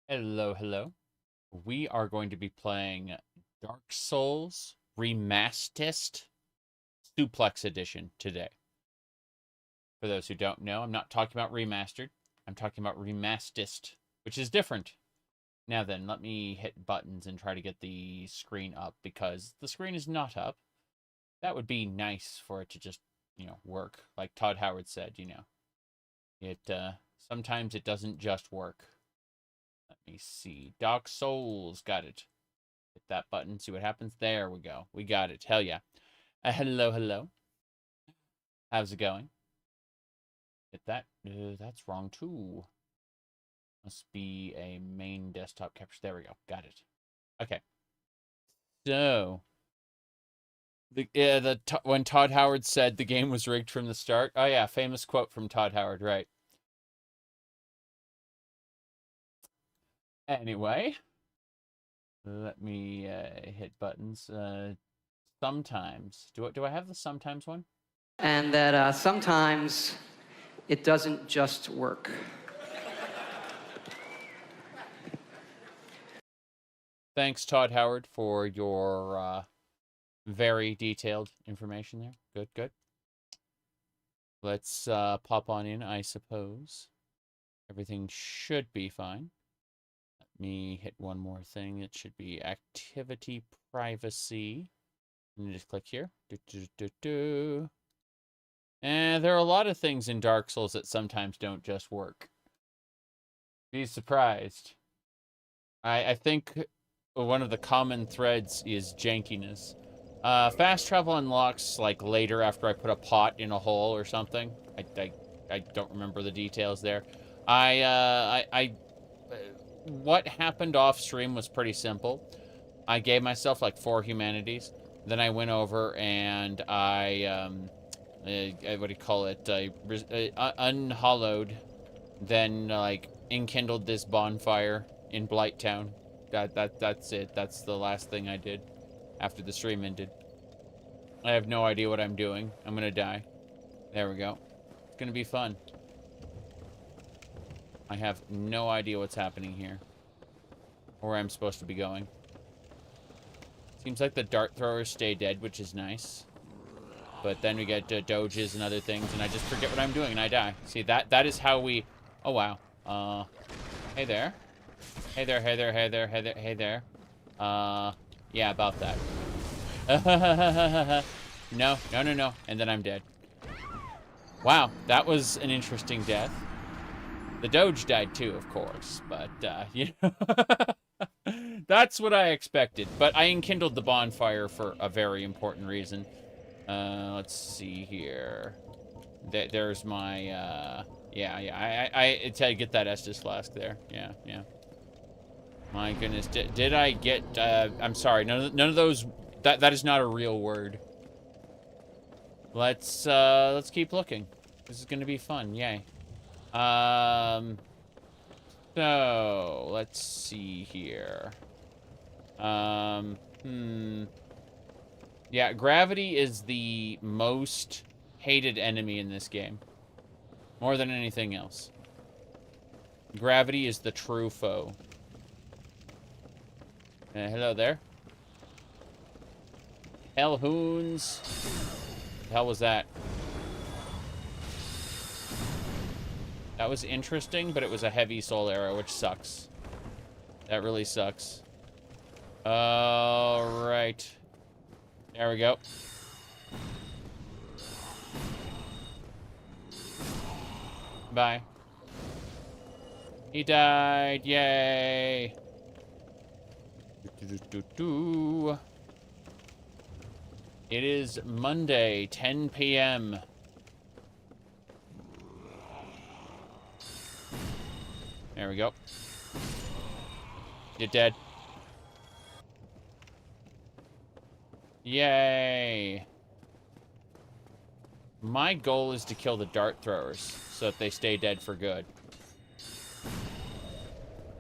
Hello, hello. We are going to be playing Dark Souls Remastered Suplex Edition today. For those who don't know, I'm not talking about remastered. I'm talking about remastered, which is different. Now then, let me hit buttons and try to get the screen up because the screen is not up. That would be nice for it to just, work. Like Todd Howard said, It, sometimes it doesn't just work. Let me see. Dark Souls. Got it. Hit that button. See what happens. There we go. We got it. Hell yeah. Hello, hello. How's it going? Hit that. That's wrong too. Must be a main desktop capture. There we go. Got it. Okay. So, when Todd Howard said the game was rigged from the start. Oh yeah, famous quote from Todd Howard, right? Anyway, let me hit buttons. Sometimes. Do I have the sometimes one? And that sometimes it doesn't just work. Thanks, Todd Howard, for your very detailed information there. Good, good. Let's pop on in, I suppose. Everything should be fine. Let me hit one more thing. It should be activity privacy. And just click here. And there are a lot of things in Dark Souls that sometimes don't just work. Be surprised. I think one of the common threads is jankiness. Fast travel unlocks like later after I put a pot in a hole or something. I don't remember the details there. What happened off stream was pretty simple. I gave myself like 4 humanities. Then I went over and I what do you call it? Unhollowed. Then like enkindled this bonfire in Blight Town. That's it. That's the last thing I did after the stream ended. I have no idea what I'm doing. I'm gonna die. There we go. It's gonna be fun. I have no idea what's happening here. Or where I'm supposed to be going. Seems like the dart throwers stay dead, which is nice. But then we get doges and other things, and I just forget what I'm doing, and I die. See, that is how we... Oh, wow. Hey there. Hey there, hey there, hey there, hey there, hey there. Yeah, about that. No. And then I'm dead. Wow, that was an interesting death. The Doge died too, of course, but, you know, that's what I expected. But I enkindled the bonfire for a very important reason. Let's see here. There's my, yeah, I tell you, get that Estus flask there. Yeah. My goodness, did I get, I'm sorry, none of those, that is not a real word. Let's keep looking. This is gonna be fun, yay. So, let's see here. Yeah, gravity is the most hated enemy in this game. More than anything else. Gravity is the true foe. Hello there. Hellhounds. The hell was that? That was interesting, but it was a heavy soul arrow, which sucks. That really sucks. Alright. There we go. Bye. He died. Yay. It is Monday, 10 p.m. There we go. You're dead. Yay. My goal is to kill the dart throwers so that they stay dead for good.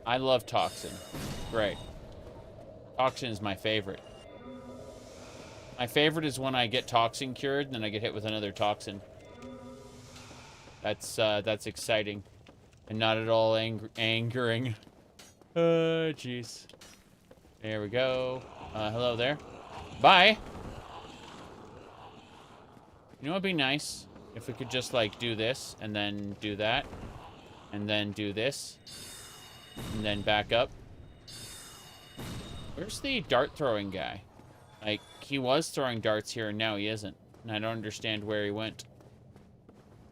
I love Toxin. Great. Toxin is my favorite. My favorite is when I get Toxin cured and then I get hit with another Toxin. That's exciting. And not at all angering. Jeez. There we go. Hello there. Bye. You know what'd be nice? If we could just, like, do this, and then do that, and then do this, and then back up. Where's the dart-throwing guy? Like, he was throwing darts here, and now he isn't. And I don't understand where he went.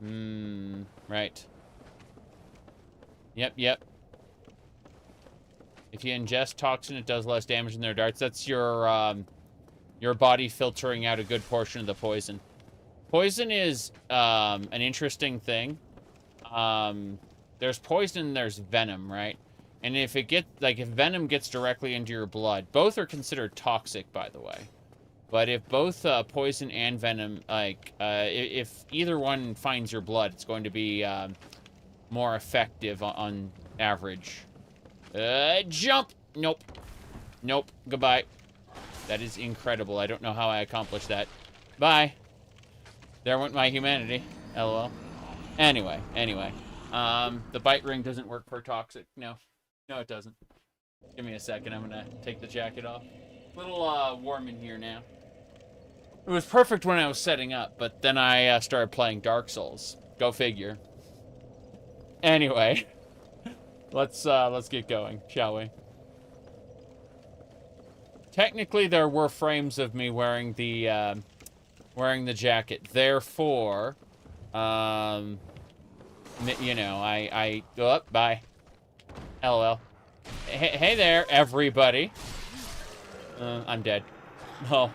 Right. Yep. If you ingest toxin, it does less damage than their darts. That's your body filtering out a good portion of the poison. Poison is an interesting thing. There's poison and there's venom, right? And if if venom gets directly into your blood, both are considered toxic, by the way. But if both poison and venom, if either one finds your blood, it's going to be more effective on average. Jump! Nope. Goodbye. That is incredible. I don't know how I accomplished that. Bye. There went my humanity. LOL. Anyway. The bite ring doesn't work for toxic. No, it doesn't. Give me a second. I'm gonna take the jacket off. A little warm in here now. It was perfect when I was setting up, but then I started playing Dark Souls. Go figure. Anyway, let's get going, shall we? Technically, there were frames of me wearing the jacket. Therefore, you know, oh, bye. LOL. Hey there, everybody. I'm dead. Oh.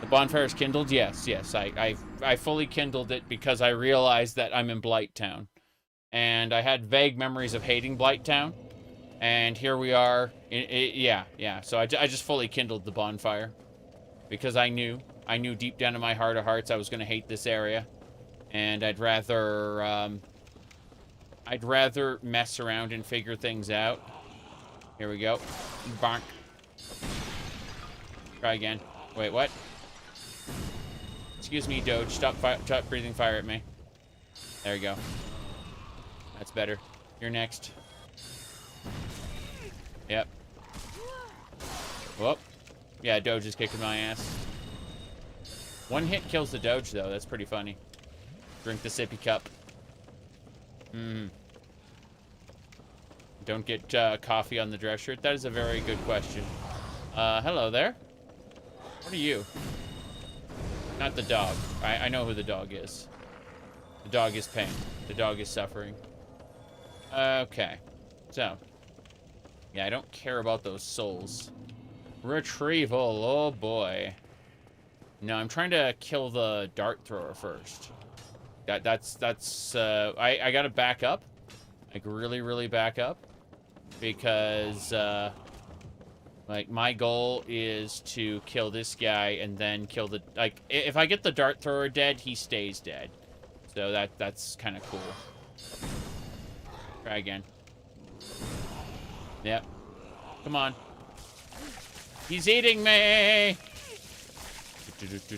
The bonfire is kindled? Yes. I fully kindled it because I realized that I'm in Blight Town. And I had vague memories of hating Blight Town. And here we are. Yeah. So I just fully kindled the bonfire. Because I knew deep down in my heart of hearts I was going to hate this area. And I'd rather mess around and figure things out. Here we go. Bonk. Try again. Wait, what? Excuse me, Doge. Stop breathing fire at me. There we go. That's better. You're next. Yep. Whoop. Yeah, Doge is kicking my ass. One hit kills the Doge, though. That's pretty funny. Drink the sippy cup. Don't get coffee on the dress shirt. That is a very good question. Hello there. What are you? Not the dog. I know who the dog is. The dog is pain. The dog is suffering. Okay. So. Yeah, I don't care about those souls. Retrieval. Oh, boy. No, I'm trying to kill the dart thrower first. I gotta back up. Like, really back up. Because, like, my goal is to kill this guy and then kill the... Like, if I get the dart thrower dead, he stays dead. So that's kind of cool. Try again. Yep. Come on. He's eating me!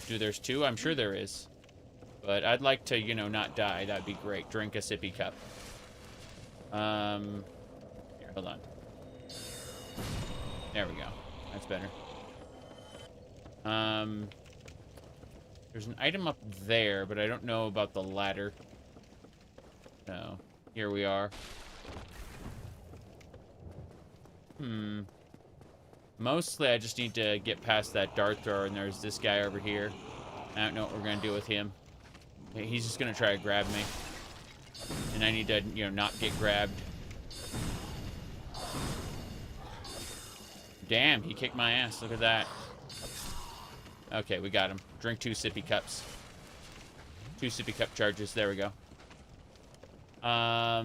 There's two? I'm sure there is. But I'd like to, you know, not die. That'd be great. Drink a sippy cup. Here, hold on. There we go. That's better. There's an item up there, but I don't know about the ladder. So, here we are. Mostly, I just need to get past that dart thrower, and there's this guy over here. I don't know what we're gonna do with him. He's just gonna try to grab me. And I need to, you know, not get grabbed. Damn, he kicked my ass. Look at that. Okay, we got him. Drink 2 sippy cups. 2 sippy cup charges. There we go. I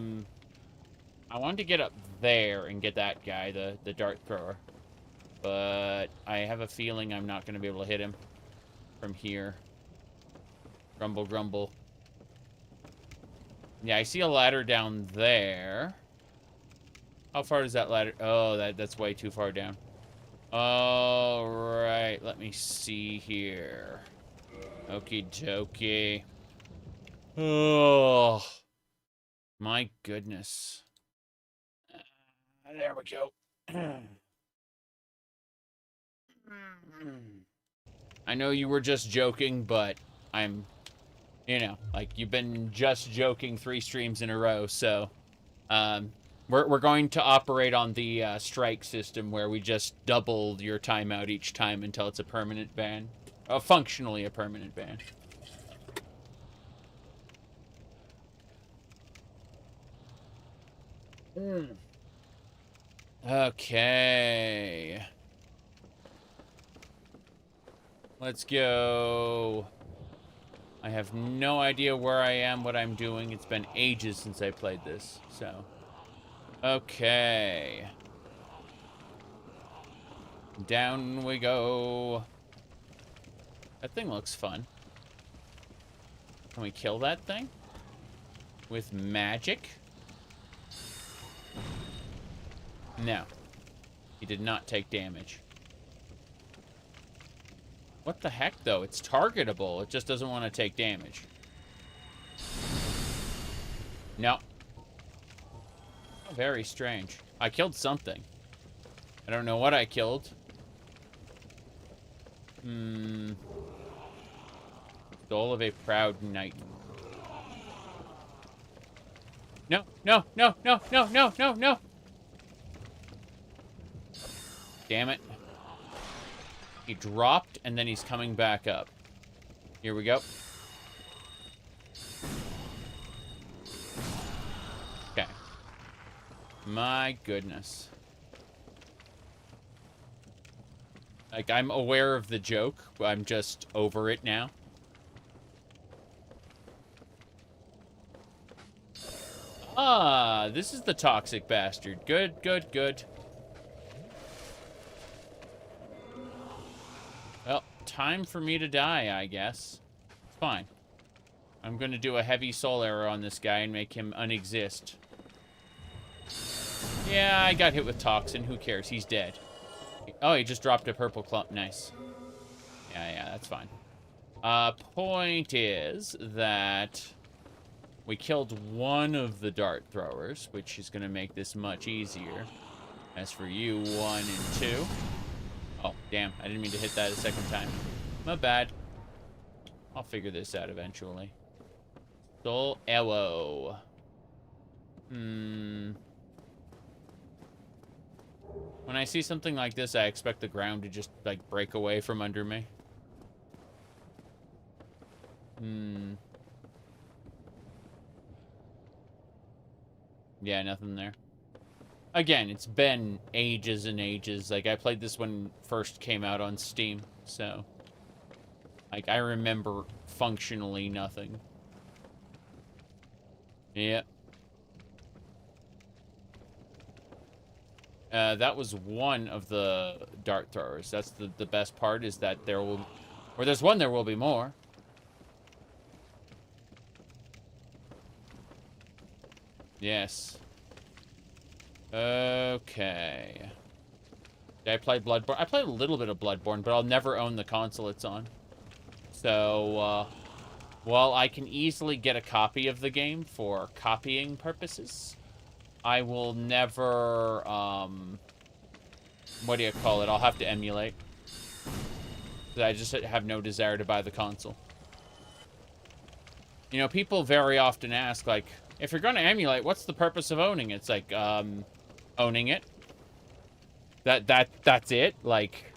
wanted to get up there and get that guy, the dart thrower. But I have a feeling I'm not going to be able to hit him from here. Grumble, grumble. Yeah, I see a ladder down there. How far does that ladder... Oh, that's way too far down. All right, let me see here. Okie dokie. Oh, my goodness. There we go. I know you were just joking, but I'm, you know, like, you've been just joking 3 streams in a row, so, we're going to operate on the, strike system where we just double your timeout each time until it's a permanent ban. Functionally a permanent ban. Okay. Let's go. I have no idea where I am, what I'm doing. It's been ages since I played this, so. Okay. Down we go. That thing looks fun. Can we kill that thing? With magic? No. He did not take damage. What the heck, though? It's targetable. It just doesn't want to take damage. No. Very strange. I killed something. I don't know what I killed. Soul of a proud knight. No, no, no, no, no, no, no, no. Damn it. He dropped, and then he's coming back up. Here we go. Okay. My goodness. Like, I'm aware of the joke, but I'm just over it now. Ah, this is the toxic bastard. Good, good, good. Well, time for me to die, I guess. It's fine. I'm gonna do a heavy soul arrow on this guy and make him unexist. Yeah, I got hit with toxin. Who cares? He's dead. Oh, he just dropped a purple clump. Nice. Yeah, that's fine. Point is that we killed one of the dart throwers, which is gonna make this much easier. As for you, 1 and 2. Oh, damn. I didn't mean to hit that a second time. My bad. I'll figure this out eventually. Soul arrow. When I see something like this, I expect the ground to just, like, break away from under me. Yeah, nothing there. Again, it's been ages and ages. Like, I played this when it first came out on Steam, so... Like, I remember functionally nothing. Yep. That was one of the dart throwers. That's the best part, is that there will... Where there's one, there will be more. Yes. Okay. Did I play Bloodborne? I played a little bit of Bloodborne, but I'll never own the console it's on. So, while I can easily get a copy of the game for copying purposes, I will never, what do you call it? I'll have to emulate. I just have no desire to buy the console. You know, people very often ask, like, if you're going to emulate, what's the purpose of owning it? It's like, owning it. That's it. Like,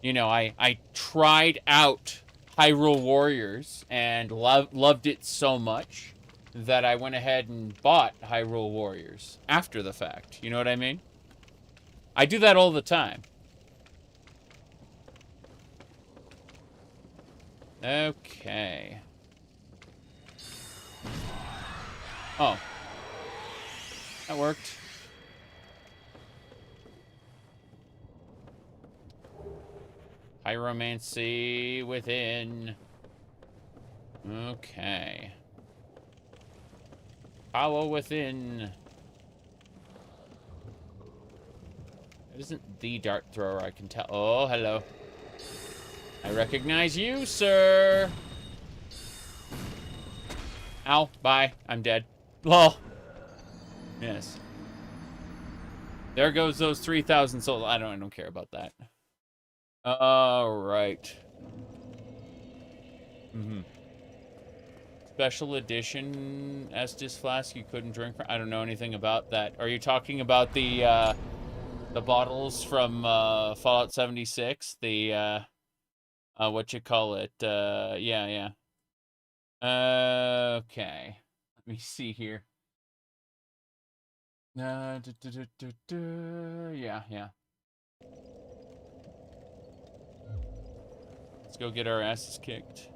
you know, I tried out Hyrule Warriors and loved it so much that I went ahead and bought Hyrule Warriors after the fact. You know what I mean? I do that all the time. Okay. Oh. That worked. Pyromancy within. Okay. Power within. It isn't the dart thrower, I can tell. Oh, hello. I recognize you, sir. Ow, bye. I'm dead. Lol. Yes. There goes those 3,000 souls. I don't care about that. All right. Special edition Estus flask you couldn't drink from. I don't know anything about that. Are you talking about the bottles from Fallout 76? The what you call it? Yeah. Okay. Let me see here. Yeah. Let's go get our asses kicked.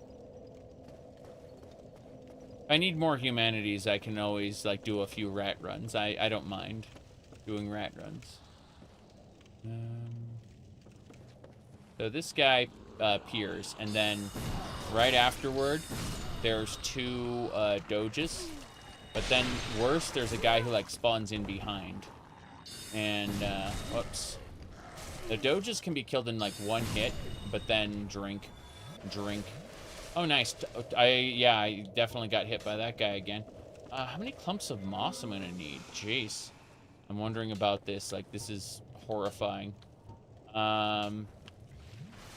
If I need more humanities, I can always like do a few rat runs. I don't mind doing rat runs. So this guy appears, and then right afterward, there's two doges. But then worse, there's a guy who like spawns in behind. And whoops. The doges can be killed in like one hit, but then drink. Oh, nice. I definitely got hit by that guy again. How many clumps of moss am I gonna need? Jeez. I'm wondering about this. Like, this is horrifying.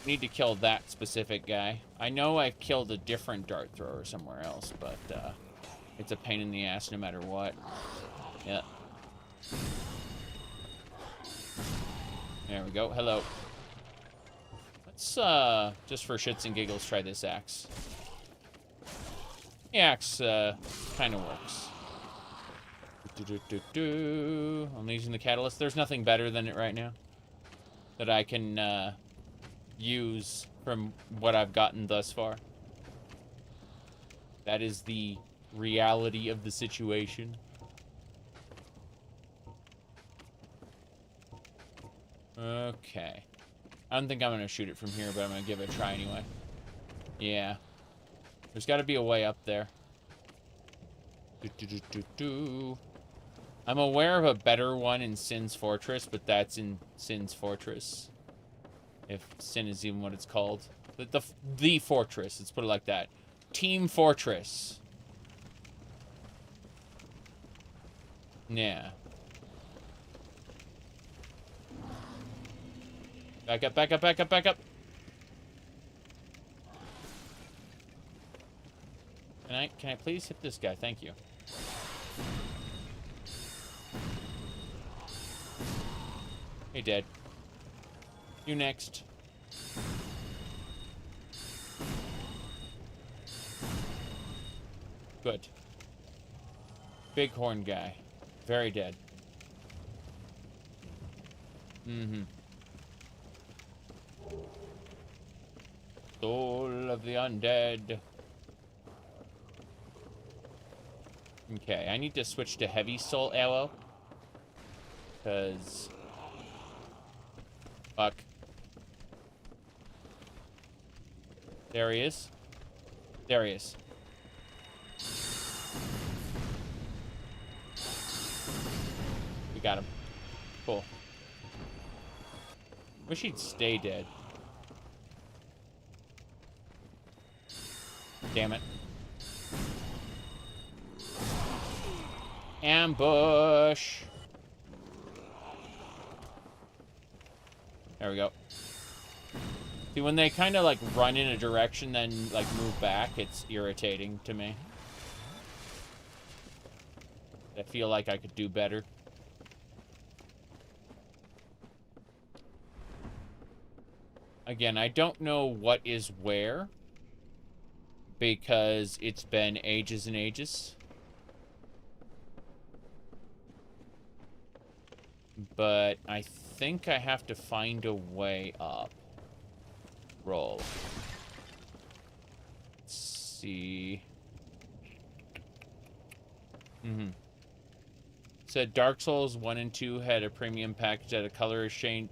Need to kill that specific guy. I know I killed a different dart thrower somewhere else, but it's a pain in the ass no matter what. Yeah. There we go. Hello. Let's, just for shits and giggles, try this axe. The axe, kind of works. I'm using the catalyst. There's nothing better than it right now that I can, use from what I've gotten thus far. That is the reality of the situation. Okay. I don't think I'm going to shoot it from here, but I'm going to give it a try anyway. Yeah. There's got to be a way up there. I'm aware of a better one in Sin's Fortress, but that's in Sin's Fortress. If Sin is even what it's called. The Fortress, let's put it like that. Team Fortress. Yeah. Back up. Can I please hit this guy? Thank you. Hey, dead. You next. Good. Bighorn guy. Very dead. Soul of the undead. Okay, I need to switch to heavy soul ammo. Because... Fuck. There he is. There he is. We got him. Cool. Wish he'd stay dead. Damn it. Ambush. There we go. See, when they kind of like run in a direction, then like move back, it's irritating to me. I feel like I could do better. Again, I don't know what is where, because it's been ages and ages. But I think I have to find a way up. Roll. Let's see. Said Dark Souls 1 and 2 had a premium package at a color exchange,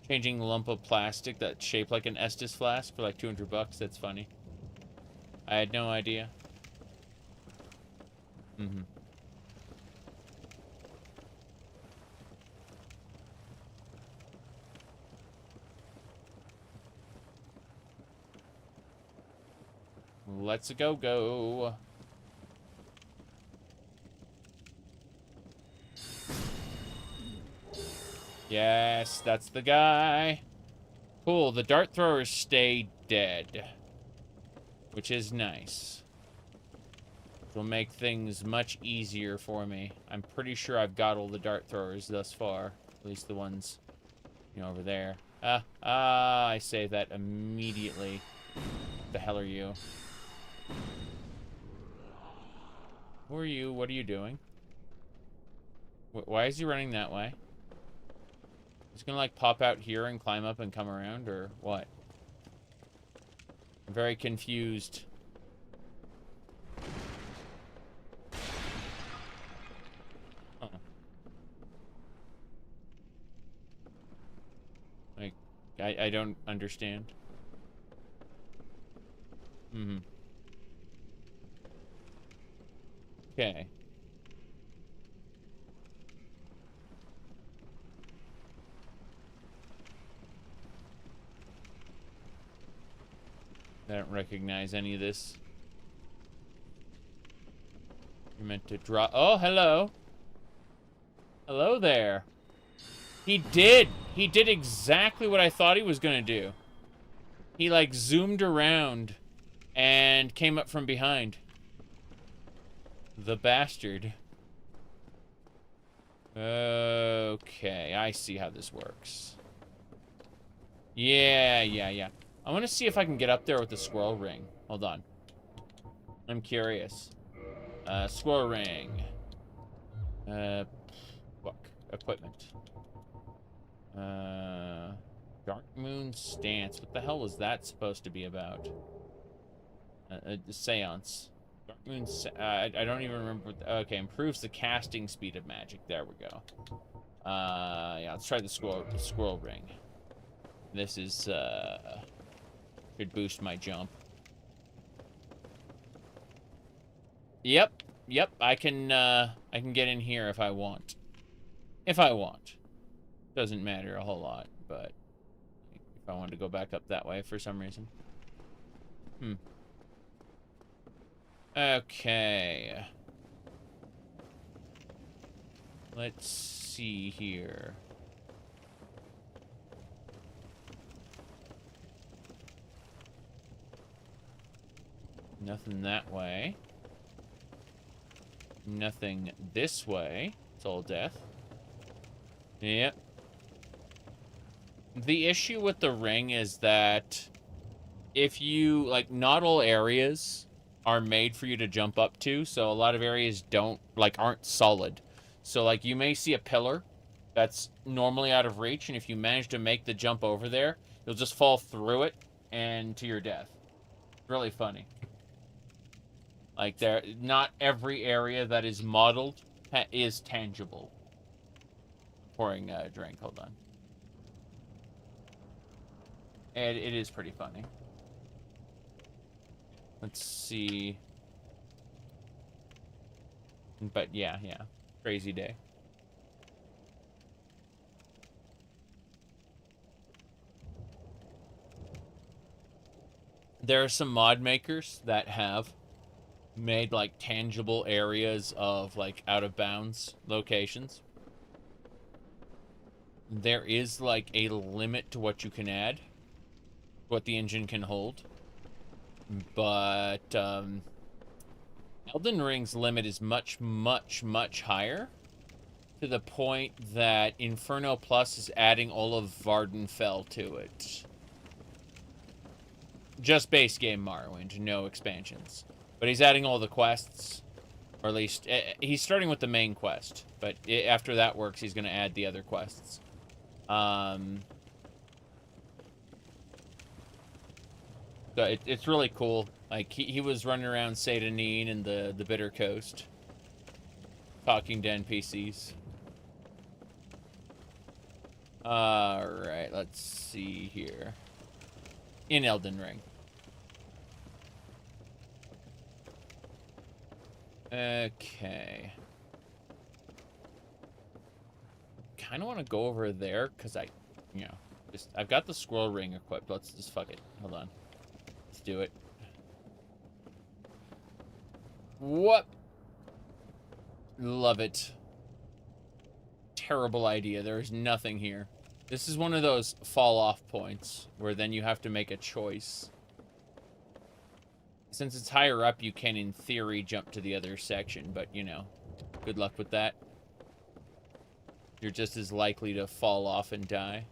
changing lump of plastic that's shaped like an Estus flask for like 200 bucks. That's funny. I had no idea. Let's go. Yes, that's the guy. Cool, the dart throwers stay dead. Which is nice. Which will make things much easier for me. I'm pretty sure I've got all the dart throwers thus far. At least the ones, you know, over there. I say that immediately. What the hell are you? Who are you? What are you doing? Why is he running that way? He's gonna, like, pop out here and climb up and come around, or what? I'm very confused. Huh. Like, I don't understand. Mm-hmm. Okay. I don't recognize any of this. You're meant to drop. Oh, hello. Hello there. He did. He did exactly what I thought he was gonna do. He, like, zoomed around and came up from behind. The bastard. Okay, I see how this works. Yeah. I want to see if I can get up there with the squirrel ring. Hold on. I'm curious. Squirrel ring. Book. Equipment. Dark Moon Stance. What the hell was that supposed to be about? Seance. Dark Moon. I don't even remember. Okay, improves the casting speed of magic. There we go. Yeah, let's try the squirrel ring. This is should boost my jump. Yep. I can get in here if I want. Doesn't matter a whole lot, but if I wanted to go back up that way for some reason. Okay. Let's see here. Nothing that way. Nothing this way. It's all death. Yep. The issue with the ring is that if you, like, not all areas are made for you to jump up to, so a lot of areas aren't solid. So, like, you may see a pillar that's normally out of reach, and if you manage to make the jump over there, you'll just fall through it and to your death. Really funny. Like, not every area that is modeled is tangible. Pouring a drink, hold on. And it is pretty funny. Let's see. But yeah. Crazy day. There are some mod makers that have made, like, tangible areas of, like, out of bounds locations. There is, like, a limit to what you can add, what the engine can hold. But Elden Ring's limit is much higher, to the point that Inferno Plus is adding all of Vardenfell to it. Just base game Morrowind, no expansions. But he's adding all the quests, or at least he's starting with the main quest. But after that works, he's going to add the other quests. So it's really cool. Like, he was running around Satanin and the Bitter Coast, talking to NPCs. Alright, let's see here. In Elden Ring. Okay. Kind of want to go over there, because I've got the squirrel ring equipped. Let's just fuck it. Hold on. Let's do it. What? Love it. terrible idea. There is nothing here. This is one of those fall-off points where then you have to make a choice. Since it's higher up, you can, in theory, jump to the other section, but, you know, good luck with that. You're just as likely to fall off and die.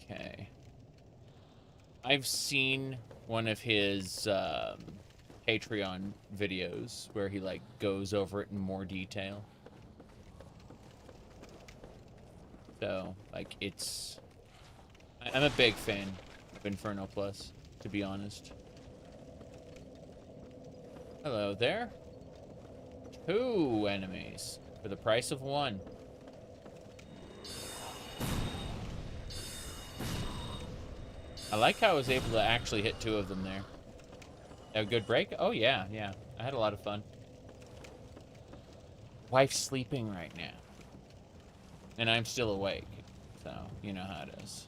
Okay. I've seen one of his Patreon videos where he, like, goes over it in more detail. So, like, it's... I'm a big fan of Inferno Plus, to be honest. Hello there. 2 enemies for the price of 1. I like how I was able to actually hit 2 of them there. Have a good break? Oh, yeah, yeah. I had a lot of fun. Wife's sleeping right now. And I'm still awake. So, you know how it is.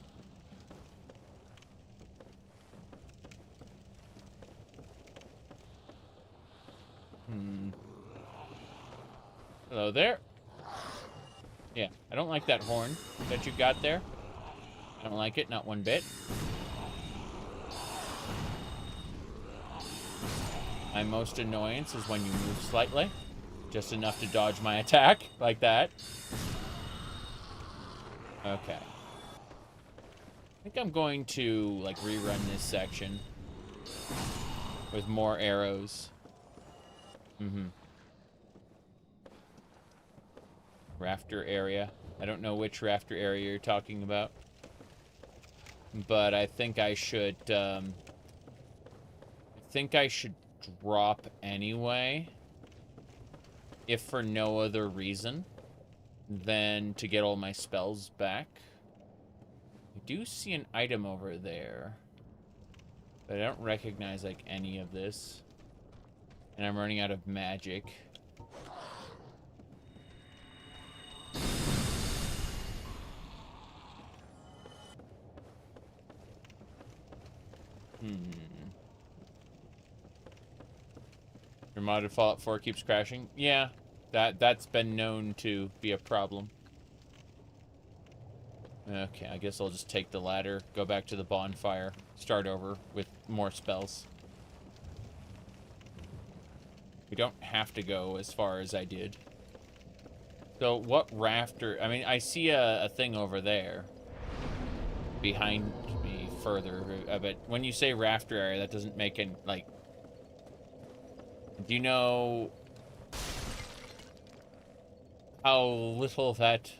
Hello there. Yeah, I don't like that horn that you got there. I don't like it, not one bit. My most annoyance is when you move slightly. Just enough to dodge my attack, like that. Okay. I think I'm going to, like, rerun this section with more arrows. Rafter area. I don't know which rafter area you're talking about. But I think I should, drop anyway. If for no other reason than to get all my spells back. I do see an item over there. But I don't recognize, like, any of this. And I'm running out of magic. Your modded Fallout 4 keeps crashing? Yeah, that's been known to be a problem. Okay, I guess I'll just take the ladder, go back to the bonfire, start over with more spells. We don't have to go as far as I did. So what rafter... I mean, I see a thing over there. Behind me further. But when you say rafter area, that doesn't make any, like... Do you know... how little that...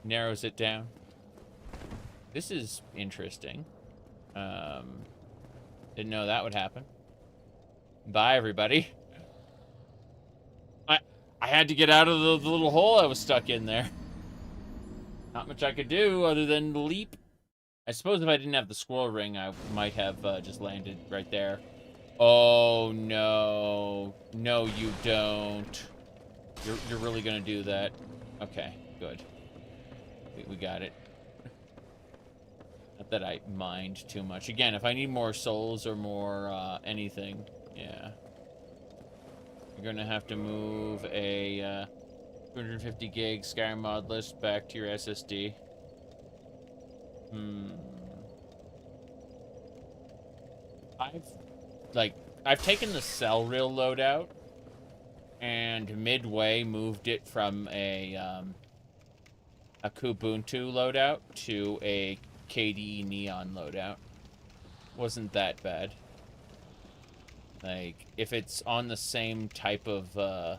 narrows it down? This is interesting. Didn't know that would happen. Bye, everybody. I had to get out of the little hole I was stuck in there. Not much I could do other than leap. I suppose if I didn't have the squirrel ring, I might have just landed right there. Oh, no. No, you don't. You're really gonna do that. Okay, good. We got it. Not that I mind too much. Again, if I need more souls or more anything, yeah. You're gonna have to move a 250 gig Skyrim mod list back to your SSD. I've taken the cell rail loadout and midway moved it from a Kubuntu loadout to a KDE Neon loadout. Wasn't that bad. Like, if it's on the same type of,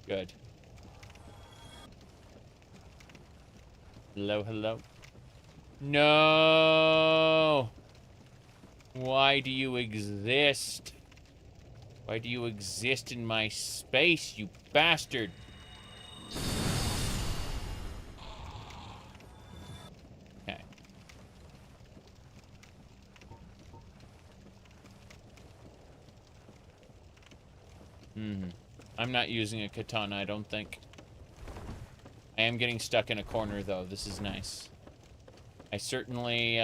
Good. Hello, hello. No! Why do you exist? Why do you exist in my space, you bastard? Okay. I'm not using a katana, I don't think. I am getting stuck in a corner, though. This is nice. I certainly,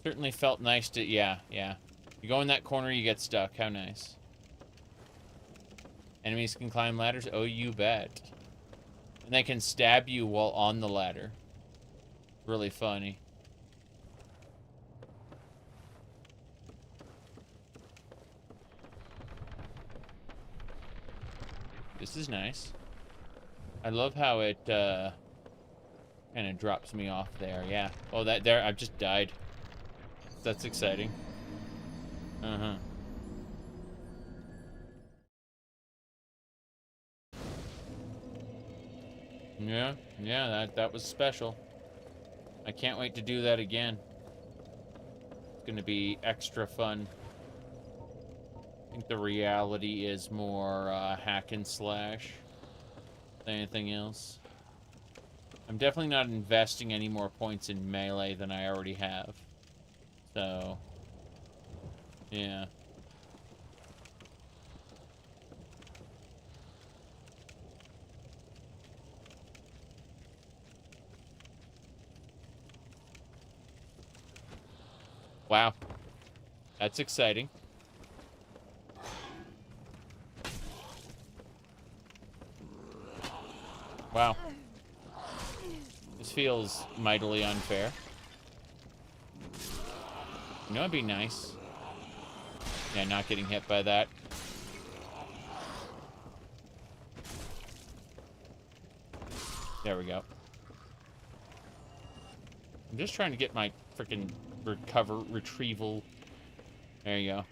certainly felt nice to, yeah. You go in that corner, you get stuck. How nice. Enemies can climb ladders? Oh, you bet. And they can stab you while on the ladder. Really funny. This is nice. I love how it, kind of drops me off there. Yeah. Oh, that there, I've just died. That's exciting. Uh-huh. Yeah, that was special. I can't wait to do that again. It's gonna be extra fun. I think the reality is more hack and slash than anything else. I'm definitely not investing any more points in melee than I already have. So, yeah. Wow. That's exciting. Wow. This feels mightily unfair. You know, it'd be nice. Yeah, not getting hit by that. There we go. I'm just trying to get my freaking retrieval. There you go.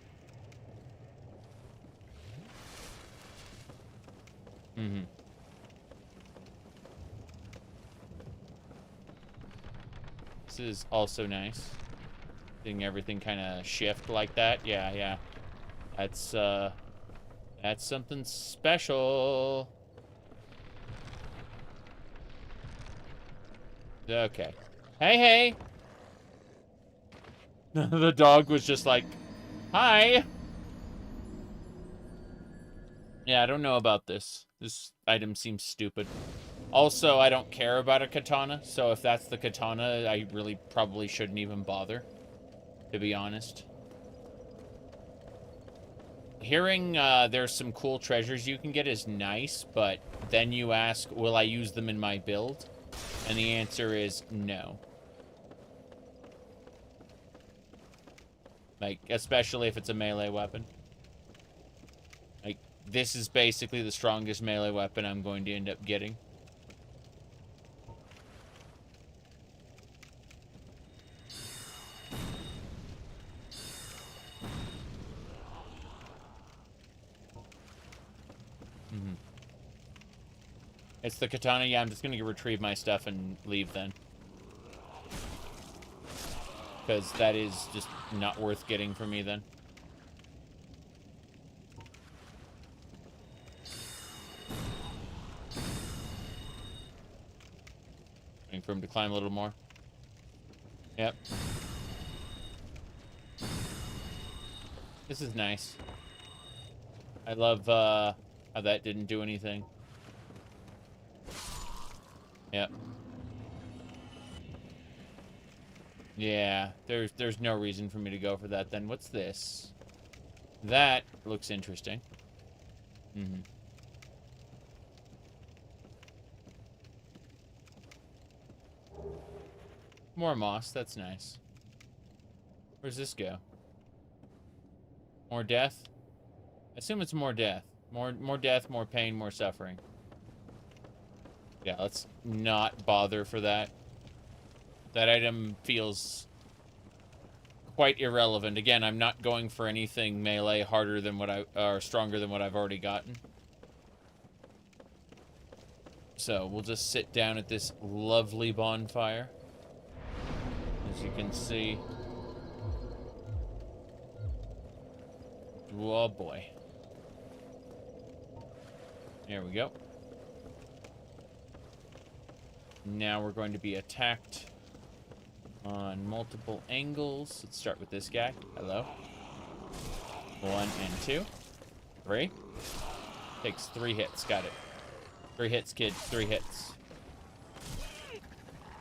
Mm-hmm. This is also nice. Seeing everything kind of shift like that. Yeah. That's something special. Okay. Hey! The dog was just like, hi! Yeah, I don't know about this. This item seems stupid. Also, I don't care about a katana, so if that's the katana, I really probably shouldn't even bother, to be honest. Hearing there's some cool treasures you can get is nice, but then you ask, will I use them in my build? And the answer is no. Like, especially if it's a melee weapon. Like, this is basically the strongest melee weapon I'm going to end up getting. It's the katana. Yeah, I'm just gonna retrieve my stuff and leave then. Because that is just not worth getting for me then. Waiting for him to climb a little more. Yep. This is nice. I love how that didn't do anything. Yep. Yeah, there's no reason for me to go for that then. What's this? That looks interesting. Mm-hmm. More moss, that's nice. Where's this go? More death? I assume it's more death. More death, more pain, more suffering. Yeah, let's not bother for that. That item feels quite irrelevant. Again, I'm not going for anything melee harder than what or stronger than what I've already gotten. So we'll just sit down at this lovely bonfire. As you can see. Oh boy. There we go. Now we're going to be attacked on multiple angles. Let's start with this guy. Hello. 1 and 2. 3. Takes 3 hits. Got it. 3 hits, kid. 3 hits.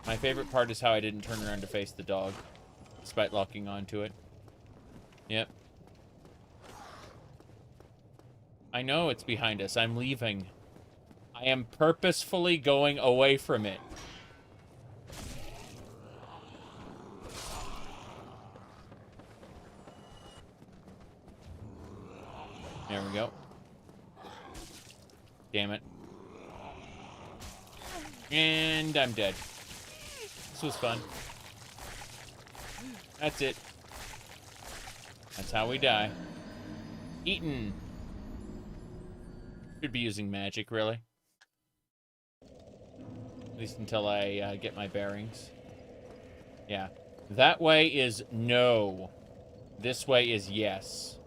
My favorite part is how I didn't turn around to face the dog, despite locking onto it. Yep. I know it's behind us. I'm leaving. I am purposefully going away from it. There we go. Damn it. And I'm dead. This was fun. That's it. That's how we die. Eaten. Should be using magic, really. At least until I get my bearings. Yeah. That way is no. This way is yes.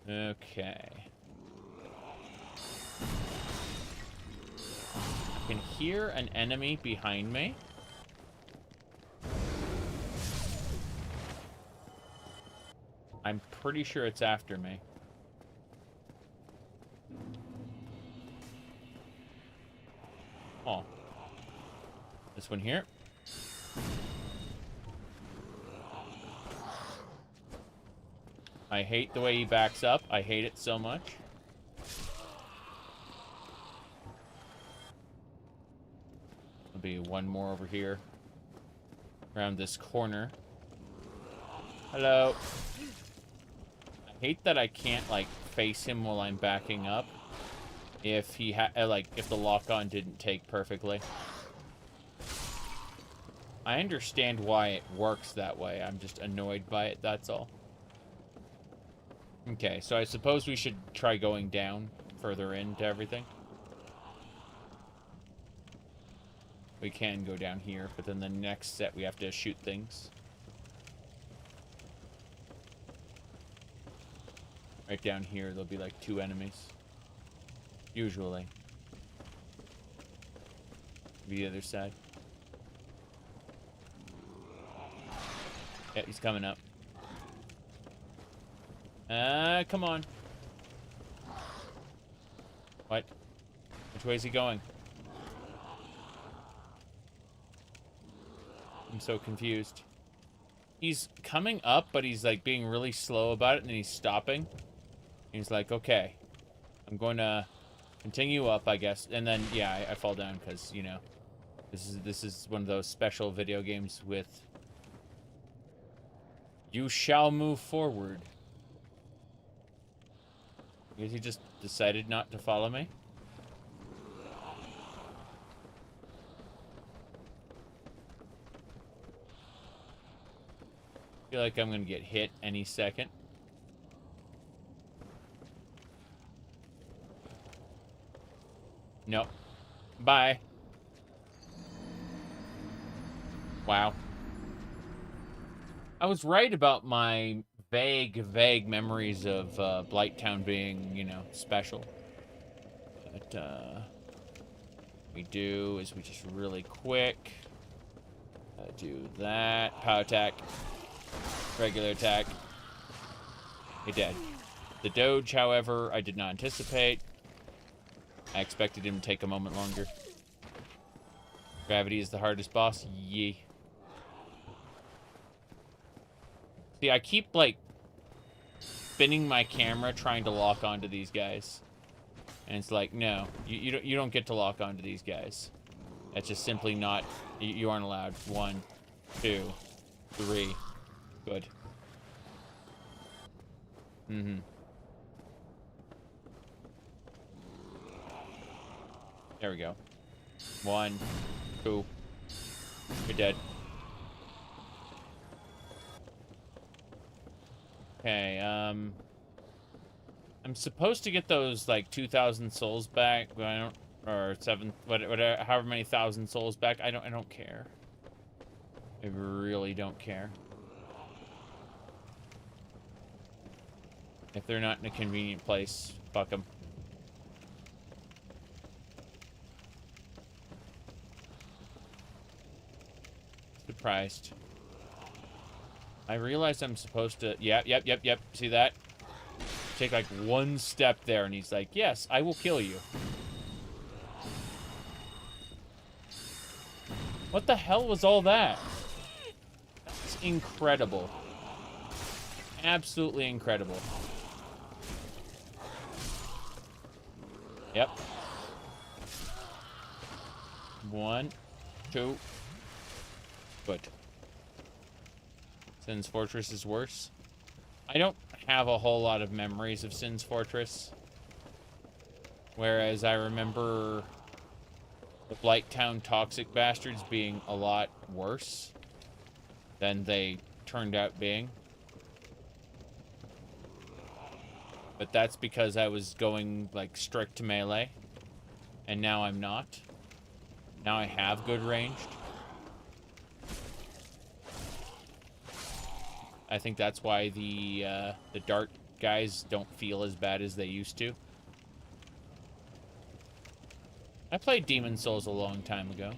Okay. I can hear an enemy behind me. I'm pretty sure it's after me. Oh. This one here. I hate the way he backs up. I hate it so much. There'll be one more over here. Around this corner. Hello. I hate that I can't, like, face him while I'm backing up. If he if the lock-on didn't take perfectly. I understand why it works that way. I'm just annoyed by it, that's all. Okay, so I suppose we should try going down further into everything. We can go down here, but then the next set we have to shoot things. Right down here, there'll be like 2 enemies. Usually. The other side. Yeah, he's coming up. Come on. What? Which way is he going? I'm so confused. He's coming up, but he's like being really slow about it, and then he's stopping. He's like, okay, I'm going to continue up, I guess. And then, yeah, I fall down because, you know, this is one of those special video games with you shall move forward. I guess he just decided not to follow me. I feel like I'm gonna get hit any second. Nope. Bye. Wow. I was right about my vague memories of Blight Town being, you know, special. But what we do is we just really quick do that. Power attack. Regular attack. He dead. The dodge, however, I did not anticipate. I expected him to take a moment longer. Gravity is the hardest boss. Yee. See, I keep, like, spinning my camera trying to lock onto these guys. And it's like, no, you don't get to lock onto these guys. That's just simply not, you aren't allowed. 1, 2, 3. Good. Mm-hmm. There we go. 1, 2. You're dead. Okay, I'm supposed to get those, like, 2,000 souls back, but I don't, or 7, whatever, however many thousand souls back. I don't care. I really don't care. If they're not in a convenient place, fuck them. Surprised. I realized I'm supposed to... Yep. See that? Take like one step there, and he's like, yes, I will kill you. What the hell was all that? That's incredible. Absolutely incredible. Yep. 1, 2. Good. Sin's Fortress is worse. I don't have a whole lot of memories of Sin's Fortress. Whereas I remember the Blight Town toxic bastards being a lot worse than they turned out being. But that's because I was going, like, strict melee. And now I'm not. Now I have good ranged. I think that's why the dart guys don't feel as bad as they used to. I played Demon Souls a long time ago.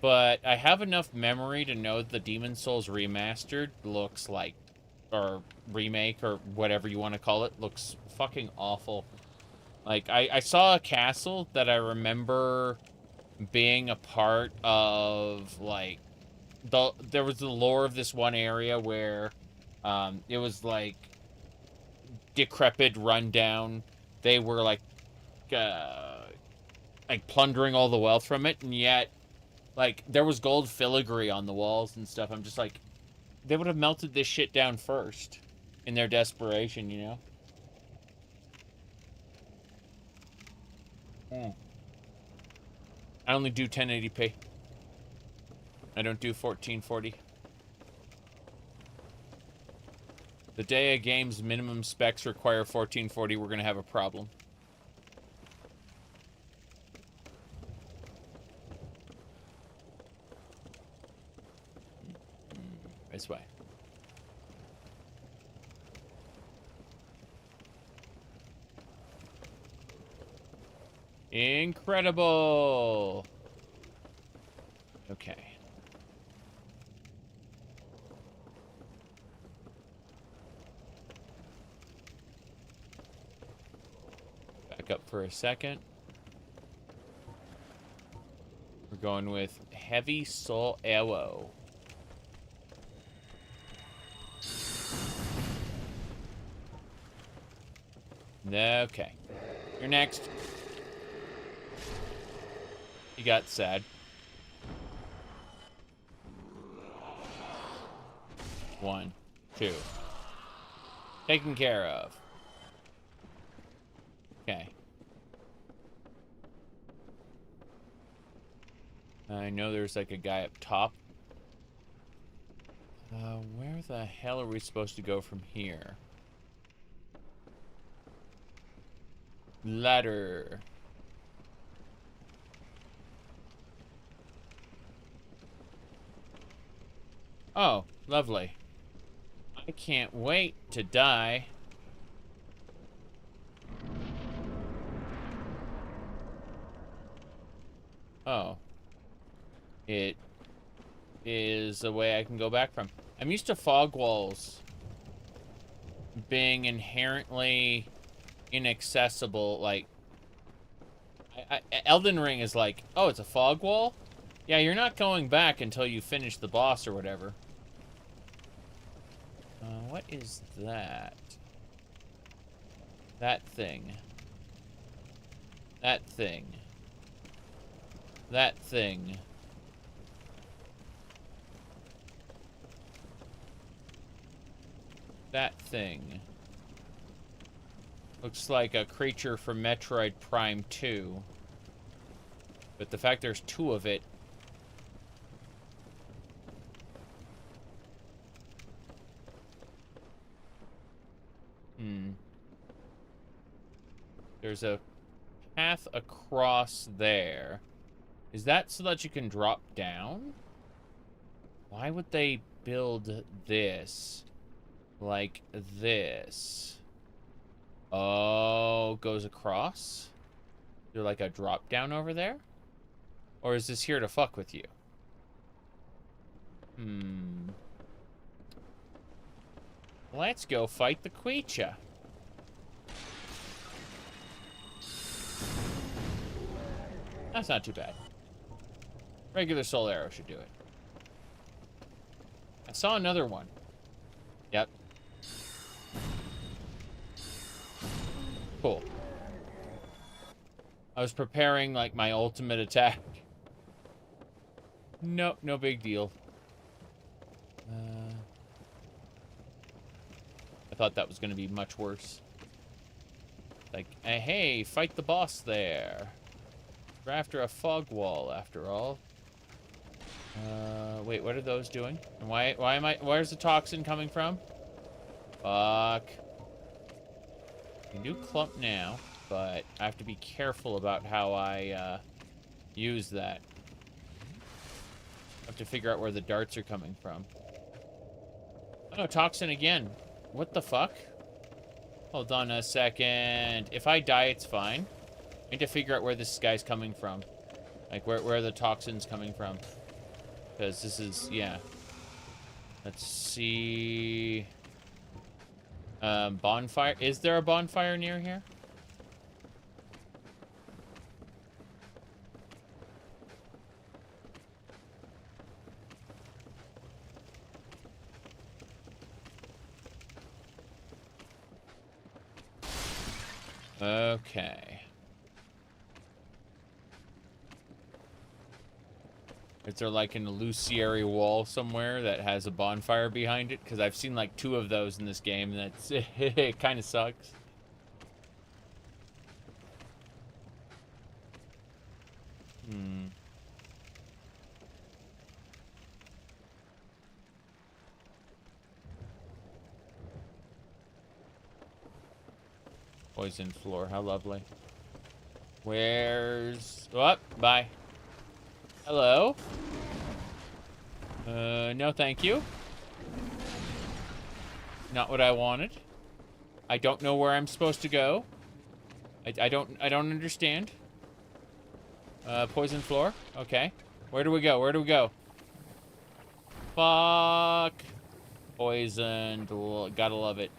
But I have enough memory to know that the Demon Souls Remastered looks like, or remake, or whatever you want to call it, looks fucking awful. Like, I saw a castle that I remember being a part of, like, there was the lore of this one area where it was, like, decrepit, rundown. They were, like plundering all the wealth from it, and yet, like, there was gold filigree on the walls and stuff. I'm just like, they would have melted this shit down first in their desperation, you know? I only do 1080p. I don't do 1440. The day a game's minimum specs require 1440, we're gonna have a problem. This way. Incredible! Okay. Back up for a second. We're going with Heavy Soul Arrow. Okay. You're next. He got sad. 1, 2. Taken care of. Okay. I know there's like a guy up top. Where the hell are we supposed to go from here? Ladder. Oh, lovely. I can't wait to die. Oh. It is a way I can go back from. I'm used to fog walls being inherently inaccessible. Like, Elden Ring is like, oh, it's a fog wall? Yeah, you're not going back until you finish the boss or whatever. What is that? That thing. That thing. That thing. That thing. Looks like a creature from Metroid Prime 2. But the fact there's 2 of it. There's a path across there. Is that so that you can drop down? Why would they build this? Like this. Oh, goes across? Is there like a drop down over there? Or is this here to fuck with you? Let's go fight the creature. That's not too bad. Regular soul arrow should do it. I saw another one. Yep. Cool. I was preparing, like, my ultimate attack. Nope, no big deal. I thought that was going to be much worse. Like, hey, fight the boss there. We're after a fog wall, after all. Wait, what are those doing? And where's the toxin coming from? Fuck. I can do clump now, but I have to be careful about how I, use that. I have to figure out where the darts are coming from. Oh, toxin again. What the fuck? Hold on a second. If I die, it's fine. I need to figure out where this guy's coming from. Like, where the toxin's coming from. Because this is, yeah. Let's see. Bonfire. Is there a bonfire near here? Okay. Is there like an illusory wall somewhere that has a bonfire behind it? Because I've seen like 2 of those in this game, and that's it kind of sucks. Poison floor, how lovely. Where's... Oh, bye. Hello? No thank you. Not what I wanted. I don't know where I'm supposed to go. I don't understand. Poison floor, okay. Where do we go? Where do we go? Fuck. Poisoned, gotta love it.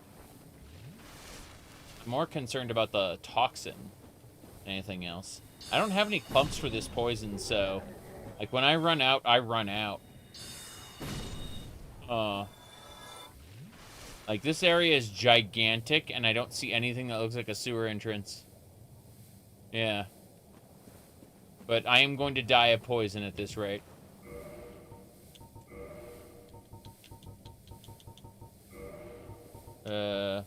I'm more concerned about the toxin than anything else. I don't have any clumps for this poison, so... Like, when I run out, I run out. Like, this area is gigantic, and I don't see anything that looks like a sewer entrance. Yeah. But I am going to die of poison at this rate. Yeah.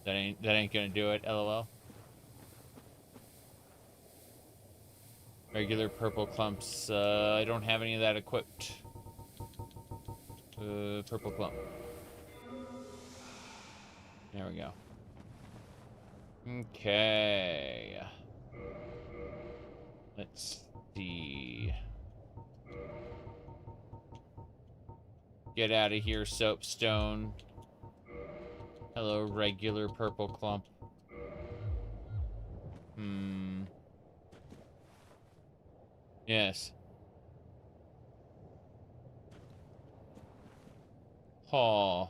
That ain't gonna do it, LOL. Regular purple clumps. I don't have any of that equipped. Purple clump. There we go. Okay. Let's see. Get out of here, soapstone. Hello, regular purple clump. Yes. Oh.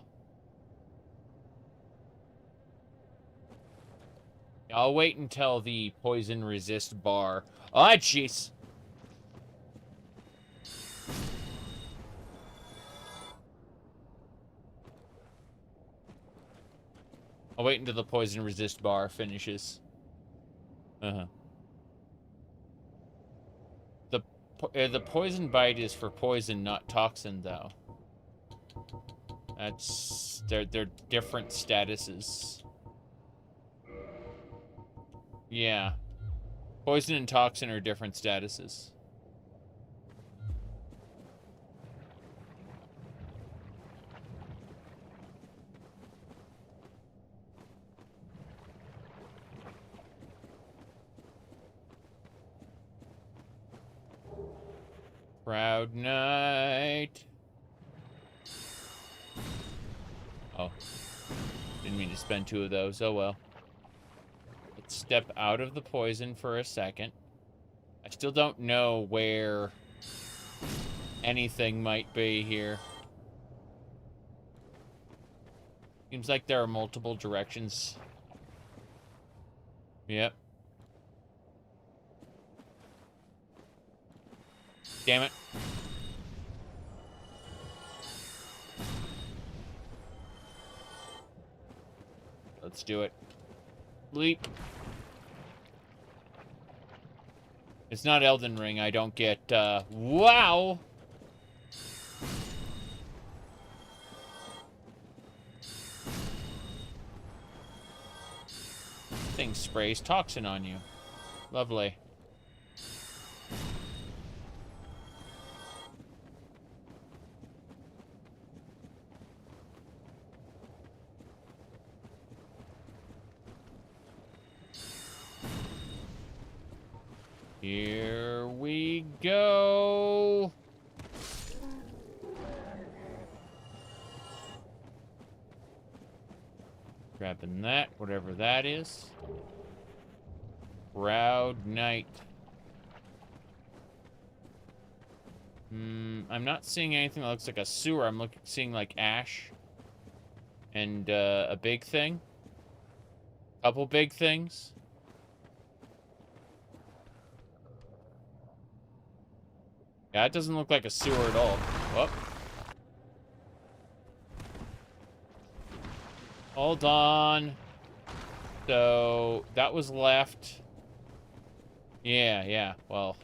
I'll wait until the poison resist bar. Oh, jeez. I'll wait until the poison resist bar finishes. The poison bite is for poison, not toxin, though. That's... They're different statuses. Yeah. Poison and toxin are different statuses. Proud night. Oh. Didn't mean to spend 2 of those. Oh well. Let's step out of the poison for a second. I still don't know where anything might be here. Seems like there are multiple directions. Yep. Damn it. Let's do it. Leap. It's not Elden Ring. I don't get, wow! Thing sprays toxin on you. Lovely. Here we go. Grabbing that, whatever that is. Proud Knight. I'm not seeing anything that looks like a sewer. I'm seeing like ash. And a big thing. Couple big things. Yeah, it doesn't look like a sewer at all. Whoop. Hold on. So, that was left. Yeah, well.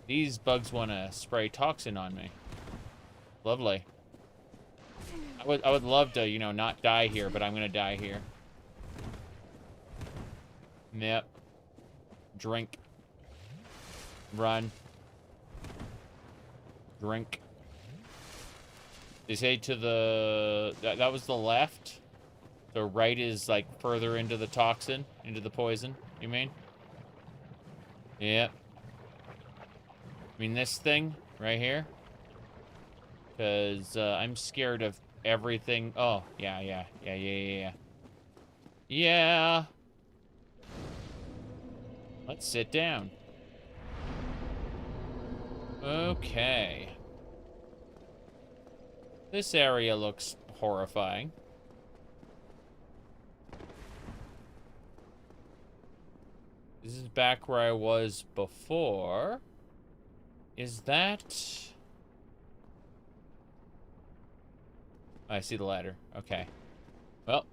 These bugs want to spray toxin on me. Lovely. I would love to, you know, not die here, but I'm gonna die here. Yep. Drink. Run. Drink. They say to the... That was the left. The right is, like, further into the toxin. Into the poison, you mean? Yep. I mean, this thing right here. Because I'm scared of everything. Oh, yeah. Yeah. Let's sit down. Okay. This area looks horrifying. This is back where I was before. Is that... I see the ladder. Okay. Well,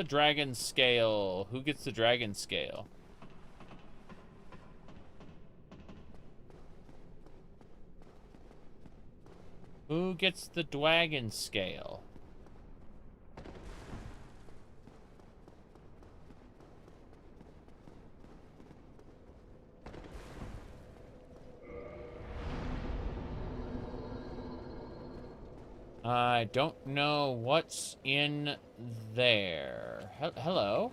Dragon scale. Who gets the dragon scale? Who gets the dragon scale? I don't know what's in there. Hello?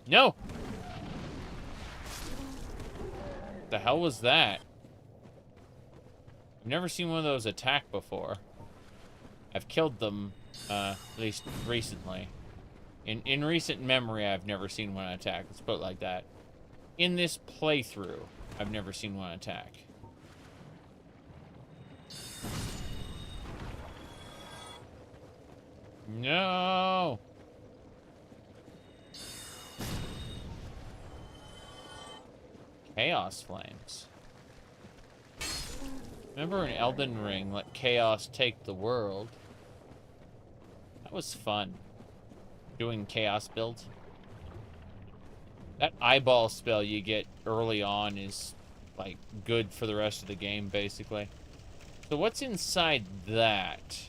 No! The hell was that? I've never seen one of those attack before. I've killed them, at least recently. In recent memory, I've never seen one attack. Let's put it like that. In this playthrough, I've never seen one attack. No! Chaos flames. Remember in Elden Ring, let chaos take the world. That was fun. Doing chaos builds. That eyeball spell you get early on is, like, good for the rest of the game, basically. So what's inside that?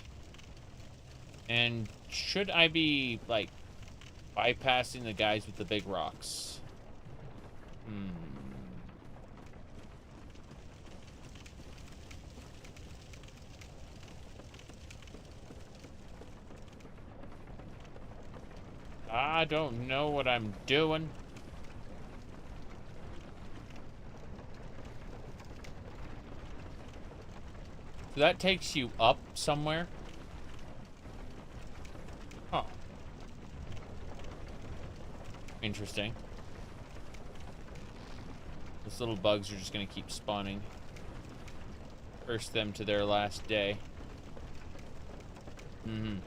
And should I be, like, bypassing the guys with the big rocks? I don't know what I'm doing. So that takes you up somewhere? Interesting. Those little bugs are just gonna keep spawning. Curse them to their last day. Mm-hmm.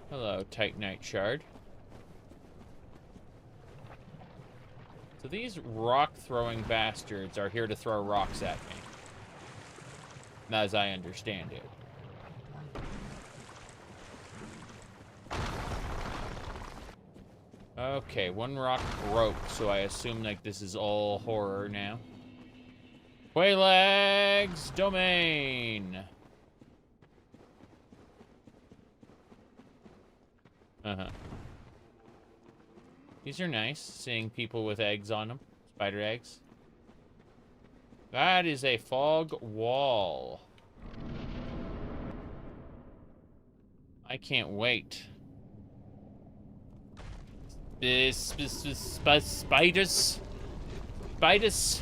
Hello, titanite shard. So these rock-throwing bastards are here to throw rocks at me, as I understand it. Okay, one rock broke, so I assume like this is all horror now. Quelaag's domain. These are nice, seeing people with eggs on them. Spider eggs. That is a fog wall. I can't wait. Spiders. Spiders.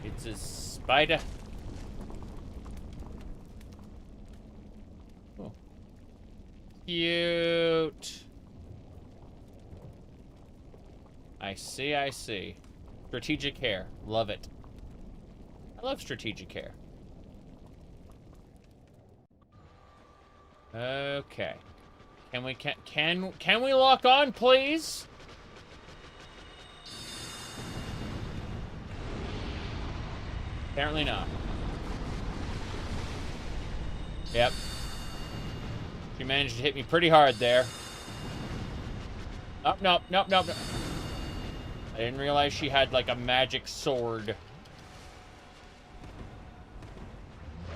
It's a spider. Oh. Cute. I see, I see. Strategic hair. Love it. I love strategic hair. Okay. Can we lock on, please? Apparently not. Yep. She managed to hit me pretty hard there. Oh, nope, nope, nope, nope. I didn't realize she had like a magic sword.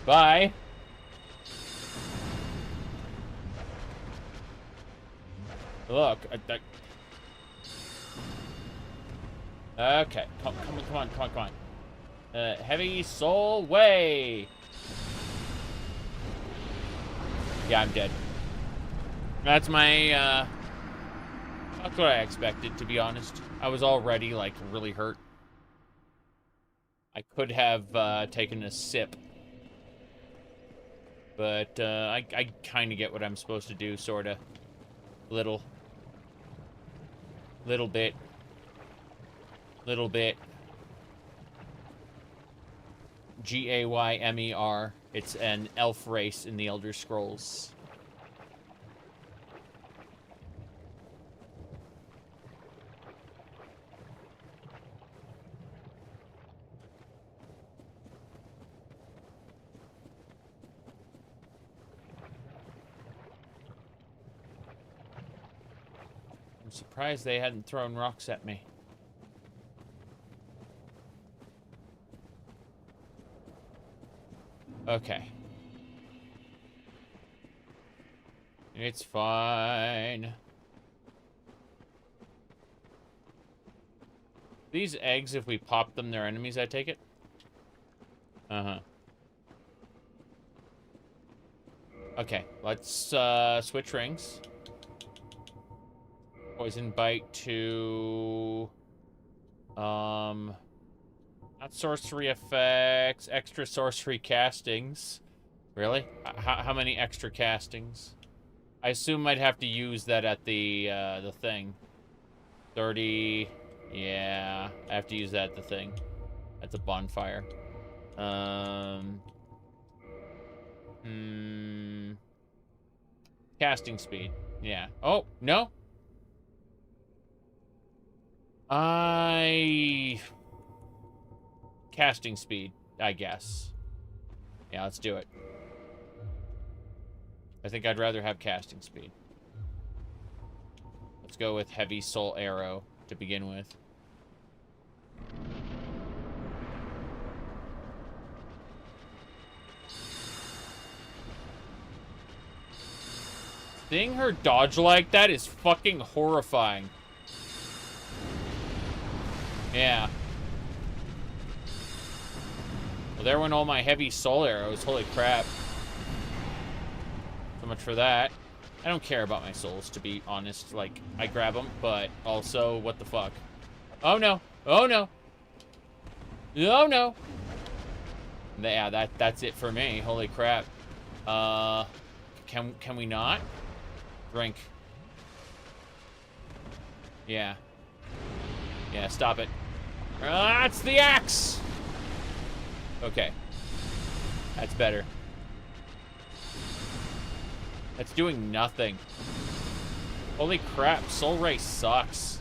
Bye. Look. Okay. Come on. Heavy soul way. Yeah, I'm dead. That's my, that's what I expected, to be honest. I was already, like, really hurt. I could have, taken a sip. But, I kind of get what I'm supposed to do, sort of. Little bit. Gaymer. It's an elf race in the Elder Scrolls. I'm surprised they hadn't thrown rocks at me. Okay. It's fine. These eggs, if we pop them, they're enemies, I take it? Okay, let's switch rings. Poison bite to... not sorcery effects, extra sorcery castings. Really? How many extra castings? I assume I'd have to use that at the thing. 30... Yeah, I have to use that at the thing. At the bonfire. Casting speed. Yeah. Oh, no. Casting speed, I guess. Yeah, let's do it. I think I'd rather have casting speed. Let's go with heavy soul arrow to begin with. Seeing her dodge like that is fucking horrifying. Yeah. Well, there went all my heavy soul arrows. Holy crap. So much for that. I don't care about my souls, to be honest. Like, I grab them, but also, what the fuck? Oh, no. Oh, no. Oh, no. Yeah, that's it for me. Holy crap. Can we not? Drink. Yeah. Yeah, stop it. It's the axe! Okay. That's better. That's doing nothing. Holy crap, Soul Ray sucks.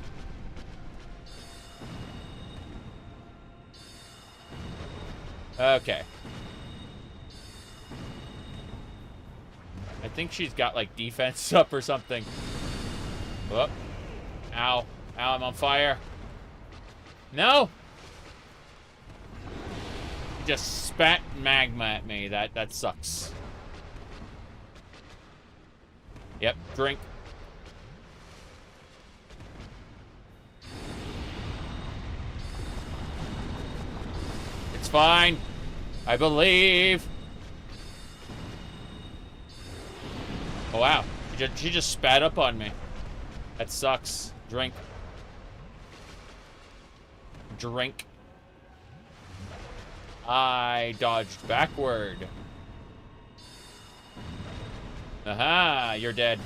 Okay. I think she's got, like, defense up or something. Whoop. Ow. Ow, I'm on fire. No! He just spat magma at me. That sucks. Yep, drink. It's fine. I believe. Oh, wow. She just spat up on me. That sucks. Drink. Drink. I dodged backward. Aha, you're dead.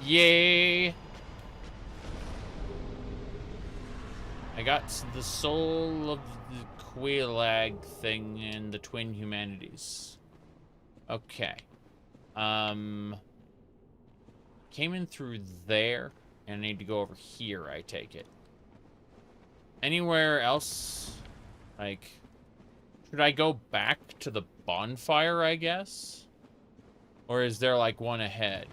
Yay. I got the soul of the Quelaag thing in the twin humanities. Okay. Came in through there, and I need to go over here, I take it. Anywhere else? Like, should I go back to the bonfire, I guess? Or is there, like, one ahead?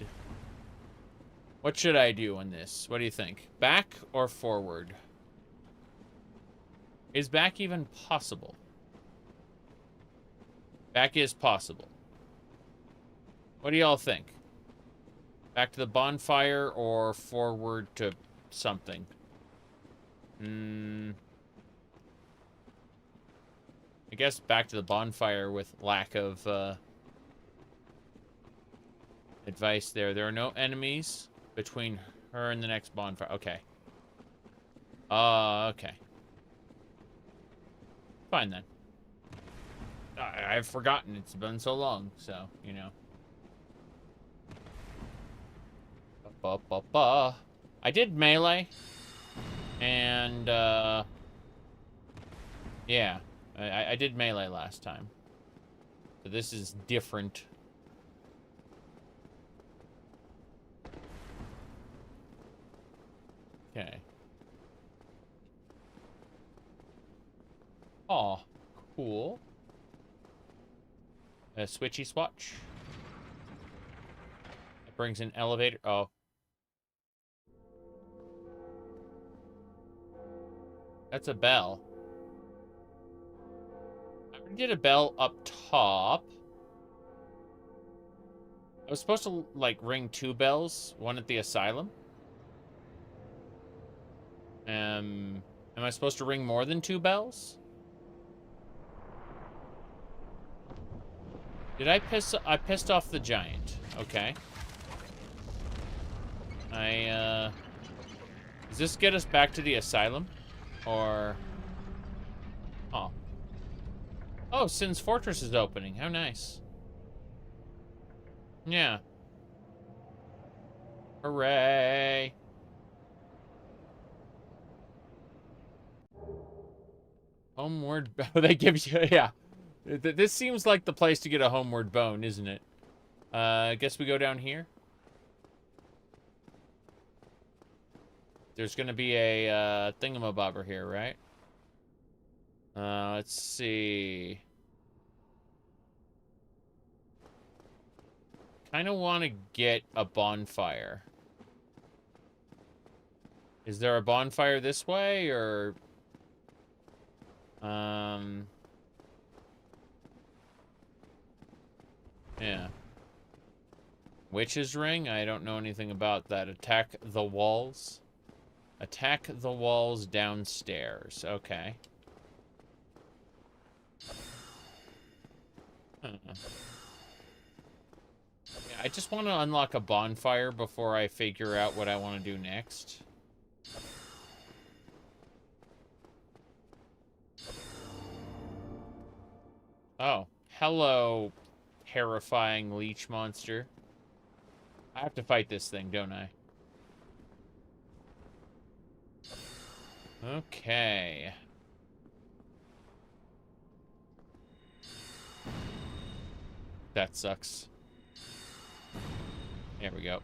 What should I do in this? What do you think? Back or forward? Is back even possible? Back is possible. What do y'all think? Back to the bonfire or forward to something? I guess back to the bonfire with lack of advice there. There are no enemies between her and the next bonfire. Okay. Okay. Fine then. I've forgotten. It's been so long, so, you know. I did melee. And, yeah. I did melee last time. So this is different. Okay. Oh, cool. A switchy swatch. It brings an elevator. Oh. That's a bell. I already did a bell up top. I was supposed to, like, ring 2 bells. One at the asylum. Am I supposed to ring more than 2 bells? Did I pissed off the giant. Okay. Does this get us back to the asylum? Or... Oh. Oh, Sin's Fortress is opening. How nice. Yeah. Hooray. Homeward... They give you... Yeah. This seems like the place to get a homeward bone, isn't it? I guess we go down here. There's gonna be a thingamabobber here, right? Let's see. Kind of want to get a bonfire. Is there a bonfire this way, or... Yeah. Witch's Ring? I don't know anything about that. Attack the walls. Attack the walls downstairs. Okay. Yeah, I just want to unlock a bonfire before I figure out what I want to do next. Oh, hello, terrifying leech monster. I have to fight this thing, don't I? Okay. That sucks. There we go.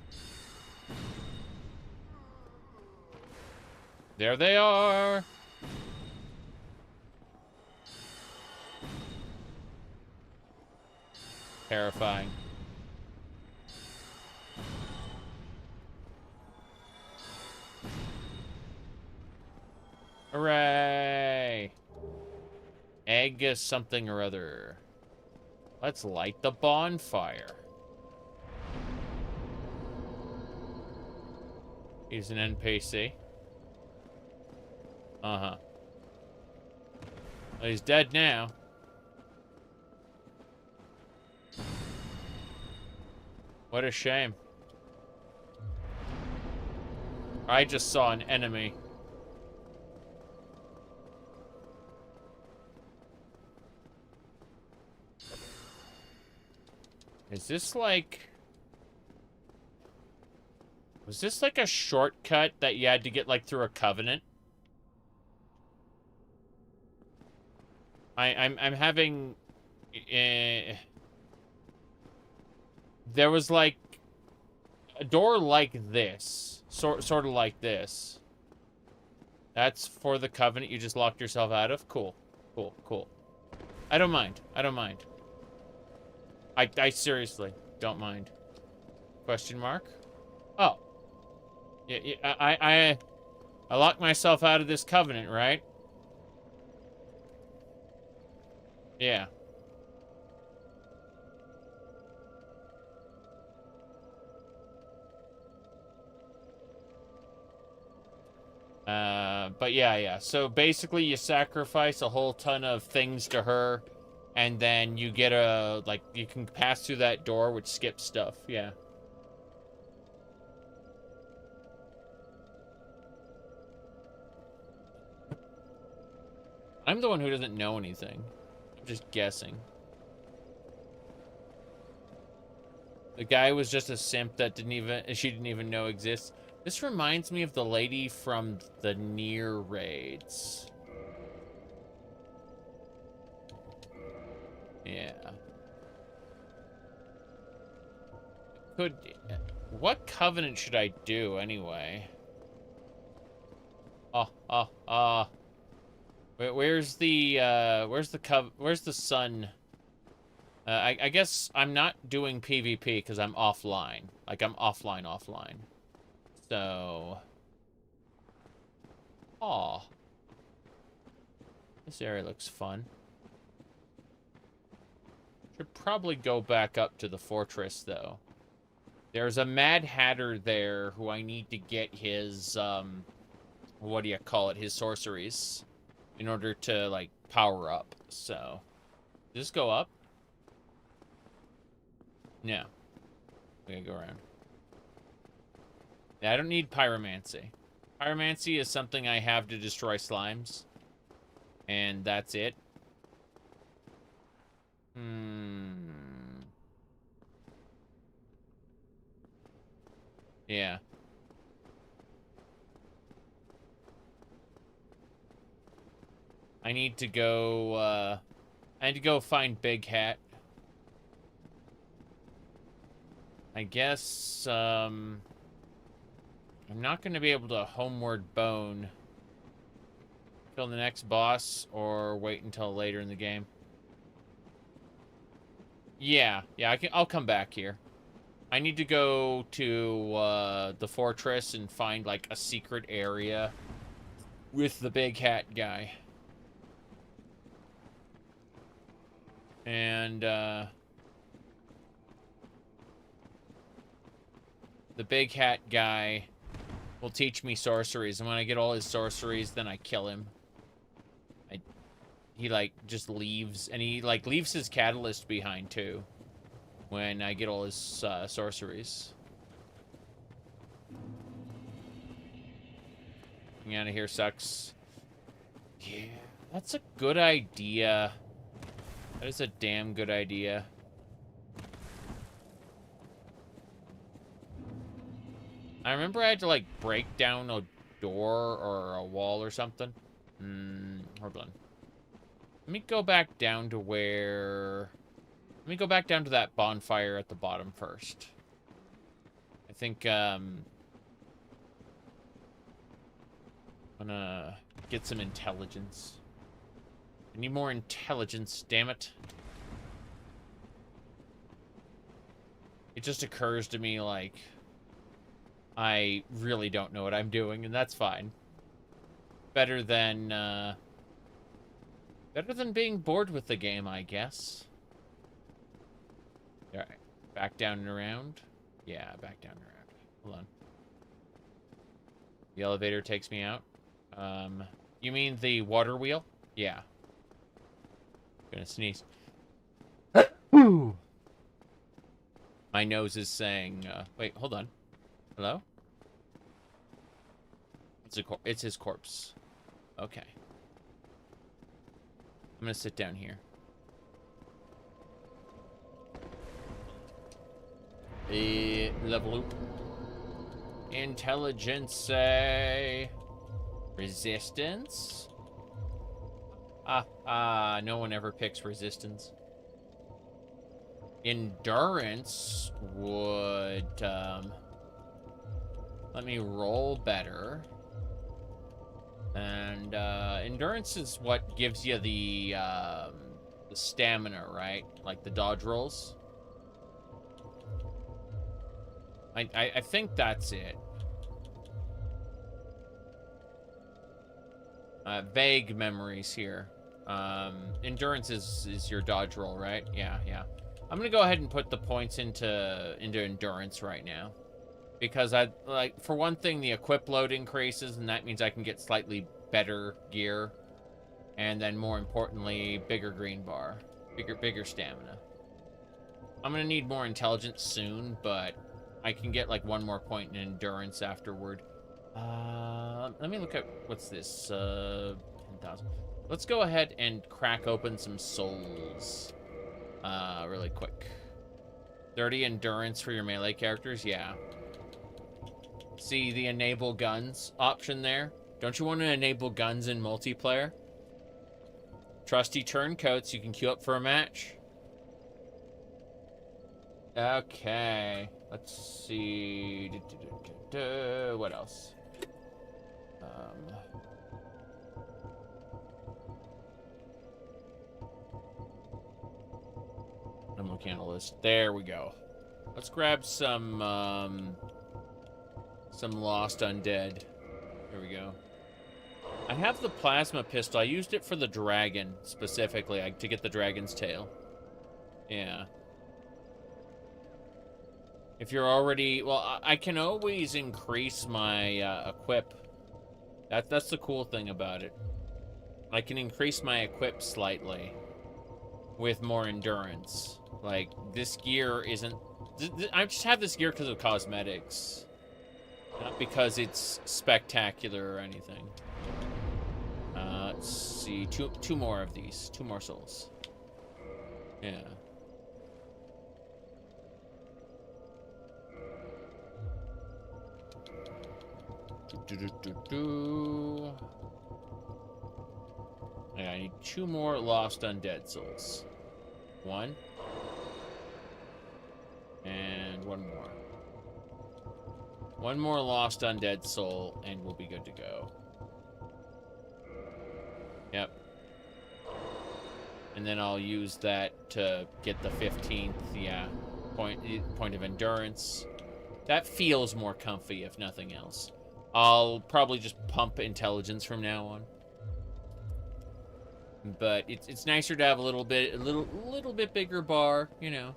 There they are! Terrifying. Hooray! Egg something or other. Let's light the bonfire. He's an NPC. Uh-huh. Well, he's dead now. What a shame. I just saw an enemy. Is this like... Was this like a shortcut that you had to get like through a covenant? I'm having... there was like a door like this. Sort of like this. That's for the covenant you just locked yourself out of? Cool. Cool, cool. I don't mind. I don't mind. I seriously don't mind. Question mark? Oh. Yeah, I locked myself out of this covenant, right? Yeah. But yeah. So basically you sacrifice a whole ton of things to her, and then you get a, like, you can pass through that door, which skips stuff, yeah. I'm the one who doesn't know anything. I'm just guessing. The guy was just a simp that she didn't even know exists. This reminds me of the lady from the Near raids. Yeah. What covenant should I do anyway? Where's the sun? I guess I'm not doing PvP because I'm offline. Like, I'm offline. So... Aw. This area looks fun. Should probably go back up to the fortress, though. There's a Mad Hatter there who I need to get his, what do you call it? His sorceries. In order to, like, power up. So... Does this go up? No. We gotta go around. Yeah, I don't need pyromancy. Pyromancy is something I have to destroy slimes. And that's it. Yeah. I need to go find Big Hat. I guess, I'm not going to be able to homeward bone till the next boss, or wait until later in the game. Yeah, I'll come back here. I need to go to, the fortress and find, like, a secret area with the Big Hat guy. And, the Big Hat guy will teach me sorceries, and when I get all his sorceries, then I kill him. he like just leaves, and he like leaves his catalyst behind too when I get all his sorceries. Getting out of here sucks. Yeah, that's a good idea. That is a damn good idea. I remember I had to like break down a door or a wall or something. Hold on. Let me go back down to where... Let me go back down to that bonfire at the bottom first. I think, I'm gonna get some intelligence. I need more intelligence, damn it. It just occurs to me, like, I really don't know what I'm doing, and that's fine. Better than being bored with the game, I guess. Alright. Back down and around. Yeah, back down and around. Hold on. The elevator takes me out. You mean the water wheel? Yeah. Gonna sneeze. Woo! My nose is saying, wait, hold on. Hello? It's his corpse. Okay. I'm gonna sit down here. Level up. Intelligence, resistance? No one ever picks resistance. Endurance would, let me roll better. And, endurance is what gives you the stamina, right? Like the dodge rolls. I think that's it. Vague memories here. Endurance is your dodge roll, right? Yeah, yeah. I'm gonna go ahead and put the points into endurance right now. Because for one thing, the equip load increases, and that means I can get slightly better gear. And then more importantly, bigger green bar. Bigger stamina. I'm gonna need more intelligence soon, but I can get like one more point in endurance afterward. Let me look at, what's this? 10,000. Let's go ahead and crack open some souls. Really quick. 30 endurance for your melee characters? Yeah. See the enable guns option there? Don't you want to enable guns in multiplayer? Trusty turncoats, you can queue up for a match. Okay. Let's see. What else? I'm looking at a list. There we go. Let's grab some lost undead. Here we go. I have the plasma pistol. I used it for the dragon, specifically, to get the dragon's tail. Yeah. If you're already... Well, I can always increase my equip. That's the cool thing about it. I can increase my equip slightly with more endurance. Like, this gear isn't... I just have this gear because of cosmetics. Not because it's spectacular or anything. Let's see. Two more of these. 2 more souls. Yeah. Yeah, I need 2 more lost undead souls. 1. And 1 more. 1 more lost undead soul, and we'll be good to go. Yep. And then I'll use that to get the 15th, yeah, point of endurance. That feels more comfy, if nothing else. I'll probably just pump intelligence from now on. But it's nicer to have a little bit bigger bar, you know.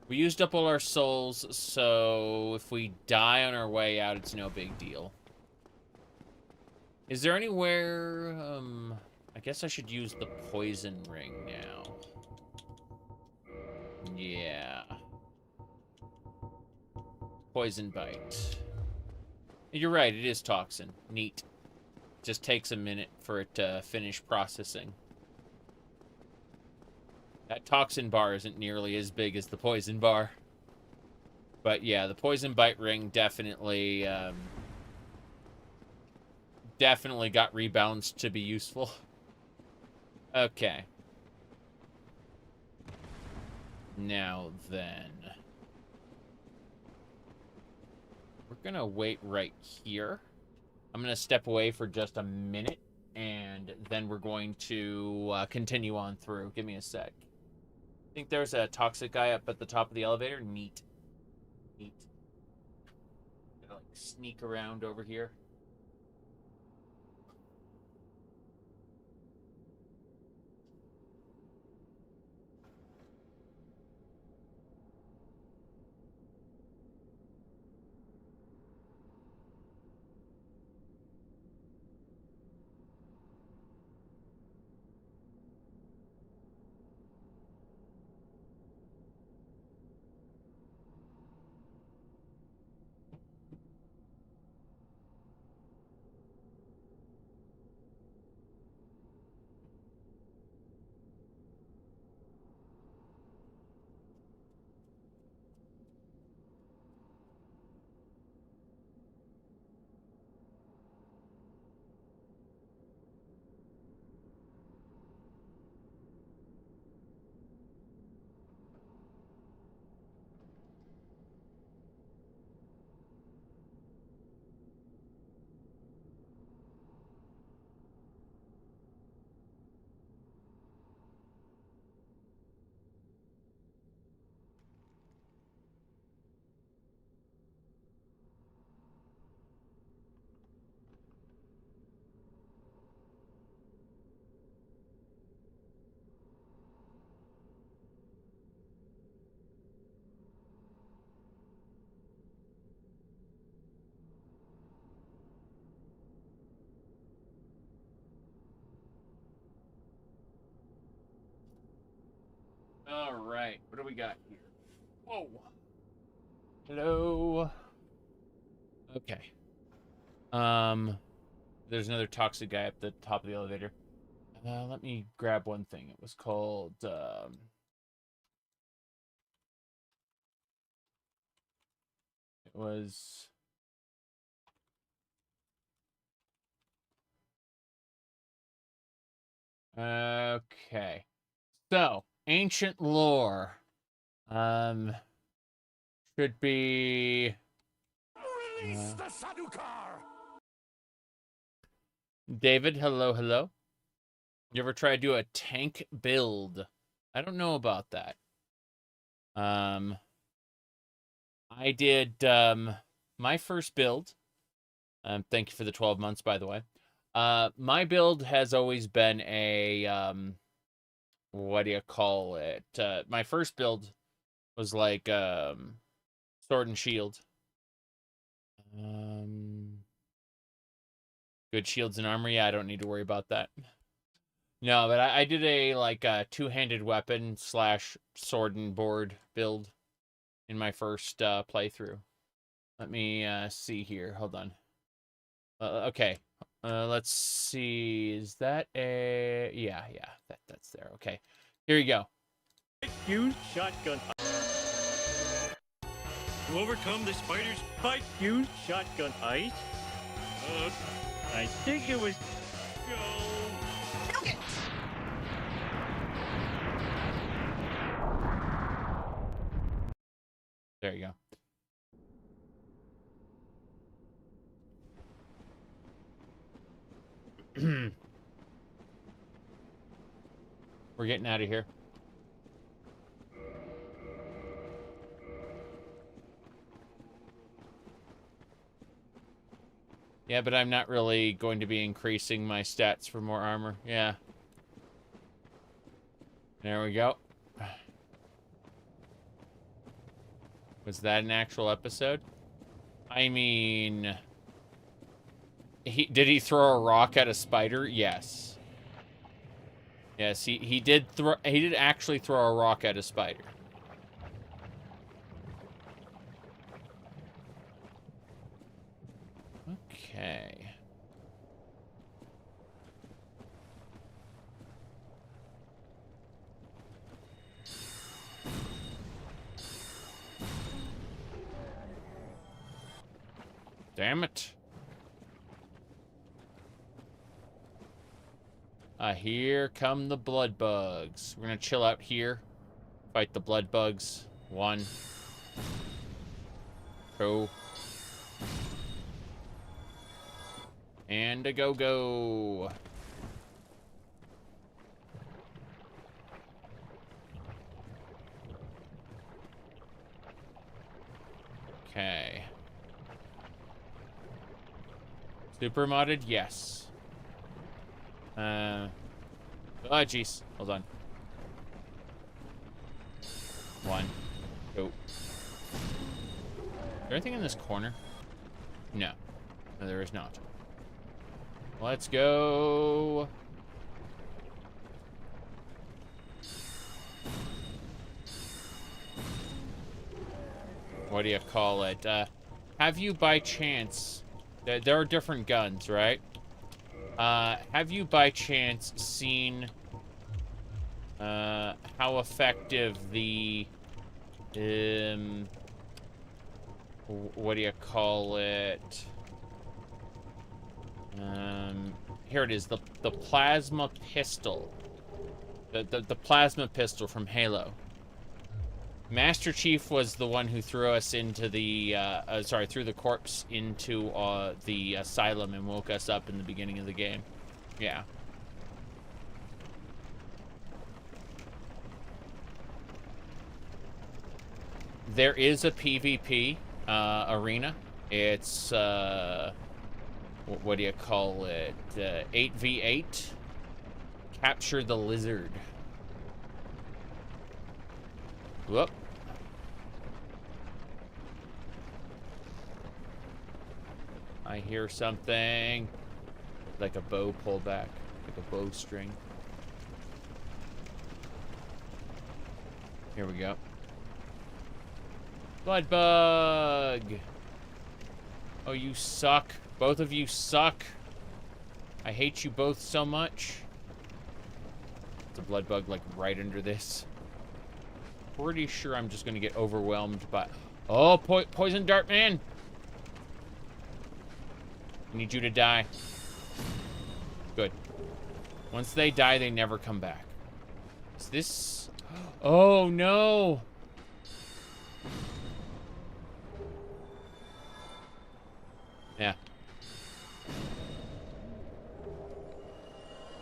We used up all our souls, so if we die on our way out, it's no big deal. Is there anywhere, I guess I should use the poison ring now. Yeah. Poison bite. You're right, it is toxin. Neat. Just takes a minute for it to finish processing. That toxin bar isn't nearly as big as the poison bar. But yeah, the poison bite ring definitely, definitely got rebalanced to be useful. Okay. Now then. We're gonna wait right here. I'm gonna step away for just a minute, and then we're going to continue on through. Give me a sec. I think there's a toxic guy up at the top of the elevator. Neat. Neat. Gonna, like, sneak around over here. All right, what do we got here? Whoa. Hello. Okay. There's another toxic guy up the top of the elevator. Let me grab one thing. It was called, it was... Okay. So, ancient lore. Should be... Release the Sadukar! David, hello, hello. You ever try to do a tank build? I don't know about that. I did, my first build. Thank you for the 12 months, by the way. My build has always been a, what do you call it? My first build was like, sword and shield. Good shields and armor. Yeah, I don't need to worry about that. No, but I did a, like, two-handed weapon slash sword and board build in my first playthrough. Let me see here. Hold on. Okay. Let's see. Is that a... Yeah, that's there. Okay. Here you go. Use shotgun. To overcome the spider's bite, use shotgun ice. I think it was... There you go. We're getting out of here. Yeah, but I'm not really going to be increasing my stats for more armor. Yeah. There we go. Was that an actual episode? I mean... Did he throw a rock at a spider? Yes. Yes, he did actually throw a rock at a spider. Okay. Damn it. Here come the blood bugs. We're gonna chill out here. Fight the blood bugs. 1, 2. And a go-go. Okay. Super modded? Yes. Oh, jeez. Hold on. 1, 2. Is there anything in this corner? No. No, there is not. Let's go. What do you call it? Have you by chance... There are different guns, right? Have you by chance seen how effective the what do you call it? Here it is, the plasma pistol. The plasma pistol from Halo. Master Chief was the one who threw us into the, threw the corpse into the asylum and woke us up in the beginning of the game. Yeah. There is a PvP arena. It's, what do you call it? 8v8. Capture the lizard. Whoop. I hear something. Like a bow pulled back. Like a bowstring. Here we go. Blood bug! Oh, you suck. Both of you suck. I hate you both so much. It's a blood bug, like, right under this. Pretty sure I'm just gonna get overwhelmed by... Oh, poison dart man! I need you to die. Good. Once they die, they never come back. Is this... Oh, no! Yeah.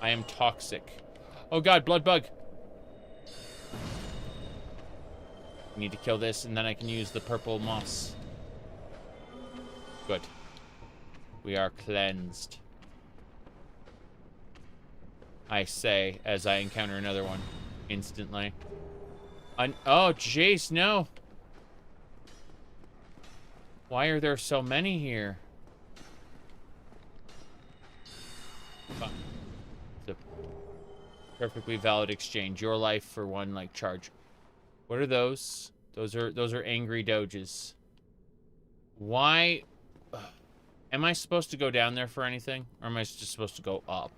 I am toxic. Oh god, blood bug! I need to kill this, and then I can use the purple moss. Good. We are cleansed. I say, as I encounter another one instantly. Oh, jeez, no! Why are there so many here? It's a perfectly valid exchange. Your life for one, like, charge. What are those? Those are angry doges. Why? Am I supposed to go down there for anything? Or am I just supposed to go up?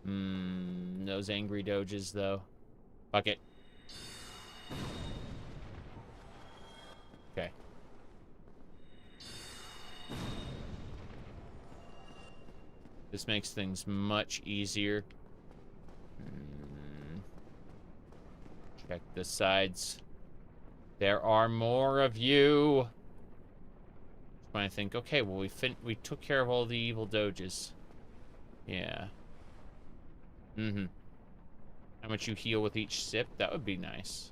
Those angry doges, though. Fuck it. Okay. This makes things much easier. Check the sides. There are more of you. When I think, okay, well, we took care of all the evil doges. Yeah. How much you heal with each sip? That would be nice.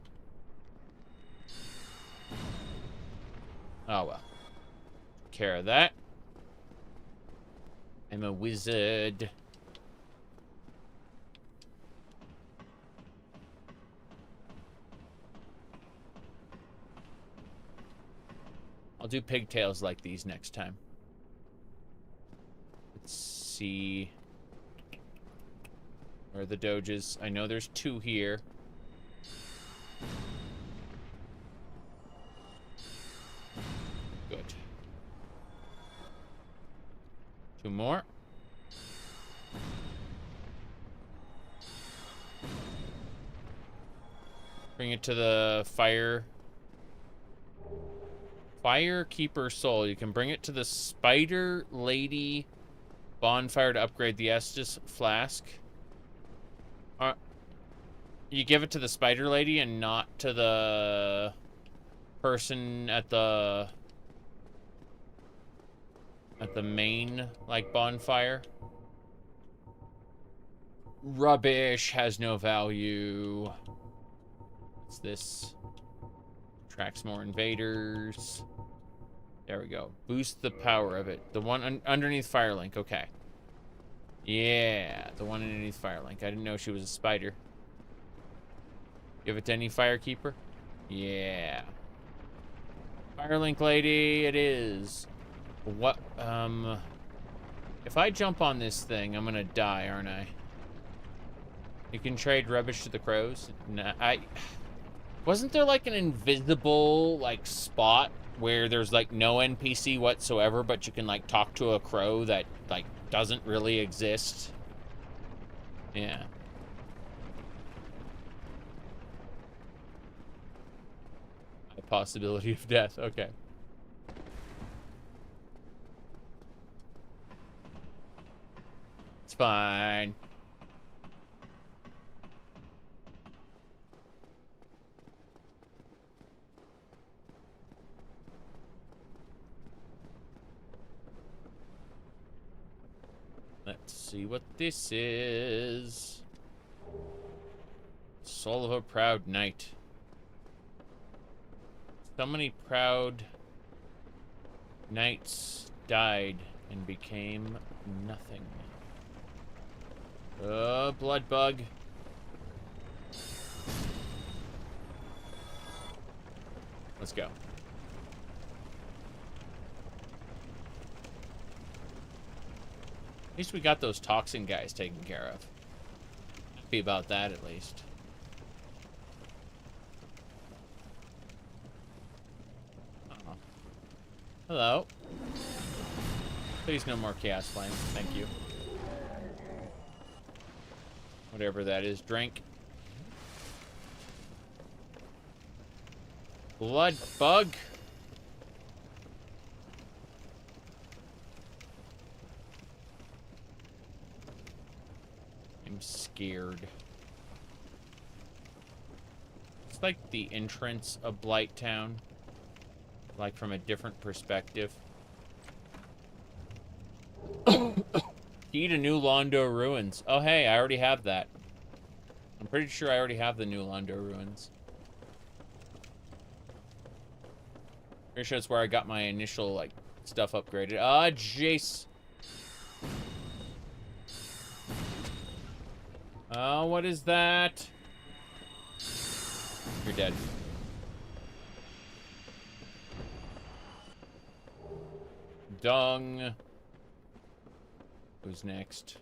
Oh, well. Took care of that. I'm a wizard. I'll do pigtails like these next time. Let's see. Where are the doges? I know there's 2 here. Good. 2 more. Bring it to the Firekeeper Soul. You can bring it to the Spider Lady bonfire to upgrade the Estus flask. You give it to the Spider Lady and not to the person at the main, like, bonfire. Rubbish, has no value. What's this? Attracts more invaders. There we go. Boost the power of it. The one underneath Firelink. Okay. Yeah, the one underneath Firelink. I didn't know she was a spider. Give it to any Firekeeper? Yeah. Firelink lady, it is. What, if I jump on this thing, I'm gonna die, aren't I? You can trade rubbish to the crows? Nah, wasn't there, like, an invisible, like, spot where there's, like, no NPC whatsoever, but you can, like, talk to a crow that, like, doesn't really exist? Yeah. A possibility of death, okay. It's fine. Let's see what this is. Soul of a proud knight. So many proud knights died and became nothing. Blood bug. Let's go. At least we got those toxin guys taken care of. Happy about that, at least. Uh-oh. Hello. Please no more chaos flame. Thank you. Whatever that is. Drink. Blood bug. I'm scared. It's like the entrance of Blight Town. Like from a different perspective. Key to New Londo ruins. Oh, hey, I already have that. I'm pretty sure I already have the New Londo ruins. Pretty sure that's where I got my initial, like, stuff upgraded. Ah, Jace. Oh, what is that? You're dead. Dung. Who's next?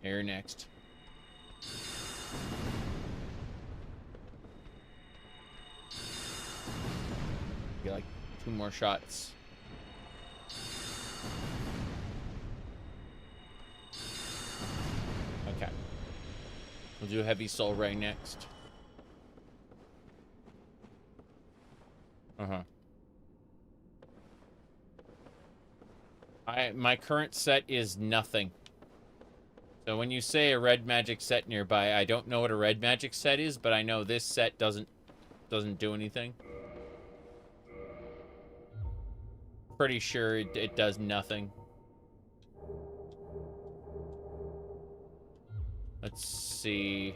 You're next. Get like 2 more shots. Okay. We'll do Heavy Soul Ray next. Uh-huh. My current set is nothing. So when you say a red magic set nearby, I don't know what a red magic set is, but I know this set doesn't do anything. Pretty sure it does nothing. Let's see.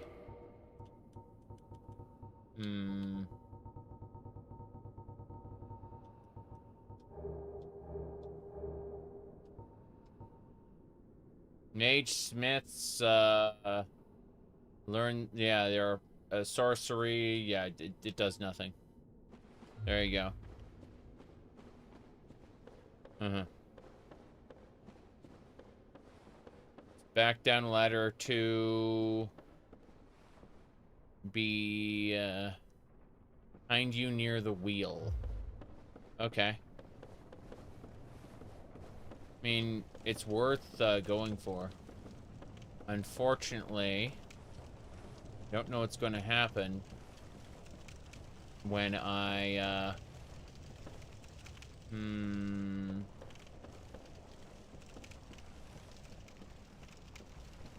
Mage Smiths, learn, yeah, they're sorcery, yeah, it does nothing. There you go. back down a ladder to be behind you near the wheel. Okay. I mean, it's worth going for. Unfortunately, don't know what's going to happen when I,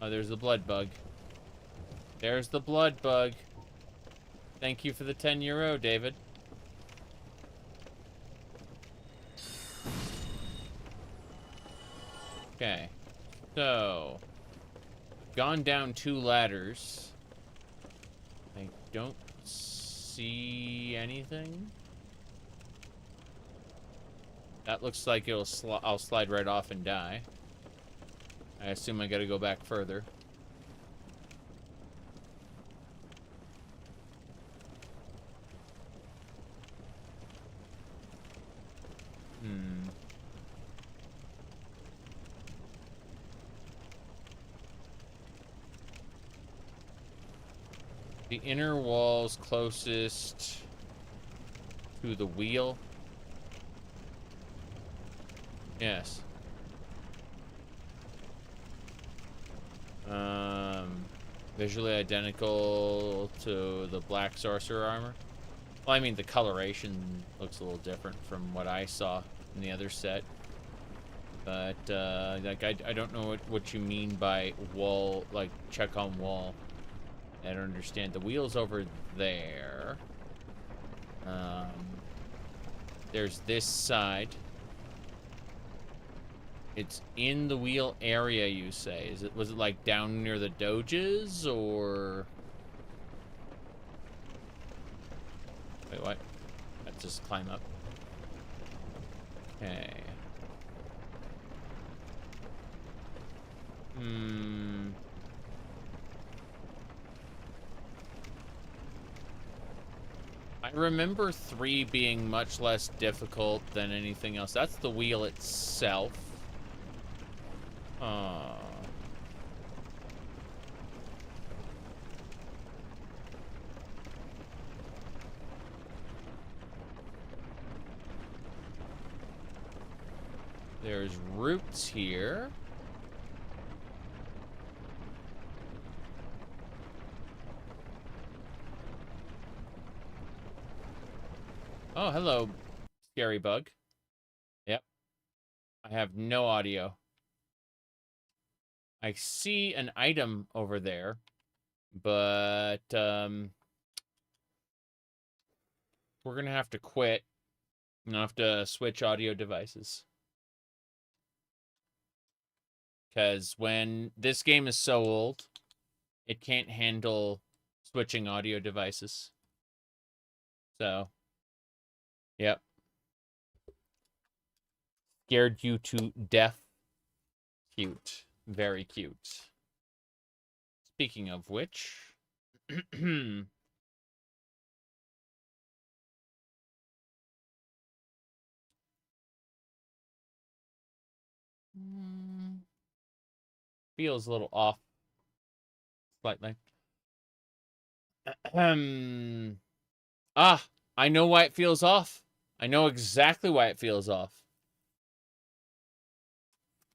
Oh, there's the blood bug. There's the blood bug. Thank you for the 10 euro, David. Okay. So, gone down 2 ladders. I don't see anything. That looks like I'll slide right off and die. I assume I gotta go back further. The inner wall's closest to the wheel. Yes. Visually identical to the black sorcerer armor. Well, I mean, the coloration looks a little different from what I saw in the other set. But, like, I don't know what you mean by wall, like, check on wall. I don't understand. The wheel's over there. There's this side. It's in the wheel area, you say. Was it like down near the doges, or? Wait, what? Let's just climb up. Okay. I remember 3 being much less difficult than anything else. That's the wheel itself. There's roots here. Oh, hello, scary bug. Yep. I have no audio. I see an item over there, but we're gonna have to quit. I'm gonna have to switch audio devices. Because when this game is so old, it can't handle switching audio devices. So, yep. Scared you to death. Cute. Very cute. Speaking of which... feels a little off. Slightly. Ah! I know why it feels off. I know exactly why it feels off.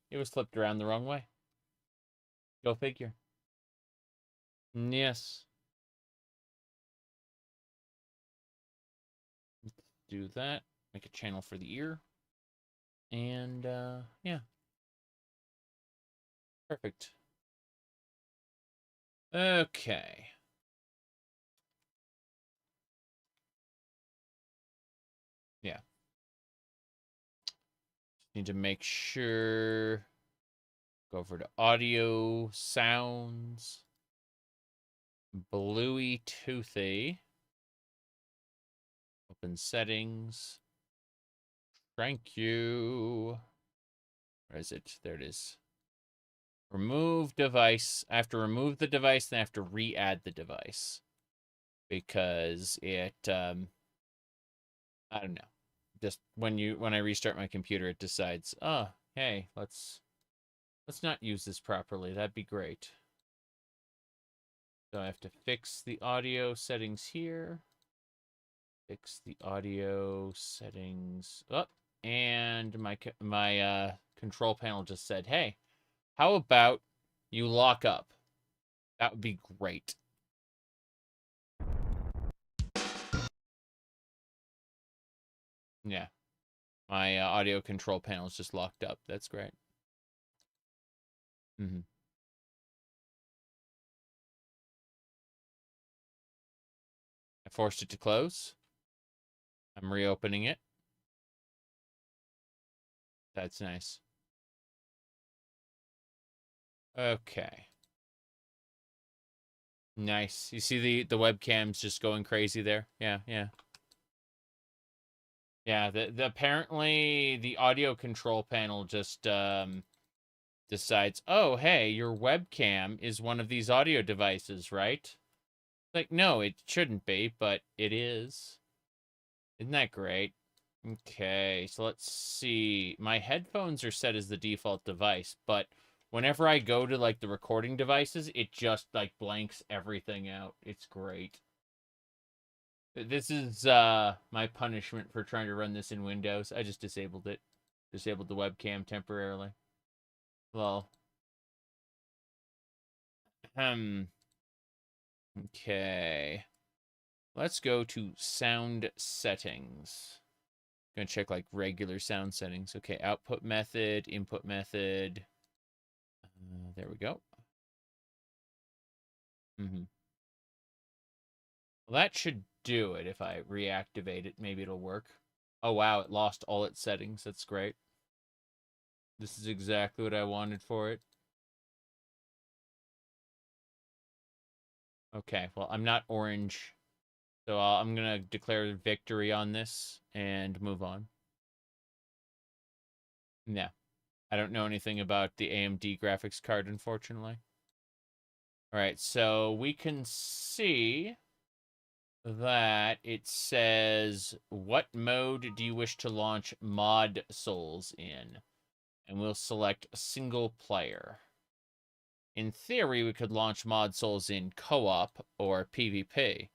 It was flipped around the wrong way. Go figure. Yes. Let's do that. Make a channel for the ear. And, yeah. Perfect. Okay. Yeah. Need to make sure. Go over to audio, sounds. Bluey Toothy. Open settings. Thank you. Where is it? There it is. Remove device. I have to remove the device, then I have to re-add the device. Because it, I don't know. Just when I restart my computer, it decides, oh, hey, let's Let's not use this properly. That'd be great. So I have to fix the audio settings here. Fix the audio settings up. And my control panel just said, hey, how about you lock up? That would be great. Yeah. My audio control panel is just locked up. That's great. Mm-hmm. I forced it to close. I'm reopening it. That's nice. Okay. Nice. You see the webcam's just going crazy there? Yeah, yeah. Yeah, the apparently the audio control panel just decides, oh, hey, your webcam is one of these audio devices, right? Like, no, it shouldn't be, but it is. Isn't that great? Okay, so let's see. My headphones are set as the default device, but whenever I go to, like, the recording devices, it just, like, blanks everything out. It's great. This is, my punishment for trying to run this in Windows. I just disabled it. Disabled the webcam temporarily. Well. Okay. Let's go to sound settings. Gonna check like regular sound settings. Okay, output method, input method. There we go. Well, that should do it. If I reactivate it, maybe it'll work. Oh, wow, it lost all its settings. That's great. This is exactly what I wanted for it. Okay, well, I'm not orange. So I'm going to declare victory on this and move on. Yeah. I don't know anything about the AMD graphics card, unfortunately. All right, so we can see that it says, what mode do you wish to launch Mod Souls in? And we'll select single player. In theory, we could launch Mod Souls in co-op or PvP,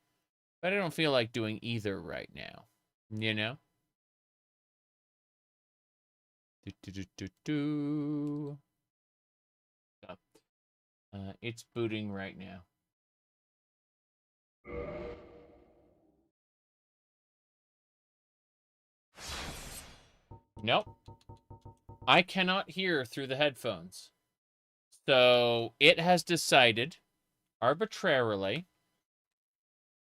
but I don't feel like doing either right now. You know? It's booting right now. Nope. I cannot hear through the headphones. So it has decided arbitrarily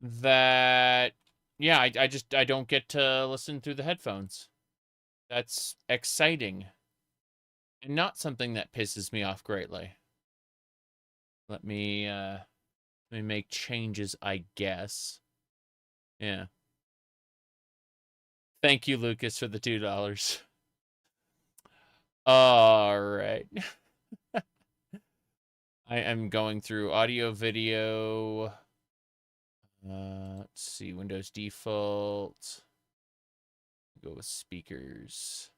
that, yeah, I don't get to listen through the headphones. That's exciting. And not something that pisses me off greatly. Let me make changes, I guess. Yeah. Thank you, Lucas, for the $2. All right. I am going through audio, video. Let's see, Windows default. Go with speakers.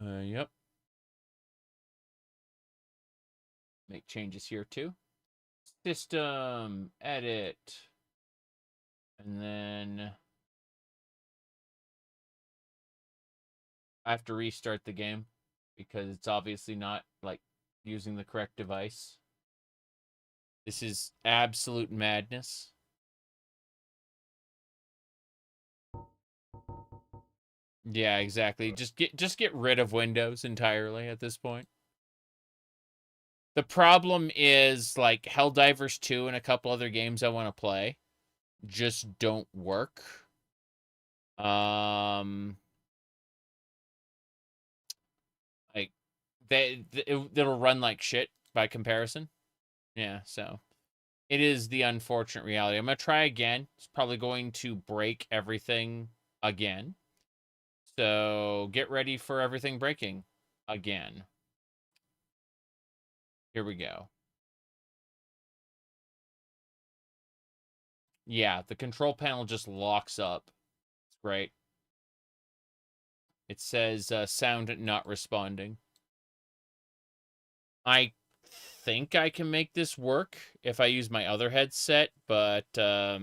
Yep. Make changes here too. System, edit. And then I have to restart the game because it's obviously not, like, using the correct device. This is absolute madness. Yeah, exactly. Just get rid of Windows entirely at this point. The problem is, like, Helldivers 2 and a couple other games I want to play just don't work. Like, it'll run like shit by comparison. Yeah, so it is the unfortunate reality. I'm gonna try again. It's probably going to break everything again. So get ready for everything breaking again. Here we go. Yeah, the control panel just locks up. It's great. It says sound not responding. I think I can make this work if I use my other headset, but let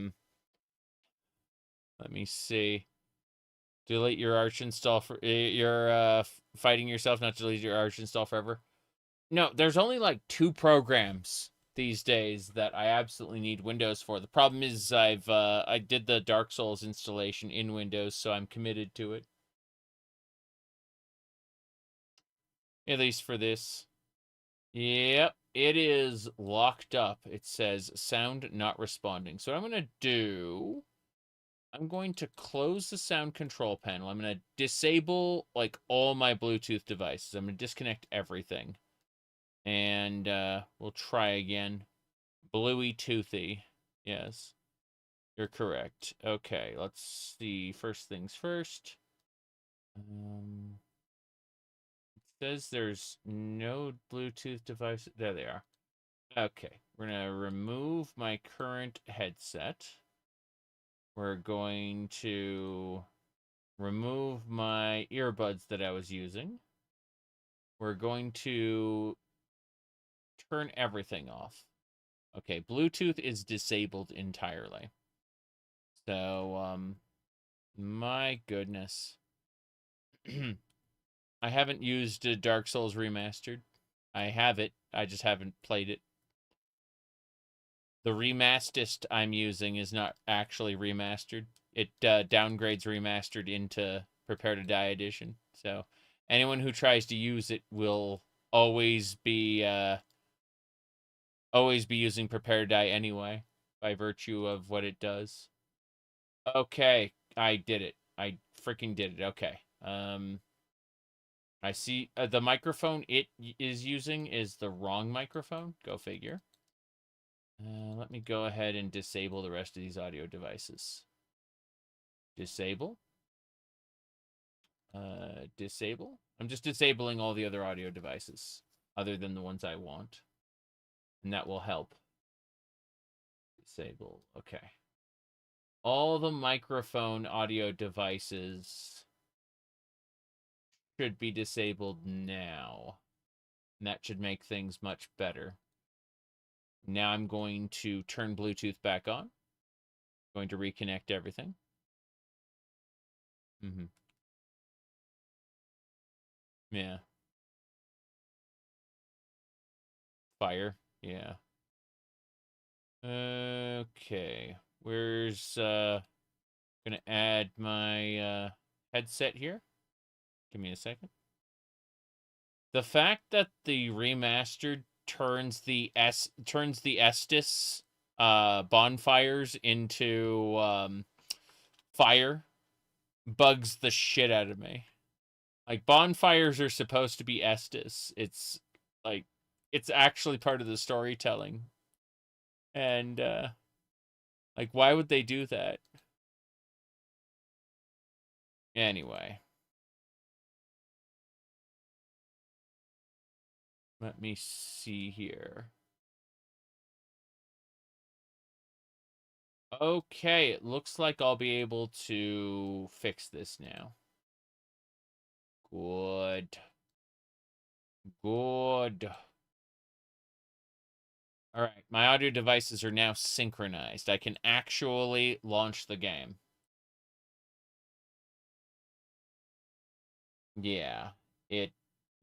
me see. Delete your arch install for you're fighting yourself not to delete your arch install forever. No, there's only like 2 programs these days that I absolutely need Windows for. The problem is I did the Dark Souls installation in Windows, so I'm committed to it. At least for this. Yep, it is locked up. It says sound not responding. So what I'm going to do, I'm going to close the sound control panel. I'm going to disable like all my Bluetooth devices. I'm going to disconnect everything. And we'll try again. Bluey Toothy. Yes, you're correct. Okay, let's see. First things first. It says there's no Bluetooth device. There they are. Okay, we're going to remove my current headset. We're going to remove my earbuds that I was using. We're going to turn everything off. Okay, Bluetooth is disabled entirely. So, my goodness. I haven't used Dark Souls Remastered. I have it. I just haven't played it. The remastist I'm using is not actually remastered. It downgrades remastered into Prepare to Die edition. So anyone who tries to use it will always be using Prepare to Die anyway, by virtue of what it does. Okay, I did it. I freaking did it. Okay. I see the microphone it is using is the wrong microphone. Go figure. Let me go ahead and disable the rest of these audio devices. Disable. Disable. I'm just disabling all the other audio devices, other than the ones I want. And that will help. Disable. Okay. All the microphone audio devices should be disabled now. And that should make things much better. Now I'm going to turn Bluetooth back on. Going to reconnect everything. Yeah. Fire. Yeah. Okay. Where's gonna add my headset here? Give me a second. The fact that the remastered turns the Estus bonfires into fire bugs the shit out of me. Like, bonfires are supposed to be Estus. It's like it's actually part of the storytelling. And like, why would they do that? Anyway. Let me see here. Okay, it looks like I'll be able to fix this now. Good. Good. All right, my audio devices are now synchronized. I can actually launch the game. Yeah, it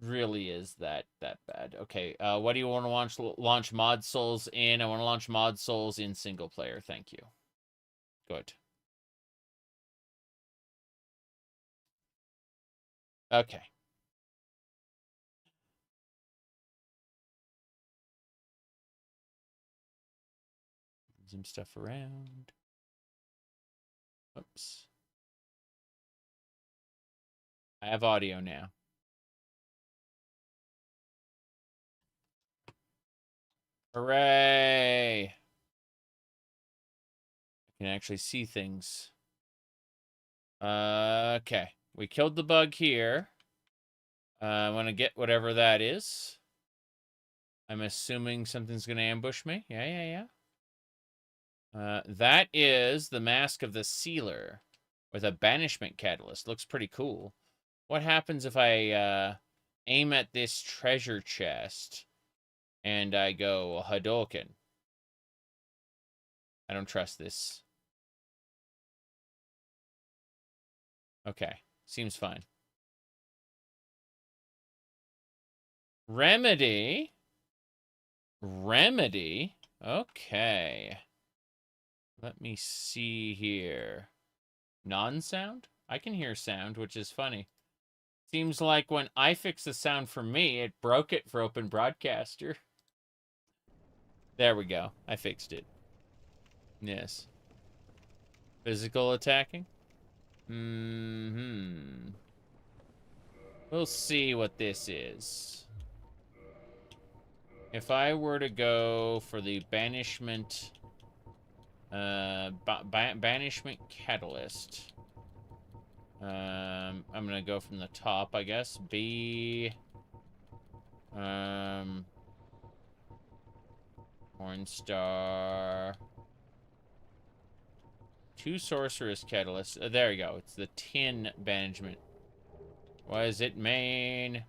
really is that bad. Okay, what do you want to launch Mod Souls in? I want to launch Mod Souls in single player. Thank you. Good. Okay. Some stuff around. Oops. I have audio now. Hooray! I can actually see things. Okay. We killed the bug here. I want to get whatever that is. I'm assuming something's going to ambush me. Yeah. That is the Mask of the Sealer with a banishment catalyst. Looks pretty cool. What happens if I aim at this treasure chest and I go Hadouken? I don't trust this. Okay, seems fine. Remedy? Remedy? Okay. Let me see here. Non-sound? I can hear sound, which is funny. Seems like when I fixed the sound for me, it broke it for Open Broadcaster. There we go. I fixed it. Yes. Physical attacking? Mm-hmm. We'll see what this is. If I were to go for the banishment... banishment catalyst. I'm gonna go from the top, I guess. Hornstar. 2 sorceress catalysts. There you go. It's the tin banishment. What does it mean?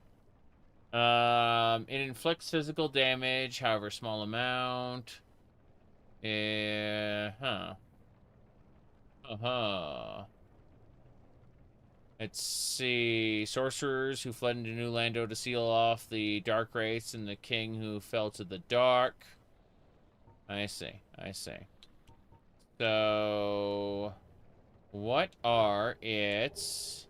It inflicts physical damage, however small amount. Let's see. Sorcerers who fled into New Lando to seal off the dark wraiths and the king who fell to the dark. I see. I see. So, what are its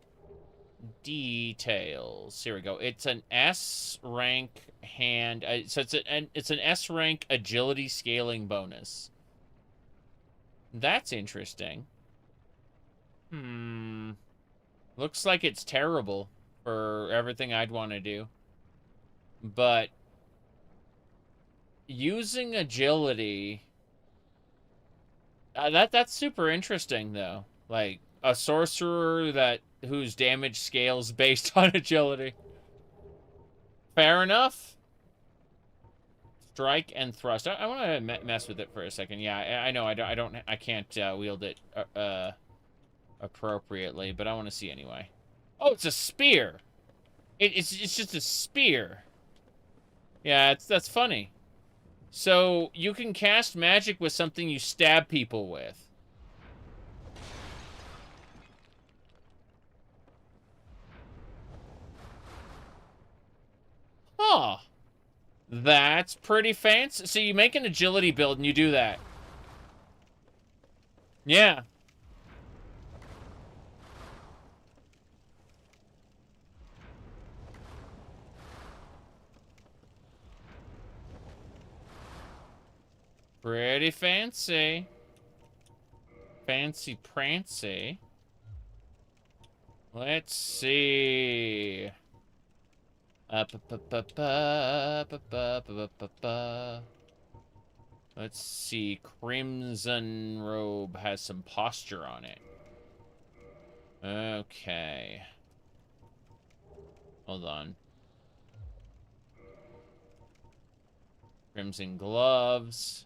details? Here we go. It's an S rank hand. So it's an S rank agility scaling bonus. That's interesting. Looks like it's terrible for everything I'd want to do. But using agility, that's super interesting though. Like a sorcerer whose damage scales based on agility. Fair enough. Strike and thrust. I want to mess with it for a second. Yeah, I know. I can't wield it appropriately, but I want to see anyway. Oh, it's a spear. It's just a spear. Yeah, that's funny. So you can cast magic with something you stab people with. Huh. That's pretty fancy. So you make an agility build and you do that. Yeah. Pretty fancy. Fancy prancy. Let's see. Let's see. Crimson Robe has some posture on it. Okay. Hold on. Crimson Gloves.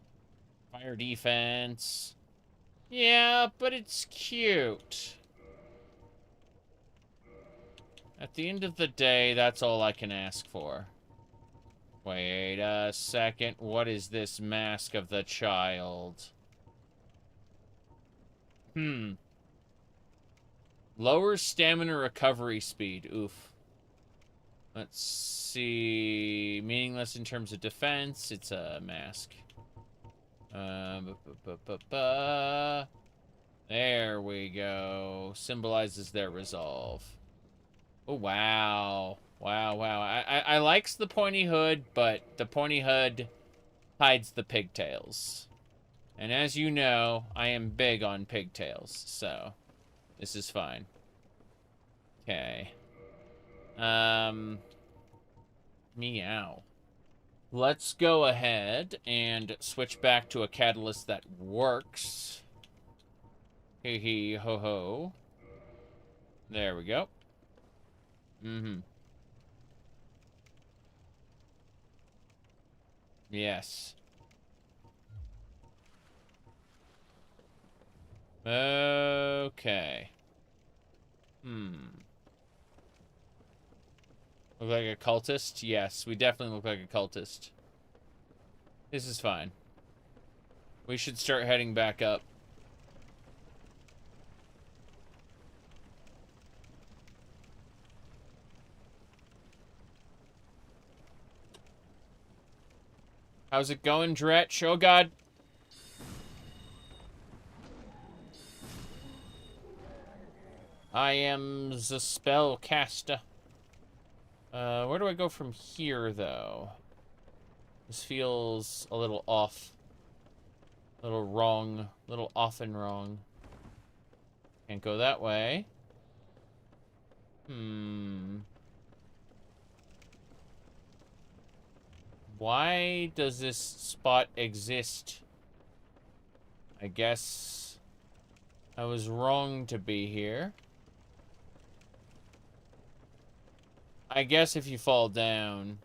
Fire defense. Yeah, but it's cute. At the end of the day, that's all I can ask for. Wait a second. What is this Mask of the Child? Lowers stamina recovery speed. Oof. Let's see. Meaningless in terms of defense. It's a mask. There we go. Symbolizes their resolve. Oh, wow. Wow, wow. I likes the pointy hood, but the pointy hood hides the pigtails. And as you know, I am big on pigtails, so this is fine. Okay. Meow. Let's go ahead and switch back to a catalyst that works. Hee hee ho ho. There we go. Yes. Okay. Look like a cultist? Yes, we definitely look like a cultist. This is fine. We should start heading back up. How's it going, Dretch? Oh, God. I am the spellcaster. Where do I go from here, though? This feels a little off. A little wrong. A little off and wrong. Can't go that way. Why does this spot exist? I guess I was wrong to be here. I guess if you fall down.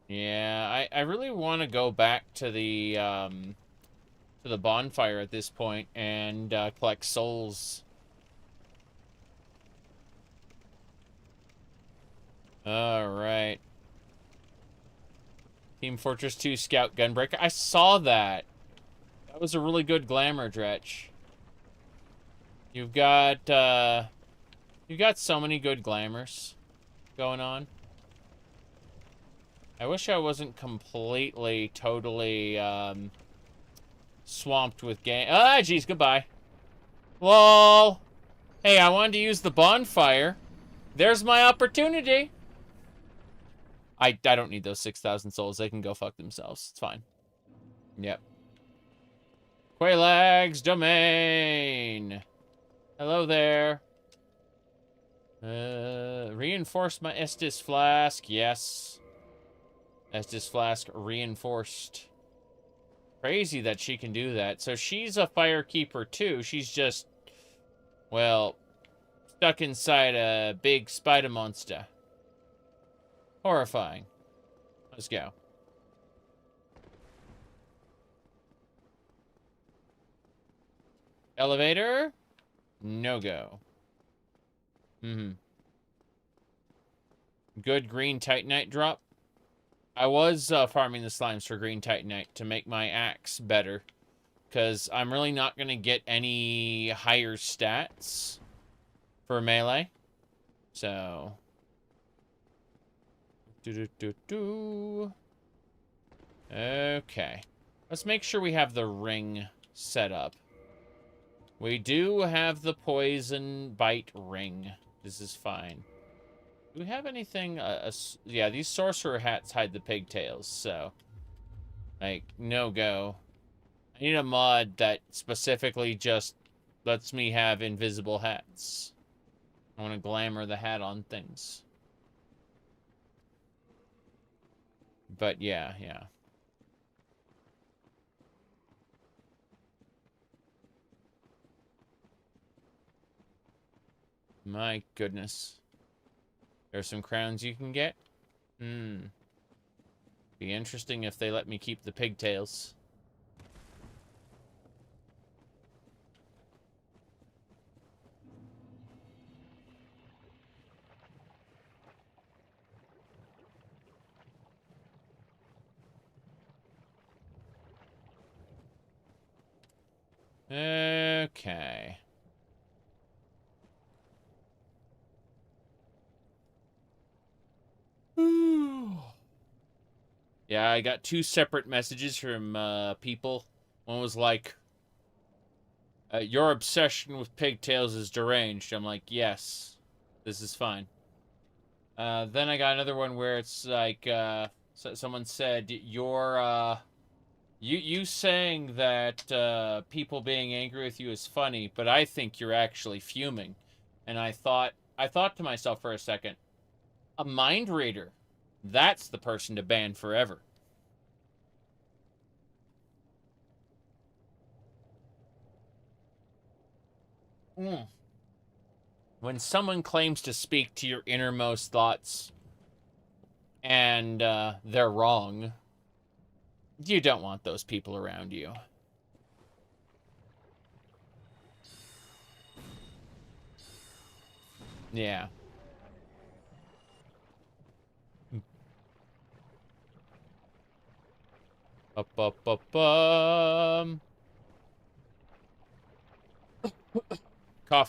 Yeah, I really want to go back to the bonfire at this point and collect souls. Alright. Team Fortress 2 Scout Gunbreaker. I saw that. That was a really good glamour, Dretch. You've got so many good glamours going on. I wish I wasn't completely, totally, swamped with game. Ah, jeez, goodbye. Lol. Hey, I wanted to use the bonfire. There's my opportunity. I don't need those 6,000 souls. They can go fuck themselves. It's fine. Yep. Quelaag's domain. Hello there. Reinforce my Estus flask. Yes. Estus flask reinforced. Crazy that she can do that. So she's a firekeeper too. She's just, well, stuck inside a big spider monster. Horrifying. Let's go. Elevator? No go. Good green titanite drop. I was farming the slimes for green titanite to make my axe better. Because I'm really not going to get any higher stats for melee. So... Okay. Let's make sure we have the ring set up. We do have the poison bite ring. This is fine. Do we have anything? Yeah, these sorcerer hats hide the pigtails, so... Like, no go. I need a mod that specifically just lets me have invisible hats. I want to glamour the hat on things. But yeah. My goodness. There's some crowns you can get? Be interesting if they let me keep the pigtails. Okay. Yeah, I got 2 separate messages from people. One was like, your obsession with pigtails is deranged. I'm like, yes, this is fine. Then I got another one where it's like, someone said, you saying that people being angry with you is funny, but I think you're actually fuming. And I thought to myself for a second, a mind reader. That's the person to ban forever. When someone claims to speak to your innermost thoughts and they're wrong, you don't want those people around you. Yeah. Up. Cough,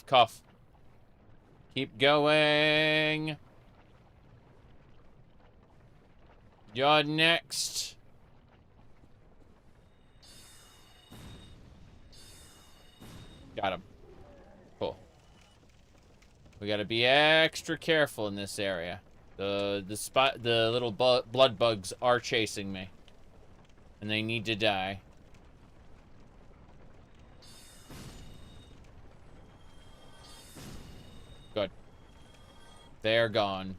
cough. Keep going. You're next. Got him. Cool. We gotta be extra careful in this area. The little blood bugs are chasing me. And they need to die. Good. They're gone.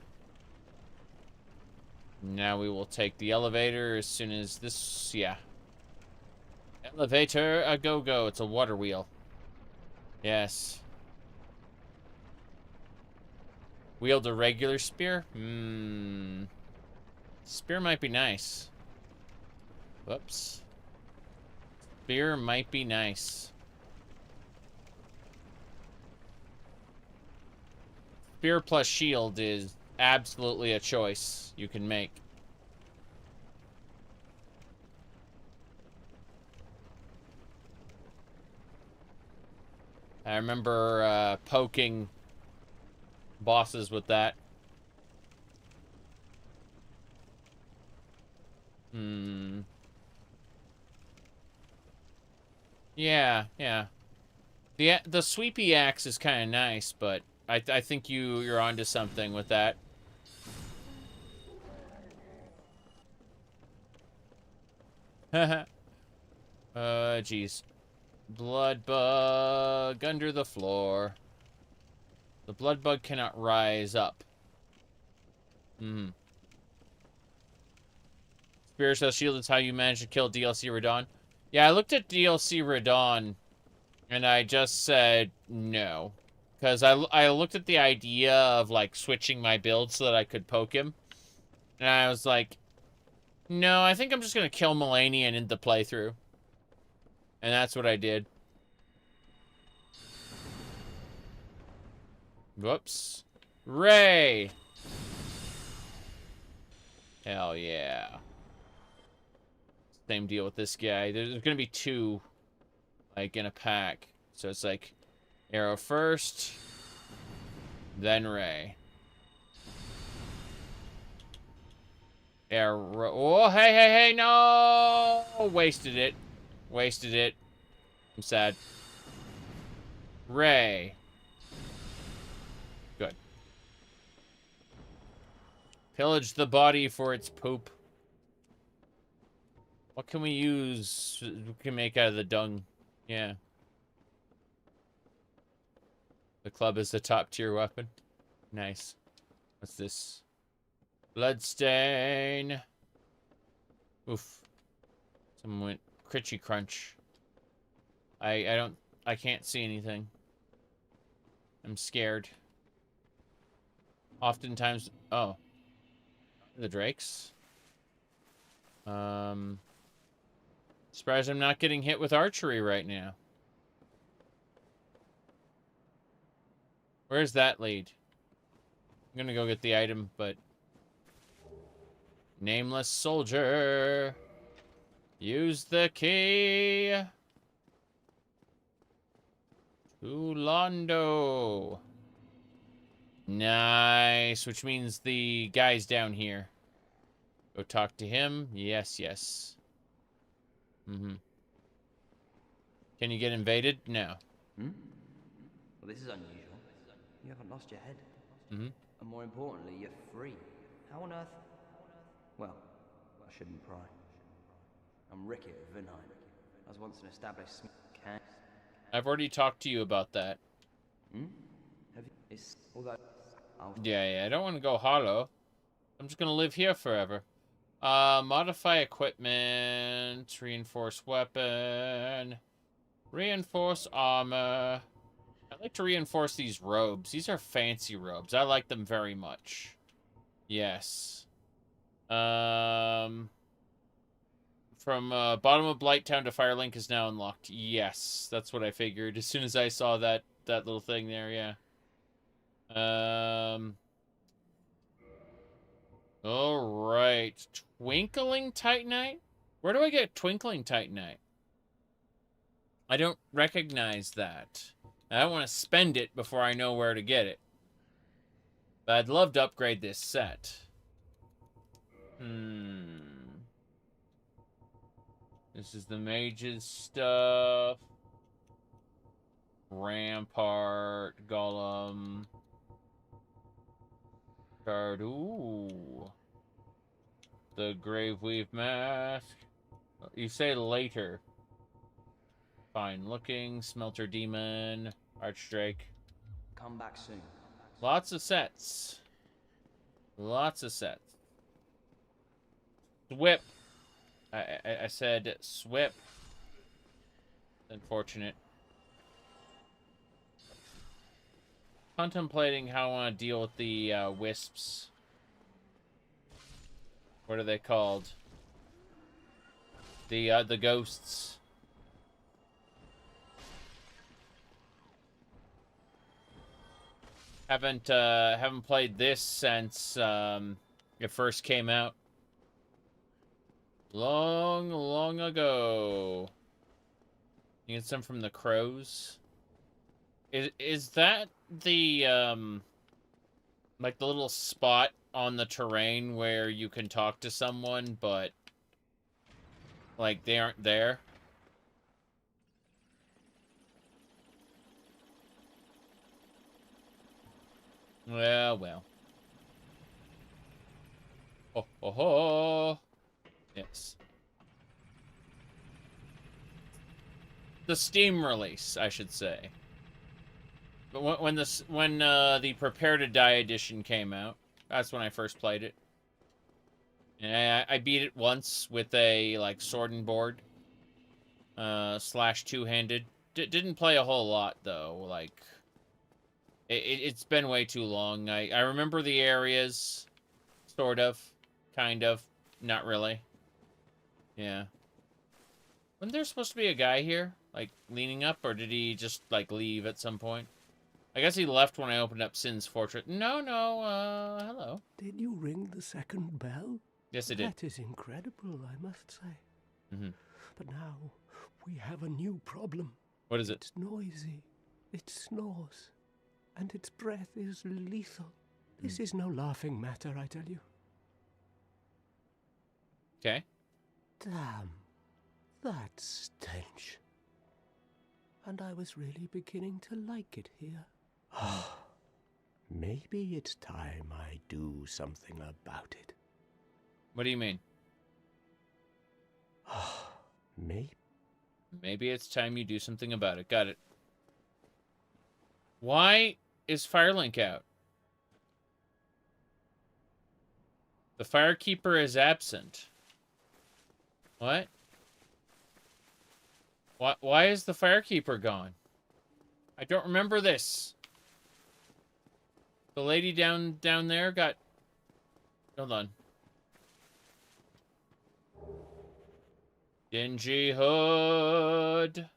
Now we will take the elevator as soon as this, yeah. Elevator, a go-go. It's a water wheel. Yes. Wield a regular spear? Spear might be nice. Whoops. Spear might be nice. Spear plus shield is absolutely a choice you can make. I remember poking bosses with that. Yeah. The sweepy axe is kind of nice, but I think you're onto something with that. Jeez. Blood bug under the floor. The blood bug cannot rise up. Spiritual shield is how you manage to kill DLC Radon. Yeah, I looked at DLC Radon, and I just said no. Because I looked at the idea of, like, switching my build so that I could poke him. And I was like, no, I think I'm just going to kill Melania and end the playthrough. And that's what I did. Whoops. Ray! Hell yeah. Same deal with this guy. There's going to be two, like, in a pack. So it's like, arrow first, then Ray. Arrow. Oh, hey, no! Wasted it. I'm sad. Ray. Good. Pillage the body for its poop. What can we use? We can make out of the dung. Yeah. The club is the top tier weapon. Nice. What's this? Bloodstain. Oof. Someone went critchy crunch. I can't see anything. I'm scared. Oftentimes, oh. The drakes. Surprised I'm not getting hit with archery right now. Where's that lead? I'm gonna go get the item, but... Nameless soldier. Use the key. To Londo. Nice, which means the guy's down here. Go talk to him. Yes. Can you get invaded? No. Well, this is unusual. You haven't lost your head. And more importantly, you're free. How on earth? Well, I shouldn't pry. I'm Ricky of Vinheim. I was once an established can. I've already talked to you about that. Have you? It's all that. Yeah, I don't want to go hollow. I'm just gonna live here forever. Modify equipment, reinforce weapon, reinforce armor. I like to reinforce these robes. These are fancy robes. I like them very much. Yes. From bottom of Blight Town to Firelink is now unlocked. Yes, that's what I figured. As soon as I saw that little thing there, yeah. All right. Twinkling titanite? Where do I get twinkling titanite? I don't recognize that. I don't want to spend it before I know where to get it. But I'd love to upgrade this set. This is the mage's stuff. Rampart, Golem. Card, ooh. The Graveweave Mask. You say later. Fine looking. Smelter Demon. Archdrake. Come back soon. Lots of sets. Lots of sets. Swip. I said swip. Unfortunate. Contemplating how I want to deal with the wisps. What are they called? The ghosts. Haven't played this since it first came out. Long ago. You get some from the crows. Is that the like the little spot on the terrain where you can talk to someone, but like they aren't there? Well. Oh. Yes. The Steam release, I should say. But when the Prepare to Die edition came out, that's when I first played it. And I beat it once with a like sword and board, / two-handed. Didn't play a whole lot though. Like it's been way too long. I remember the areas, sort of, kind of, not really. Yeah. Wasn't there supposed to be a guy here, like leaning up, or did he just like leave at some point? I guess he left when I opened up Sin's Fortress. No, hello. Did you ring the second bell? Yes, I did. That is incredible, I must say. Mm-hmm. But now we have a new problem. What is it? It's noisy. It snores. And its breath is lethal. This is no laughing matter, I tell you. Okay. Damn. That stench. And I was really beginning to like it here. Maybe it's time I do something about it. What do you mean? Maybe it's time you do something about it. Got it. Why is Firelink out? The Firekeeper is absent. What? Why is the Firekeeper gone? I don't remember this. The lady down there got... Hold on. Dingy Hood.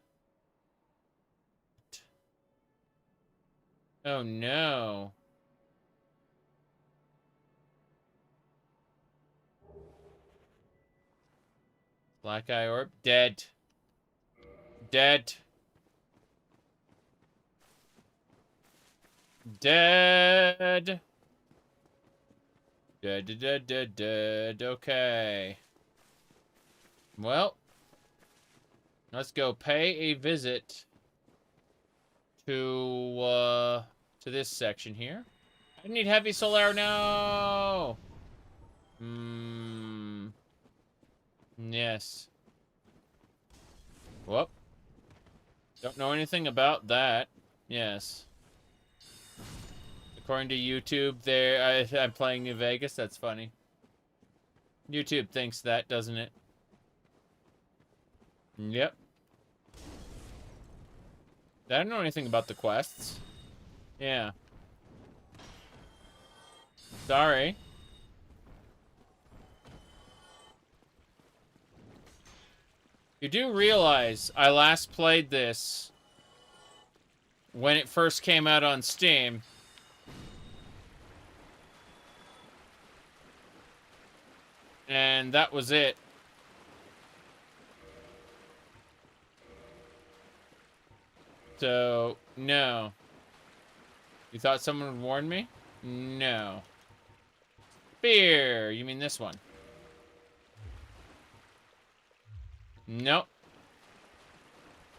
Oh no. Black Eye Orb. Dead. Dead. Dead. Dead. Okay. Well, let's go pay a visit to this section here. I need heavy soul arrow now. Yes. Whoop. Don't know anything about that. Yes. According to YouTube, I'm playing New Vegas. That's funny. YouTube thinks that, doesn't it? Yep. I don't know anything about the quests. Yeah. Sorry. You do realize I last played this when it first came out on Steam, And that was it. So, no. You thought someone would warn me? No. Spear! You mean this one? Nope.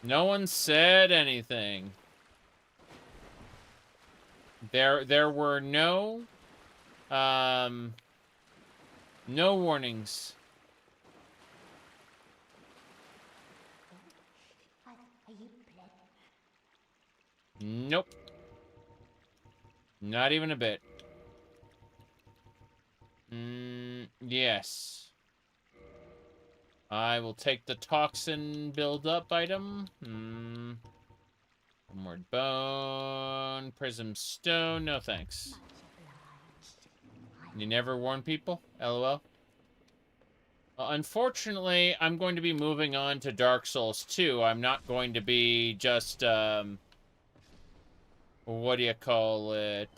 No one said anything. There were no warnings. Nope. Not even a bit. Yes. I will take the toxin build-up item. Homeward bone. Prism stone. No thanks. You never warn people? LOL. Well, unfortunately, I'm going to be moving on to Dark Souls 2. I'm not going to be just, what do you call it?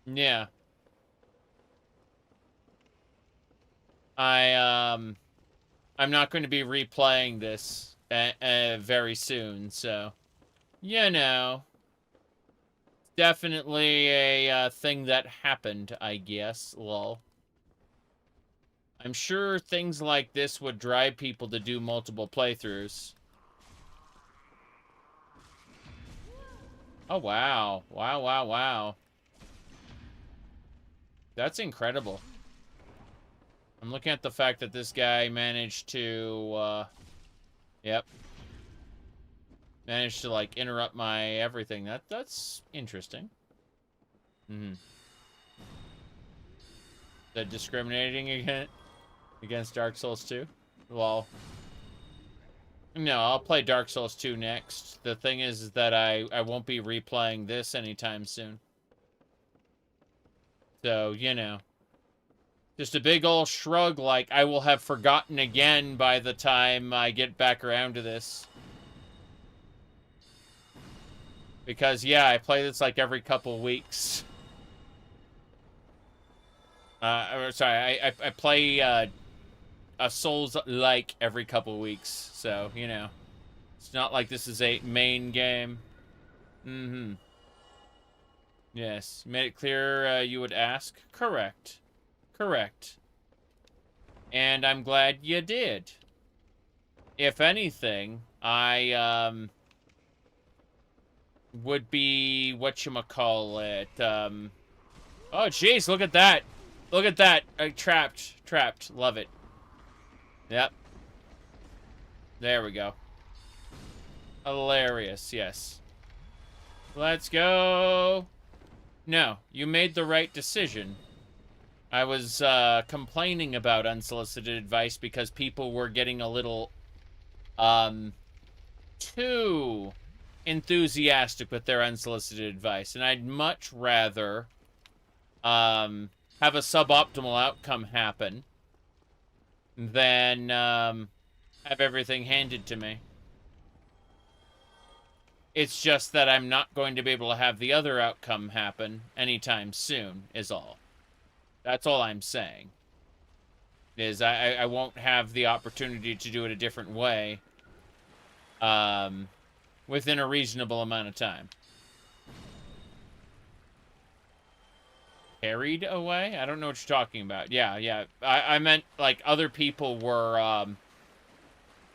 Yeah. I'm not going to be replaying this very soon, so, you know. Definitely a thing that happened, I guess, lol. I'm sure things like this would drive people to do multiple playthroughs. Oh, wow. Wow, wow, wow. That's incredible. I'm looking at the fact that this guy managed to, yep. Managed to, like, interrupt my everything. That's interesting. Is that discriminating against Dark Souls 2? Well, no, I'll play Dark Souls 2 next. The thing is that I won't be replaying this anytime soon. So, you know. Just a big old shrug like I will have forgotten again by the time I get back around to this. Because, yeah, I play this like every couple weeks. Sorry, I play a Souls like every couple weeks. So, you know. It's not like this is a main game. Yes. Made it clear you would ask? Correct. Correct. And I'm glad you did. If anything, I, would be whatchamacallit, oh jeez, look at that. Look at that. Trapped. Love it. Yep. There we go. Hilarious, yes. Let's go. No, you made the right decision. I was complaining about unsolicited advice because people were getting a little too enthusiastic with their unsolicited advice, and I'd much rather have a suboptimal outcome happen than have everything handed to me. It's just that I'm not going to be able to have the other outcome happen anytime soon, is all. That's all I'm saying. Is I won't have the opportunity to do it a different way within a reasonable amount of time. Carried away? I don't know what you're talking about. Yeah. I meant, like, other people were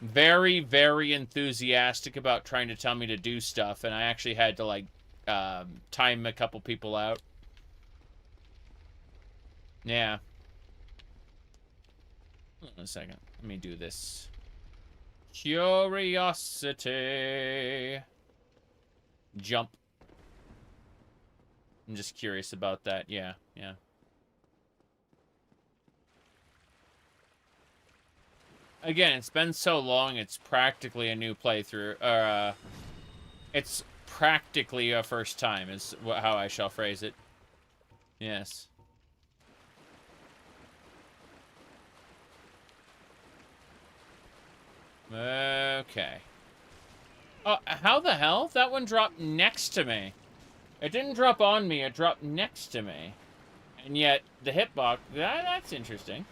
very, very enthusiastic about trying to tell me to do stuff, and I actually had to, like, time a couple people out. Yeah. Hold on a second. Let me do this. Curiosity. Jump. I'm just curious about that. Yeah. Again, it's been so long, it's practically a new playthrough. It's practically a first time, is how I shall phrase it. Yes. Okay. Oh, how the hell? That one dropped next to me. It didn't drop on me, it dropped next to me. And yet, the hitbox, that's interesting.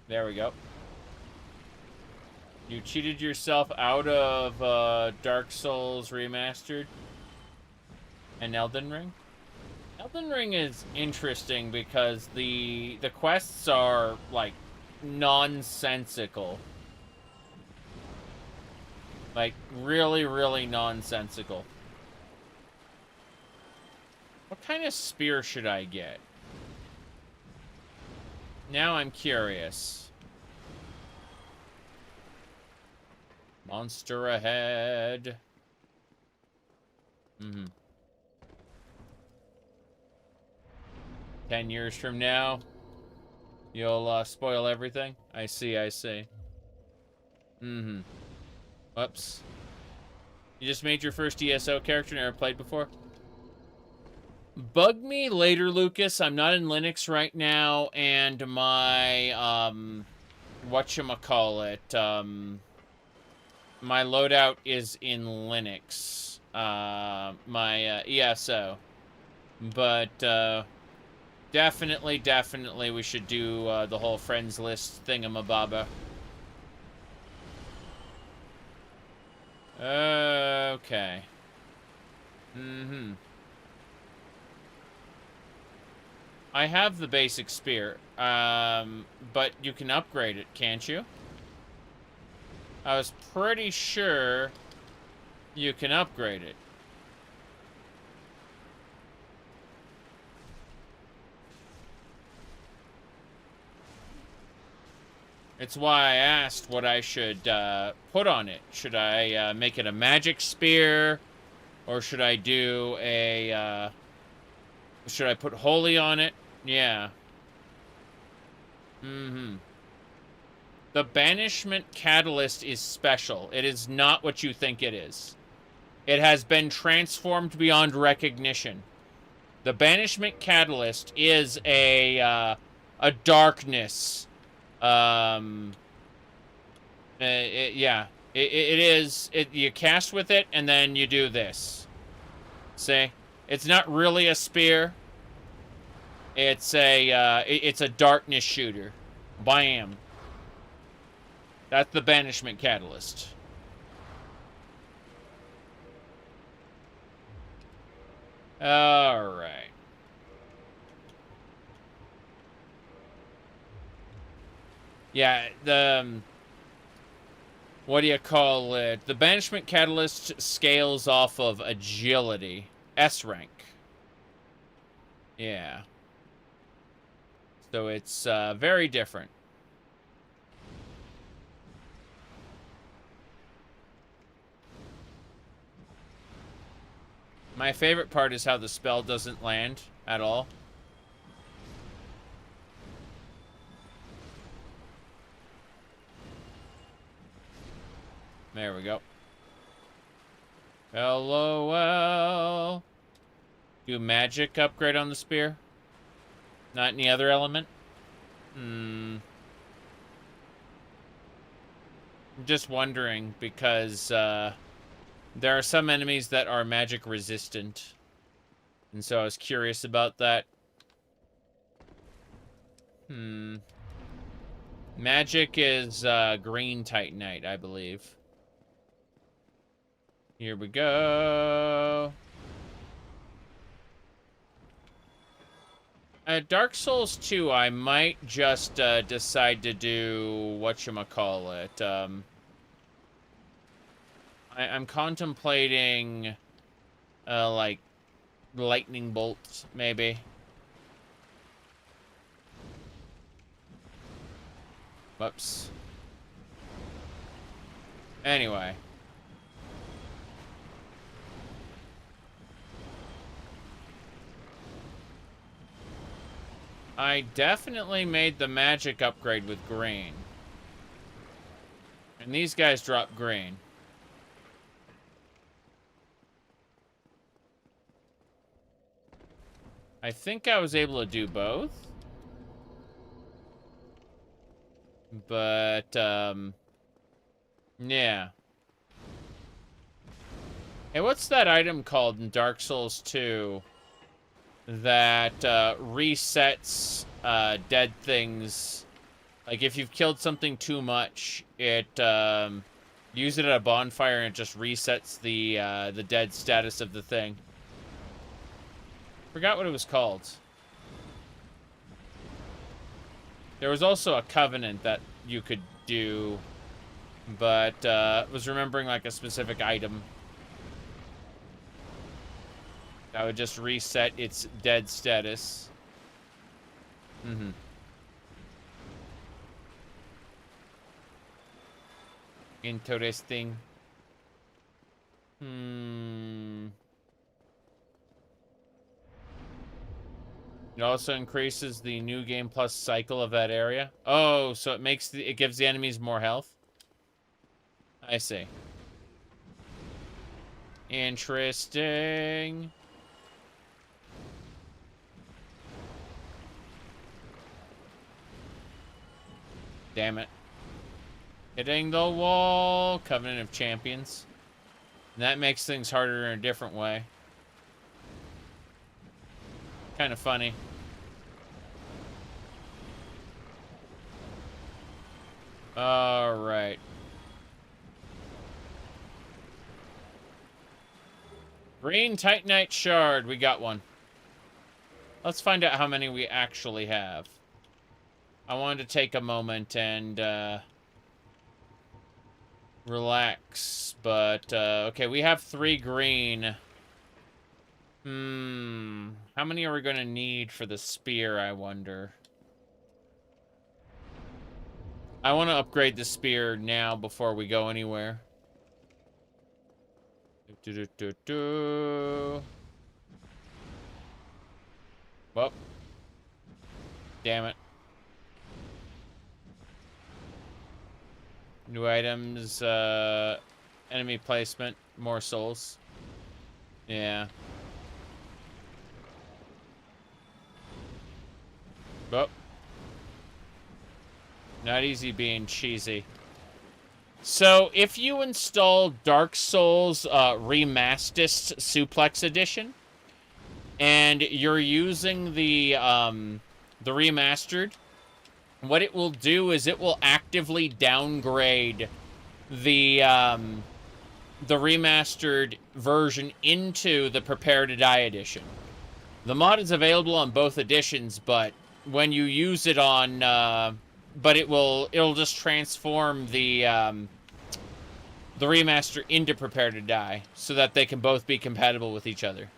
There we go. You cheated yourself out of Dark Souls Remastered and Elden Ring? Elden Ring is interesting because the quests are, like, nonsensical. Like, really, really nonsensical. What kind of spear should I get? Now I'm curious. Monster ahead. 10 years from now, you'll spoil everything? I see, I see. Whoops. You just made your first ESO character, never played before? Bug me later, Lucas. I'm not in Linux right now, and my, whatchamacallit, my loadout is in Linux. My ESO. But, definitely we should do the whole friends list thingamababa. Okay. I have the basic spear, but you can upgrade it, can't you? I was pretty sure you can upgrade it. It's why I asked what I should put on it. Should I make it a magic spear? Or should I do a... should I put holy on it? Yeah. The banishment catalyst is special. It is not what you think it is. It has been transformed beyond recognition. The banishment catalyst is a darkness. Yeah. It is. You cast with it, and then you do this. See? It's not really a spear. It's a darkness shooter. Bam. That's the banishment catalyst. All right. Yeah, what do you call it? The banishment catalyst scales off of agility. S rank. Yeah. So it's very different. My favorite part is how the spell doesn't land at all. There we go. LOL. Do magic upgrade on the spear? Not any other element? I'm just wondering, because there are some enemies that are magic resistant. And so I was curious about that. Magic is green titanite, I believe. Here we go. Dark Souls 2, I might just decide to do whatchamacallit. I'm contemplating, like, lightning bolts, maybe. Whoops. Anyway. I definitely made the magic upgrade with green. And these guys drop green. I think I was able to do both. But, yeah. Hey, what's that item called in Dark Souls 2? that resets dead things. Like, if you've killed something too much, it use it at a bonfire and it just resets the dead status of the thing. Forgot what it was called. There was also a covenant that you could do, but was remembering like a specific item that would just reset its dead status. Mm-hmm. Interesting. It also increases the new game plus cycle of that area. Oh, so it gives the enemies more health. I see. Interesting. Damn it. Hitting the wall. Covenant of Champions. And that makes things harder in a different way. Kind of funny. All right. Green titanite shard. We got one. Let's find out how many we actually have. I wanted to take a moment and relax, but okay, we have 3 green. How many are we going to need for the spear, I wonder? I want to upgrade the spear now before we go anywhere. Well. Damn it. New items, enemy placement, more souls. Yeah. Well. Not easy being cheesy. So, if you install Dark Souls Remastered Suplex Edition, and you're using the remastered, what it will do is it will actively downgrade the remastered version into the Prepare to Die edition. The mod is available on both editions, but when you use it on, but it'll just transform the remaster into Prepare to Die so that they can both be compatible with each other.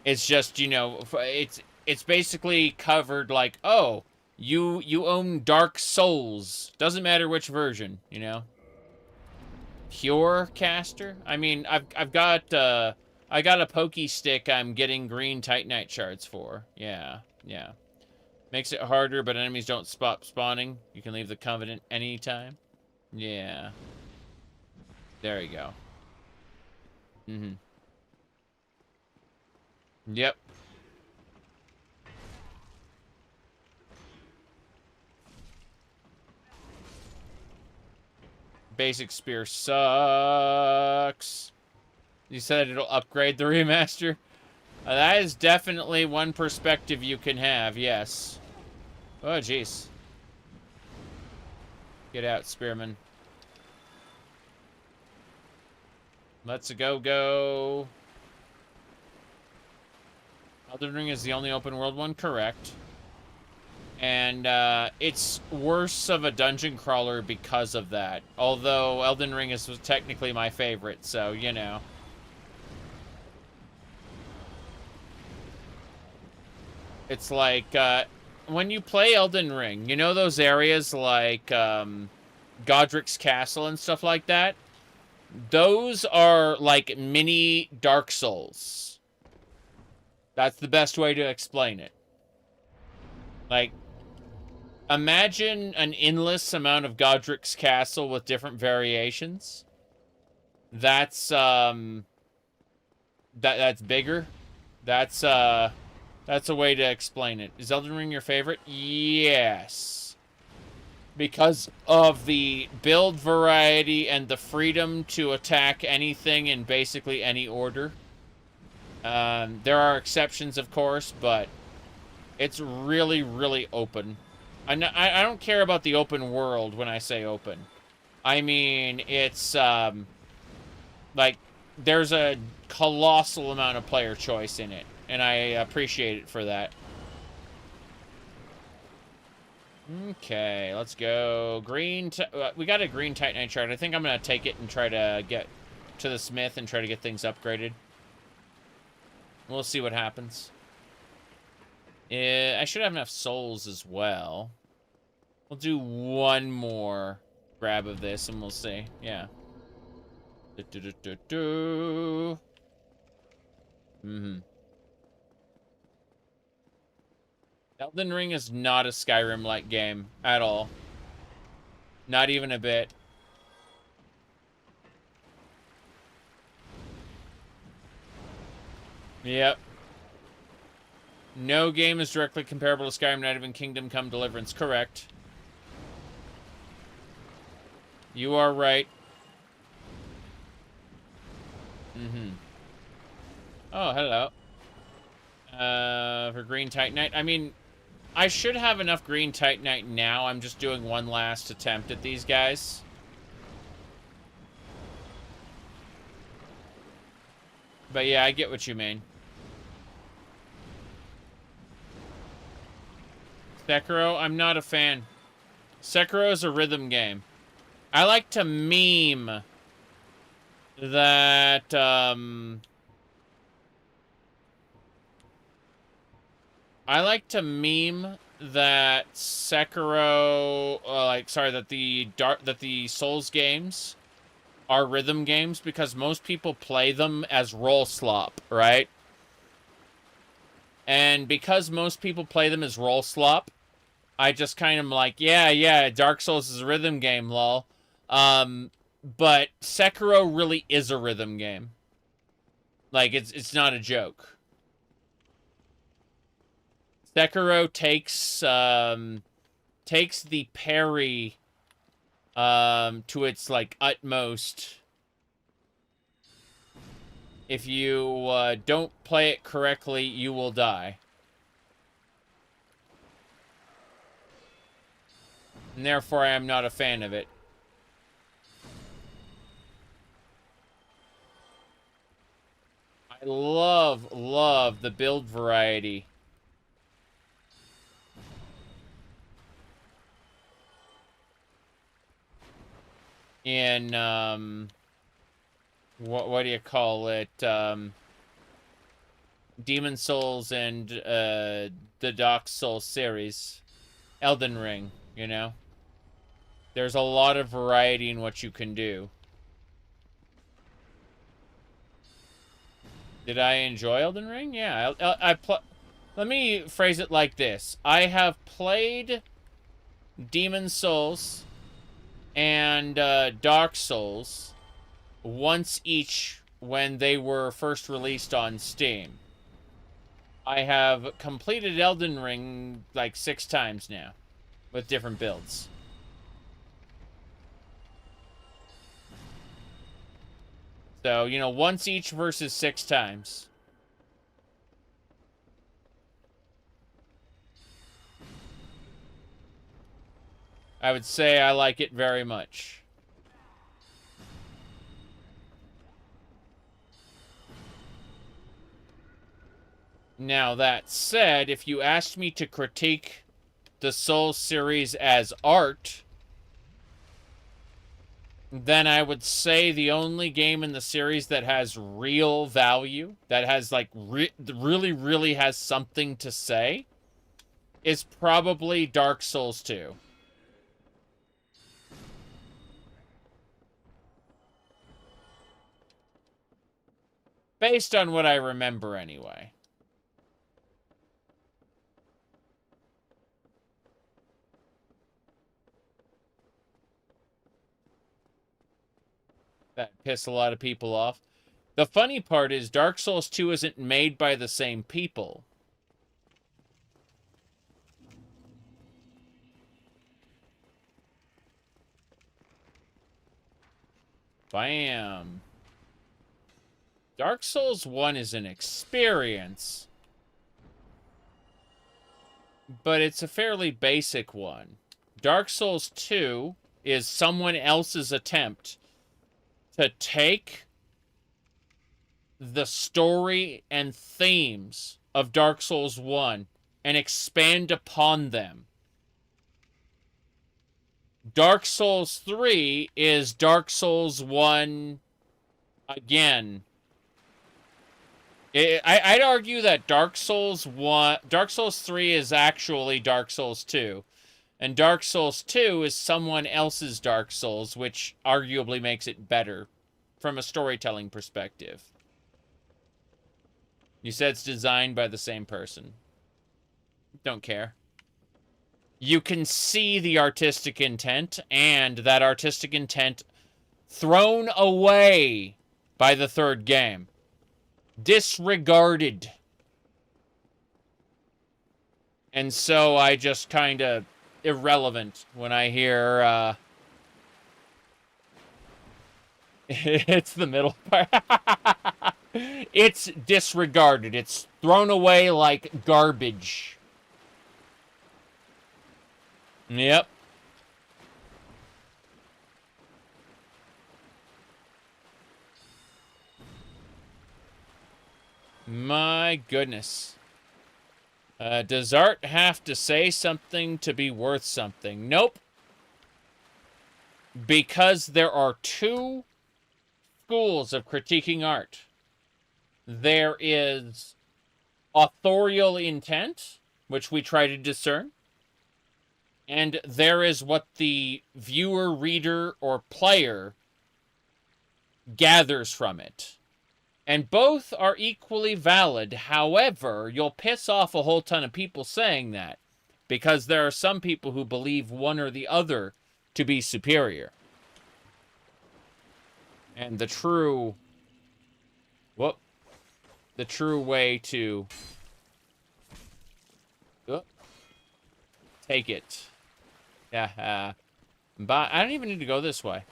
It's just, you know, it's basically covered like, oh, you own Dark Souls. Doesn't matter which version, you know. Pure caster? I mean, I've got I got a pokey stick I'm getting green titanite shards for. Yeah, yeah. Makes it harder, but enemies don't stop spawning. You can leave the Covenant anytime. Yeah. There you go. Mm-hmm. Yep. Basic spear sucks. You said it'll upgrade the remaster? That is definitely one perspective you can have, yes. Oh, jeez. Get out, spearman. Let's go. Elden Ring is the only open world one, correct. And it's worse of a dungeon crawler because of that. Although Elden Ring was technically my favorite, so, you know. It's like, when you play Elden Ring, you know those areas like Godric's Castle and stuff like that? Those are like mini Dark Souls. That's the best way to explain it. Like, imagine an endless amount of Godric's Castle with different variations. That's that's bigger. That's a way to explain it. Is Elden Ring your favorite? Yes. Because of the build variety and the freedom to attack anything in basically any order. There are exceptions, of course, but it's really, really open. I don't care about the open world when I say open. I mean, it's, like, there's a colossal amount of player choice in it, and I appreciate it for that. Okay, let's go. We got a green titanite shard. I think I'm going to take it and try to get to the smith and try to get things upgraded. We'll see what happens. I should have enough souls as well. We'll do one more grab of this and we'll see. Yeah. Elden Ring is not a Skyrim-like game at all. Not even a bit. Yep. No game is directly comparable to Skyrim, not even Kingdom Come Deliverance. Correct. You are right. Oh, hello. For green titanite. I mean, I should have enough green titanite now. I'm just doing one last attempt at these guys. But yeah, I get what you mean. Sekiro, I'm not a fan. Sekiro is a rhythm game. I like to meme that, I like to meme that Sekiro, that the Souls games are rhythm games because most people play them as roll slop, right? And because most people play them as roll slop, I just kind of like, yeah, Dark Souls is a rhythm game, lol. But Sekiro really is a rhythm game. Like, it's not a joke. Sekiro takes the parry to its like utmost. If you don't play it correctly, you will die. And therefore, I am not a fan of it. I love the build variety. In, what do you call it? Demon Souls and, the Dark Souls series. Elden Ring, you know? There's a lot of variety in what you can do. Did I enjoy Elden Ring? Yeah, let me phrase it like this. I have played Demon Souls and Dark Souls once each when they were first released on Steam. I have completed Elden Ring like 6 times now with different builds. So, you know, once each versus 6 times. I would say I like it very much. Now, that said, if you asked me to critique the Souls series as art, then I would say the only game in the series that has real value, that has, like, really has something to say, is probably Dark Souls 2. Based on what I remember, anyway. That pissed a lot of people off. The funny part is Dark Souls 2 isn't made by the same people. Bam. Dark Souls 1 is an experience, but it's a fairly basic one. Dark Souls 2 is someone else's attempt to take the story and themes of Dark Souls 1 and expand upon them. Dark Souls 3 is Dark Souls 1 again. I'd argue that Dark Souls 3 is actually Dark Souls 2. And Dark Souls 2 is someone else's Dark Souls, which arguably makes it better from a storytelling perspective. You said it's designed by the same person. Don't care. You can see the artistic intent, and that artistic intent thrown away by the third game. Disregarded. And so I just kind of irrelevant when I hear it's the middle part. It's disregarded. It's thrown away like garbage. Yep. My goodness. Does art have to say something to be worth something? Nope. Because there are two schools of critiquing art. There is authorial intent, which we try to discern. And there is what the viewer, reader, or player gathers from it. And both are equally valid. However, you'll piss off a whole ton of people saying that, because there are some people who believe one or the other to be superior. And the true way to take it. Yeah, but I don't even need to go this way.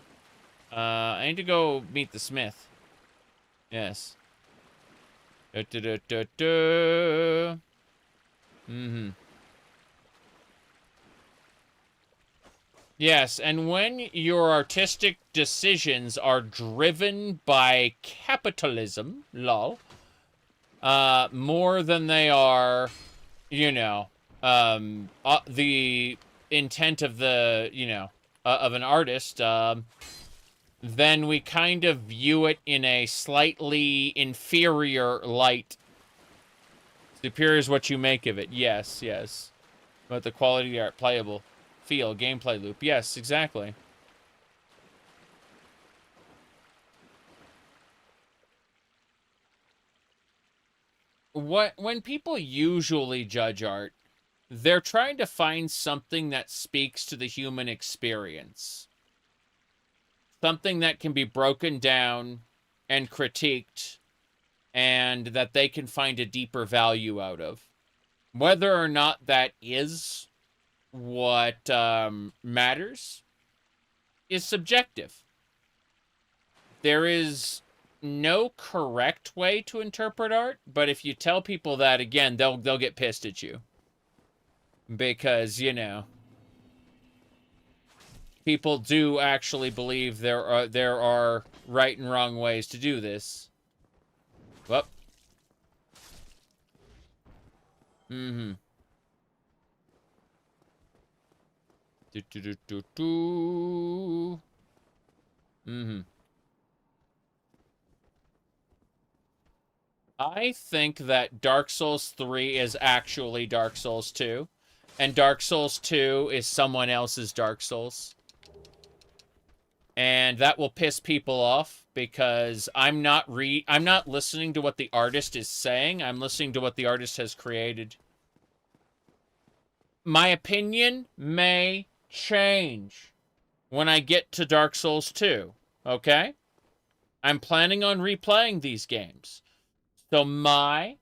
I need to go meet the smith. Yes. Yes, and when your artistic decisions are driven by capitalism, lol, more than they are, you know, the intent of the, you know, of an artist, then we kind of view it in a slightly inferior light. Superior is what you make of it. Yes, yes. But the quality of the art, playable, feel, gameplay loop. Yes, exactly. When people usually judge art, they're trying to find something that speaks to the human experience. Something that can be broken down and critiqued, and that they can find a deeper value out of. Whether or not that is what matters is subjective. There is no correct way to interpret art, but if you tell people that, again, they'll get pissed at you. Because, you know, people do actually believe there are right and wrong ways to do this. Well. I think that Dark Souls 3 is actually Dark Souls 2. And Dark Souls 2 is someone else's Dark Souls. And that will piss people off because I'm not listening to what the artist is saying. I'm listening to what the artist has created. My opinion may change when I get to Dark Souls 2, okay? I'm planning on replaying these games. So my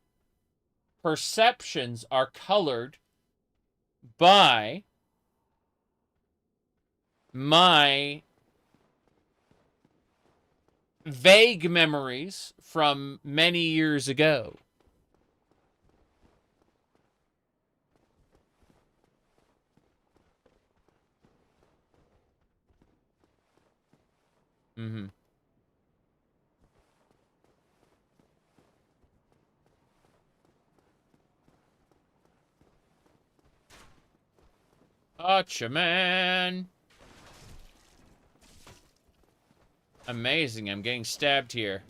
perceptions are colored by my vague memories from many years ago. Mm-hmm. Gotcha, man. Amazing. I'm getting stabbed here.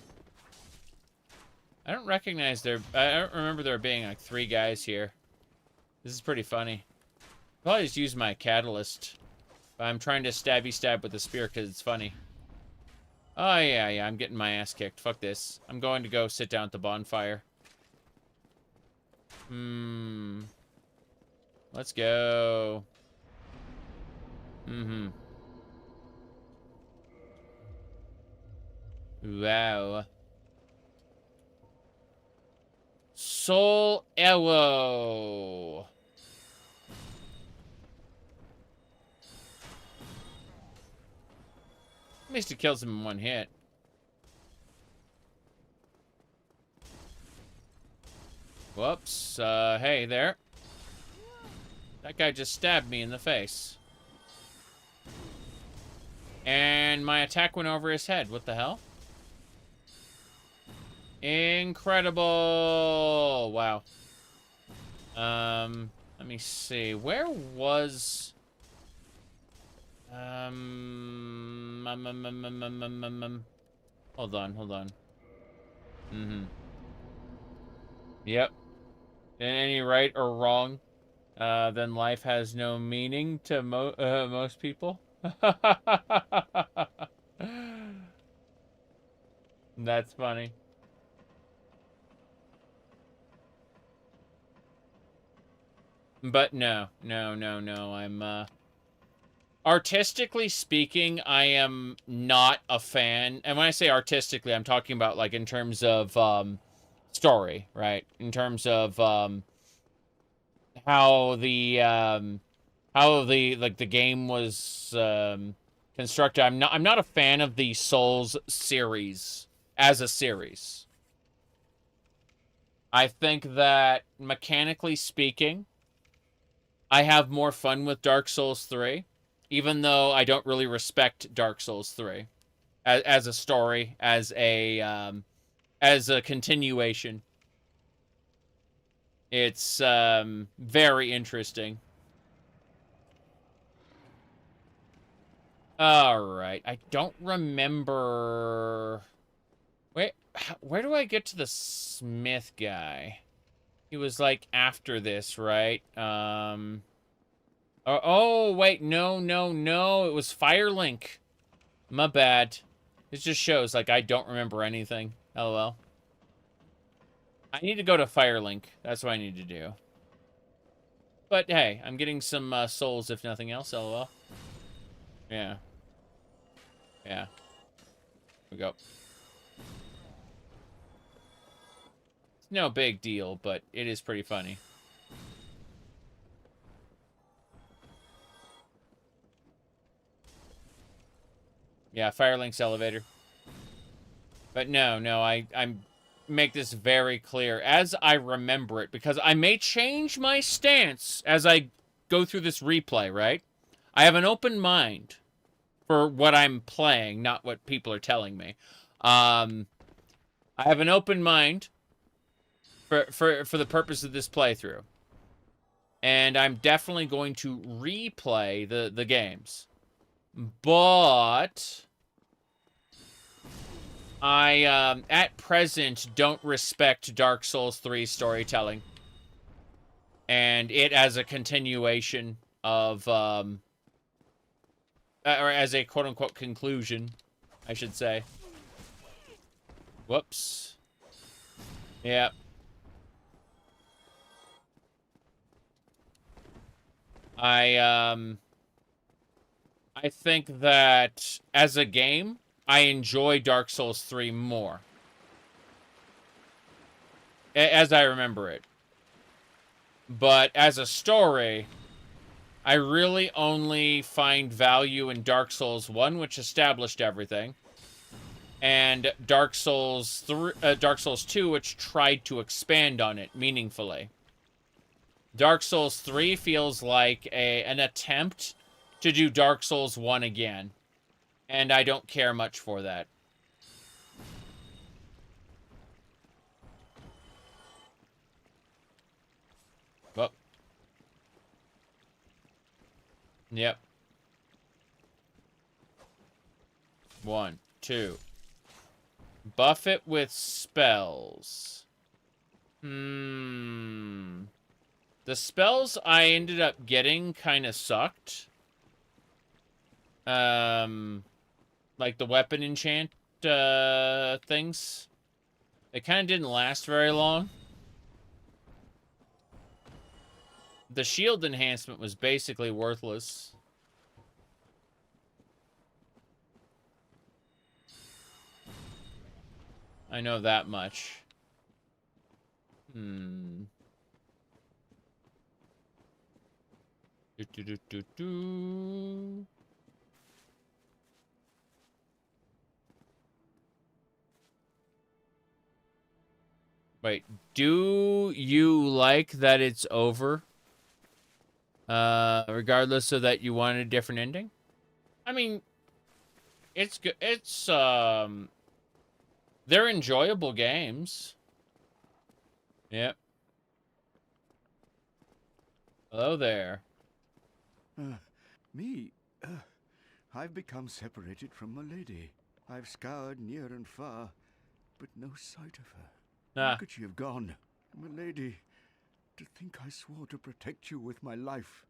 I don't recognize I don't remember there being like 3 guys here. This is pretty funny. Probably just use my catalyst. But I'm trying to stab with the spear because it's funny. Oh, yeah, I'm getting my ass kicked. Fuck this. I'm going to go sit down at the bonfire. Let's go. Wow. Soul Arrow. At least it kills him in 1 hit. Whoops. Hey there. That guy just stabbed me in the face. And my attack went over his head. What the hell? Incredible! Wow. Let me see. Where was... Hold on. Yep. In any right or wrong, then life has no meaning to most people. That's funny. But no. I'm, artistically speaking, I am not a fan. And when I say artistically, I'm talking about, like, in terms of, story, right? In terms of, how the game was, constructed. I'm not a fan of the Souls series as a series. I think that, mechanically speaking, I have more fun with Dark Souls 3, even though I don't really respect Dark Souls 3 as a story, as a continuation. It's very interesting. All right, I don't remember. Wait, where do I get to the smith guy? He was, like, after this, right? Oh, wait, no. It was Firelink. My bad. It just shows, like, I don't remember anything. LOL. I need to go to Firelink. That's what I need to do. But, hey, I'm getting some souls, if nothing else. LOL. Yeah. Here we go. No big deal, but it is pretty funny. Yeah, Firelink's elevator. But no, I'm make this very clear as I remember it, because I may change my stance as I go through this replay, right? I have an open mind for what I'm playing, not what people are telling me. I have an open mind for the purpose of this playthrough. And I'm definitely going to replay the games. But I, at present, don't respect Dark Souls 3 storytelling. And it as a continuation of, or as a quote-unquote conclusion, I should say. Whoops. Yep. I think that as a game, I enjoy Dark Souls 3 more. As I remember it. But as a story, I really only find value in Dark Souls 1, which established everything. and Dark Souls 2, which tried to expand on it meaningfully. Dark Souls 3 feels like an attempt to do Dark Souls 1 again, and I don't care much for that. Oh. Yep. 1, 2. Buff it with spells. The spells I ended up getting kind of sucked. Like the weapon enchant things. They kind of didn't last very long. The shield enhancement was basically worthless. I know that much. Wait, do you like that it's over? Regardless of that you want a different ending? I mean, it's good. It's, they're enjoyable games. Yep. Hello there. I've become separated from my lady. I've scoured near and far, but no sight of her. Where could she have gone? My lady, to think I swore to protect you with my life.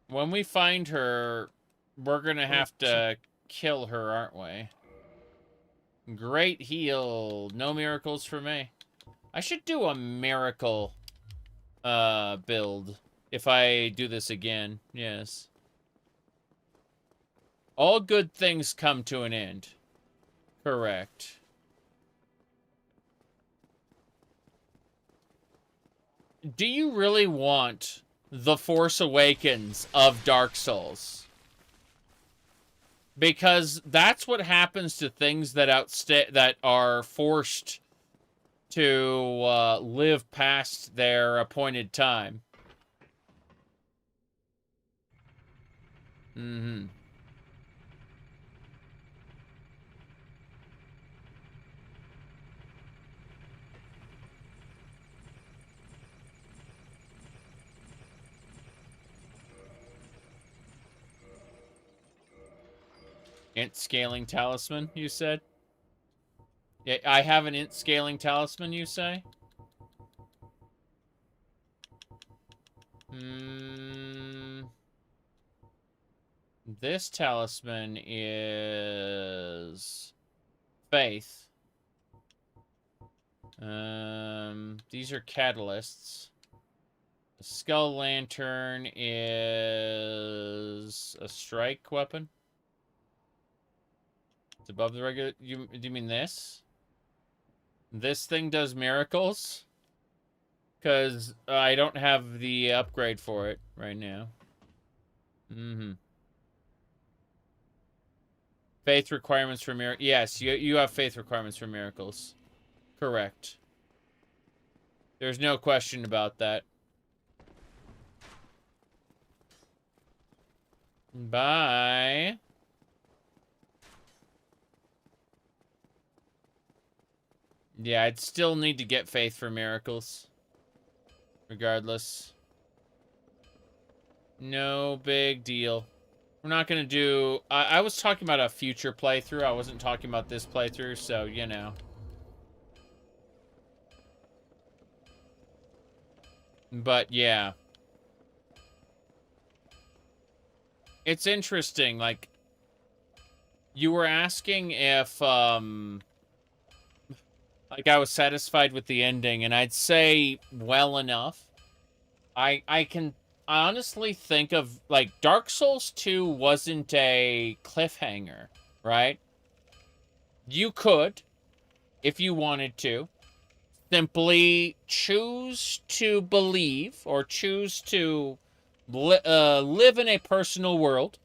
When we find her, we're gonna have to kill her, aren't we? Great heal. No miracles for me. I should do a miracle build if I do this again. Yes. All good things come to an end. Correct. Do you really want the Force Awakens of Dark Souls? Because that's what happens to things that are forced to live past their appointed time. Int scaling talisman, you said? Yeah, I have an int scaling talisman, you say? This talisman is faith. These are catalysts. The skull lantern is a strike weapon. It's above the regular. Do you mean this? This thing does miracles? Because I don't have the upgrade for it right now. Faith requirements for miracles. Yes, you have faith requirements for miracles. Correct. There's no question about that. Bye. Yeah, I'd still need to get faith for miracles. Regardless. No big deal. We're not going to do... I was talking about a future playthrough. I wasn't talking about this playthrough, so, you know. But, yeah. It's interesting, like... You were asking if, like, I was satisfied with the ending, and I'd say well enough. I can honestly think of, like, Dark Souls 2 wasn't a cliffhanger, right? You could, if you wanted to, simply choose to believe or choose to live in a personal world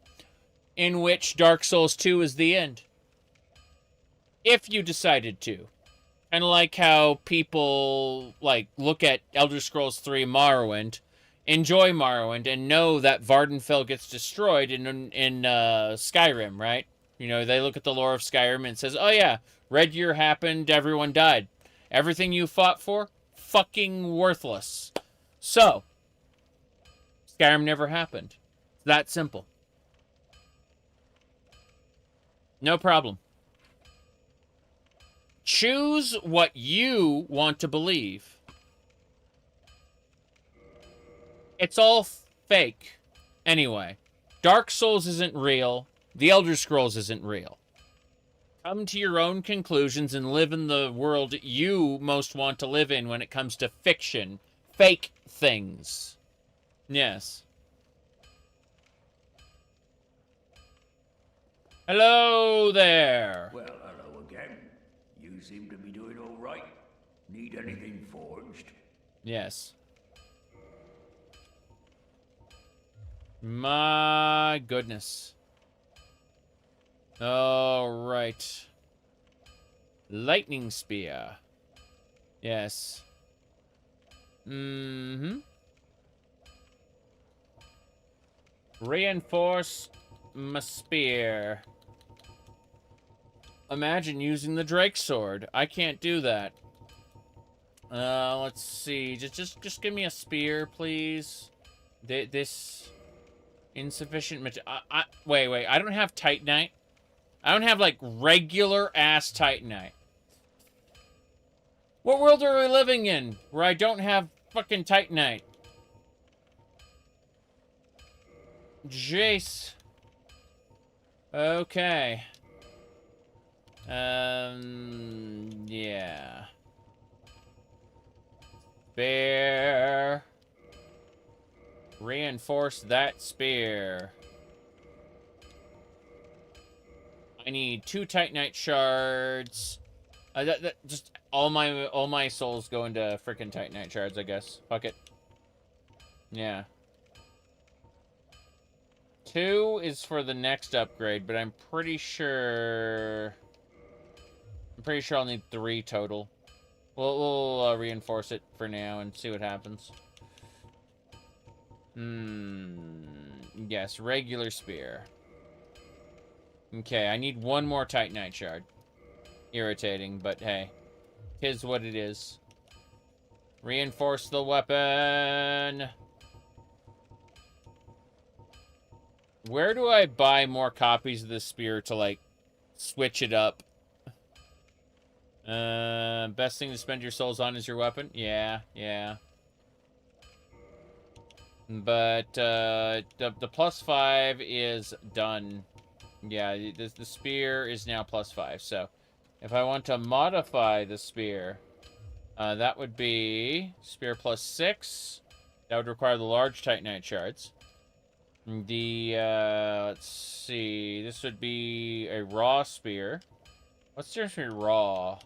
in which Dark Souls 2 is the end. If you decided to. Kind of like how people, like, look at Elder Scrolls 3 Morrowind, enjoy Morrowind, and know that Vardenfell gets destroyed in Skyrim, right? You know, they look at the lore of Skyrim and says, oh yeah, Red Year happened, everyone died. Everything you fought for, fucking worthless. So, Skyrim never happened. It's that simple. No problem. Choose what you want to believe. It's all fake. Anyway, Dark Souls isn't real. The Elder Scrolls isn't real. Come to your own conclusions and live in the world you most want to live in when it comes to fiction. Fake things. Yes. Hello there. Well, hello again. You seem to be doing all right. Need anything forged? Yes. My goodness. All right. Lightning spear. Yes. Mm-hmm. Reinforce my spear. Imagine using the Drake sword. I can't do that. Let's see. Just give me a spear, please. This insufficient wait. I don't have titanite. I don't have, like, regular-ass titanite. What world are we living in where I don't have fucking titanite? Jace. Okay. Yeah. Spear. Reinforce that spear. I need 2 titanite shards. Just all my souls go into freaking titanite shards, I guess. Fuck it. Yeah. 2 is for the next upgrade, but I'm pretty sure I'll need 3 total. We'll reinforce it for now and see what happens. Yes, regular spear. Okay, I need 1 more titanite shard. Irritating, but hey. 'Tis what it is. Reinforce the weapon. Where do I buy more copies of this spear to, like, switch it up? Best thing to spend your souls on is your weapon? Yeah. But, the +5 is done. Yeah, the spear is now +5, so if I want to modify the spear, that would be spear +6. That would require the large titanite shards. Let's see, this would be a raw spear. What's the difference between raw?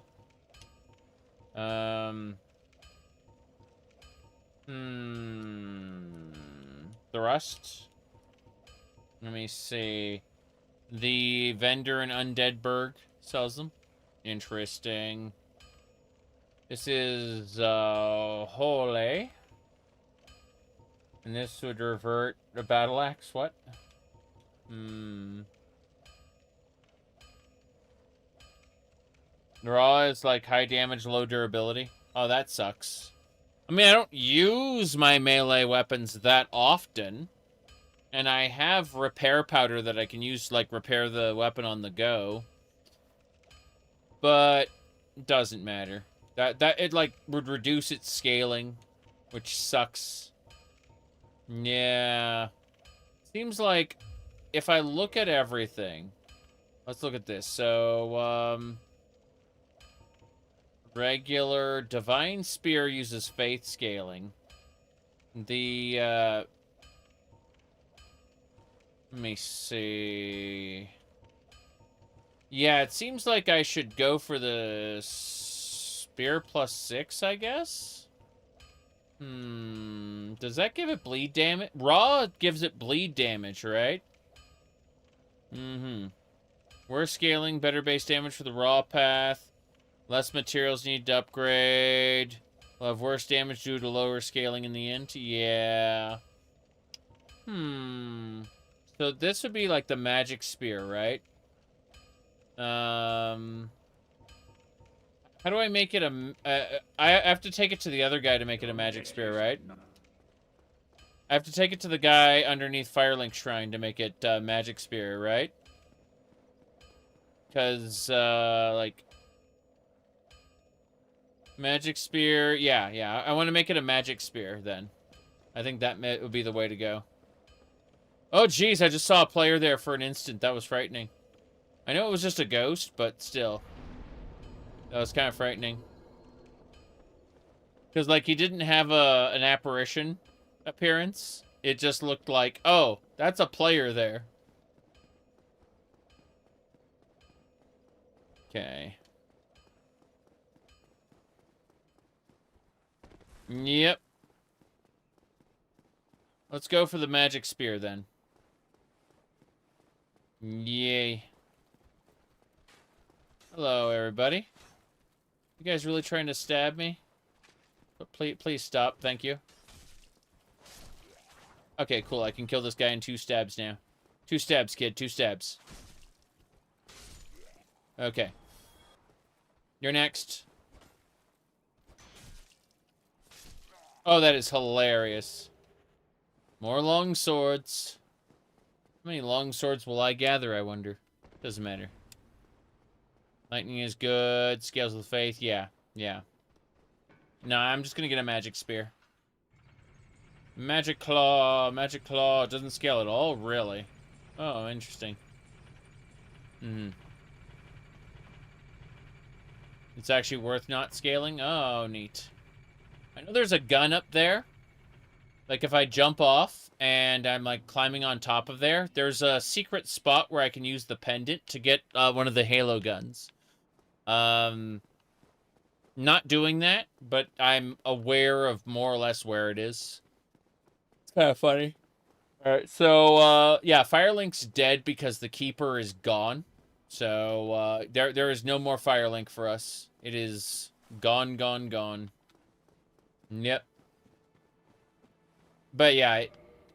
Thrust? Let me see. The vendor in Undeadburg sells them. Interesting. This is, holy. And this would revert a battle axe. What? Raw is like high damage, low durability. Oh, that sucks. I mean, I don't use my melee weapons that often. And I have repair powder that I can use to, like, repair the weapon on the go. But it doesn't matter. It, like, would reduce its scaling, which sucks. Yeah. Seems like if I look at everything, let's look at this. So, regular Divine Spear uses faith scaling. The, let me see. Yeah, it seems like I should go for the spear +6, I guess? Does that give it bleed damage? Raw gives it bleed damage, right? Worse scaling, better base damage for the raw path. Less materials need to upgrade. We'll have worse damage due to lower scaling in the end. Yeah. So this would be like the magic spear, right? How do I make it a... I have to take it to the other guy to make it a magic spear, right? I have to take it to the guy underneath Firelink Shrine to make it magic spear, right? Because, like... Magic spear... Yeah. I want to make it a magic spear, then. I think that would be the way to go. Oh, jeez, I just saw a player there for an instant. That was frightening. I know it was just a ghost, but still. That was kind of frightening. Because, like, he didn't have an apparition appearance. It just looked like, oh, that's a player there. Okay. Yep. Let's go for the magic spear, then. Yay. Hello, everybody. You guys really trying to stab me? But please stop. Thank you. Okay, cool. I can kill this guy in 2 stabs now. 2 stabs, kid. 2 stabs. Okay. You're next. Oh, that is hilarious. More long swords. How many long swords will I gather, I wonder? Doesn't matter. Lightning is good. Scales of Faith, yeah. No, I'm just gonna get a magic spear. Magic claw. Magic claw. It doesn't scale at all, really. Oh, interesting. It's actually worth not scaling? Oh, neat. I know there's a gun up there. Like, if I jump off and I'm, like, climbing on top of there, there's a secret spot where I can use the pendant to get one of the Halo guns. Not doing that, but I'm aware of more or less where it is. It's kind of funny. Alright, so, yeah, Firelink's dead because the Keeper is gone. So, there is no more Firelink for us. It is gone, gone, gone. Yep. But yeah,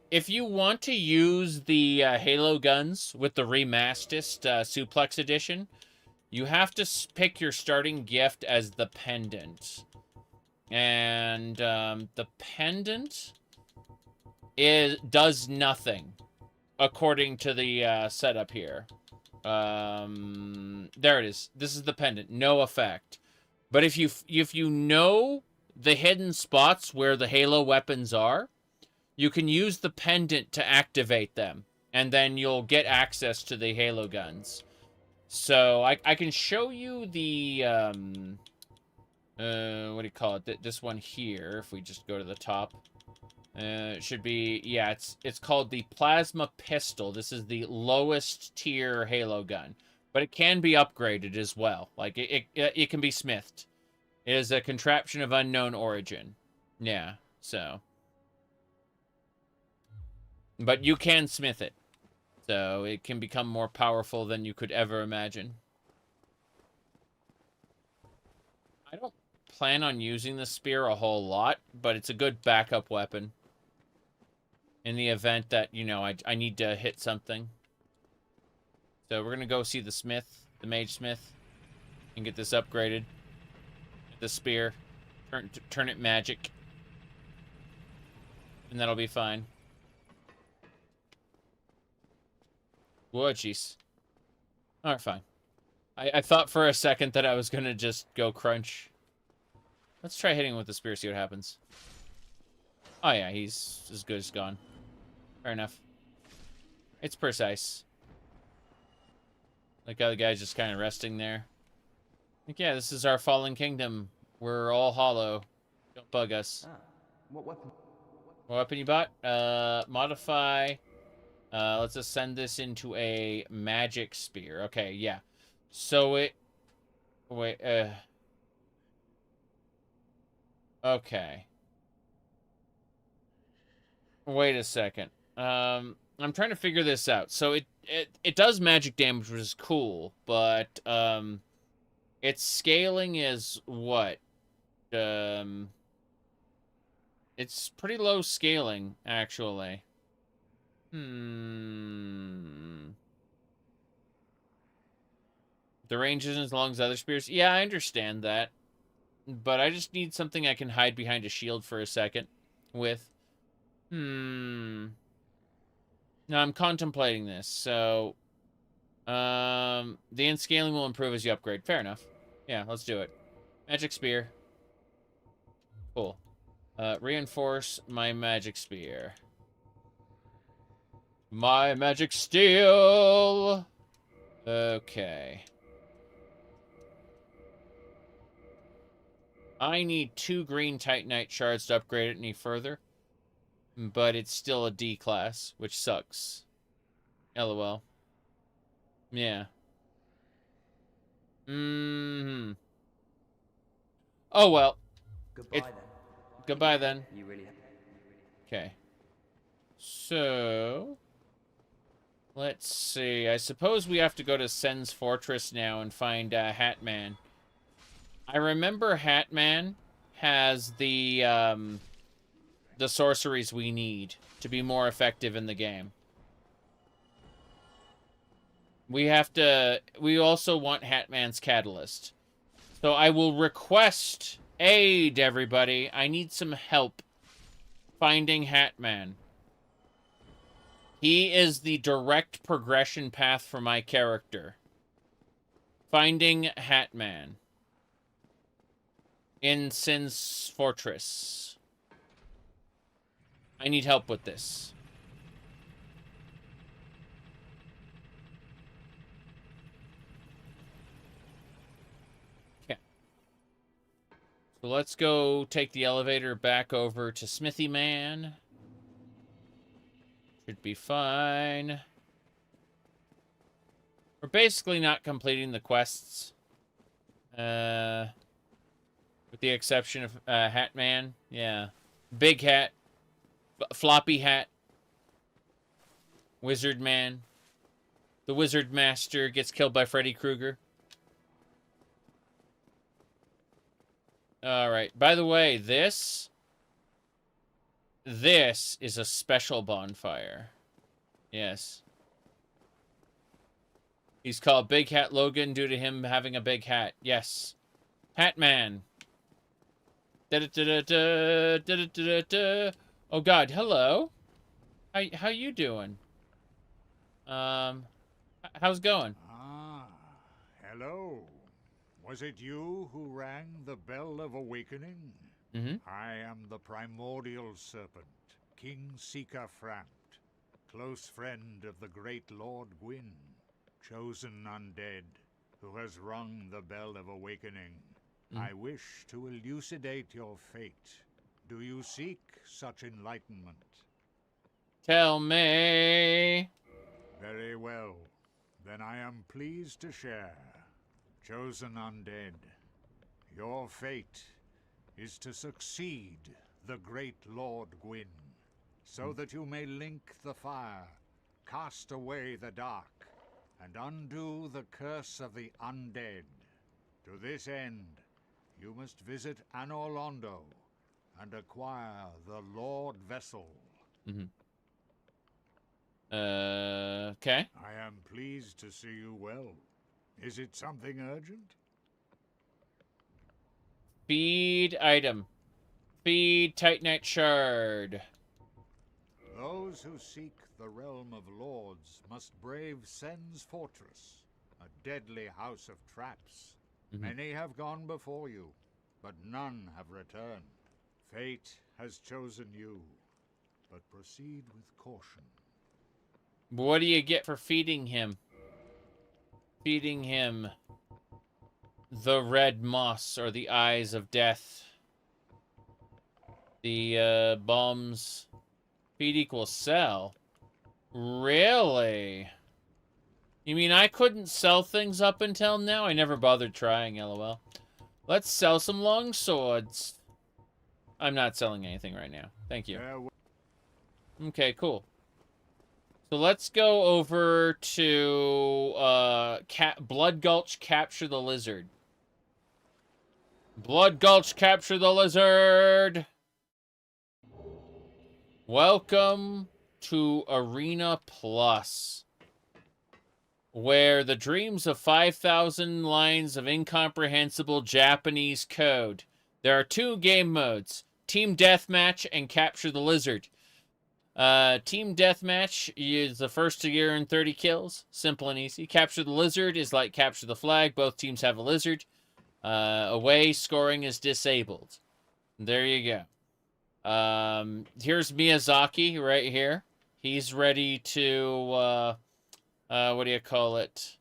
if you want to use the Halo guns with the Remastist Suplex Edition, you have to pick your starting gift as the pendant. And the pendant does nothing, according to the setup here. There it is. This is the pendant. No effect. But if you know the hidden spots where the Halo weapons are, you can use the pendant to activate them, and then you'll get access to the Halo guns. So, I can show you the, what do you call it? This one here, if we just go to the top. It should be, yeah, it's called the Plasma Pistol. This is the lowest tier Halo gun. But it can be upgraded as well. Like, it can be smithed. It is a contraption of unknown origin. Yeah, so... But you can smith it. So it can become more powerful than you could ever imagine. I don't plan on using the spear a whole lot, but it's a good backup weapon. In the event that, you know, I need to hit something. So we're going to go see the smith, the mage smith, and get this upgraded. Get the spear. Turn it magic. And that'll be fine. Whoa, jeez. Alright, fine. I thought for a second that I was gonna just go crunch. Let's try hitting him with the spear, see what happens. Oh yeah, he's as good as gone. Fair enough. It's precise. Like how the guy's just kind of resting there. Like, yeah, this is our fallen kingdom. We're all hollow. Don't bug us. What weapon? What weapon you bought? Modify... let's ascend this into a magic spear. Okay, yeah. So it... Wait, okay. Wait a second. I'm trying to figure this out. So it does magic damage, which is cool, but its scaling is what? It's pretty low scaling, actually. The range isn't as long as other spears. Yeah, I understand that. But I just need something I can hide behind a shield for a second with. Now I'm contemplating this. So, the unscaling will improve as you upgrade. Fair enough. Yeah, let's do it. Magic spear. Cool. Reinforce my magic spear. My magic steel! Okay. I need 2 green titanite shards to upgrade it any further. But it's still a D class, which sucks. LOL. Yeah. Oh, well. Goodbye then. Goodbye then. You really... Okay. So... let's see. I suppose we have to go to Sen's Fortress now and find Hatman. I remember Hatman has the sorceries we need to be more effective in the game. We also want Hatman's Catalyst. So I will request aid, everybody. I need some help finding Hatman. He is the direct progression path for my character. Finding Hatman. In Sin's Fortress. I need help with this. Okay. So let's go take the elevator back over to Smithy Man. Should be fine. We're basically not completing the quests. With the exception of Hatman. Yeah. Big Hat. Floppy Hat. Wizard Man. The Wizard Master gets killed by Freddy Krueger. Alright. By the way, this is a special bonfire. Yes. He's called Big Hat Logan due to him having a big hat. Yes. Hatman. Oh God, hello. How you doing? How's it going? Ah, hello. Was it you who rang the bell of awakening? I am the primordial serpent, King Seeker Frampt, close friend of the great Lord Gwyn, chosen undead, who has rung the bell of awakening. I wish to elucidate your fate. Do you seek such enlightenment? Tell me. Very well. Then I am pleased to share. Chosen undead, your fate is to succeed the great Lord Gwyn, so that you may link the fire, cast away the dark, and undo the curse of the undead. To this end, you must visit Anor Londo and acquire the Lordvessel. Okay. I am pleased to see you well. Is it something urgent? Feed item. Feed Titanite Shard. Those who seek the realm of lords must brave Sen's Fortress, a deadly house of traps. Many have gone before you, but none have returned. Fate has chosen you, but proceed with caution. What do you get for feeding him? Feeding him the red moss or the eyes of death. The bombs. Feed equals sell. Really? You mean I couldn't sell things up until now? I never bothered trying, LOL. Let's sell some long swords. I'm not selling anything right now. Thank you. Okay, cool. So let's go over to Blood Gulch, capture the lizard. Blood Gulch, capture the lizard! Welcome to Arena Plus, where the dreams of 5,000 lines of incomprehensible Japanese code. There are 2 game modes, Team Deathmatch and Capture the Lizard. Team Deathmatch is the first to earn 30 kills. Simple and easy. Capture the Lizard is like Capture the Flag. Both teams have a lizard. Away scoring is disabled. There you go. Here's Miyazaki right here. He's ready to, what do you call it?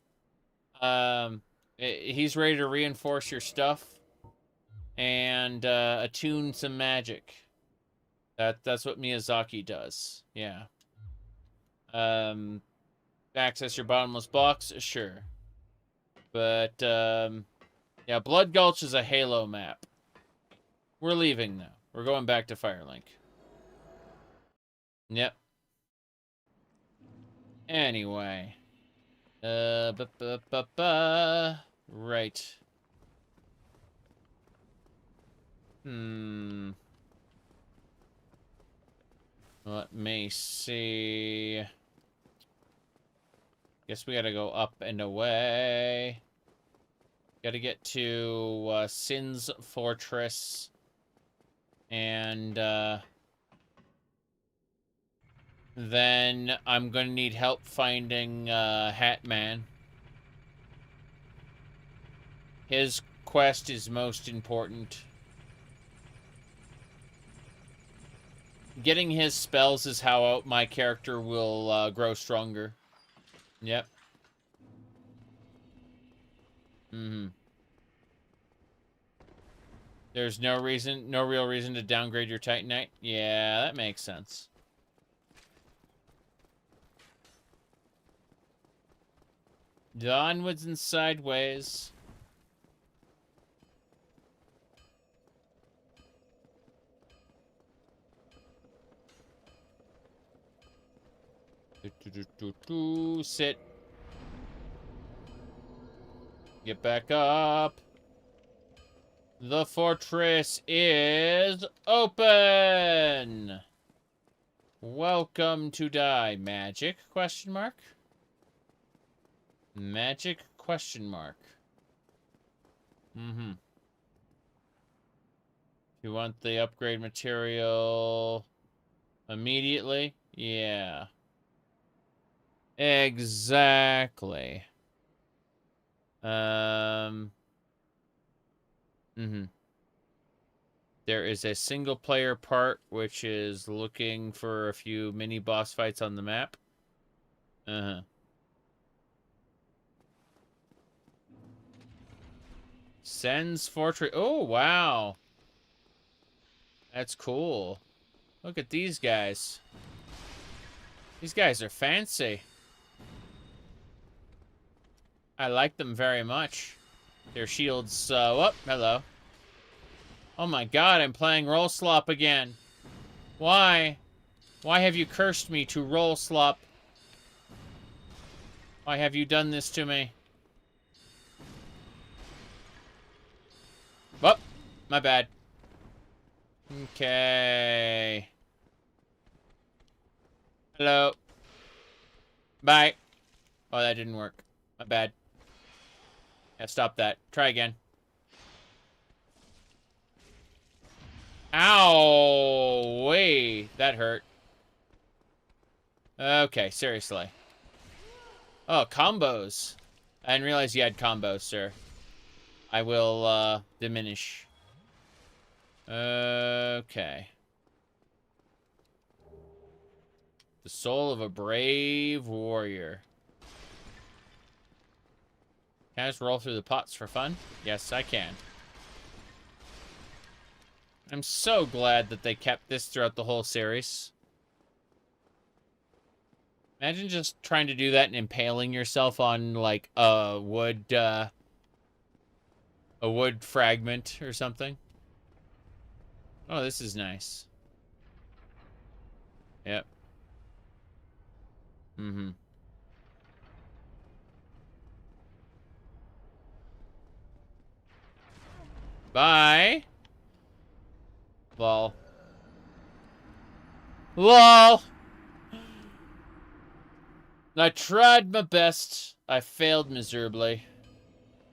He's ready to reinforce your stuff and attune some magic. That's what Miyazaki does. Yeah. Access your bottomless box? Sure. But, yeah, Blood Gulch is a Halo map. We're leaving now. We're going back to Firelink. Yep. Anyway. Right. Let me see. Guess we gotta go up and away. Gotta get to Sin's Fortress. And then I'm gonna need help finding Hatman. His quest is most important. Getting his spells is how my character will grow stronger. Yep. There's no real reason to downgrade your titanite. Yeah, that makes sense. Onwards and sideways. Sit. Get back up. The fortress is open. Welcome to die. Magic? Question mark. Magic? Question mark. You want the upgrade material immediately? Yeah. Exactly. There is a single player part which is looking for a few mini boss fights on the map. Sen's Fortress. Oh, wow. That's cool. Look at these guys. These guys are fancy. I like them very much. Their shields, oh, hello. Oh my god, I'm playing Roll Slop again. Why? Why have you cursed me to Roll Slop? Why have you done this to me? Oh, my bad. Okay. Hello. Bye. Oh, that didn't work. My bad. Yeah, stop that. Try again. Ow! Wait, that hurt. Okay, seriously. Oh, combos. I didn't realize you had combos, sir. I will, diminish. Okay. The soul of a brave warrior. Can I just roll through the pots for fun? Yes, I can. I'm so glad that they kept this throughout the whole series. Imagine just trying to do that and impaling yourself on, like, a wood fragment or something. Oh, this is nice. Yep. Mm-hmm. Bye. Lol. LOL! I tried my best. I failed miserably.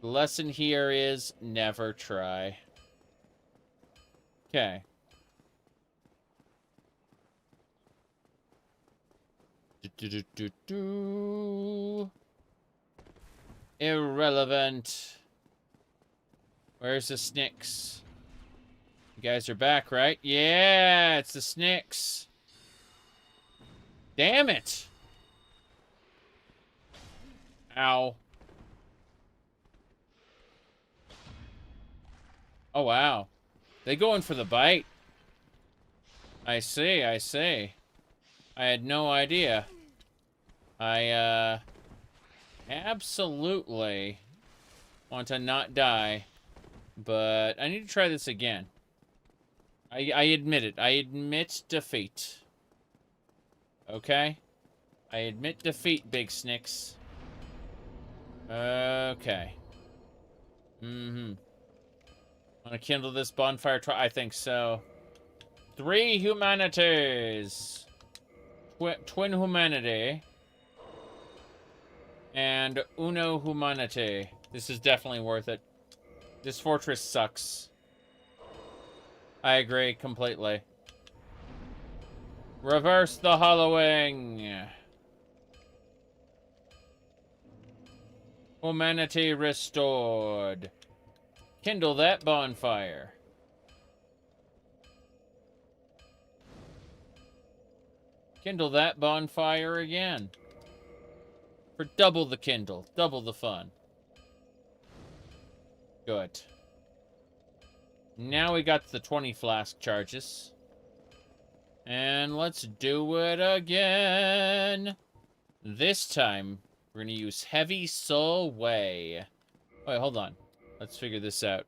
The lesson here is never try. Okay. Irrelevant. Where's the Snicks? You guys are back, right? Yeah, it's the Snicks. Damn it. Ow. Oh, wow. They going for the bite. I see, I see. I had no idea. I, absolutely want to not die. But I need to try this again. I admit it. I admit defeat. Okay? I admit defeat, Big Snicks. Okay. Mm-hmm. Want to kindle this bonfire? I think so. 3 humanities. Twin humanity. And uno humanity. This is definitely worth it. This fortress sucks. I agree completely. Reverse the hollowing. Humanity restored. Kindle that bonfire. Kindle that bonfire again. For double the kindle. Double the fun. Good. Now we got the 20 flask charges. And let's do it again. This time, we're going to use Heavy Soul Way. Wait, hold on. Let's figure this out.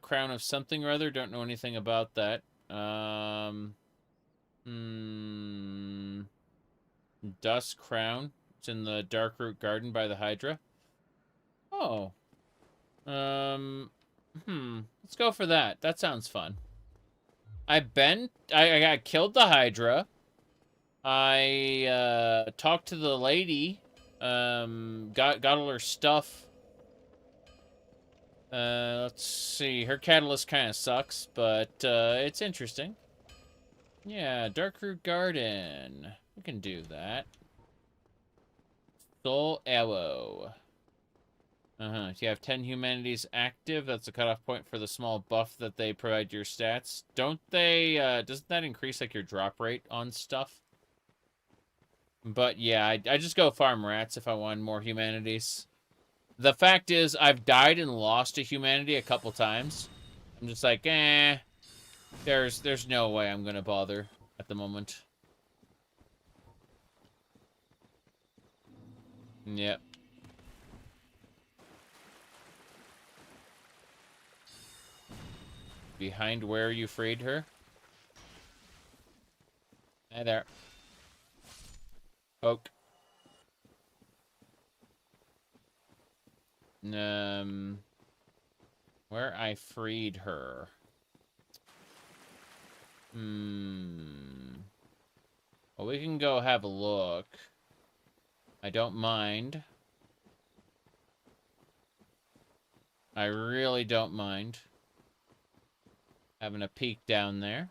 Crown of something or other. Don't know anything about that. Dust Crown. It's in the Darkroot Garden by the Hydra. Oh. Let's go for that. That sounds fun. I got killed the Hydra. I talked to the lady. Got all her stuff. Let's see. Her catalyst kind of sucks, but it's interesting. Yeah, Darkroot Garden. We can do that. Soul Arrow. If you have 10 humanities active, that's a cutoff point for the small buff that they provide your stats. Don't they, doesn't that increase, like, your drop rate on stuff? But, yeah, I just go farm rats if I want more humanities. The fact is, I've died and lost a humanity a couple times. I'm just like, there's no way I'm gonna bother at the moment. Yep. Behind where you freed her? Hey there. Poke. Where I freed her. Well, we can go have a look. I don't mind. I really don't mind having a peek down there.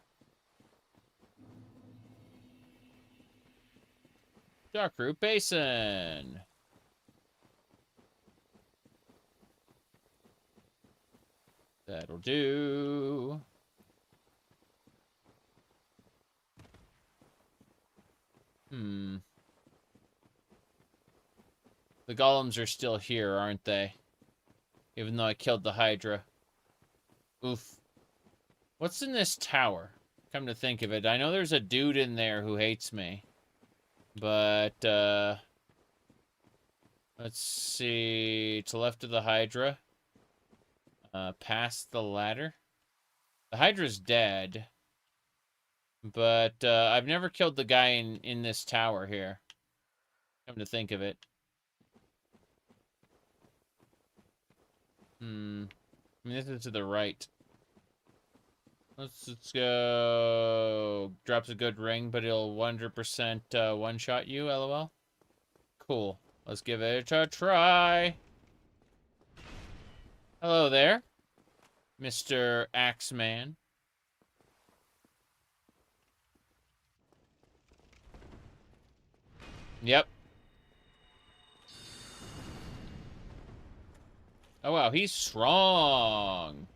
Darkroot Basin. That'll do. The golems are still here, aren't they? Even though I killed the Hydra. Oof. What's in this tower? Come to think of it, I know there's a dude in there who hates me. But, let's see. To the left of the Hydra. Past the ladder. The Hydra's dead. But I've never killed the guy in this tower here. Come to think of it. I mean, this is to the right. Let's go. Drops a good ring, but it'll 100% one-shot you, lol. Cool. Let's give it a try. Hello there, Mr. Axeman. Yep. Oh, wow, he's strong.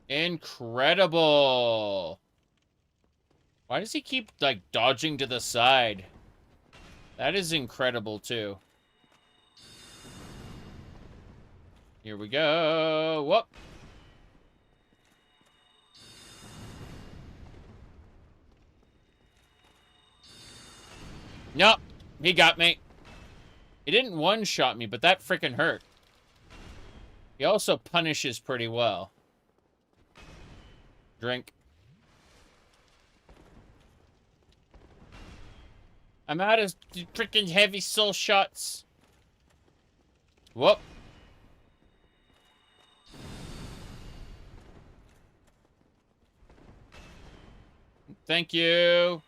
Incredible. Why does he keep, like, dodging to the side? That is incredible, too. Here we go. Whoop. Nope. He got me. He didn't one-shot me, but that freaking hurt. He also punishes pretty well. Drink. I'm out of freaking heavy soul shots. Whoop. Thank you.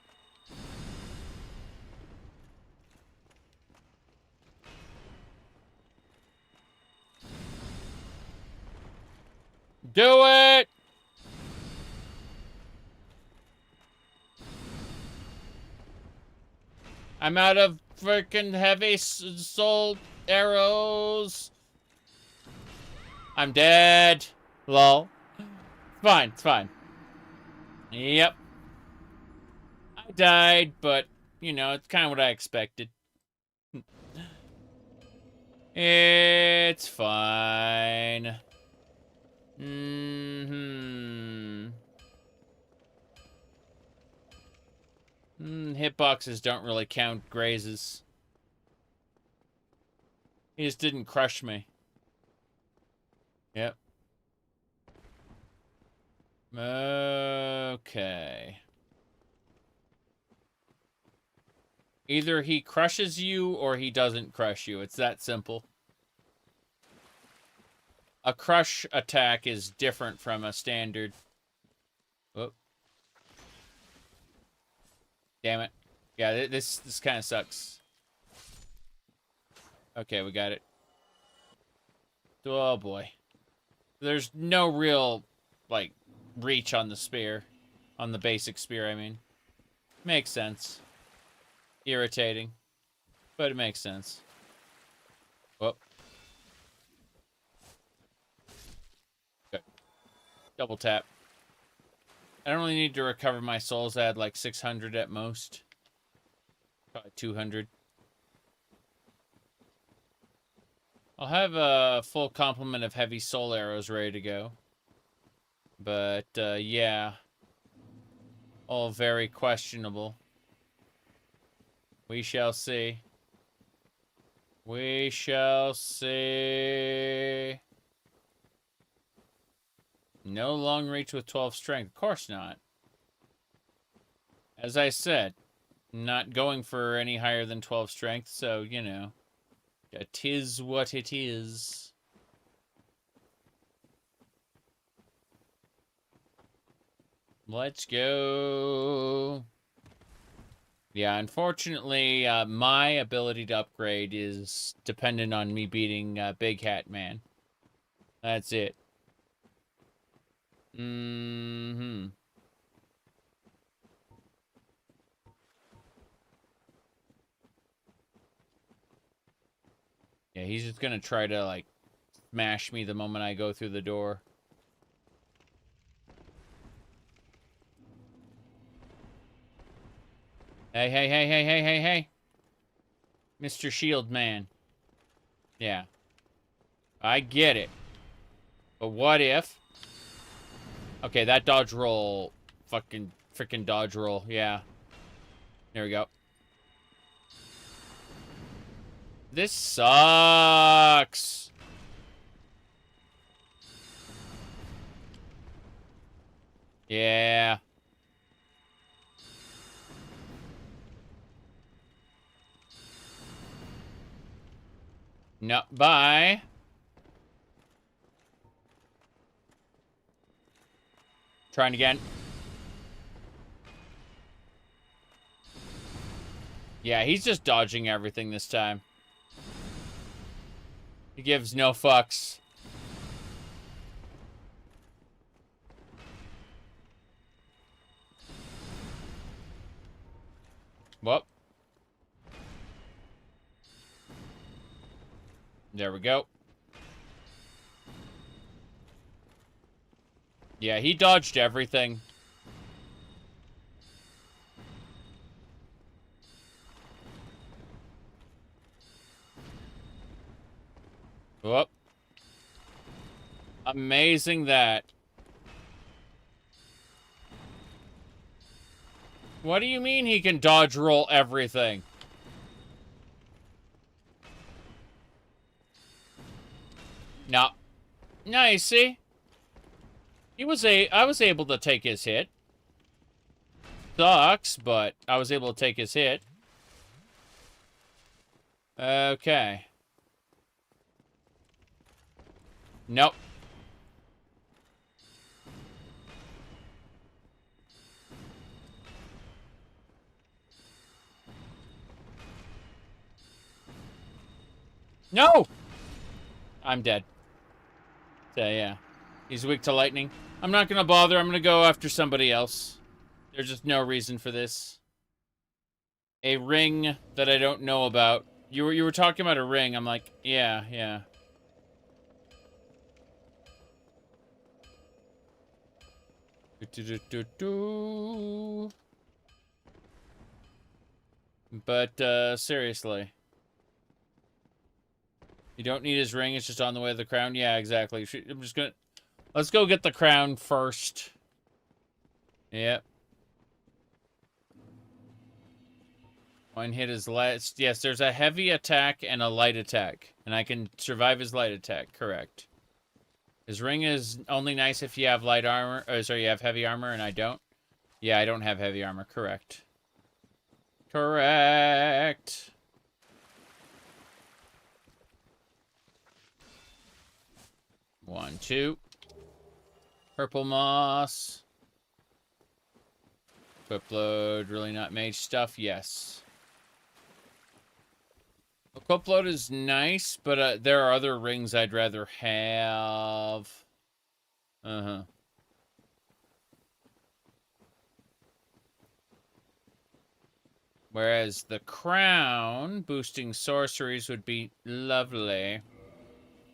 Do it! I'm out of freaking heavy soul arrows. I'm dead. Lol. It's fine, it's fine. Yep. I died, but, you know, it's kind of what I expected. It's fine. Hitboxes don't really count grazes. He just didn't crush me. Yep. Okay. Either he crushes you or he doesn't crush you. It's that simple. A crush attack is different from a standard. Whoop. Damn it. Yeah, this kind of sucks. Okay, we got it. Oh, boy. There's no real, like, reach on the spear. On the basic spear, I mean. Makes sense. Irritating. But it makes sense. Whoop. Okay. Double tap. I don't really need to recover my souls. I had like 600 at most. Probably 200. I'll have a full complement of heavy soul arrows ready to go. But, yeah. All very questionable. We shall see. We shall see. No long reach with 12 strength. Of course not. As I said, not going for any higher than 12 strength, so, you know. It is what it is. Let's go. Yeah, unfortunately, my ability to upgrade is dependent on me beating Big Hat Man. That's it. Yeah, he's just gonna try to, like, smash me the moment I go through the door. Hey, hey, hey, hey, hey, hey, hey. Mr. Shield Man. Yeah. I get it. But what if... Okay, that dodge roll... Freaking dodge roll. Yeah. There we go. This sucks. Yeah. No, bye. Trying again. Yeah, he's just dodging everything this time. He gives no fucks. Whoop. There we go. Yeah, he dodged everything. Whoop. Amazing that. What do you mean he can dodge roll everything? No. Nice, see? I was able to take his hit. Sucks, but I was able to take his hit. Okay. Nope. No! I'm dead. So, yeah. He's weak to lightning. I'm not gonna bother. I'm gonna go after somebody else. There's just no reason for this. A ring that I don't know about. You were talking about a ring. I'm like, yeah, yeah. But, seriously. You don't need his ring, it's just on the way to the crown? Yeah, exactly. I'm just gonna... Let's go get the crown first. Yep. One hit is light. Yes, there's a heavy attack and a light attack. And I can survive his light attack, correct. His ring is only nice if you have light armor. Oh, sorry, you have heavy armor and I don't. Yeah, I don't have heavy armor, correct. Correct. One, two. Purple moss. Equip load, really not mage stuff? Yes. Equip load is nice, but there are other rings I'd rather have. Uh-huh. Whereas the crown, boosting sorceries would be lovely.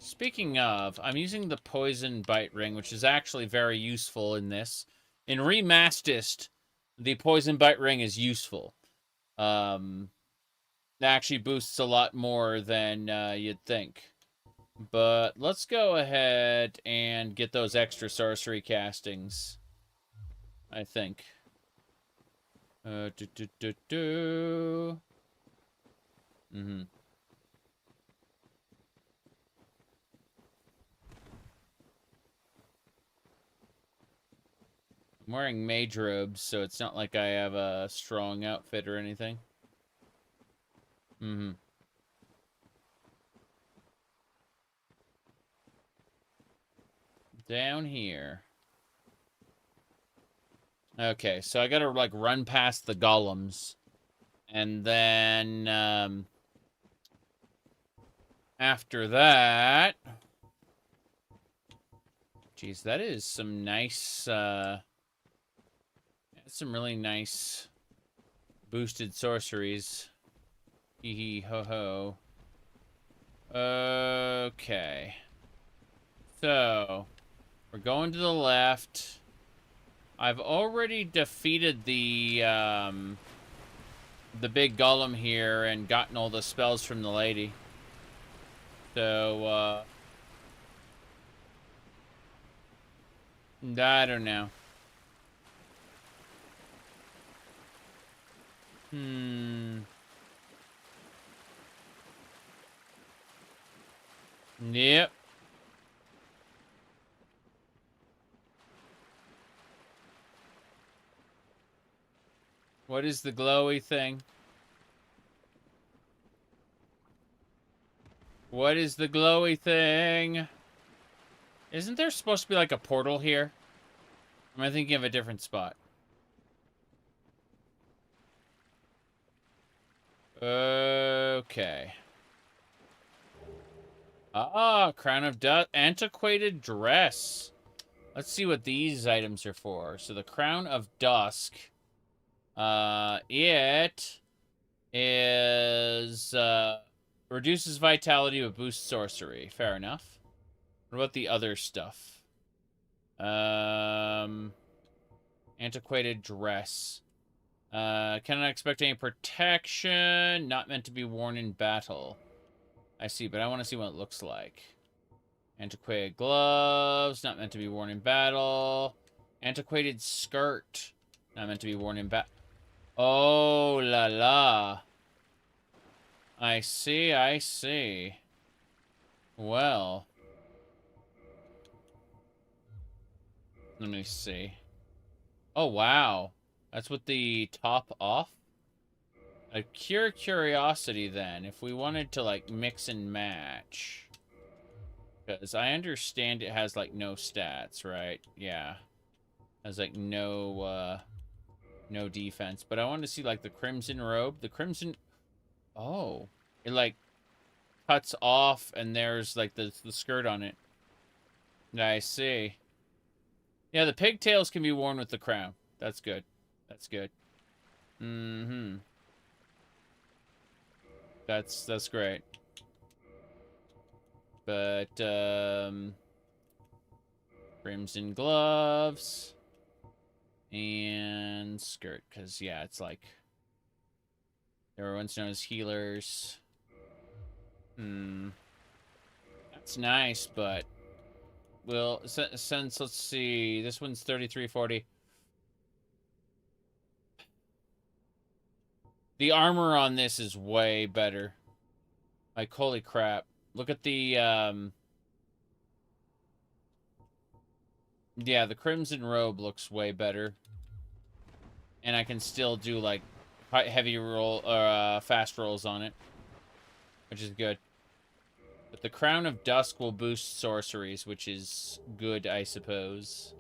Speaking of, I'm using the poison bite ring, which is actually very useful in this. In Remastist, the poison bite ring is useful. It actually boosts a lot more than you'd think. But let's go ahead and get those extra sorcery castings, I think. Mm-hmm. I'm wearing mage robes, so it's not like I have a strong outfit or anything. Mm-hmm. Down here. Okay, so I gotta, like, run past the golems. And then, after that... Geez, that is some nice, that's some really nice boosted sorceries. Hee hee ho ho. Okay. So, we're going to the left. I've already defeated the big golem here and gotten all the spells from the lady. So, I don't know. Yep. What is the glowy thing? What is the glowy thing? Isn't there supposed to be like a portal here? Am I thinking of a different spot? Okay. Ah, Crown of Dust. Antiquated dress. Let's see what these items are for. So the Crown of Dusk. It is reduces vitality but boosts sorcery. Fair enough. What about the other stuff? Antiquated dress. Cannot expect any protection. Not meant to be worn in battle. I see, but I want to see what it looks like. Antiquated gloves. Not meant to be worn in battle. Antiquated skirt. Not meant to be worn in battle. Oh, la la. I see, I see. Well. Let me see. Oh, wow. That's with the top off? A cure curiosity, then. If we wanted to, like, mix and match. Because I understand it has, like, no stats, right? Yeah. Has, like, no defense. But I want to see, like, the crimson robe. The crimson... Oh. It, like, cuts off, and there's, like, the skirt on it. I see. Yeah, the pigtails can be worn with the crown. That's good. That's good. Mm-hmm. That's great. But, crimson gloves. And skirt, because, yeah, it's like... They were once known as healers. That's nice, but... Well, since, let's see, this one's 3340. The armor on this is way better. Like, holy crap. Look at the, yeah, the crimson robe looks way better. And I can still do, like, heavy roll, or, fast rolls on it. Which is good. But the Crown of Dusk will boost sorceries, which is good, I suppose.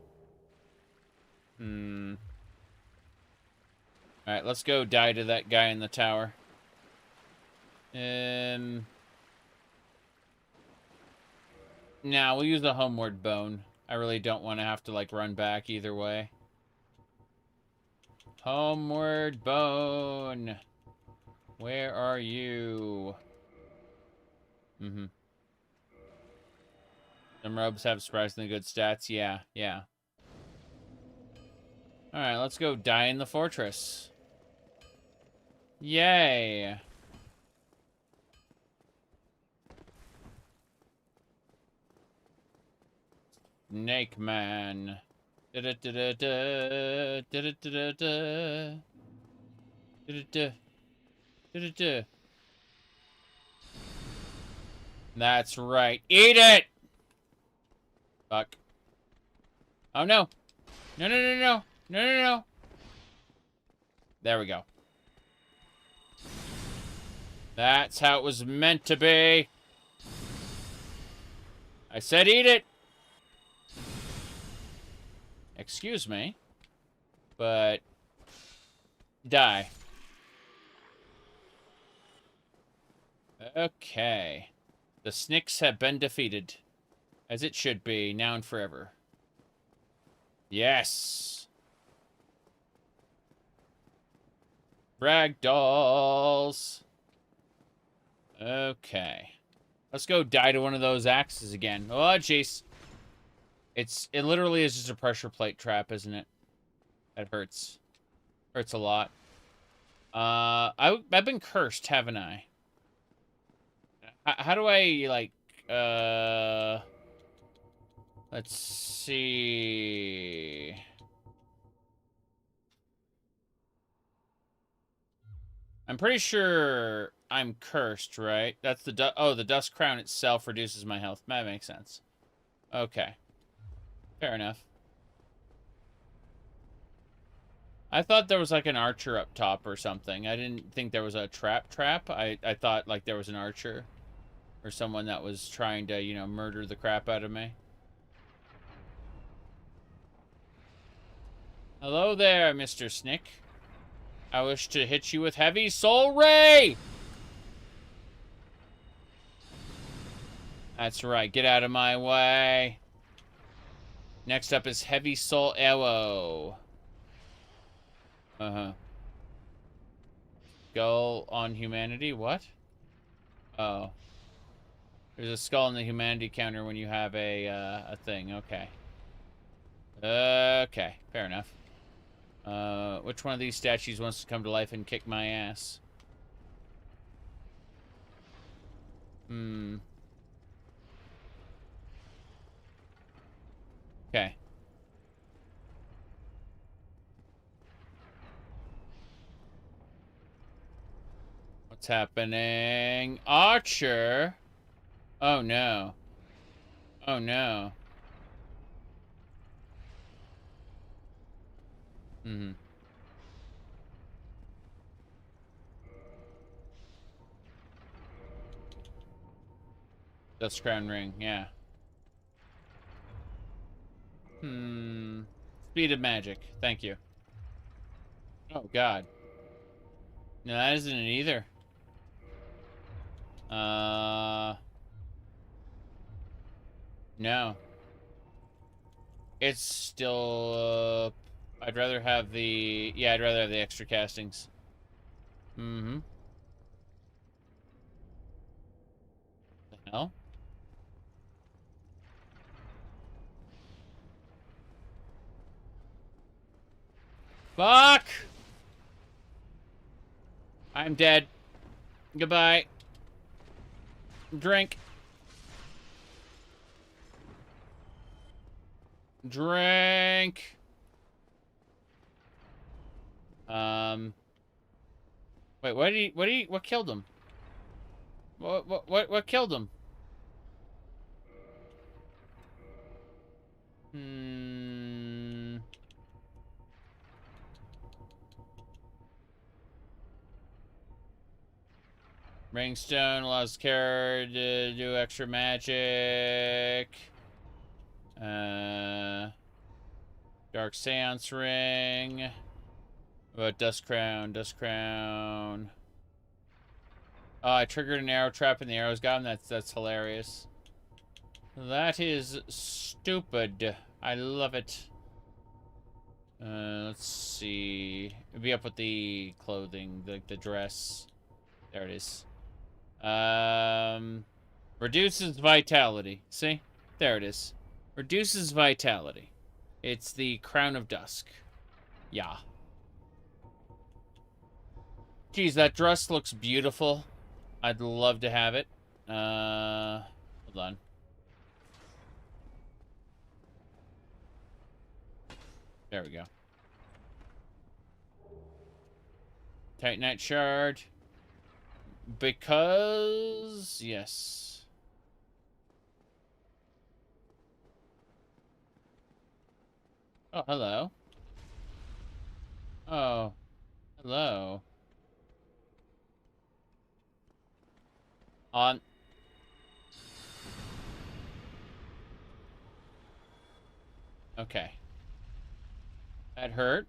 Alright, let's go die to that guy in the tower. Nah, we'll use the Homeward Bone. I really don't want to have to, like, run back either way. Homeward Bone! Where are you? Some robes have surprisingly good stats. Yeah, yeah. Alright, let's go die in the fortress. Yay! Snake Man. Da-da-da-da-da. Da-da-da-da-da. Da-da-da. Da-da-da. That's right. Eat it! Fuck. Oh, no. No, no, no, no. No, no, no. There we go. That's how it was meant to be. I said eat it. Excuse me. But... die. Okay. The Snicks have been defeated. As it should be, now and forever. Yes! Ragdolls! Okay. Let's go die to one of those axes again. Oh, jeez. It literally is just a pressure plate trap, isn't it? That hurts. Hurts a lot. I've been cursed, haven't I? How do I, like, let's see. I'm pretty sure I'm cursed, right? That's the the Dust Crown itself reduces my health. That makes sense. Okay. Fair enough. I thought there was like an archer up top or something. I didn't think there was a trap. I thought like there was an archer or someone that was trying to, you know, murder the crap out of me. Hello there, Mr. Snick. I wish to hit you with Heavy Soul Ray! That's right, get out of my way. Next up is Heavy Soul Arrow. Skull on Humanity, what? Oh. There's a skull in the Humanity counter when you have a thing, okay. Okay, fair enough. Which one of these statues wants to come to life and kick my ass? Okay. What's happening? Archer? Oh no. Oh no. Dust Crown Ring, yeah. Speed of magic. Thank you. Oh god. No, that isn't it either. No. It's still, I'd rather have the, yeah, I'd rather have the extra castings. The hell? Fuck! I'm dead. Goodbye. Drink. Drink. Wait, what killed him? What killed him? Ringstone allows the character to do extra magic. Dark Seance Ring. What, Dust Crown, Dust Crown. Oh, I triggered an arrow trap and the arrows got him. That's hilarious. That is stupid. I love it. Let's see. It'd be up with the clothing, the dress. There it is. Reduces vitality. See? There it is. Reduces vitality. It's the Crown of Dusk. Yeah. Geez, that dress looks beautiful. I'd love to have it. Hold on. There we go. Titanite shard. Because... yes. Oh, hello. Oh. Hello. On. Okay. That hurt.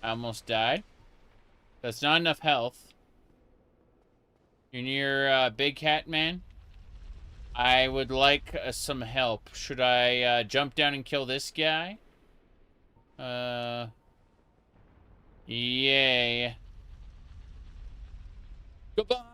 I almost died. That's not enough health. You're near Big Cat Man. I would like some help. Should I jump down and kill this guy? Yay. Goodbye.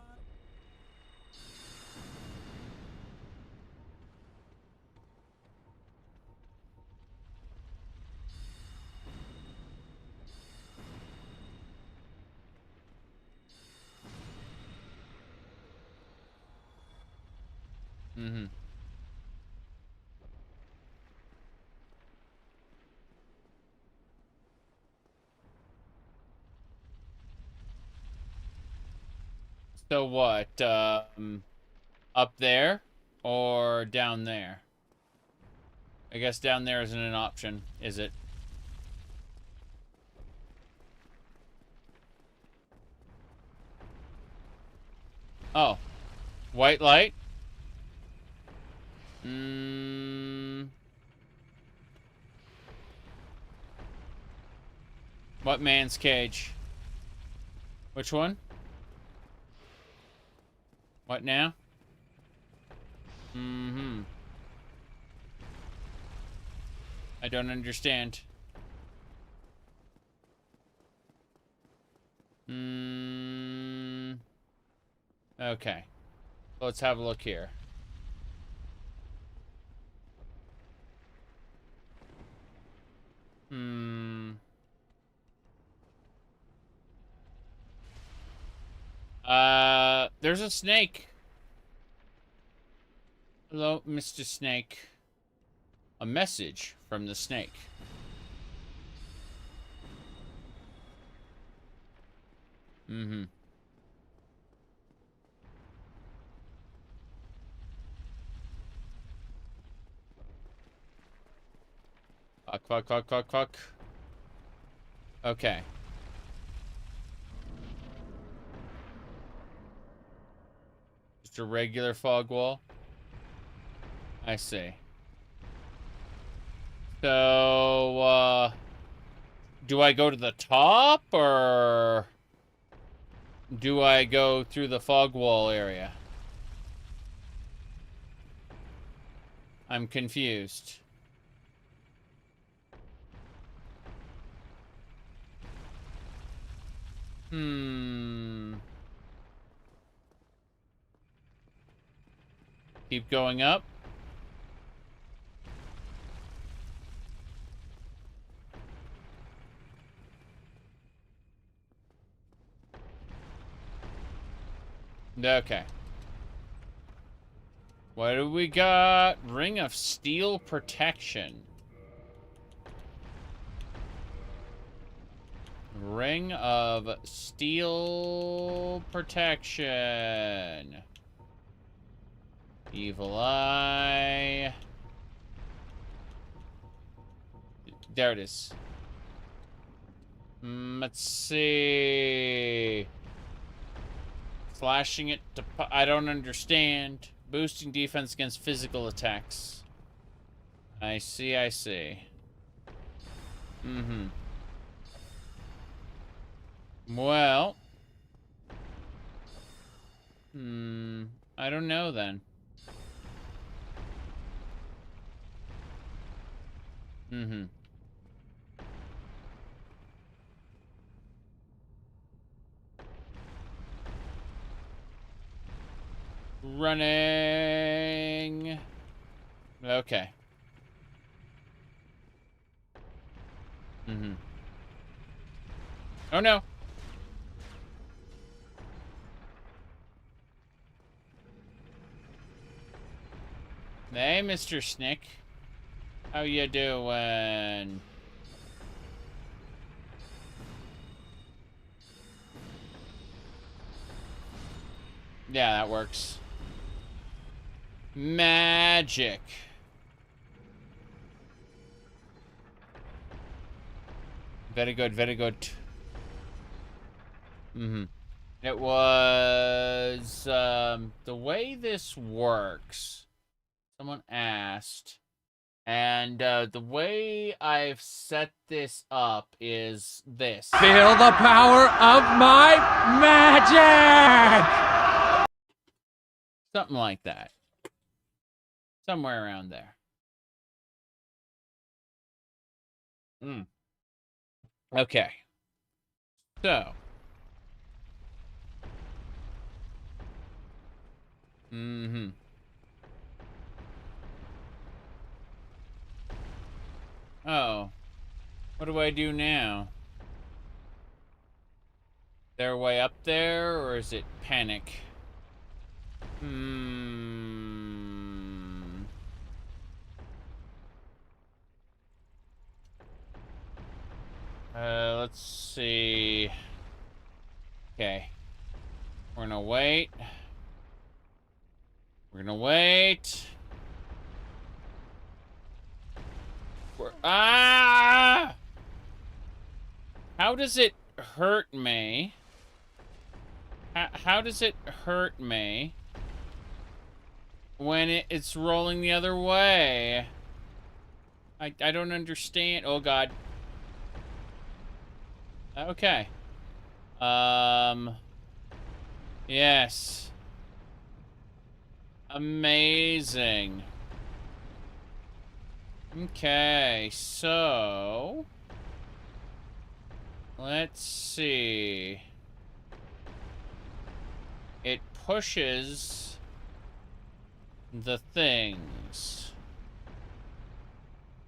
So what, up there or down there? I guess down there isn't an option, is it? Oh. White light? What man's cage? Which one? What now? I don't understand. Okay. Let's have a look here. There's a snake. Hello, Mr. Snake. A message from the snake. Fuck, fuck, fuck, fuck, fuck. Okay. Just a regular fog wall. I see. So, do I go to the top, or do I go through the fog wall area? I'm confused. Keep going up. Okay. What do we got? Ring of Steel Protection. Ring of Steel Protection. Evil Eye. There it is. Let's see. Flashing it to... I don't understand. Boosting defense against physical attacks. I see, I see. Well. I don't know then. Running. Okay. Oh no. Hey, Mr. Snick. How you doing? Yeah, that works. Magic. Very good, very good. It was, the way this works, someone asked, and, the way I've set this up is this. Feel the power of my magic! Something like that. Somewhere around there. Okay. So. Oh. What do I do now? Their way up there, or is it panic? Let's see. Okay. We're gonna wait. We're gonna wait. Ah! How does it hurt me? How does it hurt me when it's rolling the other way? I don't understand. Oh, God. Okay. Yes. Amazing. Okay, so... let's see. It pushes the things.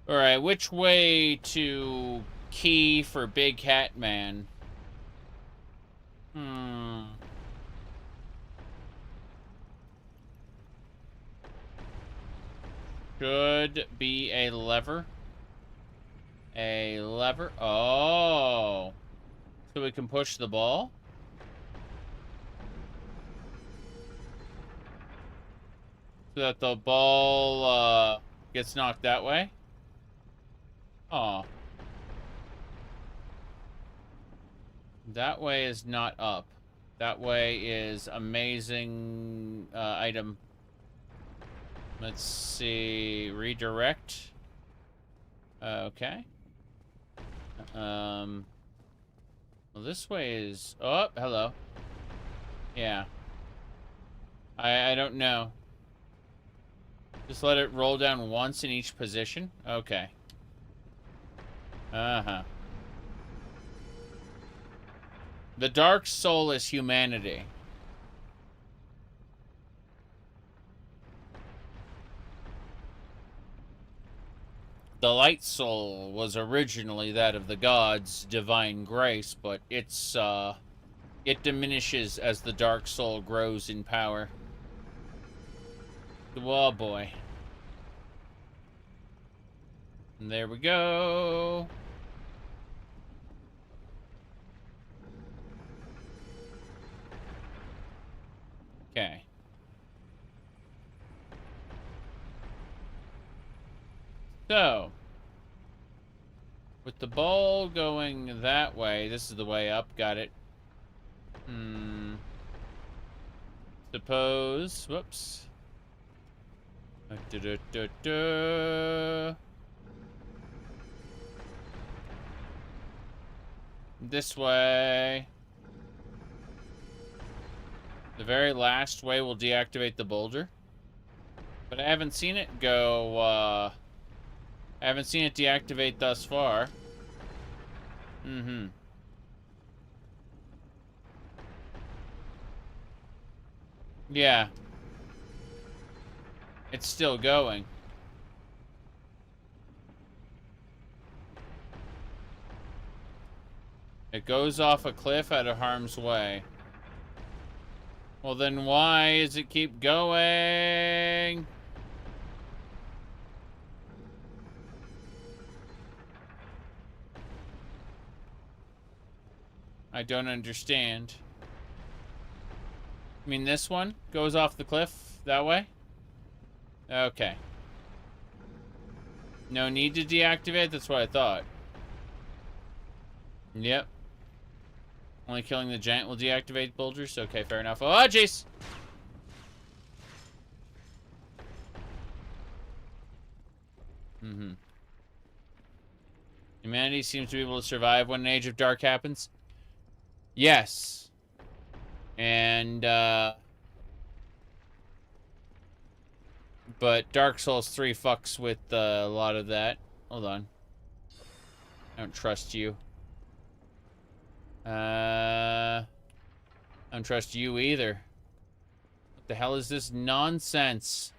Alright, which way to key for Big Hat Man? Should be a lever. A lever. Oh. So we can push the ball? So that the ball gets knocked that way? Oh. That way is not up. That way is amazing item. Let's see. Redirect. Okay. Well, this way is... oh, hello. Yeah. I don't know. Just let it roll down once in each position? Okay. Uh-huh. The dark soul is humanity. The light soul was originally that of the gods' divine grace, but it's, it diminishes as the dark soul grows in power. Oh, boy. And there we go. Okay. So, with the ball going that way, this is the way up, got it. Suppose, whoops. This way. The very last way will deactivate the boulder. But I haven't seen it go, I haven't seen it deactivate thus far. Yeah. It's still going. It goes off a cliff out of harm's way. Well, then why does it keep going? I don't understand. I mean, this one goes off the cliff that way? Okay. No need to deactivate? That's what I thought. Yep. Only killing the giant will deactivate boulders? Okay, fair enough. Oh, jeez! Humanity seems to be able to survive when an Age of Dark happens. Yes. And, but Dark Souls 3 fucks with a lot of that. Hold on. I don't trust you. I don't trust you either. What the hell is this nonsense?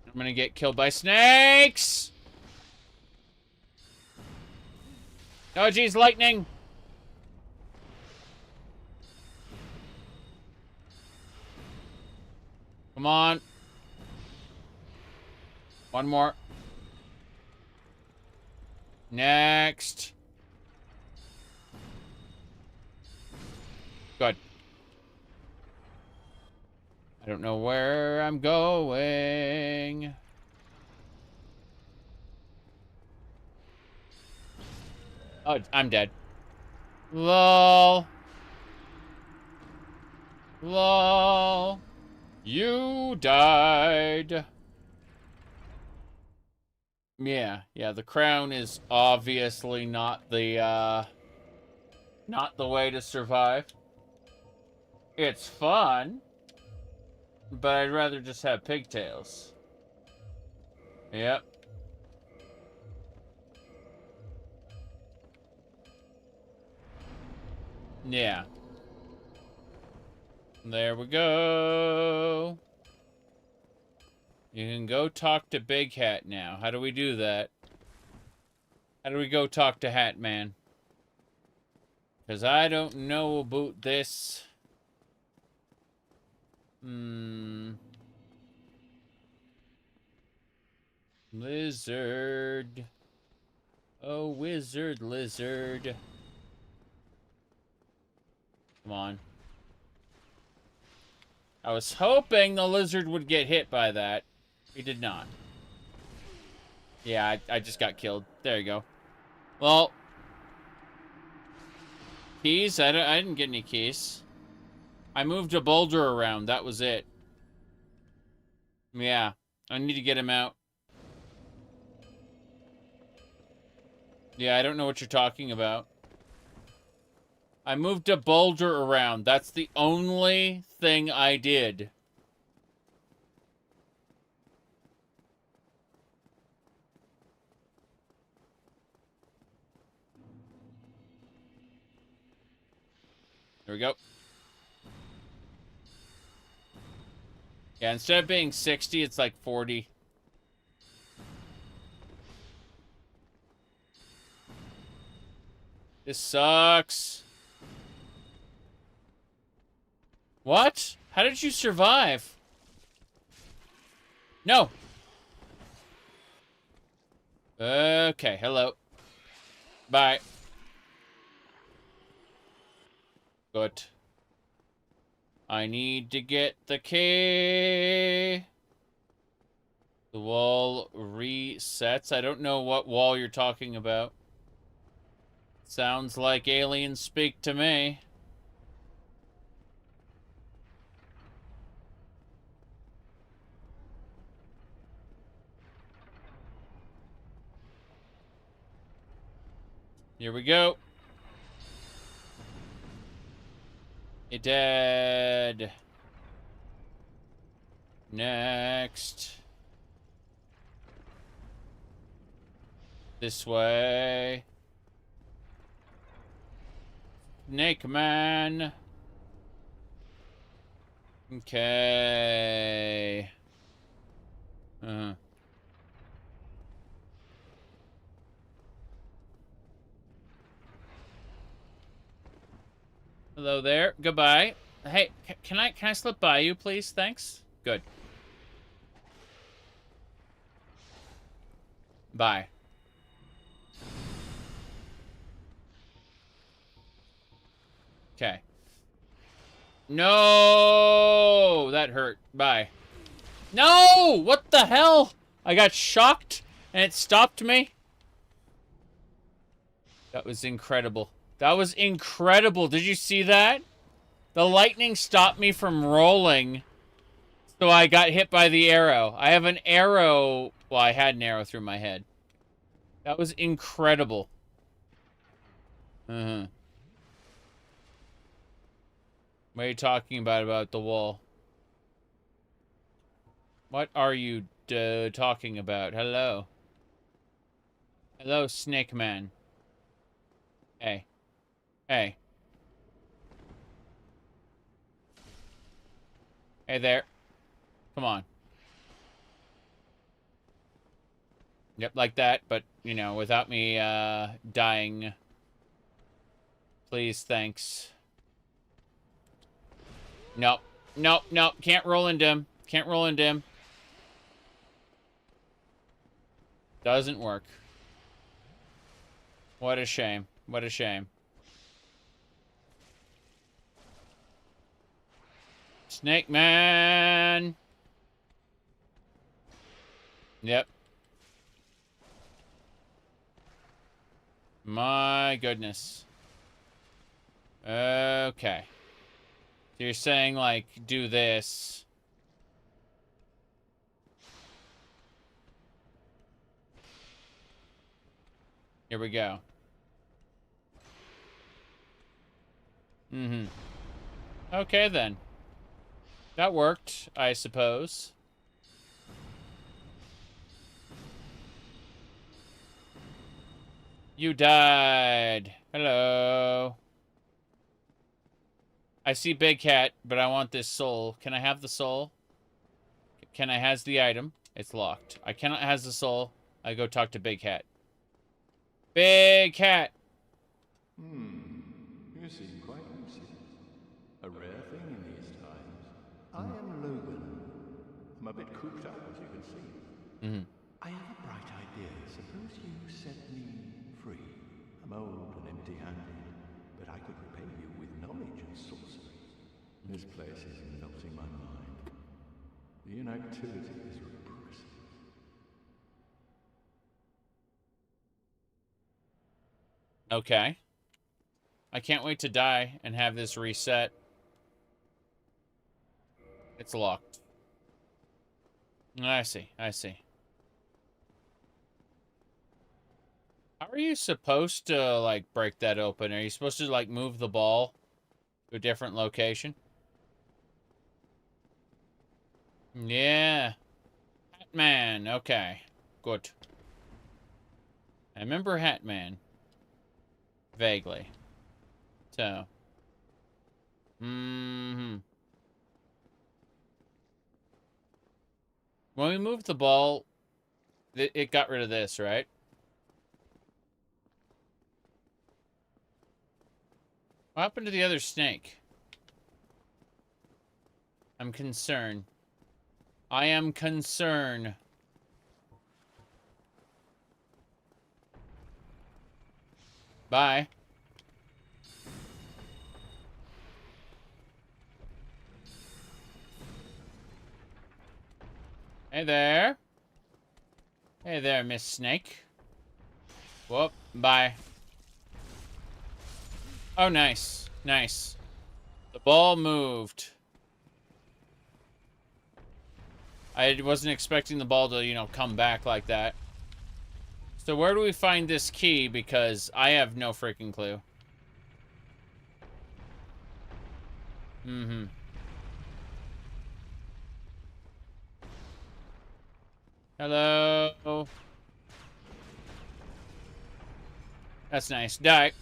I'm gonna get killed by snakes! Oh, geez, lightning! Come on. One more. Next. Good. I don't know where I'm going. Oh, I'm dead. Lol. Lol. You died. Yeah, the crown is obviously not the way to survive. It's fun, but I'd rather just have pigtails. Yep. Yeah. There we go. You can go talk to Big Hat now. How do we do that? How do we go talk to Hat Man? Because I don't know about this. Lizard. Oh, wizard lizard. Come on. I was hoping the lizard would get hit by that. He did not. Yeah, I just got killed. There you go. Well, keys? I didn't get any keys. I moved a boulder around. That was it. Yeah, I need to get him out. Yeah, I don't know what you're talking about. I moved a boulder around. That's the only thing I did. There we go. Yeah, instead of being 60, it's like 40. This sucks. What? How did you survive? No. Okay, hello. Bye. Good. I need to get the key. The wall resets. I don't know what wall you're talking about. Sounds like aliens speak to me. Here we go. It dead. Next. This way. Snake Man. Okay. Hello there. Goodbye. Hey, can I slip by you, please? Thanks. Good. Bye. Okay. No! That hurt. Bye. No! What the hell? I got shocked and it stopped me. That was incredible. That was incredible. Did you see that? The lightning stopped me from rolling, so I got hit by the arrow. I have an arrow. Well, I had an arrow through my head. That was incredible. What are you talking about the wall? What are you talking about? Hello. Hello, Snake Man. Hey. Hey. Hey there. Come on. Yep, like that, but, you know, without me, dying. Please, thanks. Nope. Nope, nope. Can't roll into him. Can't roll into him. Doesn't work. What a shame. What a shame. Snake Man! Yep. My goodness. Okay. So you're saying, like, do this. Here we go. Mm-hmm. Okay, then. That worked, I suppose. You died. Hello. I see Big Cat, but I want this soul. Can I have the soul? Can I has the item? It's locked. I cannot has the soul. I go talk to Big Cat. Big Cat! You seem quite lucid. A rare thing in these times. I am Logan. I'm a bit cooped up, as you can see. Mm-hmm. I have a bright idea. Suppose you set me free. I'm old and empty-handed, but I could repay you with knowledge and sorcery. This place is melting my mind. The inactivity is repressive. Okay. I can't wait to die and have this reset. It's locked. I see. I see. How are you supposed to, like, break that open? Are you supposed to, like, move the ball to a different location? Yeah. Hatman. Okay. Good. I remember Hatman. Vaguely. So. Mm-hmm. When we moved the ball, it got rid of this, right? What happened to the other snake? I'm concerned. I am concerned. Bye. Hey there. Hey there, Miss Snake. Whoop. Bye. Oh, nice. Nice. The ball moved. I wasn't expecting the ball to, you know, come back like that. So where do we find this key? Because I have no freaking clue. Mm-hmm. Hello. That's nice. Die.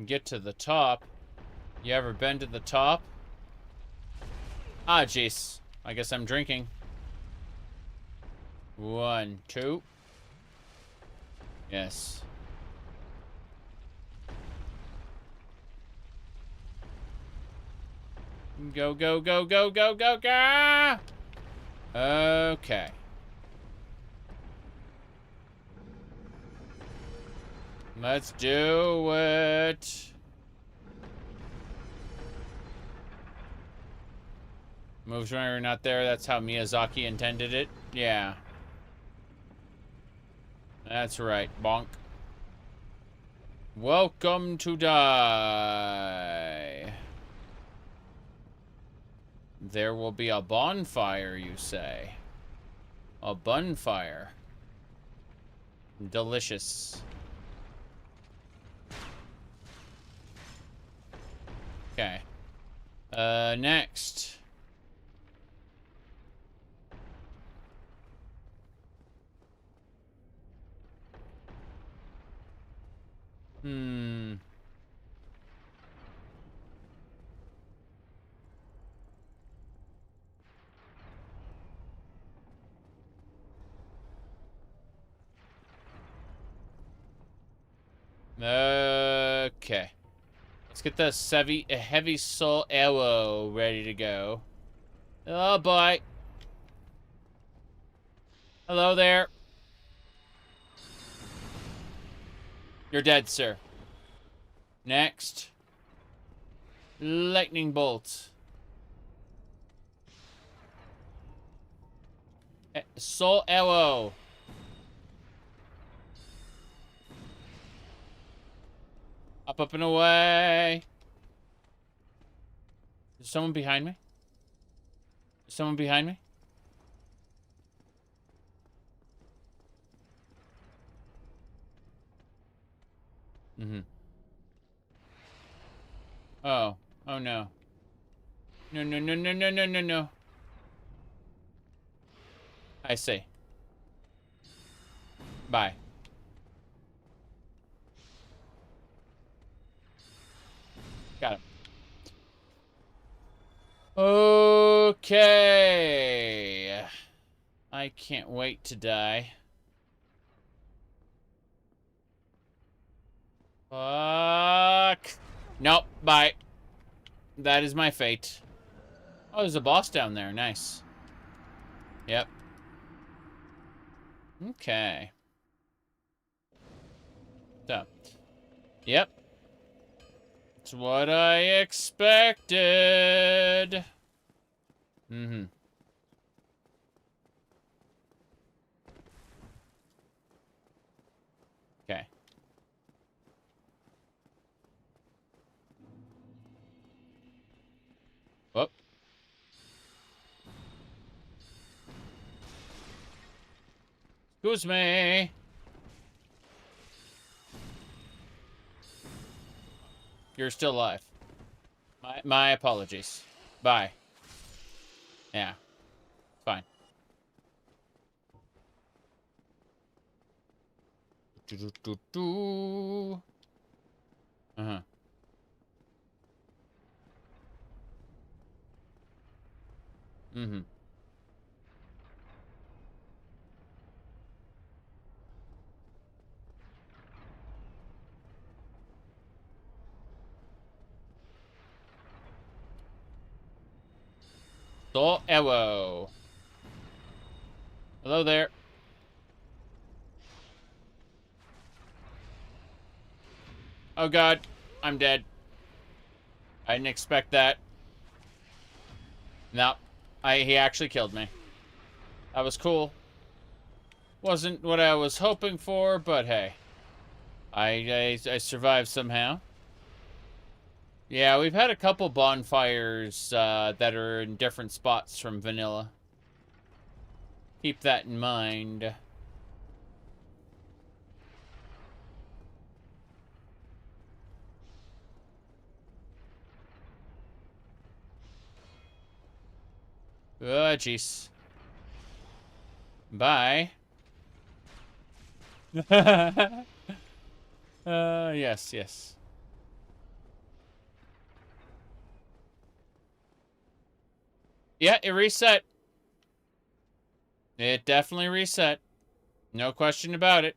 Get to the top. You ever been to the top? Ah, jeez. I guess I'm drinking. 1, 2. Yes. Go, go, go, go, go, go, go! Okay. Let's do it. Moves when we're not there. That's how Miyazaki intended it. Yeah. That's right. Bonk. Welcome to die. There will be a bonfire, you say. A bonfire. Delicious. Okay. Next. Okay. Let's get the heavy soul arrow ready to go. Oh boy. Hello there. You're dead, sir. Next. Lightning bolt. Soul arrow. Up and away. Is someone behind me? Is someone behind me? Mm-hmm. Oh. Oh no. No, no, no, no, no, no, no, no. I see. Bye. Got him. Okay. I can't wait to die. Fuck. Nope. Bye. That is my fate. Oh, there's a boss down there. Nice. Yep. Okay. So. Yep. It's what I expected. Mm-hmm. Okay. Whoop. Excuse me. You're still alive. My apologies. Bye. Yeah. Fine. Uh-huh. Mm-hmm. Soul arrow. Hello there. Oh god, I'm dead. I didn't expect that. No, he actually killed me. That was cool. Wasn't what I was hoping for, but hey. I survived somehow. Yeah, we've had a couple bonfires that are in different spots from vanilla. Keep that in mind. Oh, jeez. Bye. Yes, yes. Yeah, it reset. It definitely reset. No question about it.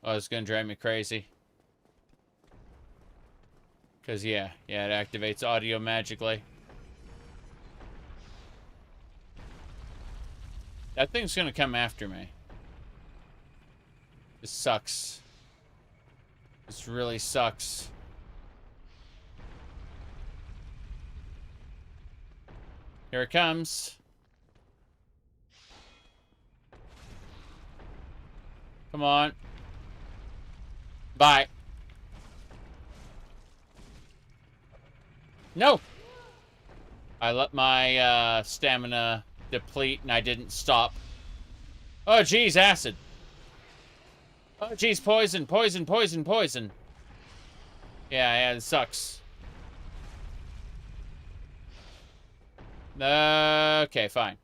Oh, it's gonna drive me crazy. Because, yeah, it activates audio magically. That thing's gonna come after me. This sucks. This really sucks. Here it comes. Come on. Bye. No! I let my stamina deplete and I didn't stop. Oh, geez, acid. Oh, geez, poison, poison, poison, poison. Yeah, it sucks. Okay, fine.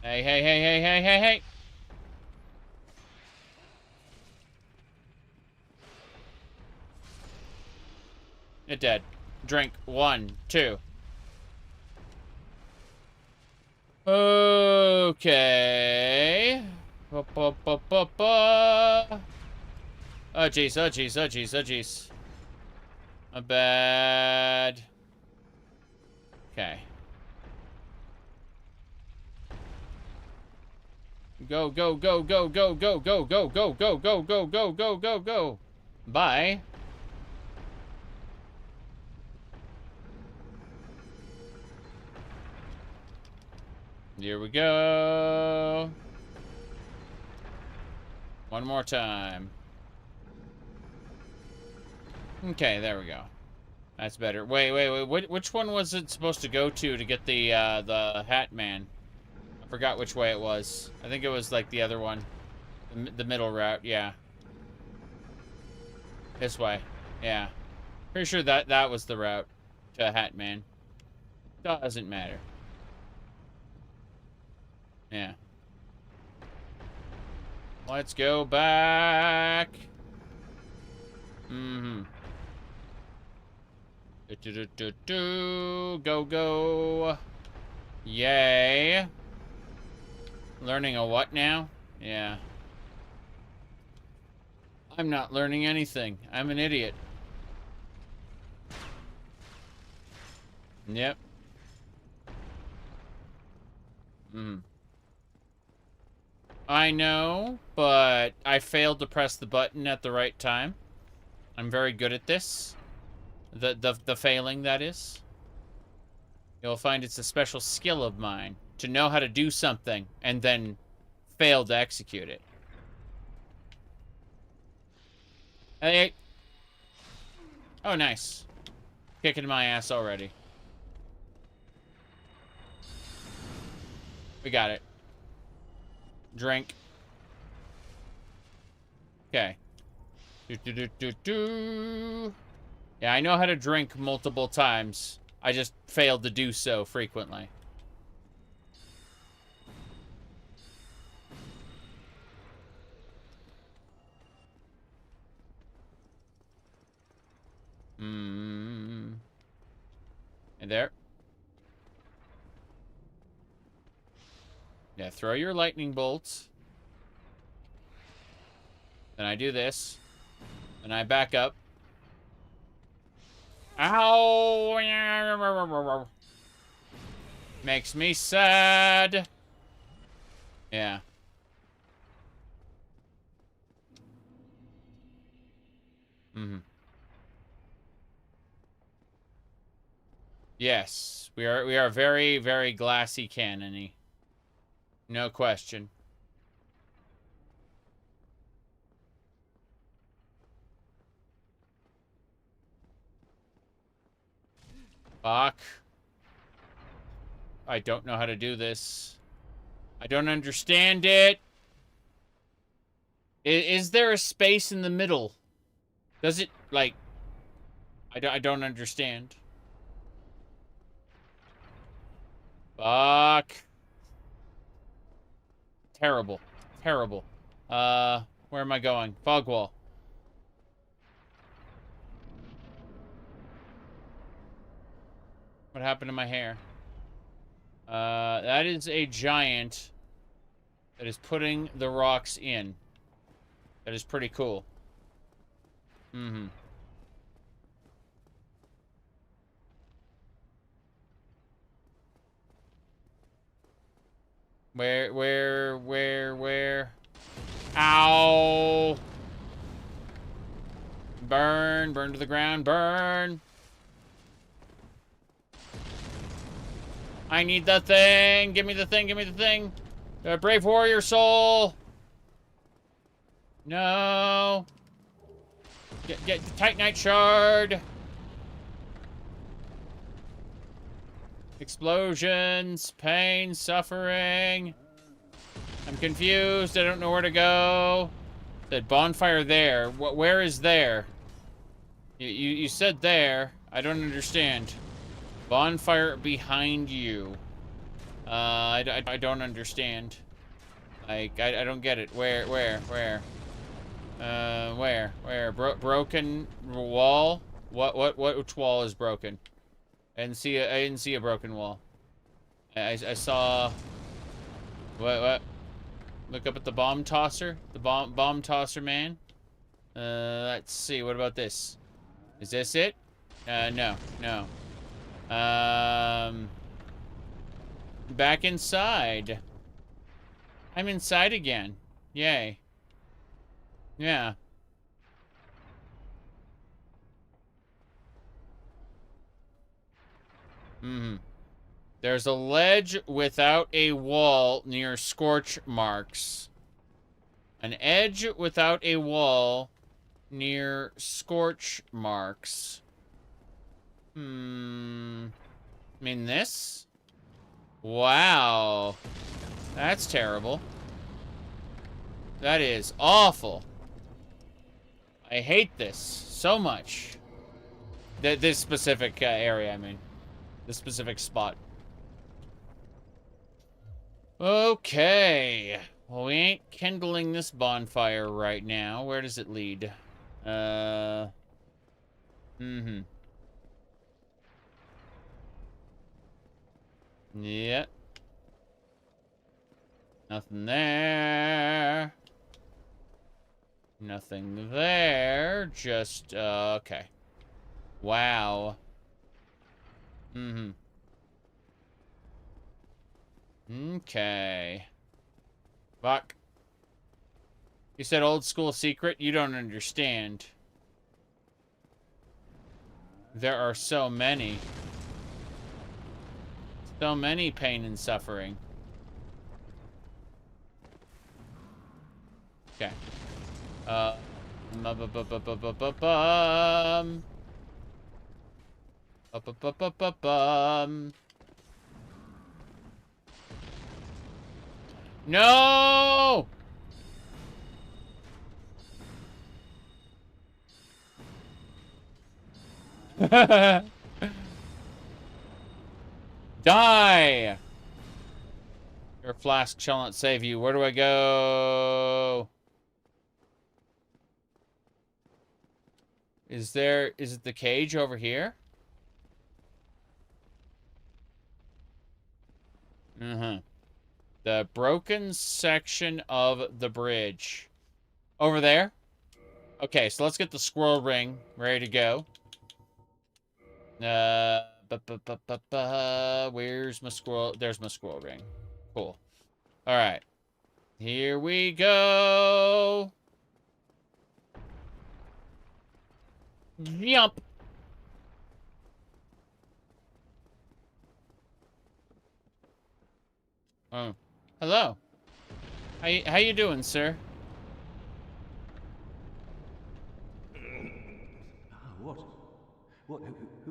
Hey, hey, hey, hey, hey, hey, hey. It dead. Drink. 1, 2. Okay. Oh, jeez. Oh, jeez. Oh, jeez. Oh, jeez. My bad. Okay. Go, go, go, go, go, go, go, go, go, go, go, go, go, go, go, go. Bye. Here we go. One more time. Okay, there we go. That's better. Wait. Which one was it supposed to go to get the Hat Man? I forgot which way it was. I think it was like the other one. The middle route, yeah. This way, yeah. Pretty sure that was the route to Hat Man. Doesn't matter. Yeah. Let's go back. Mm-hmm. Go. Yay. Learning a what now? Yeah. I'm not learning anything. I'm an idiot. Yep. I know, but I failed to press the button at the right time. I'm very good at this. The failing, that is. You'll find it's a special skill of mine to know how to do something and then fail to execute it. Hey. Oh, nice. Kicking my ass already. We got it. Drink. Okay. Yeah, I know how to drink multiple times. I just failed to do so frequently. And there. Yeah, throw your lightning bolts. Then I do this. Then I back up. Ow! Makes me sad. Yeah. Yes, we are very, very glassy cannon-y. No question. Fuck. I don't know how to do this. I don't understand it. Is there a space in the middle? Does it, like... I don't understand. Fuck. Terrible. Terrible. Where am I going? Fog wall. What happened to my hair? That is a giant that is putting the rocks in. That is pretty cool. Where? Ow! Burn to the ground, burn! I need the thing! Give me the thing! Brave warrior soul! No! Get the titanite shard! Explosions, pain, suffering. I'm confused. I don't know where to go. That bonfire there. Where is there? You said there. I don't understand. Bonfire behind you. I don't understand. Like, I don't get it. Where? Broken wall? Which wall is broken? I didn't see a broken wall. I saw... What? Look up at the bomb tosser? The bomb tosser man? Let's see. What about this? Is this it? No. Back inside. I'm inside again. Yay. Yeah. There's a ledge without a wall near scorch marks. An edge without a wall near scorch marks. I mean this? Wow. That's terrible. That is awful. I hate this so much. This specific area, I mean. This specific spot. Okay. Well, we ain't kindling this bonfire right now. Where does it lead? Yeah. Nothing there. Nothing there. Just, okay. Wow. Okay. Fuck. You said old school secret? You don't understand. There are so many. So many pain and suffering. Okay. No! Die! Your flask shall not save you. Where do I go? Is it the cage over here? The broken section of the bridge. Over there? Okay, so let's get the squirrel ring ready to go. Where's my squirrel? There's my squirrel ring. Cool. All right. Here we go. Jump. Oh, hello. How you doing, sir? What? Who are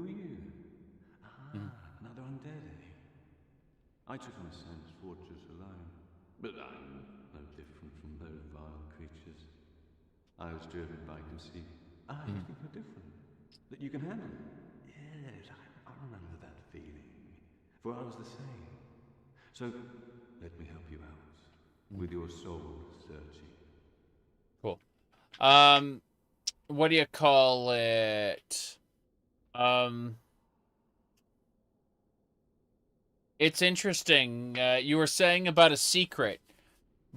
you? Another undead, eh? I took on a sense fortress alone, but I'm no different from those vile creatures. I was driven by conceit. You think you're different? That you can handle it? Yes, I remember that feeling. For I was the same. So, let me help you out with your soul searching. Cool. What do you call it? It's interesting. You were saying about a secret.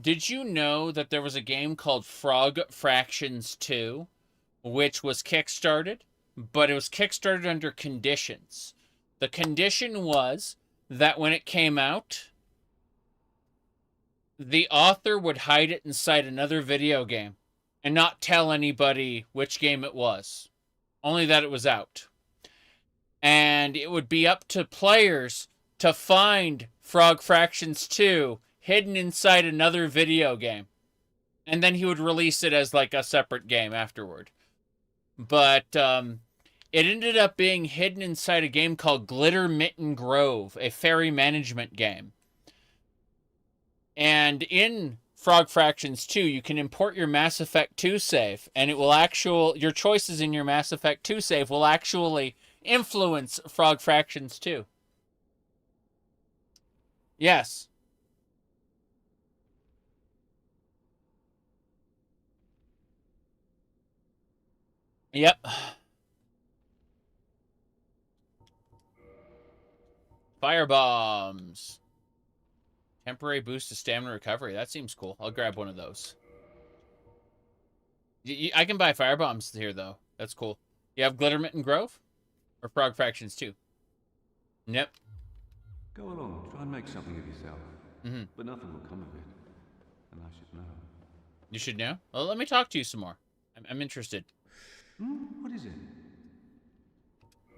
Did you know that there was a game called Frog Fractions 2, which was kickstarted, but it was kickstarted under conditions. The condition was that when it came out, the author would hide it inside another video game and not tell anybody which game it was, only that it was out. And it would be up to players to find Frog Fractions 2 hidden inside another video game. And then he would release it as like a separate game afterward. But it ended up being hidden inside a game called Glitter Mitten Grove, a fairy management game. And in Frog Fractions 2, you can import your Mass Effect 2 save, and it will your choices in your Mass Effect 2 save will actually influence Frog Fractions 2. Yes. Yep. Fire bombs. Temporary boost to stamina recovery. That seems cool. I'll grab one of those. I can buy firebombs here, though. That's cool. You have Glittermitten Grove? Or Frog Fractions, too? Yep. Go along, try and make something of yourself. Mm-hmm. But nothing will come of it. And I should know. You should know? Well, let me talk to you some more. I'm interested. What is it?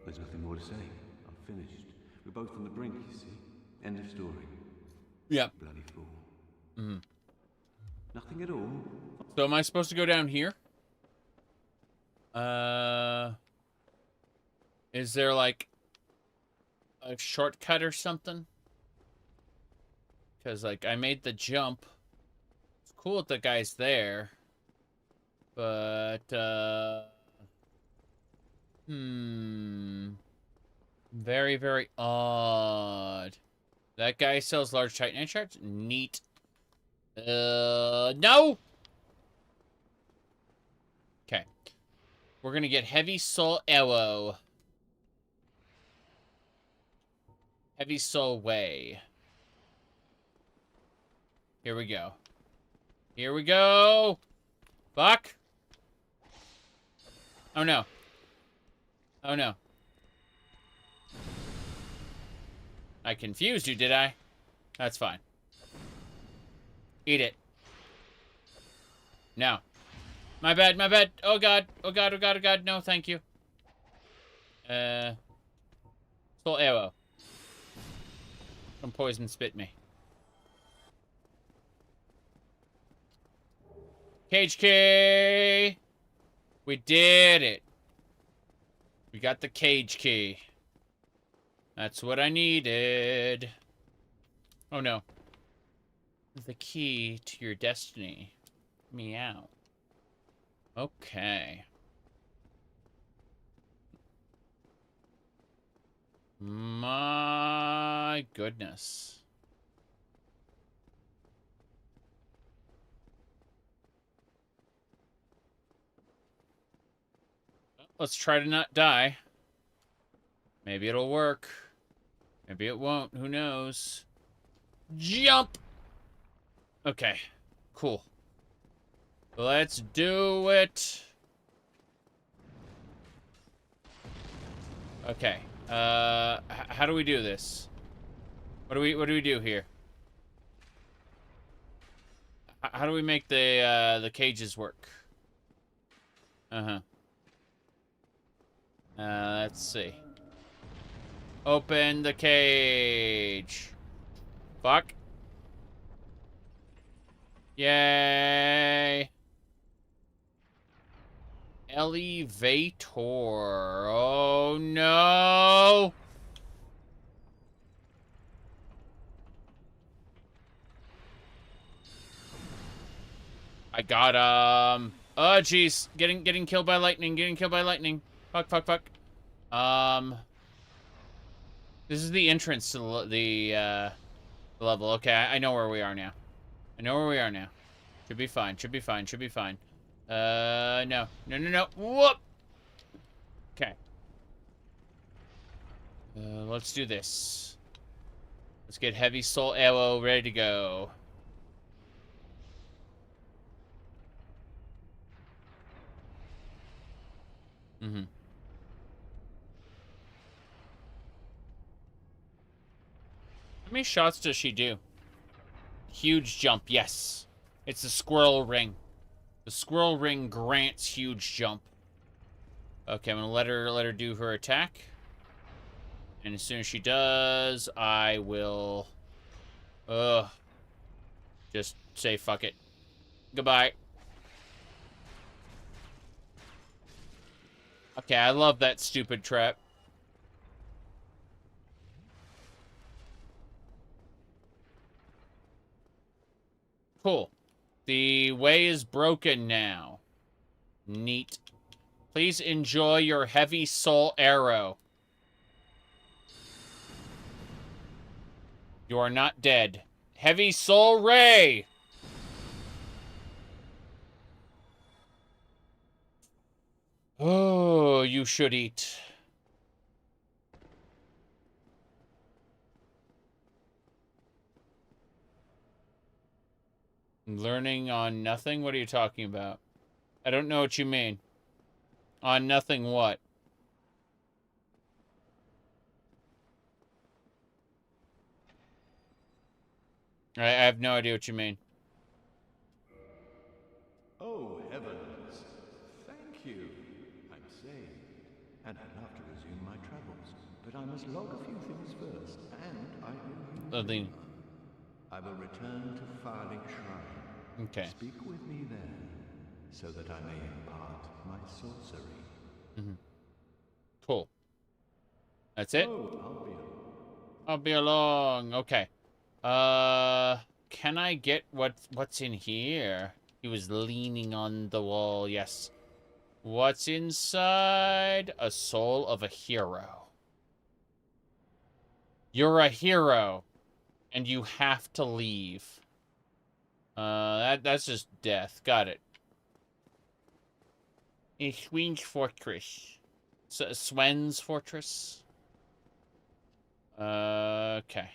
There's nothing more to say. I'm finished. We're both on the brink, you see. End of story. Yep. Bloody fool. Mm-hmm. Nothing at all? So am I supposed to go down here? Is there like a shortcut or something? Because like I made the jump. It's cool that the guy's there. But very, very odd. That guy sells large titanite shards? Neat. No! Okay. We're gonna get heavy soul arrow. Heavy soul way. Here we go. Here we go! Fuck! Oh no. Oh no. I confused you, did I? That's fine. Eat it. No. My bad, my bad. Oh god. Oh god, oh god, oh god. No, thank you. Soul arrow. Some poison spit me. Cage key! We did it. We got the cage key. That's what I needed. Oh no. The key to your destiny. Meow. Okay. My goodness. Let's try to not die. Maybe it'll work. Maybe it won't. Who knows? Jump! Okay. Cool. Let's do it. Okay. How do we do this? What do we do here? How do we make the cages work? Let's see. Open the cage. Fuck. Yay. Elevator. Oh no. I got oh jeez, getting killed by lightning, Fuck. This is the entrance to the level. Okay, I know where we are now. Should be fine. No. Whoop! Okay. Let's do this. Let's get heavy soul arrow ready to go. How many shots does she do? Huge jump, yes. It's the squirrel ring. The squirrel ring grants huge jump. Okay, I'm gonna let her do her attack. And as soon as she does, I will just say fuck it. Goodbye. Okay, I love that stupid trap. Cool. The way is broken now. Neat. Please enjoy your heavy soul arrow. You are not dead. Heavy soul ray! Oh, you should eat. Learning on nothing? What are you talking about? I don't know what you mean. On nothing what? I have no idea what you mean. Oh, heavens. Thank you. I'm saved, and I'd love to resume my travels, but I must log a few things first, and I owe you a favor. I will return to Firelink Shrine. Okay. Speak with me there, so that I may impart my sorcery. Cool. That's it? Oh, I'll be along. Okay. Can I get what's in here? He was leaning on the wall. Yes. What's inside? A soul of a hero. You're a hero, and you have to leave. That's just death. Got it. A Sween's Fortress. Swen's Fortress. Okay.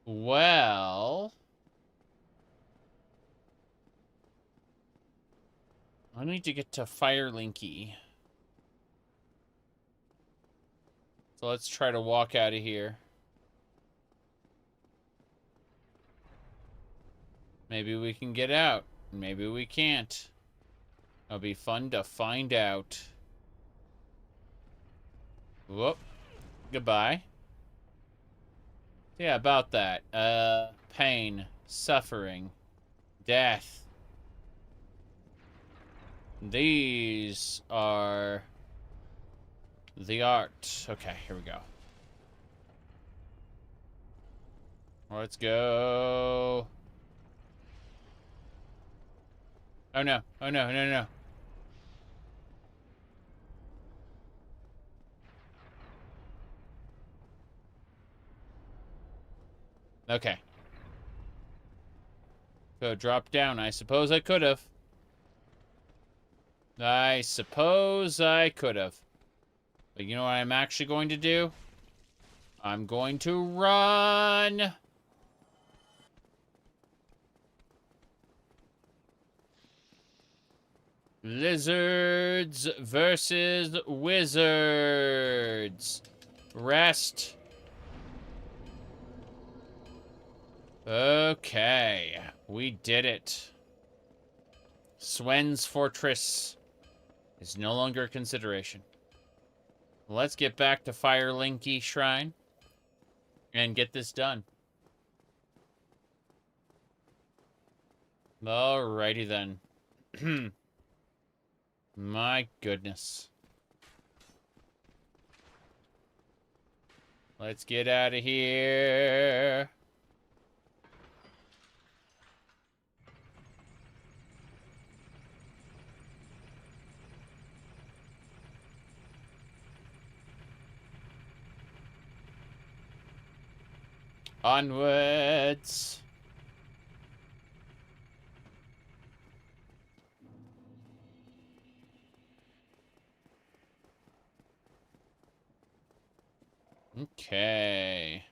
Well, I need to get to Firelinky. So let's try to walk out of here. Maybe we can get out. Maybe we can't. It'll be fun to find out. Whoop. Goodbye. Yeah, about that. Pain, suffering, death. These are the art. Okay, here we go. Let's go. Oh no. Oh no, no, no. Okay. So drop down. I suppose I could have. I suppose I could have. But you know what I'm actually going to do? I'm going to run. Lizards versus wizards. Rest. Okay, we did it. Swen's Fortress is no longer a consideration. Let's get back to Firelinky Shrine and get this done. Alrighty then. My goodness. Let's get out of here. Onwards. Okay.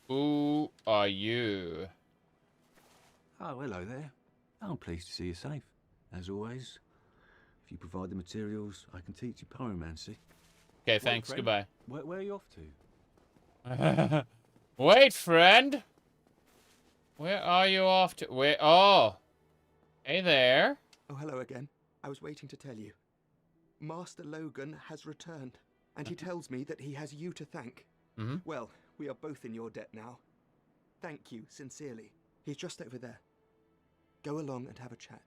Who are you? Oh, hello there. I'm pleased to see you safe. As always, if you provide the materials, I can teach you pyromancy. Okay, thanks. Friend, goodbye. Where are you off to? Wait, friend. Where are you off to? Where? Oh. Hey there. Oh, hello again. I was waiting to tell you. Master Logan has returned, and he tells me that he has you to thank. Well, we are both in your debt now. Thank you, sincerely. He's just over there. Go along and have a chat.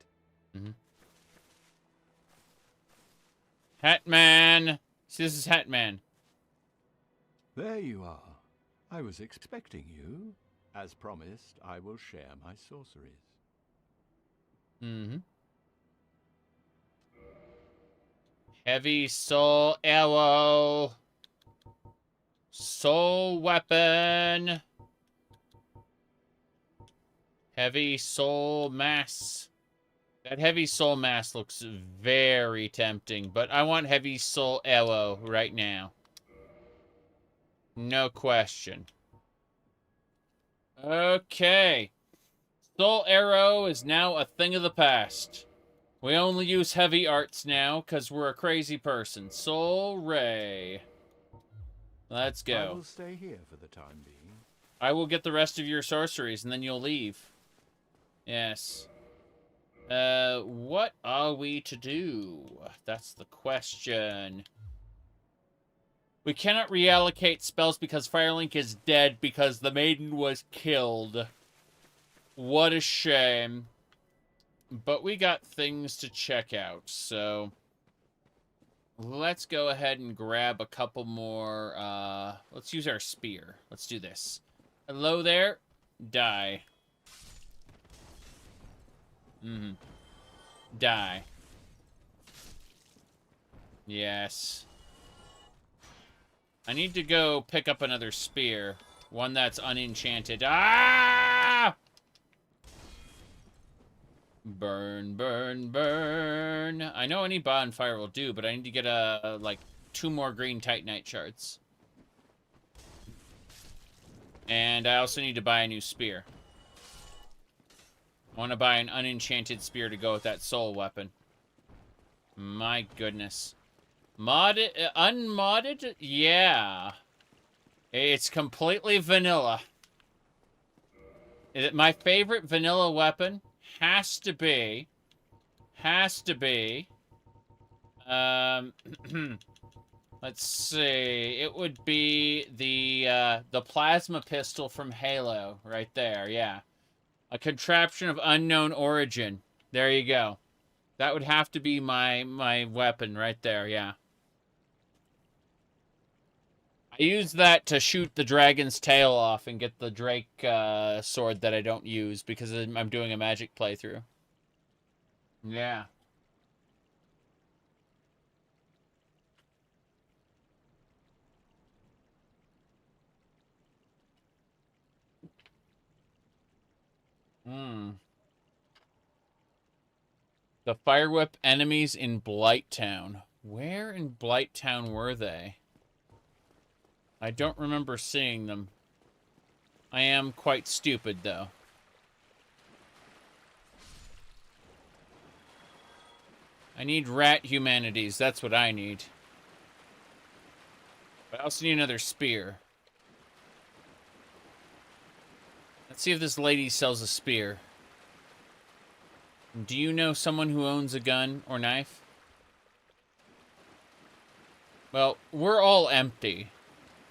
Hatman. See, this is Hatman. There you are. I was expecting you. As promised, I will share my sorceries. Heavy soul arrow. Soul weapon. Heavy soul mass. That heavy soul mass looks very tempting, but I want heavy soul arrow right now. No question. Okay. Soul Arrow is now a thing of the past. We only use heavy arts now because we're a crazy person. Soul Ray. Let's go. I will stay here for the time being. I will get the rest of your sorceries and then you'll leave. Yes. What are we to do? That's the question. We cannot reallocate spells because Firelink is dead because the maiden was killed. What a shame. But we got things to check out, so let's go ahead and grab a couple more. Let's use our spear. Let's do this. Hello there. Die. Die. Yes. I need to go pick up another spear. One that's unenchanted. Ah! Burn, burn, burn. I know any bonfire will do, but I need to get like 2 more green titanite shards. And I also need to buy a new spear. I want to buy an unenchanted spear to go with that soul weapon. My goodness. Modded, unmodded? Yeah. It's completely vanilla. My favorite vanilla weapon has to be, let's see, it would be the plasma pistol from Halo, right there, yeah. A contraption of unknown origin. There you go. That would have to be my weapon right there, yeah. I use that to shoot the dragon's tail off and get the Drake sword that I don't use because I'm doing a magic playthrough. Yeah. The fire whip enemies in Blight Town. Where in Blight Town were they? I don't remember seeing them. I am quite stupid, though. I need rat humanities. That's what I need. But I also need another spear. Let's see if this lady sells a spear. Do you know someone who owns a gun or knife? Well, we're all empty.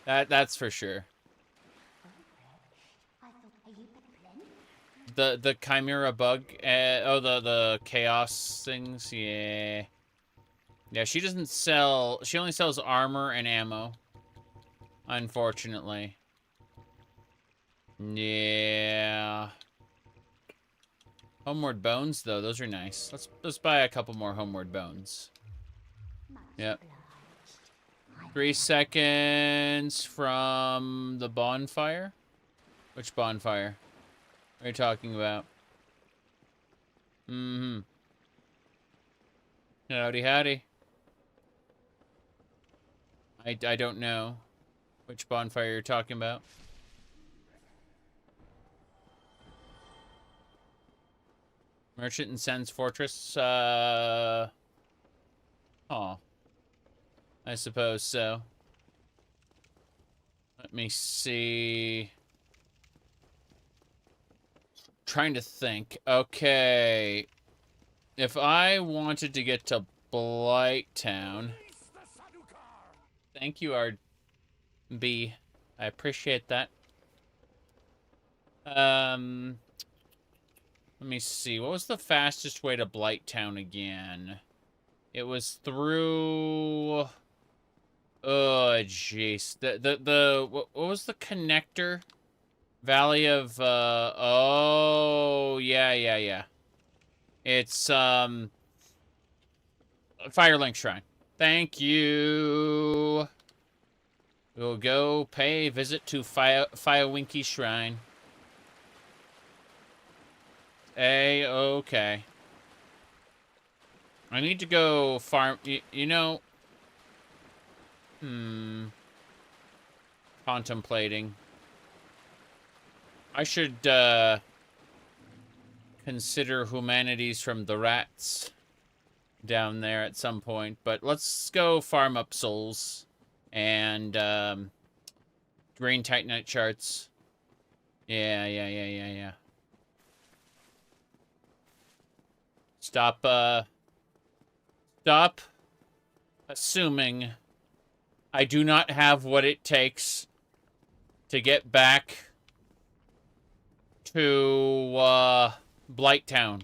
That's for sure. The chimera bug. The chaos things. Yeah. Yeah, she doesn't sell. She only sells armor and ammo. Unfortunately. Yeah. Homeward bones, though. Those are nice. Let's buy a couple more homeward bones. Yep. 3 seconds from the bonfire? Which bonfire? What are you talking about? Howdy, howdy. I don't know which bonfire you're talking about. Merchant and Sands Fortress, oh. I suppose so. Let me see. Trying to think. Okay. If I wanted to get to Blight Town. Thank you, RB. I appreciate that. Let me see. What was the fastest way to Blight Town again? It was through... Oh, jeez. What was the connector? Valley of, oh, yeah. It's, Firelink Shrine. Thank you. We'll go pay a visit to Firewinky Shrine. Okay. I need to go farm, you know... Contemplating. I should consider Humanities from the rats down there at some point. But let's go farm up souls and green titanite charts. Yeah. Stop assuming I do not have what it takes to get back to Blight Town.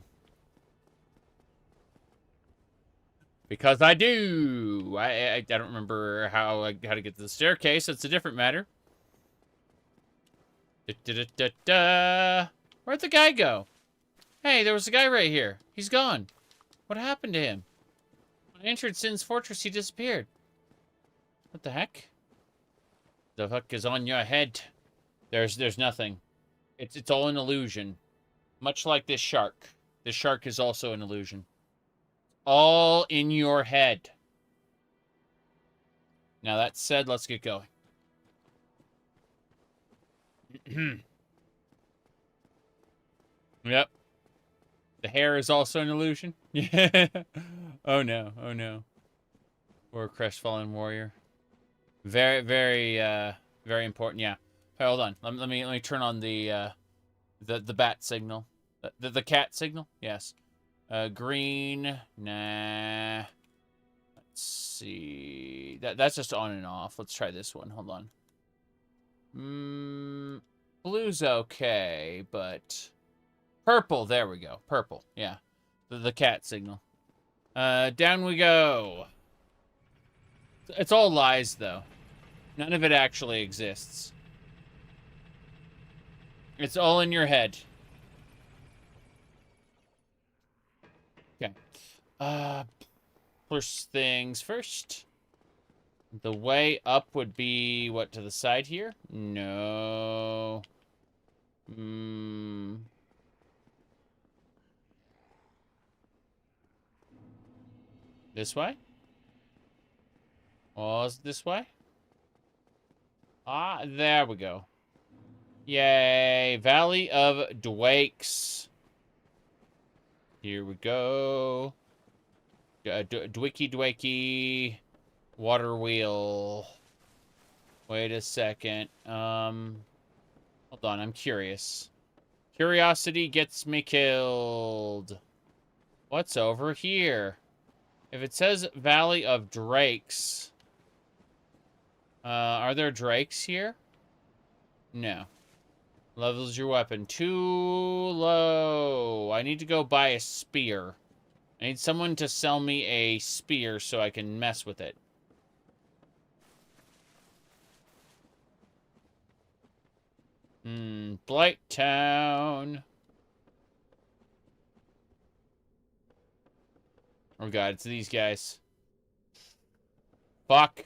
Because I do. I don't remember how to get to the staircase. It's a different matter. Where'd the guy go? Hey, there was a guy right here. He's gone. What happened to him? When I entered Sin's fortress, he disappeared. What the heck? The fuck is on your head? There's nothing. It's all an illusion. Much like this shark. This shark is also an illusion. All in your head. Now that said, let's get going. Yep. The hair is also an illusion. Yeah. Oh no. Oh no. Poor crestfallen warrior. Very, very, very important. Yeah. Hey, hold on. Let me turn on the bat signal. The cat signal. Yes. Green. Nah. Let's see. That's just on and off. Let's try this one. Hold on. Blue's okay, but purple. There we go. Purple. Yeah. The cat signal. Down we go. It's all lies, though. None of it actually exists. It's all in your head. Okay. First things first. The way up would be, what, to the side here? No. This way? Was this way? Ah, there we go. Yay. Valley of Dwakes. Here we go. Dwicky. Water wheel. Wait a second. Hold on, I'm curious. Curiosity gets me killed. What's over here? If it says Valley of Drakes, are there drakes here? No. Levels your weapon. Too low. I need to go buy a spear. I need someone to sell me a spear so I can mess with it. Blight Town. Oh god, it's these guys. Fuck.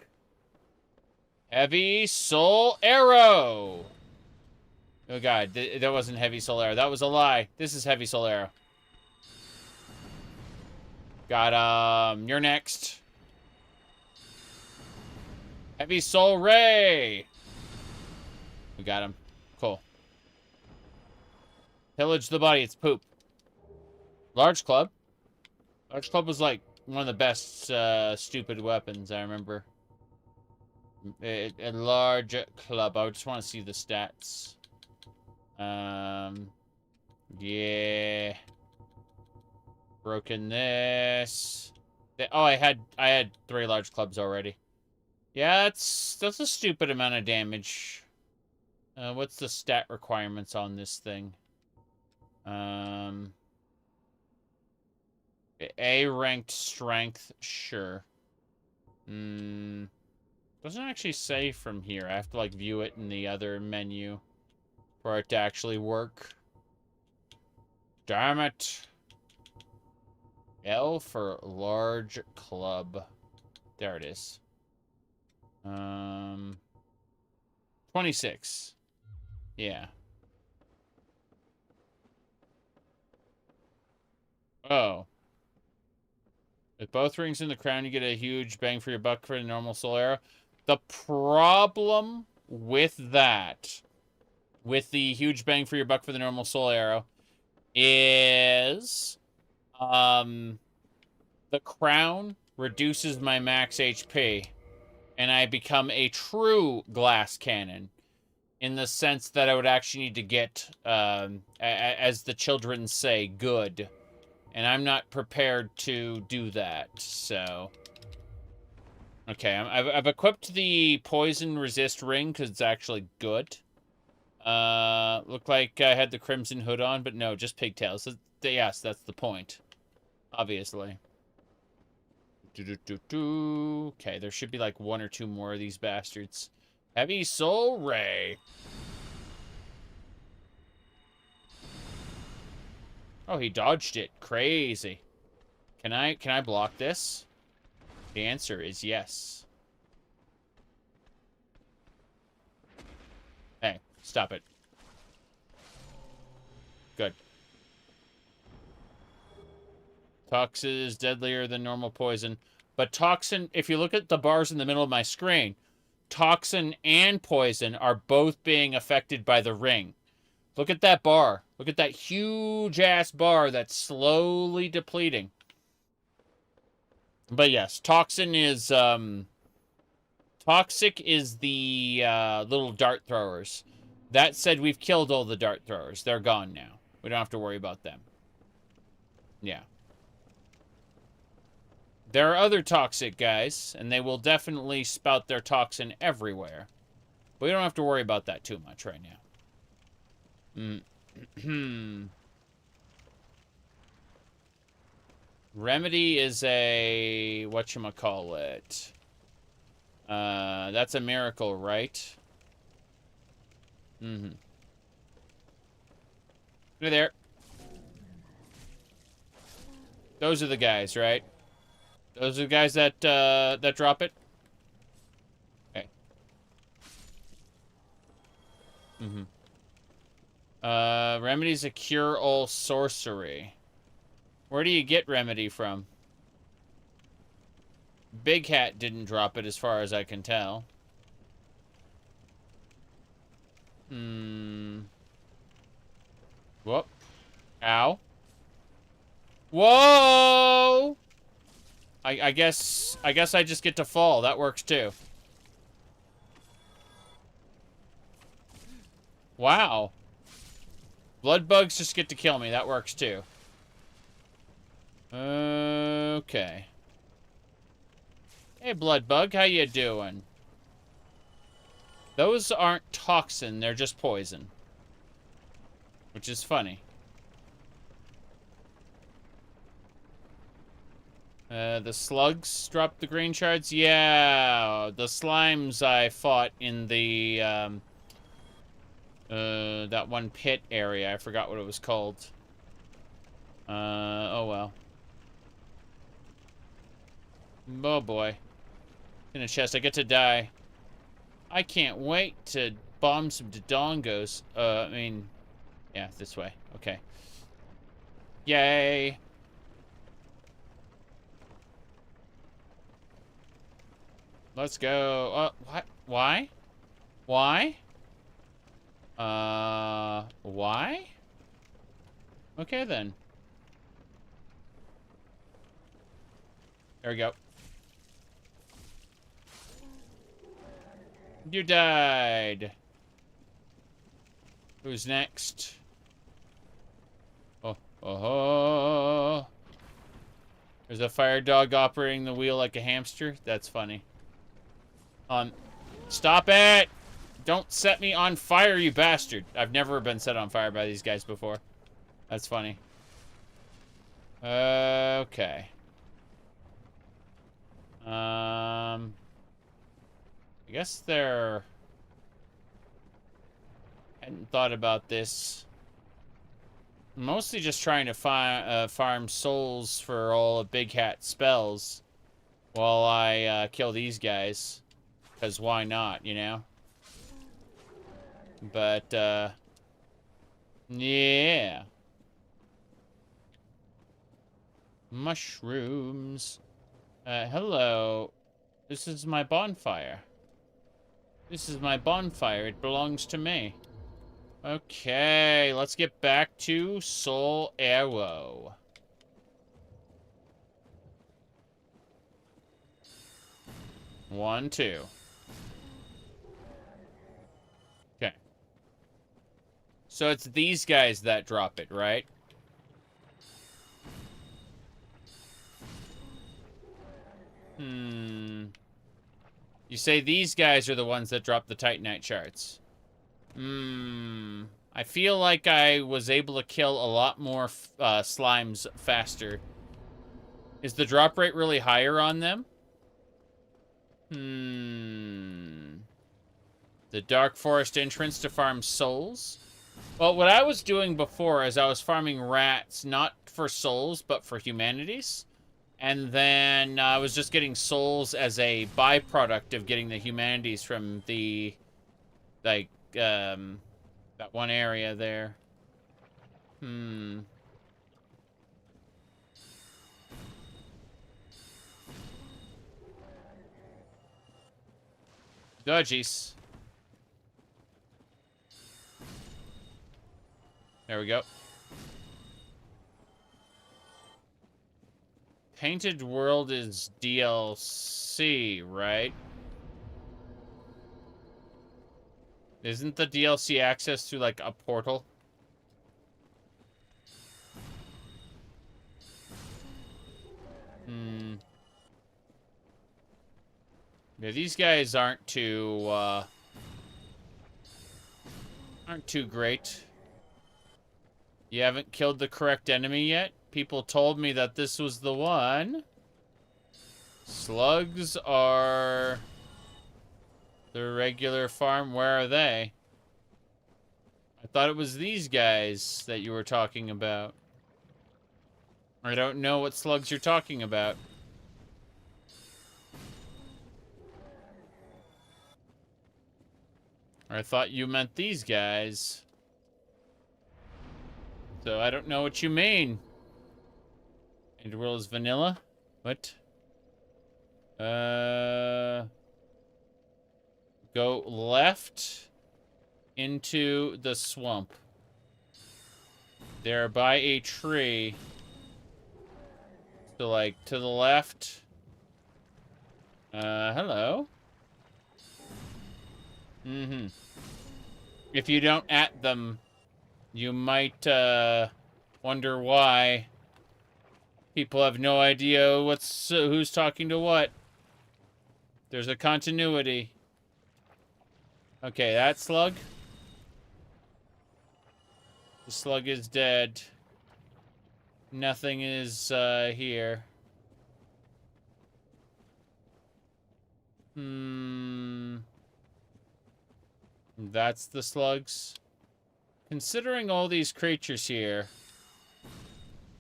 Heavy Soul Arrow. Oh god, that wasn't Heavy Soul Arrow. That was a lie. This is Heavy Soul Arrow. Got, you're next. Heavy Soul Ray. We got him. Cool. Pillage the body. It's poop. Large Club. Large Club was like one of the best stupid weapons I remember. A large club. I just want to see the stats. Yeah. Broken this. Oh, I had 3 large clubs already. Yeah, that's a stupid amount of damage. What's the stat requirements on this thing? A ranked strength, sure. Doesn't actually say from here. I have to like view it in the other menu for it to actually work. Damn it. L for large club. There it is. 26. Yeah. Oh. With both rings in the crown, you get a huge bang for your buck for a normal soul arrow. The problem with that with the huge bang for your buck for the normal soul arrow is the crown reduces my max HP, and I become a true glass cannon, in the sense that I would actually need to get, as the children say, good. And I'm not prepared to do that, so... Okay, I've equipped the poison resist ring, because it's actually good. Looked like I had the crimson hood on, but no, just pigtails. Yes, that's the point. Obviously. Okay, there should be like 1 or 2 more of these bastards. Heavy Soul Ray. Oh, he dodged it. Crazy. Can I block this? The answer is yes. Hey, stop it. Good. Toxin is deadlier than normal poison. But toxin, if you look at the bars in the middle of my screen, toxin and poison are both being affected by the ring. Look at that bar. Look at that huge-ass bar that's slowly depleting. But yes, toxin is, toxic is the, little dart throwers. That said, we've killed all the dart throwers. They're gone now. We don't have to worry about them. Yeah. There are other toxic guys, and they will definitely spout their toxin everywhere. But we don't have to worry about that too much right now. Remedy is a... whatchamacallit. That's a miracle, right? Hey there. Those are the guys, right? Those are the guys that, that drop it? Okay. Remedy's a cure-all sorcery. Where do you get Remedy from? Big Hat didn't drop it as far as I can tell. Whoop. Ow. Whoa! I guess I just get to fall. That works too. Wow. Blood bugs just get to kill me. That works too. Okay. Hey, blood bug, how you doing? Those aren't toxin, they're just poison. Which is funny. The slugs dropped the green shards? Yeah, the slimes I fought in the, that one pit area. I forgot what it was called. Oh well. Oh boy. In a chest, I get to die. I can't wait to bomb some Dodongos. I mean, yeah, this way. Okay. Yay. Let's go. What? Why? Why? Why? Okay, then. There we go. You died. Who's next? Oh. There's a fire dog operating the wheel like a hamster. That's funny. Stop it! Don't set me on fire, you bastard. I've never been set on fire by these guys before. That's funny. Okay. I guess they're... hadn't thought about this. Mostly just trying to farm souls for all of Big Hat spells while I kill these guys. Because why not, you know? But, yeah. Mushrooms. Hello. This is my bonfire. This is my bonfire. It belongs to me. Okay, let's get back to Soul Arrow. One, two. Okay. So it's these guys that drop it, right? You say these guys are the ones that drop the titanite shards. I feel like I was able to kill a lot more slimes faster. Is the drop rate really higher on them? The Dark Forest entrance to farm souls? Well, what I was doing before is I was farming rats, not for souls, but for humanities. And then I was just getting souls as a byproduct of getting the humanities from the, like, that one area there. Dodgies. There we go. Painted World is DLC, right? Isn't the DLC access through, like, a portal? Yeah, these guys aren't too great. You haven't killed the correct enemy yet? People told me that this was the one. Slugs are the regular farm. Where are they? I thought it was these guys that you were talking about. I don't know what slugs you're talking about. I thought you meant these guys. So I don't know what you mean. Interworld is vanilla? What? Go left into the swamp. They're by a tree. So, like, to the left. Hello? If you don't at them, you might, wonder why. People have no idea who's talking to what. There's a continuity. Okay, that slug. The slug is dead. Nothing is, here. That's the slugs. Considering all these creatures here,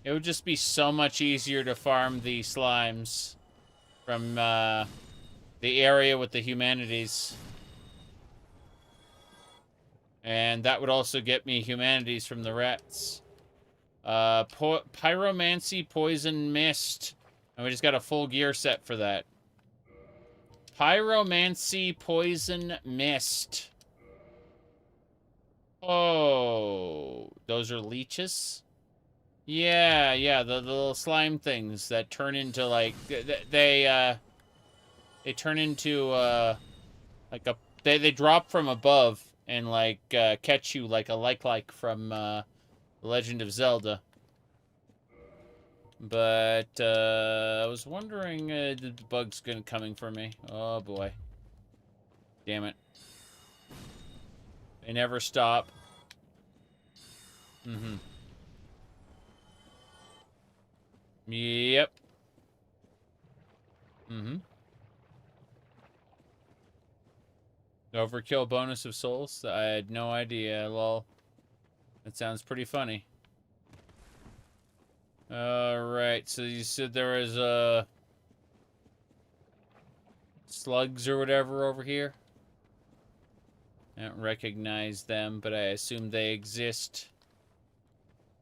it would just be so much easier to farm the slimes from the area with the humanities. And that would also get me humanities from the rats. Pyromancy, Poison Mist. And we just got a full gear set for that. Pyromancy, Poison Mist. Oh, those are leeches? Yeah, the little slime things that turn into, like, they turn into, like they drop from above and, like, catch you like a like from, The Legend of Zelda. But, I was wondering, the bug's coming for me. Oh, boy. Damn it. They never stop. Yep. Overkill bonus of souls? I had no idea, lol. That sounds pretty funny. Alright, so you said there was, slugs or whatever over here? I don't recognize them, but I assume they exist.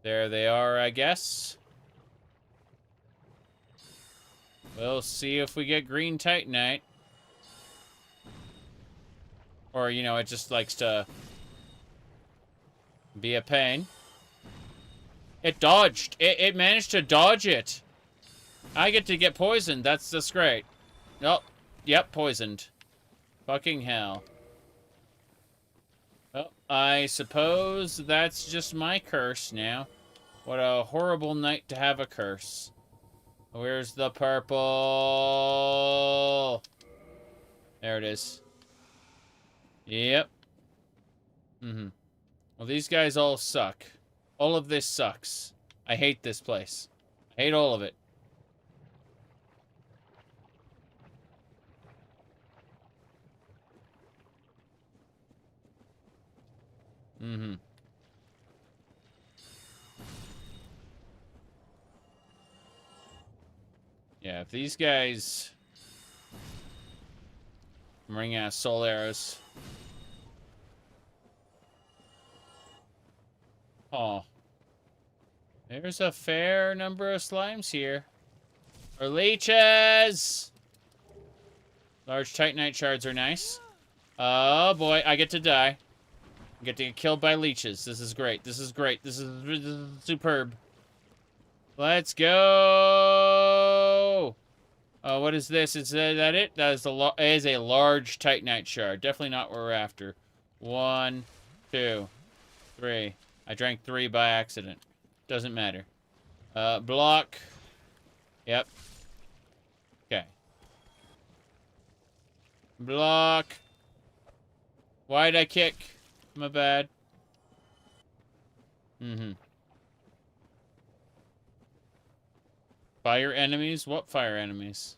There they are, I guess. We'll see if we get green titanite. Or, you know, it just likes to Be a pain. It dodged. It managed to dodge it. I get to get poisoned. That's great. Oh, yep, poisoned. Fucking hell. Oh, I suppose that's just my curse now. What a horrible night to have a curse. Where's the purple? There it is. Yep. Well, these guys all suck. All of this sucks. I hate this place. I hate all of it. Yeah, if these guys bring out soul arrows. Oh. There's a fair number of slimes here. Or leeches! Large titanite shards are nice. Oh boy, I get to die. I get to get killed by leeches. This is great. This is great. This is superb. Let's go! Oh, what is this? Is that it? That is a large titanite shard. Definitely not what we're after. 1, 2, 3. I drank 3 by accident. Doesn't matter. Block. Yep. Okay. Block. Why'd I kick? My bad. Fire enemies? What fire enemies?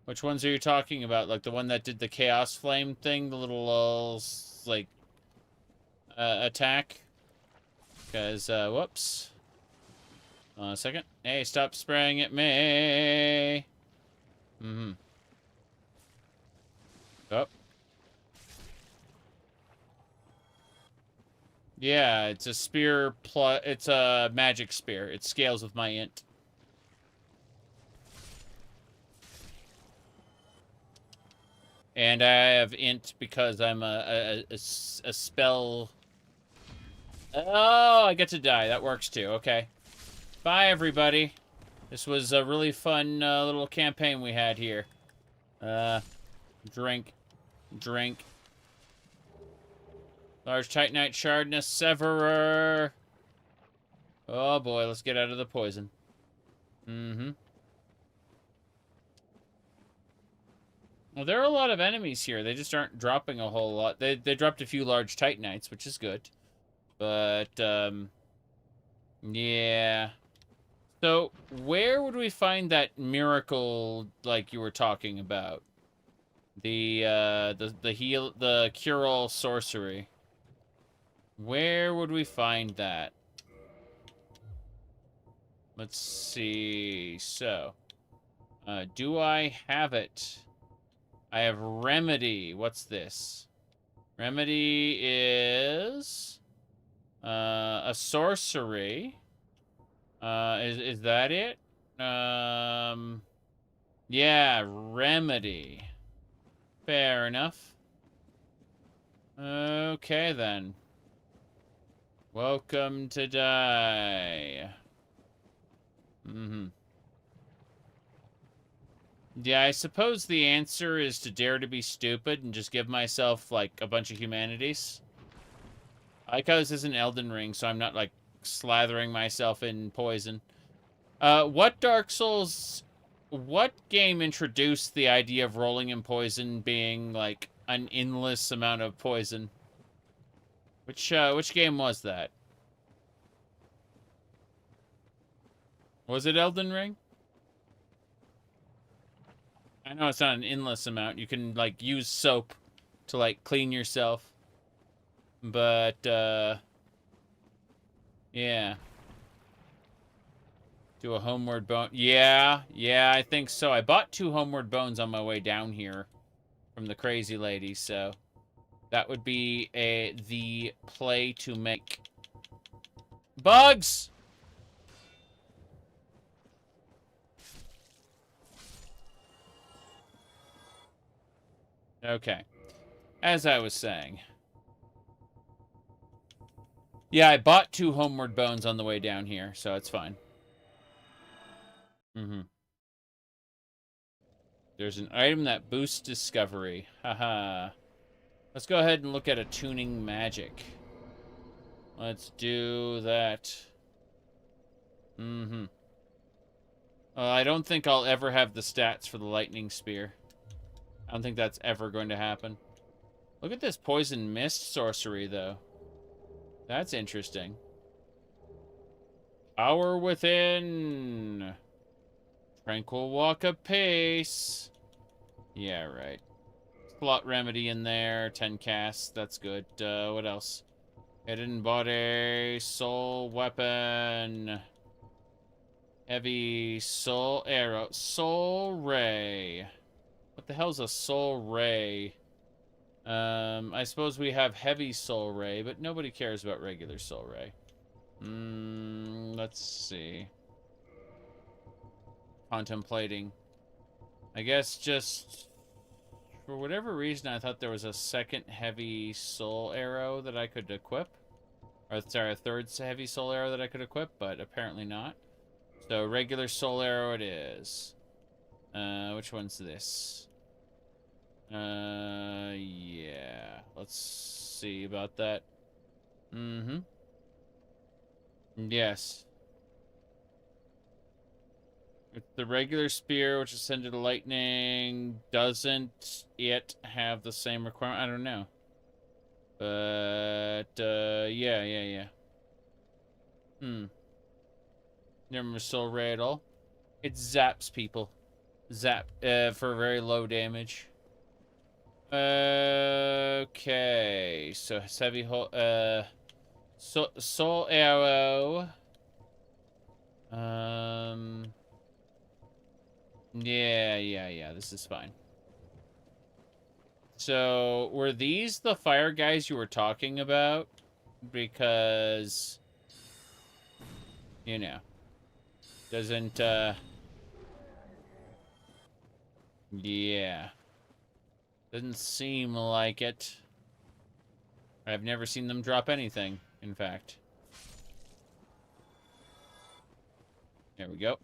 Which ones are you talking about? Like the one that did the chaos flame thing? The little, like, attack? Because, whoops. Hold on a second. Hey, stop spraying at me. Oh. Yeah, it's a spear plus... It's a magic spear. It scales with my int. And I have int because I'm a spell... Oh, I get to die. That works too. Okay. Bye, everybody. This was a really fun little campaign we had here. Drink. Drink. Large titanite shardness severer. Oh boy, let's get out of the poison. Well, there are a lot of enemies here. They just aren't dropping a whole lot. They dropped a few large titanites, which is good. But, yeah. So, where would we find that miracle, like you were talking about? The cure-all sorcery. Where would we find that? Let's see. So, do I have it? I have remedy. What's this? Remedy is a sorcery. Is that it? Yeah, remedy. Fair enough. Okay then. Welcome to die. Yeah, I suppose the answer is to dare to be stupid and just give myself, like, a bunch of humanities. I like how this isn't Elden Ring, so I'm not, like, slathering myself in poison. What Dark Souls... What game introduced the idea of rolling in poison being, like, an endless amount of poison? Which game was that? Was it Elden Ring? I know it's not an endless amount. You can, like, use soap to, like, clean yourself. But, yeah. Do a homeward bone. Yeah, I think so. I bought 2 homeward bones on my way down here from the crazy lady, so that would be the play to make. Bugs! Okay. As I was saying. Yeah, I bought 2 homeward bones on the way down here, so it's fine. There's an item that boosts discovery. Haha. Let's go ahead and look at attuning magic. Let's do that. I don't think I'll ever have the stats for the lightning spear. I don't think that's ever going to happen. Look at this poison mist sorcery, though. That's interesting. Power within. Tranquil walk apace. Yeah, right. Plot remedy in there. 10 casts. That's good. What else? Hidden body. Soul weapon. Heavy soul arrow. Soul ray. What the hell's a soul ray? I suppose we have heavy soul ray, but nobody cares about regular soul ray. Let's see. Contemplating. I guess just for whatever reason I thought there was a second heavy soul arrow that I could equip. Or sorry, a third heavy soul arrow that I could equip, but apparently not. So regular soul arrow it is. Which one's this? Yeah. Let's see about that. Yes. It's the regular spear, which is sent to lightning, doesn't it have the same requirement? I don't know. But, yeah. Never soul ray at all. It zaps people. Zap, for very low damage. Okay, so heavy soul arrow. Yeah, this is fine. So, were these the fire guys you were talking about? Because, you know, doesn't, yeah. Doesn't seem like it. I've never seen them drop anything, in fact. There we go.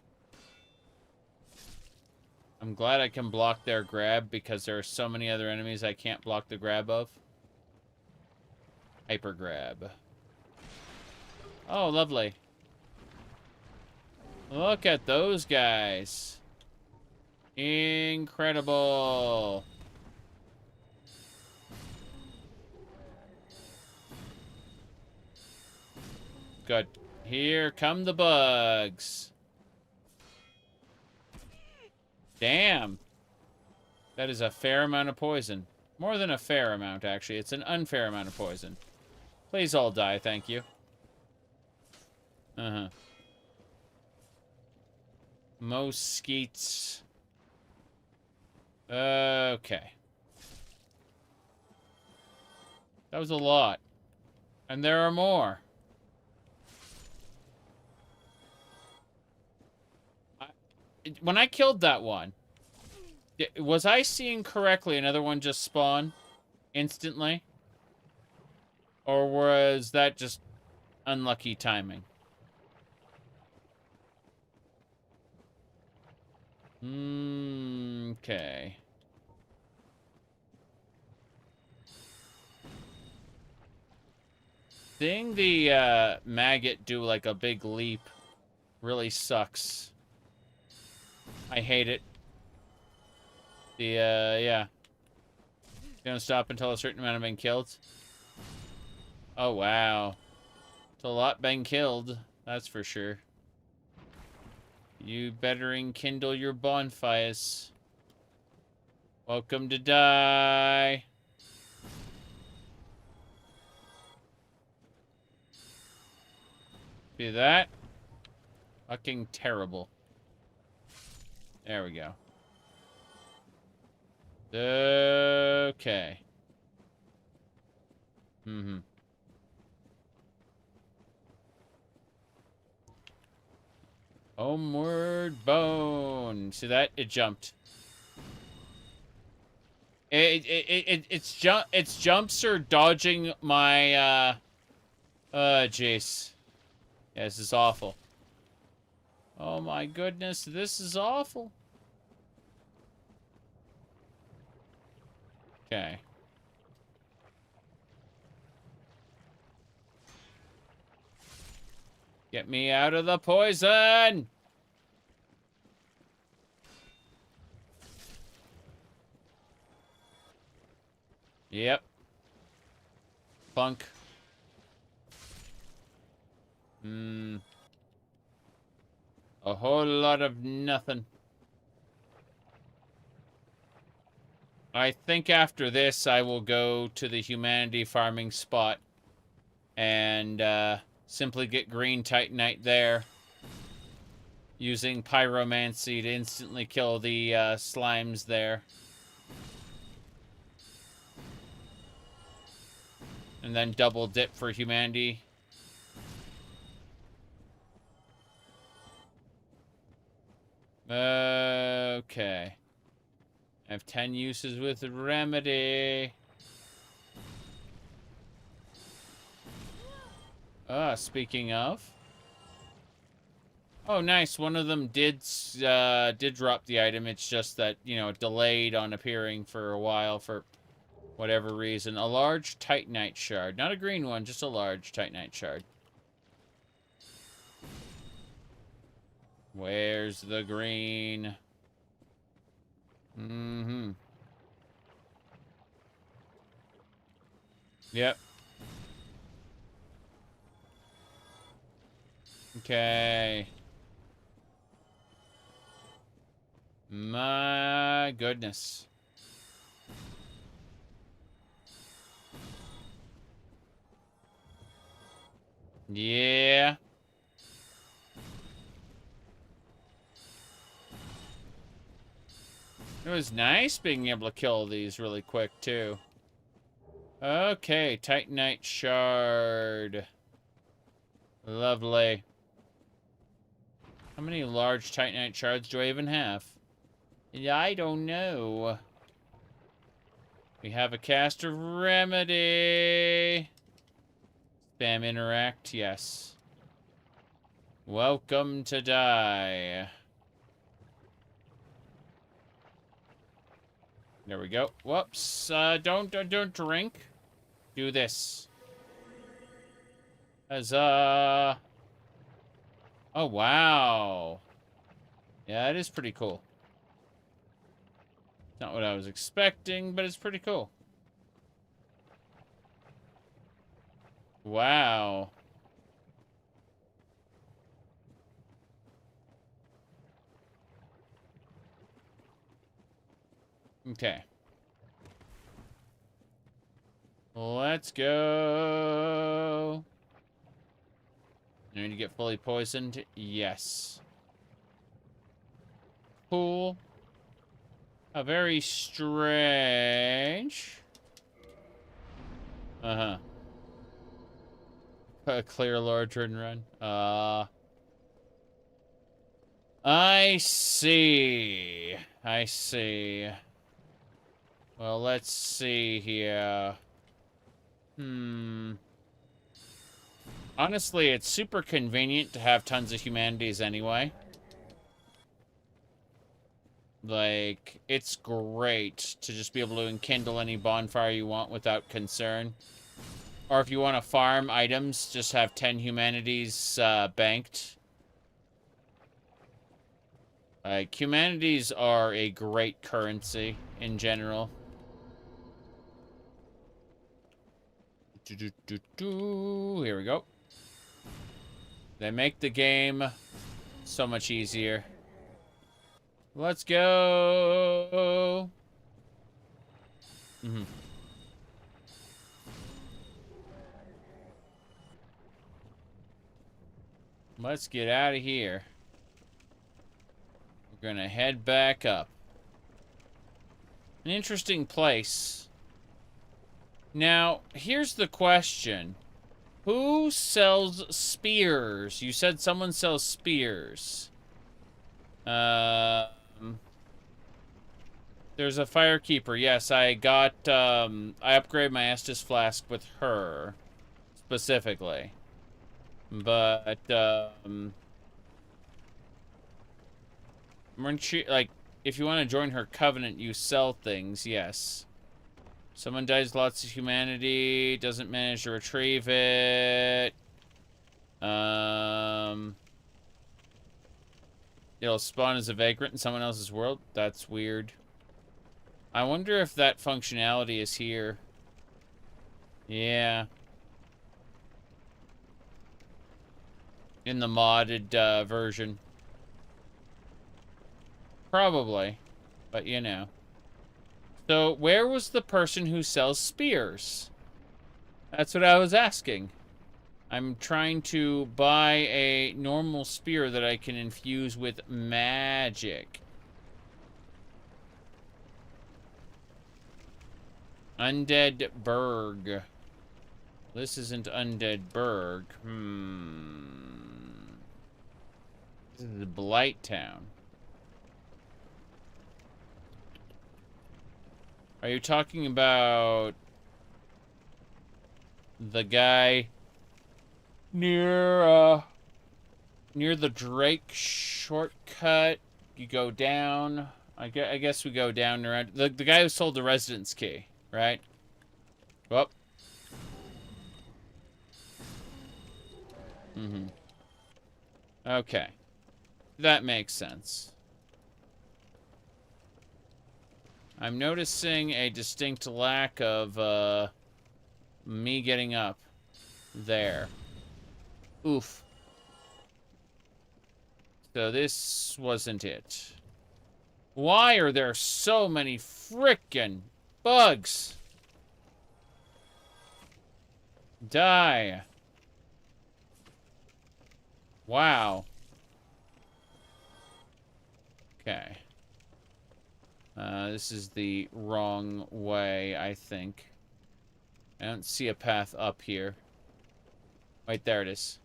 I'm glad I can block their grab because there are so many other enemies I can't block the grab of. Hyper grab. Oh, lovely. Look at those guys. Incredible. Good. Here come the bugs. Damn. That is a fair amount of poison. More than a fair amount, actually. It's an unfair amount of poison. Please all die, thank you. Mosquitoes. Okay. That was a lot. And there are more. When I killed that one, was I seeing correctly another one just spawn instantly? Or was that just unlucky timing? Okay. Seeing the maggot do like a big leap really sucks. I hate it. Yeah. Gonna stop until a certain amount have been killed. Oh, wow. It's a lot been killed, that's for sure. You better enkindle your bonfires. Welcome to die. See that? Fucking terrible. There we go. Okay. Homeward bone. See that? It jumped. Its jumps are dodging my Jeez. Yeah, this is awful. Oh my goodness, this is awful. Okay. Get me out of the poison! Yep. Plunk. A whole lot of nothing. I think after this, I will go to the humanity farming spot and simply get green titanite there, using pyromancy to instantly kill the slimes there. And then double dip for humanity. Okay. I have 10 uses with remedy. Speaking of. Oh, nice. One of them did drop the item. It's just that, you know, it delayed on appearing for a while for whatever reason. A large titanite shard. Not a green one, just a large titanite shard. Where's the green? Mm-hmm. Yep. Okay. My goodness. Yeah. It was nice being able to kill these really quick, too. Okay, titanite shard. Lovely. How many large titanite shards do I even have? I don't know. We have a cast of remedy. Spam interact, yes. Welcome to die. There we go. Whoops. Don't drink. Do this. Huzzah. Oh, wow. Yeah, it is pretty cool. Not what I was expecting, but it's pretty cool. Wow. Okay. Let's go. I need to get fully poisoned. Yes. Cool. A very strange. Uh-huh. A clear large run. I see. I see. Well, let's see here. Honestly, it's super convenient to have tons of humanities anyway. Like, it's great to just be able to enkindle any bonfire you want without concern. Or if you want to farm items, just have 10 humanities banked. Like, humanities are a great currency in general. Here we go. They make the game so much easier. Let's go. Let's get out of here. We're gonna head back up. An interesting place. Now, here's the question. Who sells spears? You said someone sells spears. There's a firekeeper. Yes, I got, I upgraded my Estus flask with her. Specifically. But, when she, like, if you want to join her covenant, you sell things, yes. Someone dies, lots of humanity, doesn't manage to retrieve it. It'll spawn as a vagrant in someone else's world. That's weird. I wonder if that functionality is here. Yeah. In the modded version. Probably. But you know. So, where was the person who sells spears? That's what I was asking. I'm trying to buy a normal spear that I can infuse with magic. Undead Burg. This isn't Undead Burg. This is Blight Town. Are you talking about the guy near the Drake shortcut? You go down. I guess we go down around the guy who sold the residence key, right? Well. Okay. That makes sense. I'm noticing a distinct lack of me getting up there. Oof. So this wasn't it. Why are there so many frickin' bugs? Die. Wow. Okay. This is the wrong way, I think. I don't see a path up here. Wait, there it is.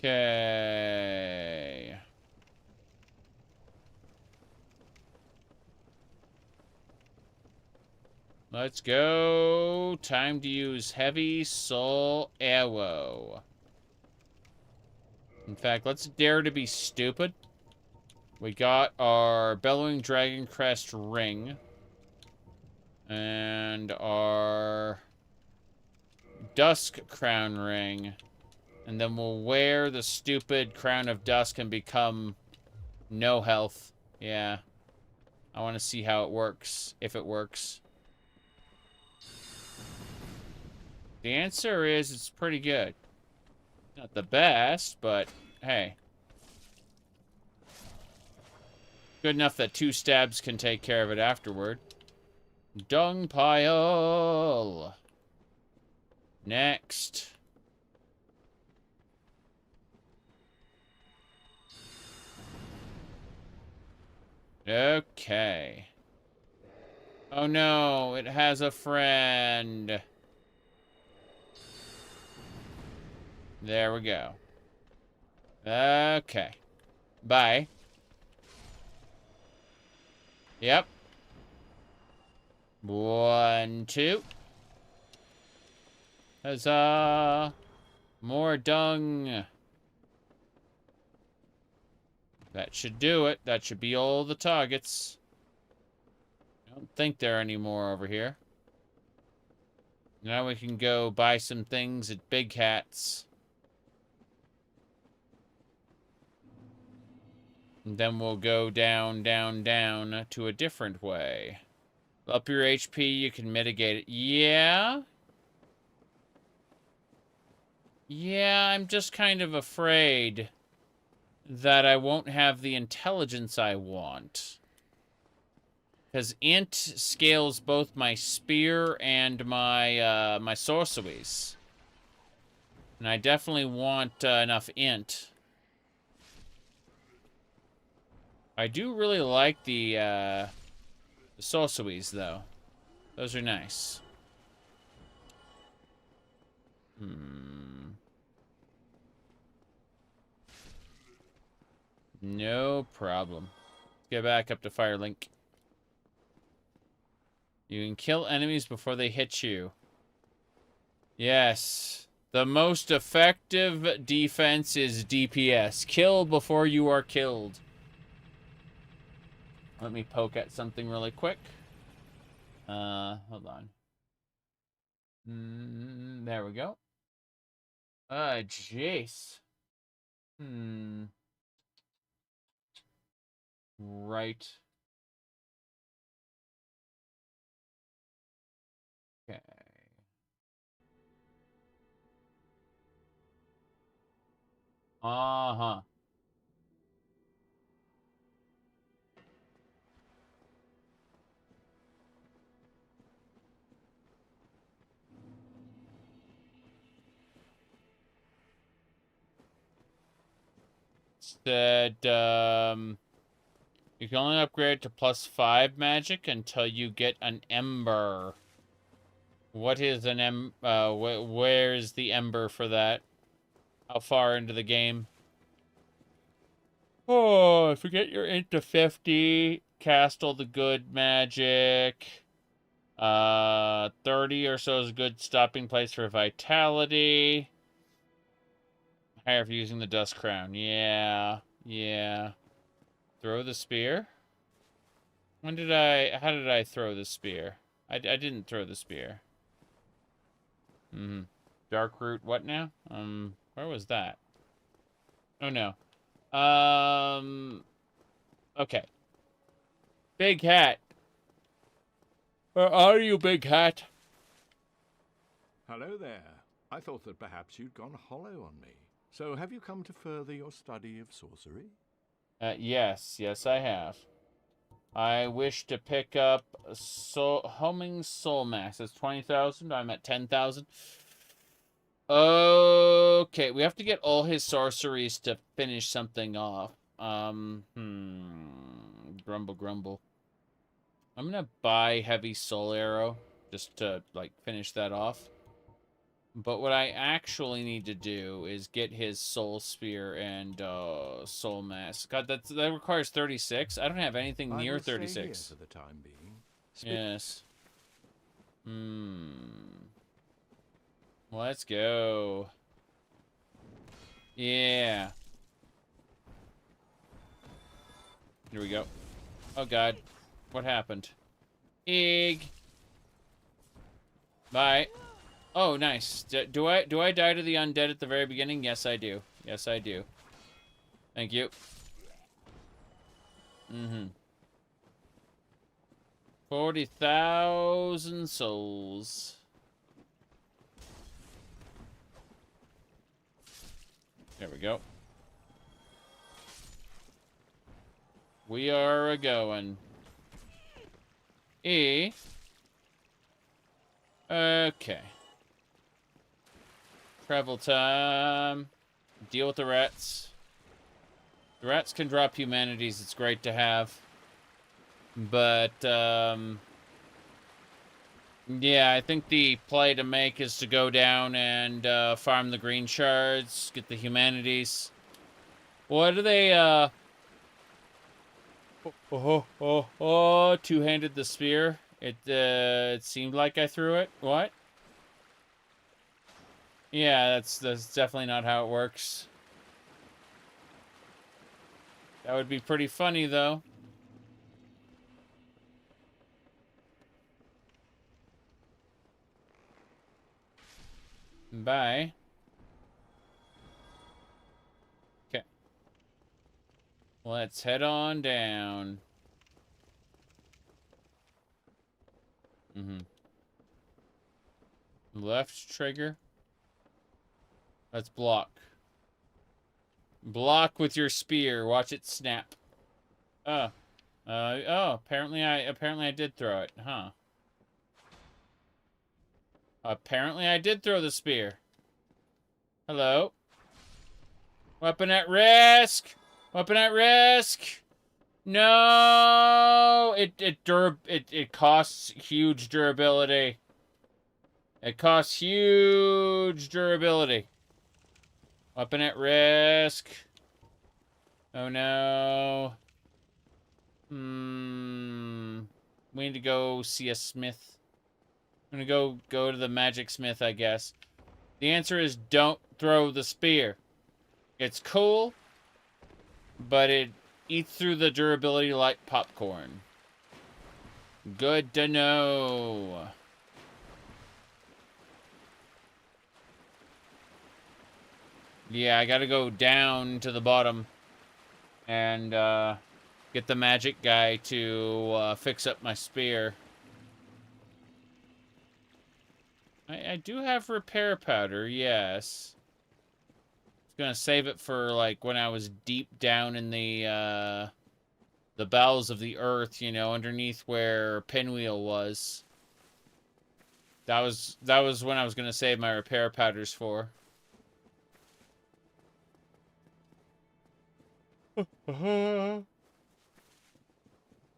Okay. Let's go. Time to use Heavy Soul Arrow. In fact, let's dare to be stupid. We got our Bellowing Dragon Crest ring. And our Dusk Crown ring. And then we'll wear the stupid Crown of Dusk and become no health. Yeah. I want to see how it works. If it works. The answer is it's pretty good. Not the best, but hey. Good enough that 2 stabs can take care of it afterward. Dung pile. Next. Okay. Oh no, it has a friend. There we go. Okay. Bye. Yep. 1, 2. Huzzah. More dung. That should do it. That should be all the targets. I don't think there are any more over here. Now we can go buy some things at Big Hats. And then we'll go down, down, down to a different way. Up your HP, you can mitigate it. Yeah? Yeah, I'm just kind of afraid that I won't have the intelligence I want. Because int scales both my spear and my my sorceries. And I definitely want enough int. I do really like the sorceries, though. Those are nice. No problem. Let's get back up to Firelink. You can kill enemies before they hit you. Yes. The most effective defense is DPS. Kill before you are killed. Let me poke at something really quick. Hold on. There we go. Jeez. Right. Okay. Uh-huh. Said, you can only upgrade to +5 magic until you get an ember. What is an where is the ember for that? How far into the game? Oh, I forget you're into 50. Cast all the good magic. 30 or so is a good stopping place for vitality. Higher for using the dust crown. Yeah. Throw the spear? How did I throw the spear? I didn't throw the spear. Dark root, what now? Where was that? Oh no. Okay. Big hat. Where are you, big hat? Hello there. I thought that perhaps you'd gone hollow on me. So have you come to further your study of sorcery? Yes, I have. I wish to pick up Homing Soul Max. It's 20,000. I'm at 10,000. Okay, we have to get all his sorceries to finish something off. Grumble. I'm gonna buy Heavy Soul Arrow just to, like, finish that off. But what I actually need to do is get his Soul Spear and Soul Mask. God, that requires 36. I don't have anything near 36. For the time being. Yes. Let's go. Yeah. Here we go. Oh god. What happened? Egg. Bye. Oh, nice. Do I die to the undead at the very beginning? Yes, I do. Yes, I do. Thank you. 40,000 souls. There we go. We are a-going. Okay. Travel time. Deal with the rats. The rats can drop humanities. It's great to have. But, yeah, I think the play to make is to go down and farm the green shards, get the humanities. What do they, two-handed the spear. It seemed like I threw it. What? Yeah, that's definitely not how it works. That would be pretty funny, though. Bye. Okay. Let's head on down. Left trigger. Let's block. Block with your spear. Watch it snap. Oh, apparently I did throw it, huh? Apparently I did throw the spear. Hello? Weapon at risk! Weapon at risk! No! It costs huge durability. It costs huge durability. Weapon at risk. Oh no. We need to go see a smith. I'm gonna go to the magic smith, I guess. The answer is don't throw the spear. It's cool, but it eats through the durability like popcorn. Good to know. Yeah, I gotta go down to the bottom and get the magic guy to fix up my spear. I do have repair powder, yes. I was gonna save it for like when I was deep down in the bowels of the earth, you know, underneath where Pinwheel was. That was when I was gonna save my repair powders for.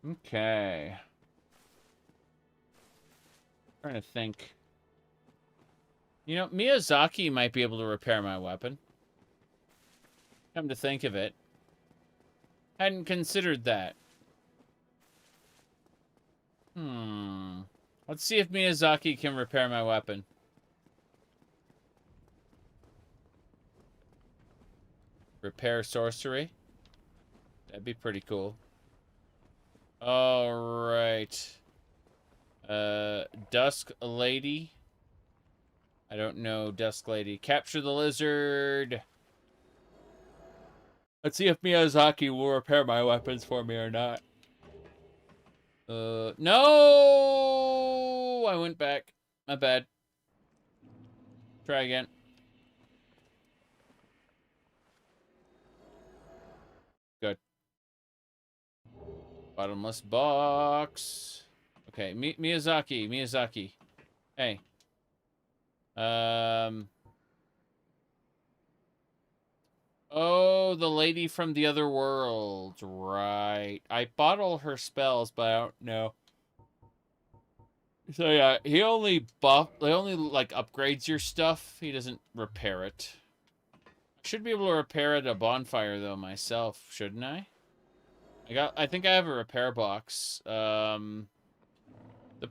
Okay. Trying to think. You know, Miyazaki might be able to repair my weapon. Come to think of it. Hadn't considered that. Let's see if Miyazaki can repair my weapon. Repair sorcery? That'd be pretty cool. Alright. Dusk Lady. I don't know, Dusk Lady. Capture the lizard. Let's see if Miyazaki will repair my weapons for me or not. No! I went back. My bad. Try again. Good. Bottomless box. Okay, Miyazaki. Hey. Oh, the lady from the other world. Right. I bought all her spells, but I don't know. So yeah, he only like upgrades your stuff. He doesn't repair it. I should be able to repair it at a bonfire though myself, shouldn't I? I think I have a repair box. The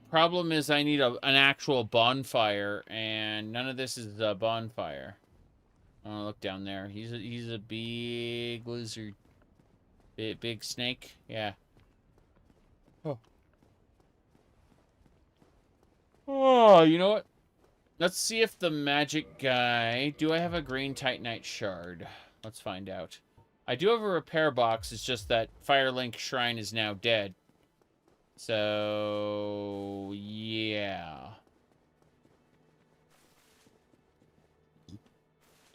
problem is I need an actual bonfire, and none of this is a bonfire. Oh, look down there. He's a big lizard. Big snake. Yeah. Oh, you know what? Let's see if the magic guy... Do I have a green titanite shard? Let's find out. I do have a repair box. It's just that Firelink Shrine is now dead. So... yeah.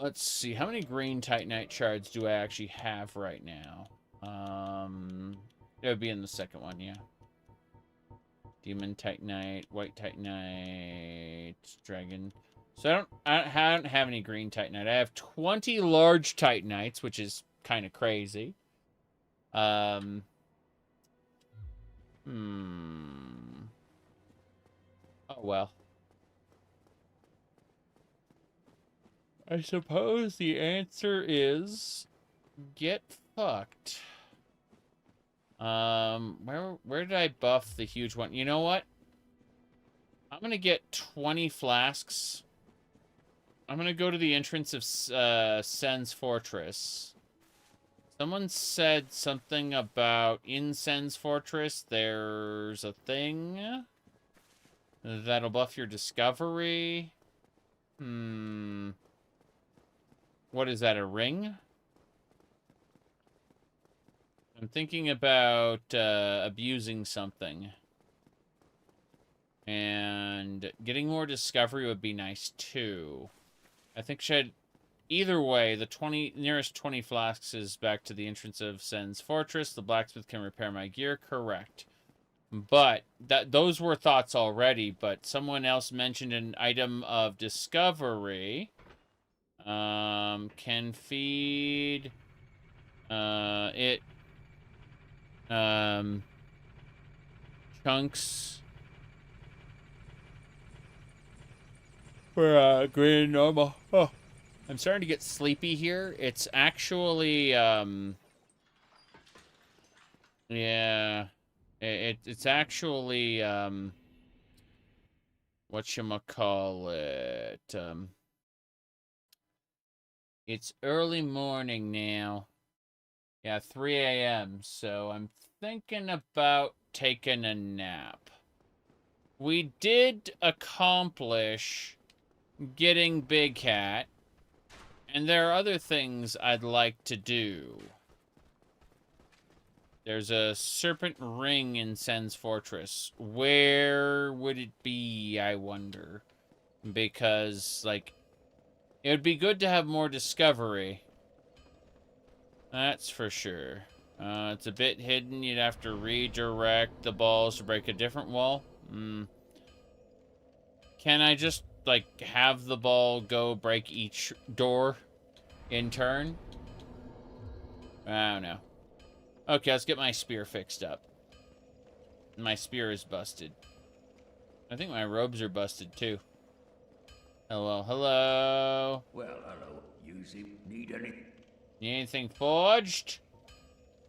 Let's see. How many green titanite shards do I actually have right now? It would be in the second one, yeah. Demon titanite, white titanite, dragon. So I don't have any green titanite. I have 20 large titanites, which is kind of crazy. Oh well. I suppose the answer is get fucked. Where did I buff the huge one? You know what? I'm gonna get 20 flasks. I'm gonna go to the entrance of Sen's Fortress. Someone said something about in Sen's Fortress there's a thing that'll buff your discovery. What is that, a ring? I'm thinking about abusing something. And getting more discovery would be nice too. I think either way, the nearest 20 flasks is back to the entrance of Sen's Fortress. The blacksmith can repair my gear, correct. But those were thoughts already, but someone else mentioned an item of discovery. Can feed it chunks for green normal. Oh, I'm starting to get sleepy here. It's actually yeah, It's actually, whatchamacallit, it's early morning now. Yeah, 3 a.m., so I'm thinking about taking a nap. We did accomplish getting Big Cat, and there are other things I'd like to do. There's a serpent ring in Sen's Fortress. Where would it be, I wonder? Because, like, it would be good to have more discovery. That's for sure. It's a bit hidden. You'd have to redirect the balls to break a different wall. Can I just, like, have the ball go break each door in turn? I don't know. Okay, let's get my spear fixed up. My spear is busted. I think my robes are busted, too. Hello, hello. Well, hello. You need anything? Need anything forged?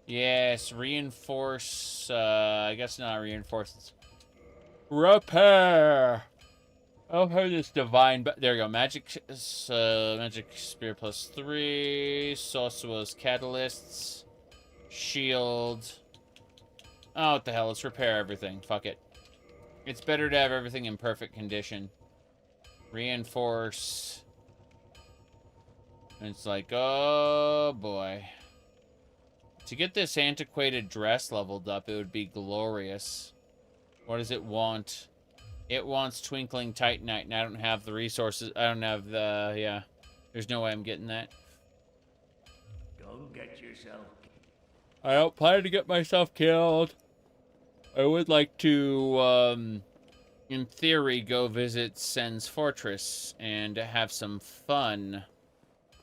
Yes, reinforce, I guess not reinforce. Repair! I'll have this divine, but there we go. Magic spear +3, sorcerer's catalysts, shield. Oh, what the hell, let's repair everything. Fuck it. It's better to have everything in perfect condition. Reinforce. And it's like, oh boy. To get this antiquated dress leveled up, it would be glorious. What does it want? It wants twinkling titanite, and I don't have the resources. I don't have the, yeah. There's no way I'm getting that. Go get yourself. I don't plan to get myself killed. I would like to, in theory, go visit Sen's Fortress and have some fun.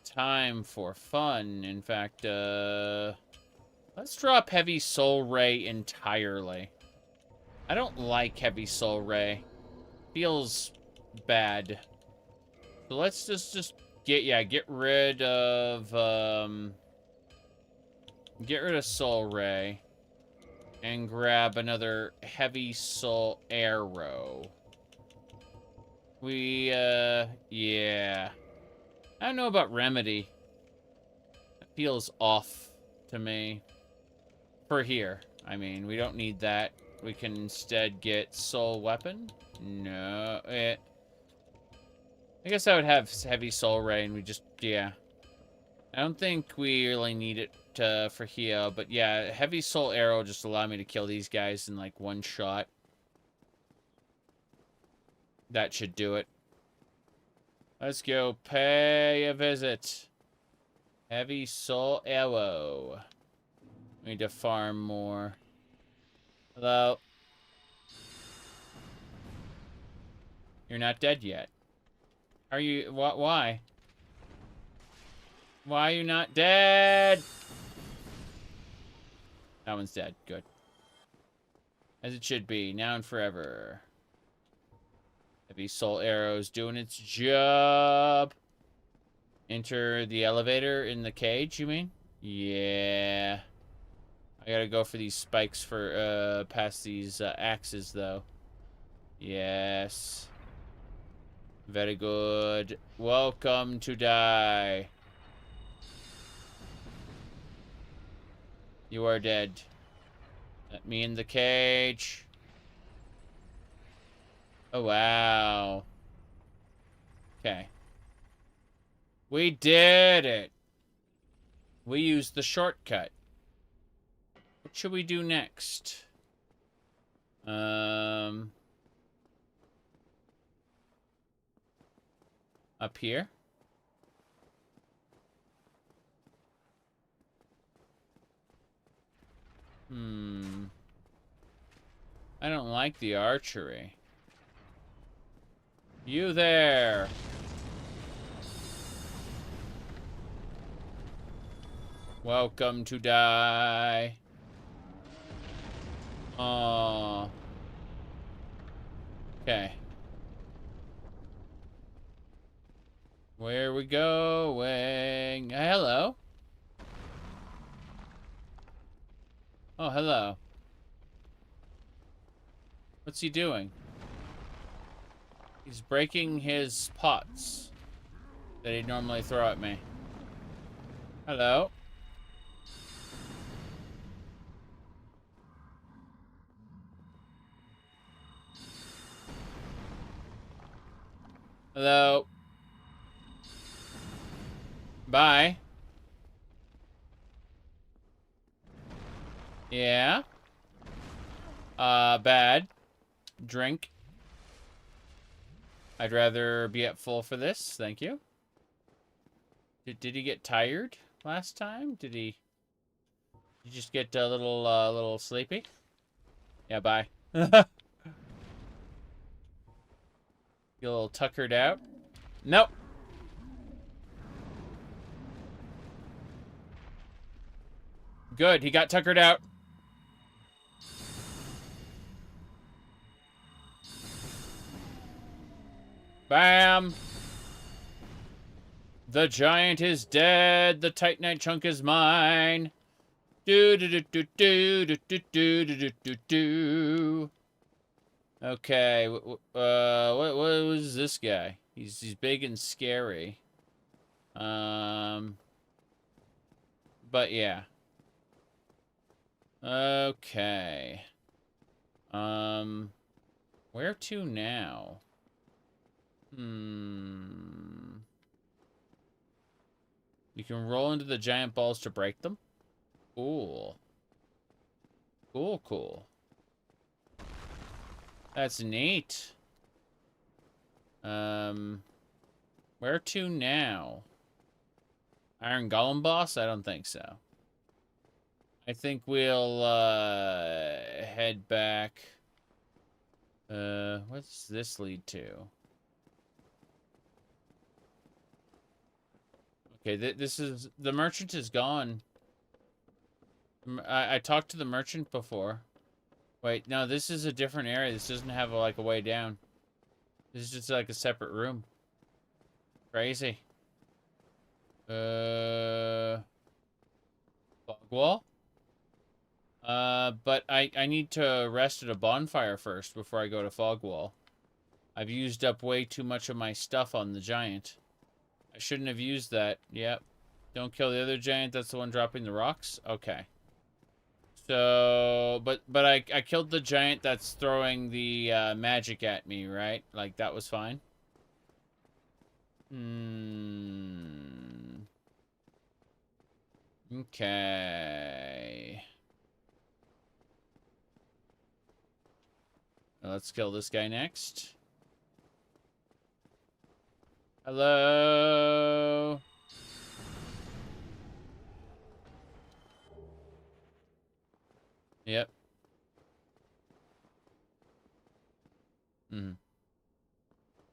Time for fun. In fact, let's drop Heavy Soul Ray entirely. I don't like Heavy Soul Ray. Feels bad. So let's just get rid of Soul Ray and grab another Heavy Soul Arrow. Yeah. I don't know about Remedy. It feels off to me. For here. I mean, we don't need that. We can instead get Soul Weapon. No. I guess I would have Heavy Soul Ray and we just, yeah. I don't think we really need it for here, but yeah, Heavy Soul Arrow just allow me to kill these guys in like one shot. That should do it. Let's go pay a visit. Heavy Soul Arrow. We need to farm more. Hello? You're not dead yet. Are you? Why? Why are you not dead? That one's dead. Good. As it should be. Now and forever. Heavy Soul Arrow's doing its job. Enter the elevator in the cage, you mean? Yeah. I gotta go for these spikes for, past these, axes, though. Yes. Very good. Welcome to die. You are dead. Let me in the cage. Oh, wow. Okay. We did it. We used the shortcut. What should we do next? Up here? I don't like the archery. You there! Welcome to die. Aww. Okay. Where are we going? Hello? Oh, hello. What's he doing? He's breaking his pots that he'd normally throw at me. Hello. Hello. Bye. Yeah. Bad. Drink. I'd rather be at full for this. Thank you. Did he get tired last time? Did he just get a little sleepy? Yeah, bye. Get a little tuckered out. Nope. Good, he got tuckered out. Bam! The giant is dead. The titanite chunk is mine. Do do do do do do do do do do do. Okay, what was this guy? He's big and scary. But yeah. Okay. Where to now? You can roll into the giant balls to break them. Cool. Cool. That's neat. Where to now? Iron Golem boss? I don't think so. I think we'll head back. What's this lead to? Okay, this is... The merchant is gone. I talked to the merchant before. Wait, no, this is a different area. This doesn't have, like, a way down. This is just, like, a separate room. Crazy. Fog wall? But I need to rest at a bonfire first before I go to fog wall. I've used up way too much of my stuff on the giant. I shouldn't have used that. Yep. Don't kill the other giant. That's the one dropping the rocks? Okay. So, but I killed the giant that's throwing the magic at me, right? Like, that was fine. Okay. Let's kill this guy next. Hello? Yep.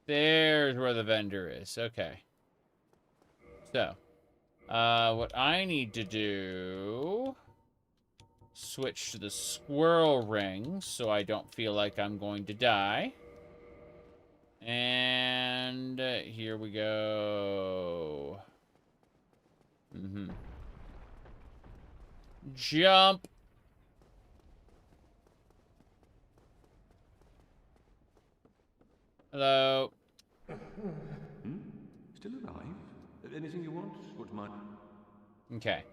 There's where the vendor is. Okay. So, what I need to do... Switch to the squirrel ring so I don't feel like I'm going to die. And here we go. Jump. Hello. Still alive? Anything you want? What's mine? Okay.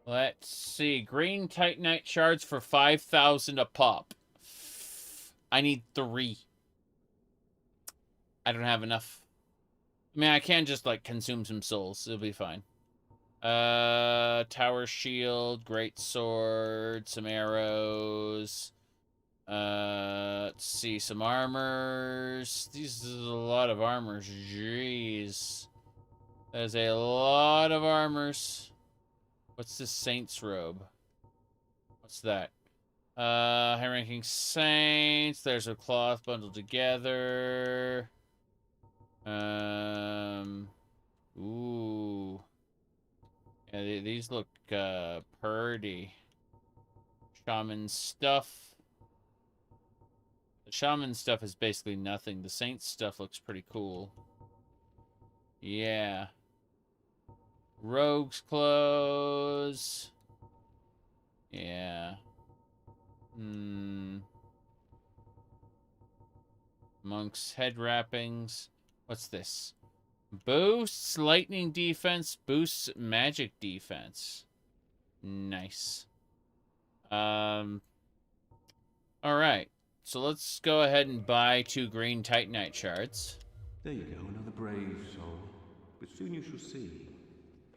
Let's see. Green titanite shards for 5,000 a pop. I need 3. I don't have enough. I mean, I can just, like, consume some souls. It'll be fine. Tower shield, great sword, some arrows. Let's see, some armors. These is a lot of armors. Jeez. There's a lot of armors. What's this saint's robe? What's that? High-ranking saints. There's a cloth bundled together. Ooh. Yeah, these look, purty. Shaman stuff. The shaman stuff is basically nothing. The saint stuff looks pretty cool. Yeah. Rogue's clothes. Yeah. Monk's head wrappings. What's this? Boosts lightning defense, boosts magic defense. Nice. Alright. So let's go ahead and buy 2 green titanite shards. There you go, another brave soul. But soon you shall see.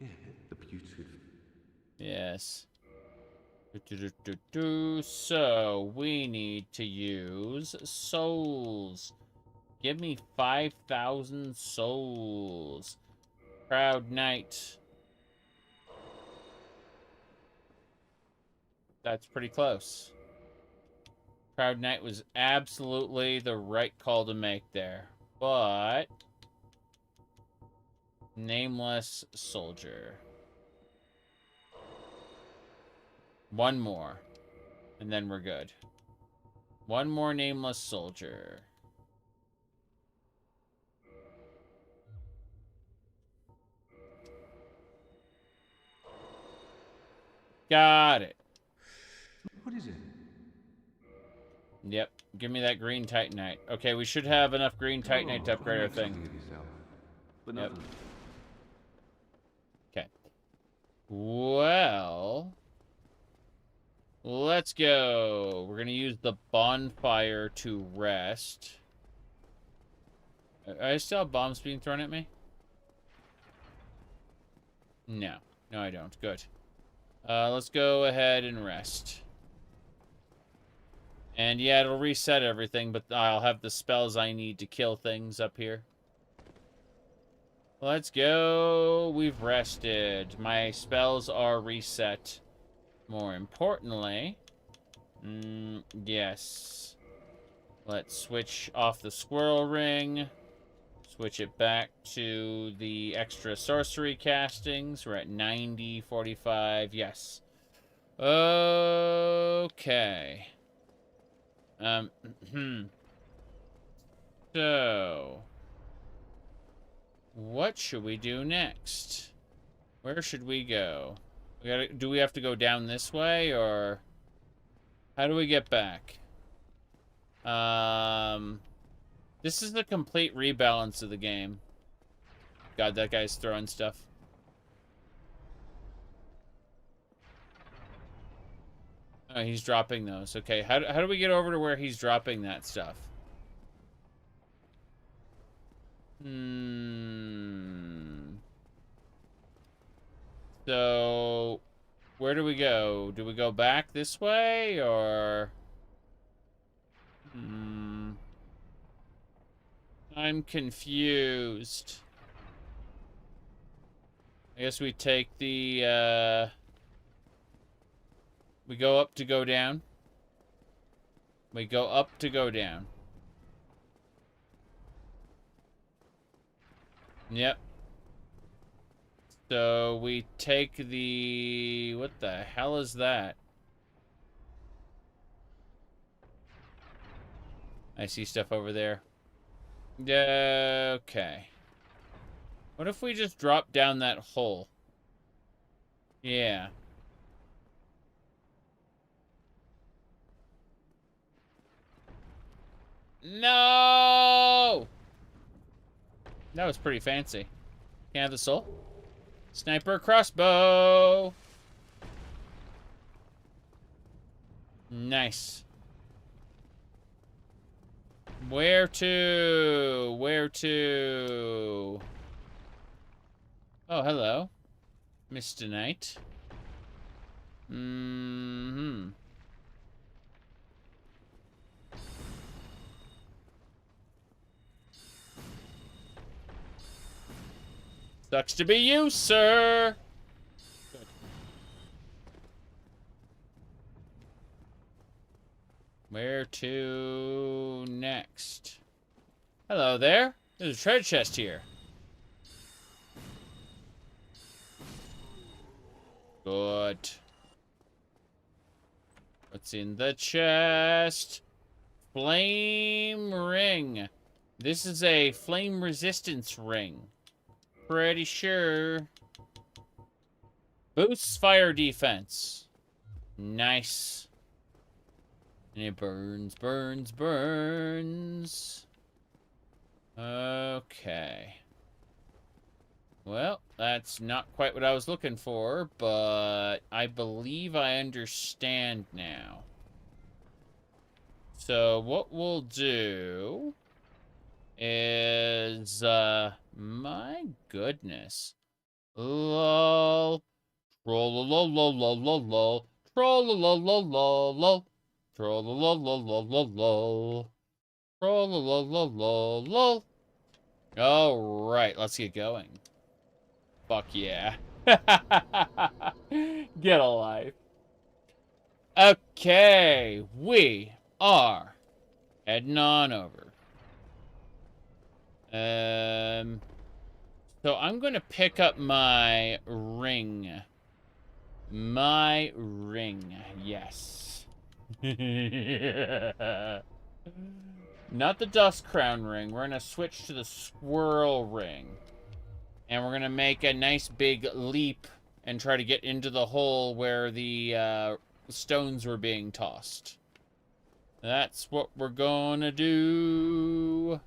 Yeah, the beauty of... Yes. So, we need to use souls. Give me 5,000 souls. Proud Knight. That's pretty close. Proud Knight was absolutely the right call to make there. But... Nameless Soldier. One more. And then we're good. One more Nameless Soldier. Got it. What is it? Yep. Give me that green titanite. Okay, we should have enough green titanite to upgrade our thing. Yep. Okay. Well... Let's go. We're going to use the bonfire to rest. I still have bombs being thrown at me? No. No, I don't. Good. Let's go ahead and rest. And yeah, it'll reset everything, but I'll have the spells I need to kill things up here. Let's go. We've rested. My spells are reset. More importantly, yes. Let's switch off the squirrel ring. Switch it back to the extra sorcery castings. We're at 90, 45. Yes. Okay. So, what should we do next? Where should we go? Do we have to go down this way, or how do we get back? This is the complete rebalance of the game. God, that guy's throwing stuff. Oh, he's dropping those. Okay, how do we get over to where he's dropping that stuff? So, where do we go? Do we go back this way, or... I'm confused. I guess we take the, we go up to go down. We go up to go down. Yep. So we take the... What the hell is that? I see stuff over there. Okay. What if we just drop down that hole? Yeah. No! That was pretty fancy. Can I have the soul? Sniper crossbow! Nice. Where to? Where to? Oh, hello. Mr. Knight. Sucks to be you, sir. Good. Where to next? Hello there. There's a treasure chest here. Good. What's in the chest? Flame ring. This is a flame resistance ring. Pretty sure. Boosts fire defense. Nice. And it burns, burns, burns. Okay. Well, that's not quite what I was looking for, but I believe I understand now. So what we'll do is, my goodness. Lol. Troll-lol-lol-lol-lol. Troll-lol-lol-lol-lol. Troll-lol-lol-lol-lol. Troll-lol-lol-lol-lol. All right, let's get going. Fuck yeah. Get a life. Okay, we are heading on over. So I'm going to pick up my ring. My ring, yes. Not the dust crown ring. We're going to switch to the squirrel ring. And we're going to make a nice big leap and try to get into the hole where the stones were being tossed. That's what we're going to do.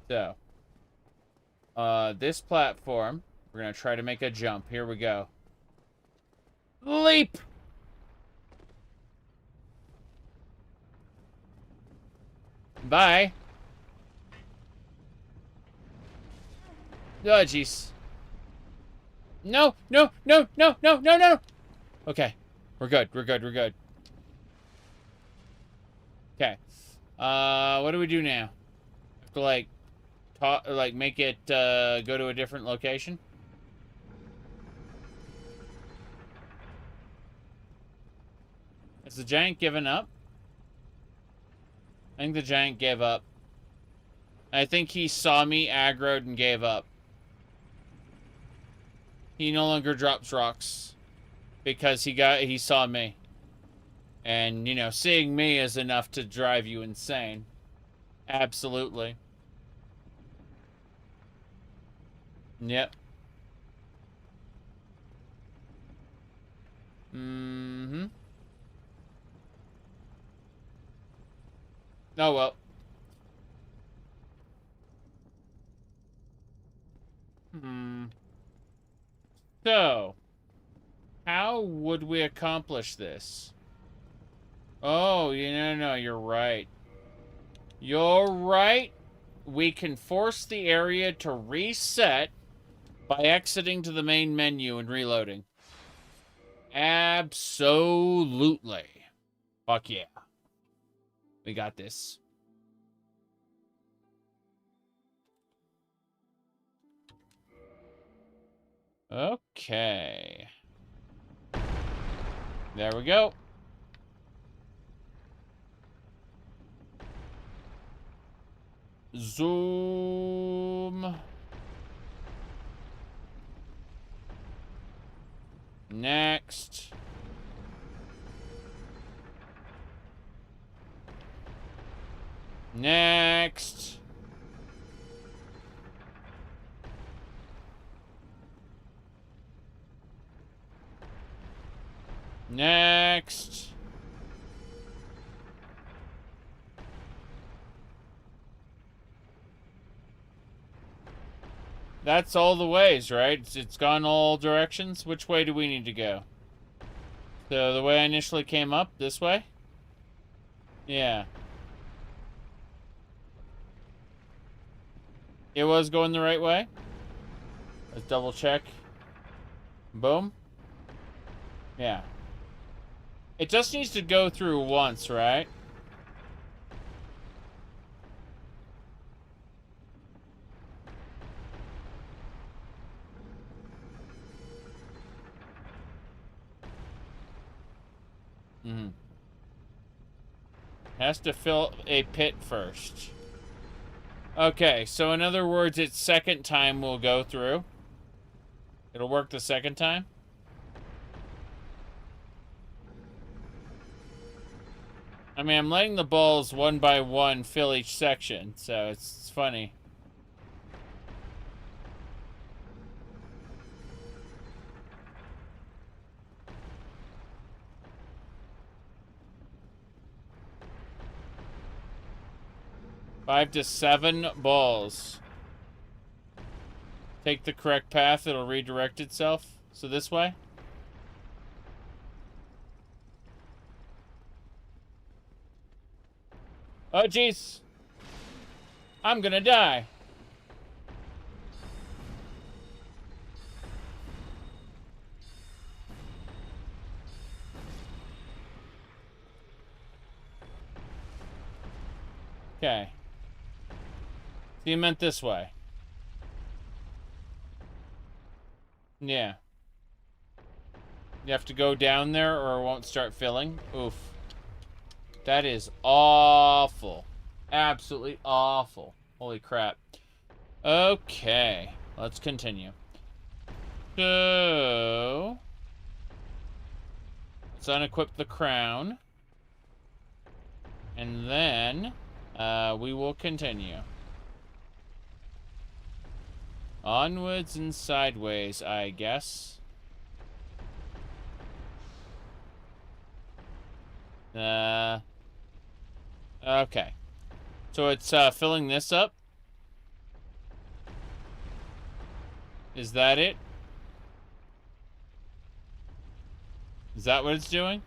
So, this platform, we're going to try to make a jump. Here we go. Leap! Bye. Oh, jeez. No, no, no, no, no, no, no. Okay. We're good. We're good. We're good. Okay. What do we do now? Have to, like, make it, go to a different location? Has the giant given up? I think the giant gave up. I think he saw me aggroed and gave up. He no longer drops rocks because he saw me. And, you know, seeing me is enough to drive you insane. Absolutely. Yep. Mm-hmm. Oh, well. So, how would we accomplish this? Oh, no, you're right. You're right. We can force the area to reset by exiting to the main menu and reloading. Absolutely. Fuck yeah. We got this. Okay. There we go. Zoom. Next. Next. Next. That's all the ways, right? It's gone all directions. Which way do we need to go? So the way I initially came up, this way? Yeah. It was going the right way? Let's double check. Boom. Yeah. It just needs to go through once, right? Has to fill a pit first. Okay, so in other words, its second time will go through. It'll work the second time. I mean, I'm letting the balls one by one fill each section, so it's funny. 5 to 7 balls. Take the correct path, it'll redirect itself. So this way? Oh, jeez. I'm gonna die. Okay. So you meant this way. Yeah. You have to go down there or it won't start filling. Oof. That is awful. Absolutely awful. Holy crap. Okay. Let's continue. So... let's unequip the crown. And then... we will continue. Onwards and sideways, I guess. Okay. So it's filling this up. Is that it? Is that what it's doing?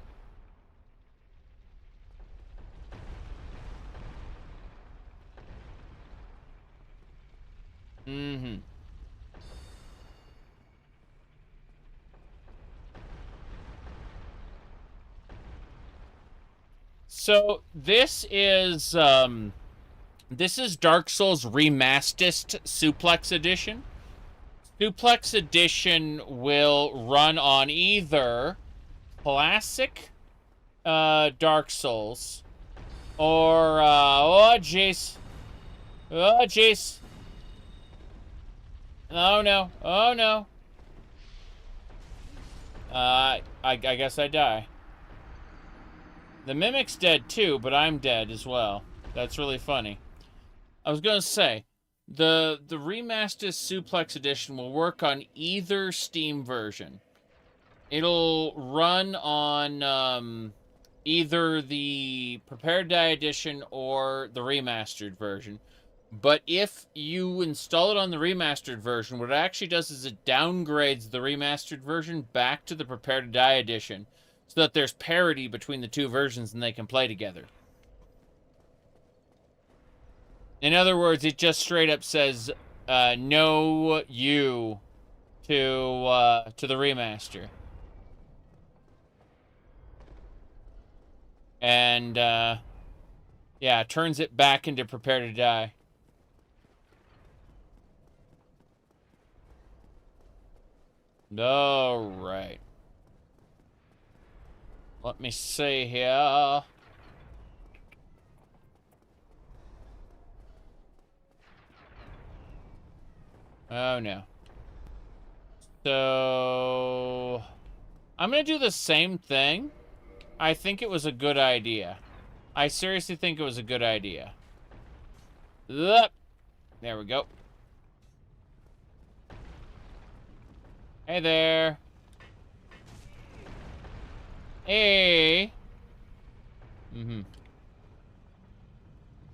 Mm-hmm. So this is Dark Souls Remastered Suplex Edition. Suplex Edition will run on either classic Dark Souls or oh jeez. Oh jeez. Oh no. Oh no. I guess I die. The Mimic's dead too, but I'm dead as well. That's really funny. I was gonna say, the Remastered Suplex Edition will work on either Steam version. It'll run on either the Prepared Die Edition or the Remastered version. But if you install it on the Remastered version, what it actually does is it downgrades the Remastered version back to the Prepared Die Edition, so that there's parity between the two versions and they can play together. In other words, it just straight up says, no you to the remaster. And, yeah, turns it back into Prepare to Die. All right. Let me see here. Oh, no. So... I'm going to do the same thing. I think it was a good idea. I seriously think it was a good idea. There we go. Hey there. Hey.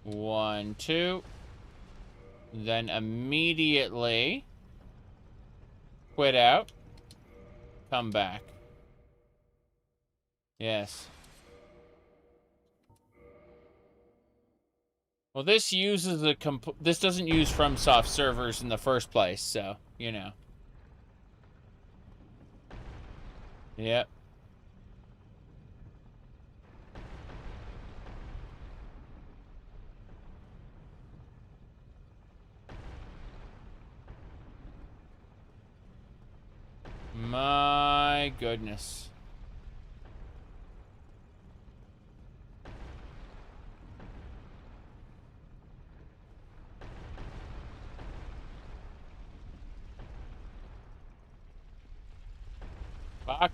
1, 2. Then immediately quit out. Come back. Yes. Well, this uses a this doesn't use FromSoft servers in the first place, so, you know. Yep. My goodness. Fuck.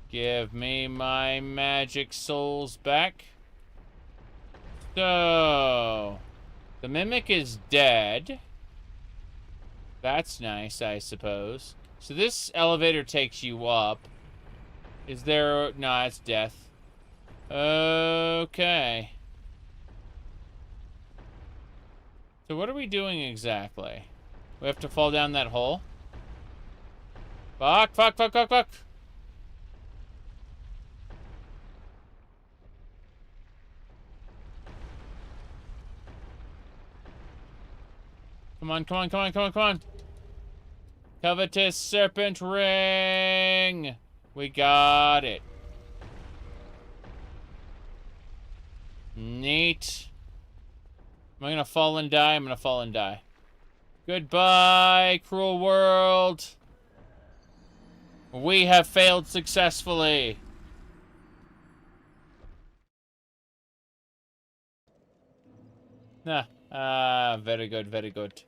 Give me my magic souls back. So, the Mimic is dead. That's nice, I suppose. So this elevator takes you up. Is there... Nah, it's death. Okay. So what are we doing exactly? We have to fall down that hole? Fuck, fuck, fuck, fuck, fuck. Come on, come on, come on, come on, come on. Covetous serpent ring. We got it. Neat. Am I gonna fall and die? I'm gonna fall and die. Goodbye, cruel world. We have failed successfully. Very good, very good.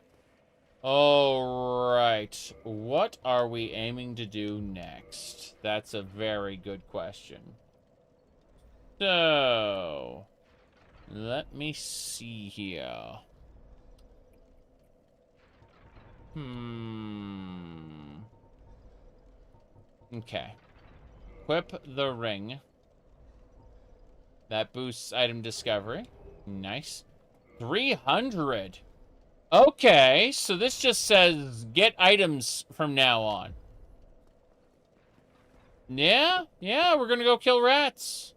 Alright. What are we aiming to do next? That's a very good question. So, let me see here. Okay. Equip the ring. That boosts item discovery. Nice. 300. Okay, so this just says get items from now on. Yeah, we're gonna go kill rats.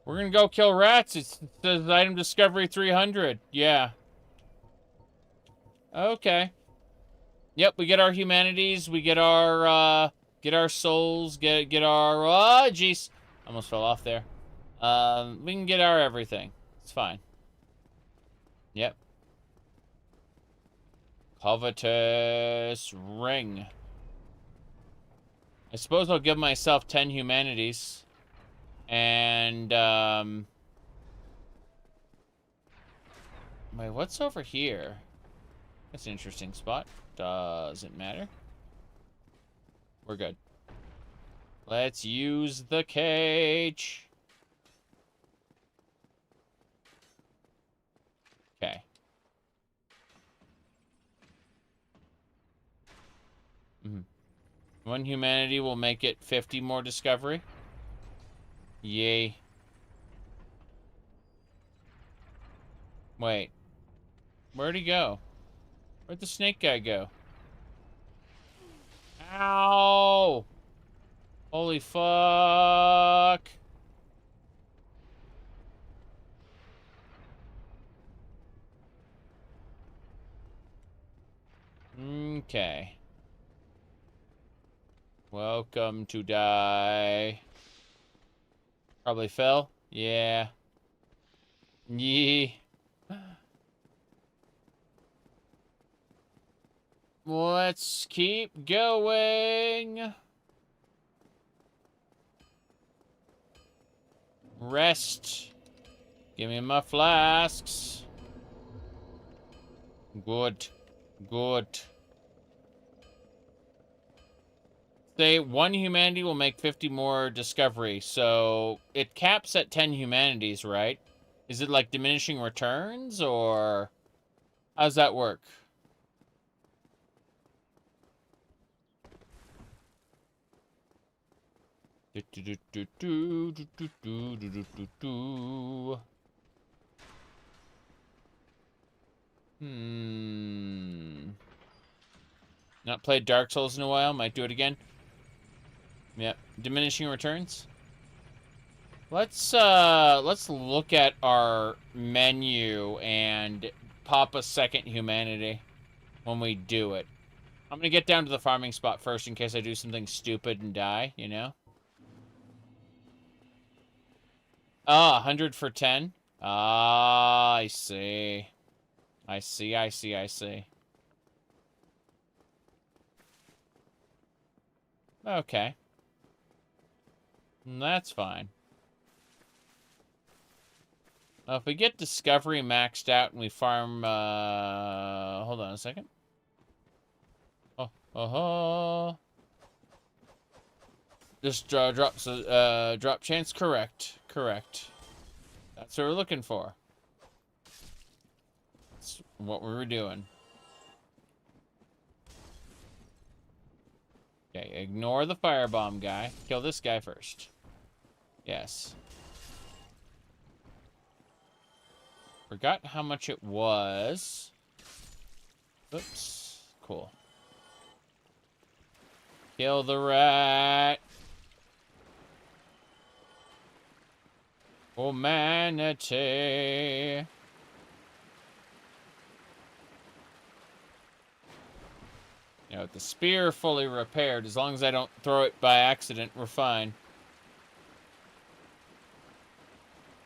We're gonna go kill rats. It says item discovery 300. Yeah. Okay. Yep, we get our humanities, we get our souls, get our, oh, jeez. Almost fell off there. We can get our everything. It's fine. Yep. Covetous ring. I suppose I'll give myself 10 humanities. And, wait, what's over here? That's an interesting spot. Doesn't matter. We're good. Let's use the cage. Okay. One humanity will make it 50 more discovery. Yay. Wait. Where'd he go? Where'd the snake guy go? Ow! Holy fuck! Okay. Welcome to die. Probably fell? Yeah. Yee. Let's keep going. Rest. Give me my flasks. Good. Good. Say one humanity will make 50 more discovery, so it caps at 10 humanities, right? Is it like diminishing returns, or how's that work? Not played Dark Souls in a while. Might do it again. Yep. Diminishing returns. Let's look at our menu and pop a second humanity when we do it. I'm gonna get down to the farming spot first in case I do something stupid and die, you know? Ah, 100 for 10. Ah, I see. I see. Okay. That's fine. Now, if we get discovery maxed out and we farm, hold on a second. Just drop chance, correct. That's what we're looking for. That's what we were doing. Ignore the firebomb guy. Kill this guy first. Yes. Forgot how much it was. Oops. Cool. Kill the rat. Humanity. You know, with the spear fully repaired, as long as I don't throw it by accident, we're fine.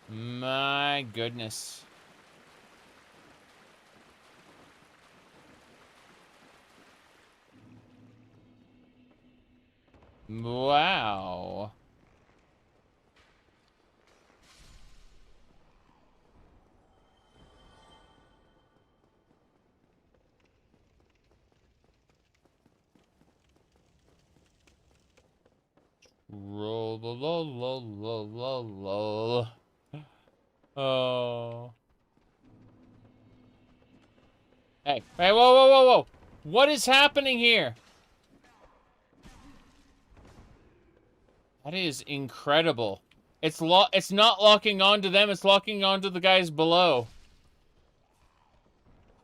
My goodness. Wow. Roll, lol. Oh. Hey, whoa. What is happening here? That is incredible. It's not locking onto them, it's locking onto the guys below.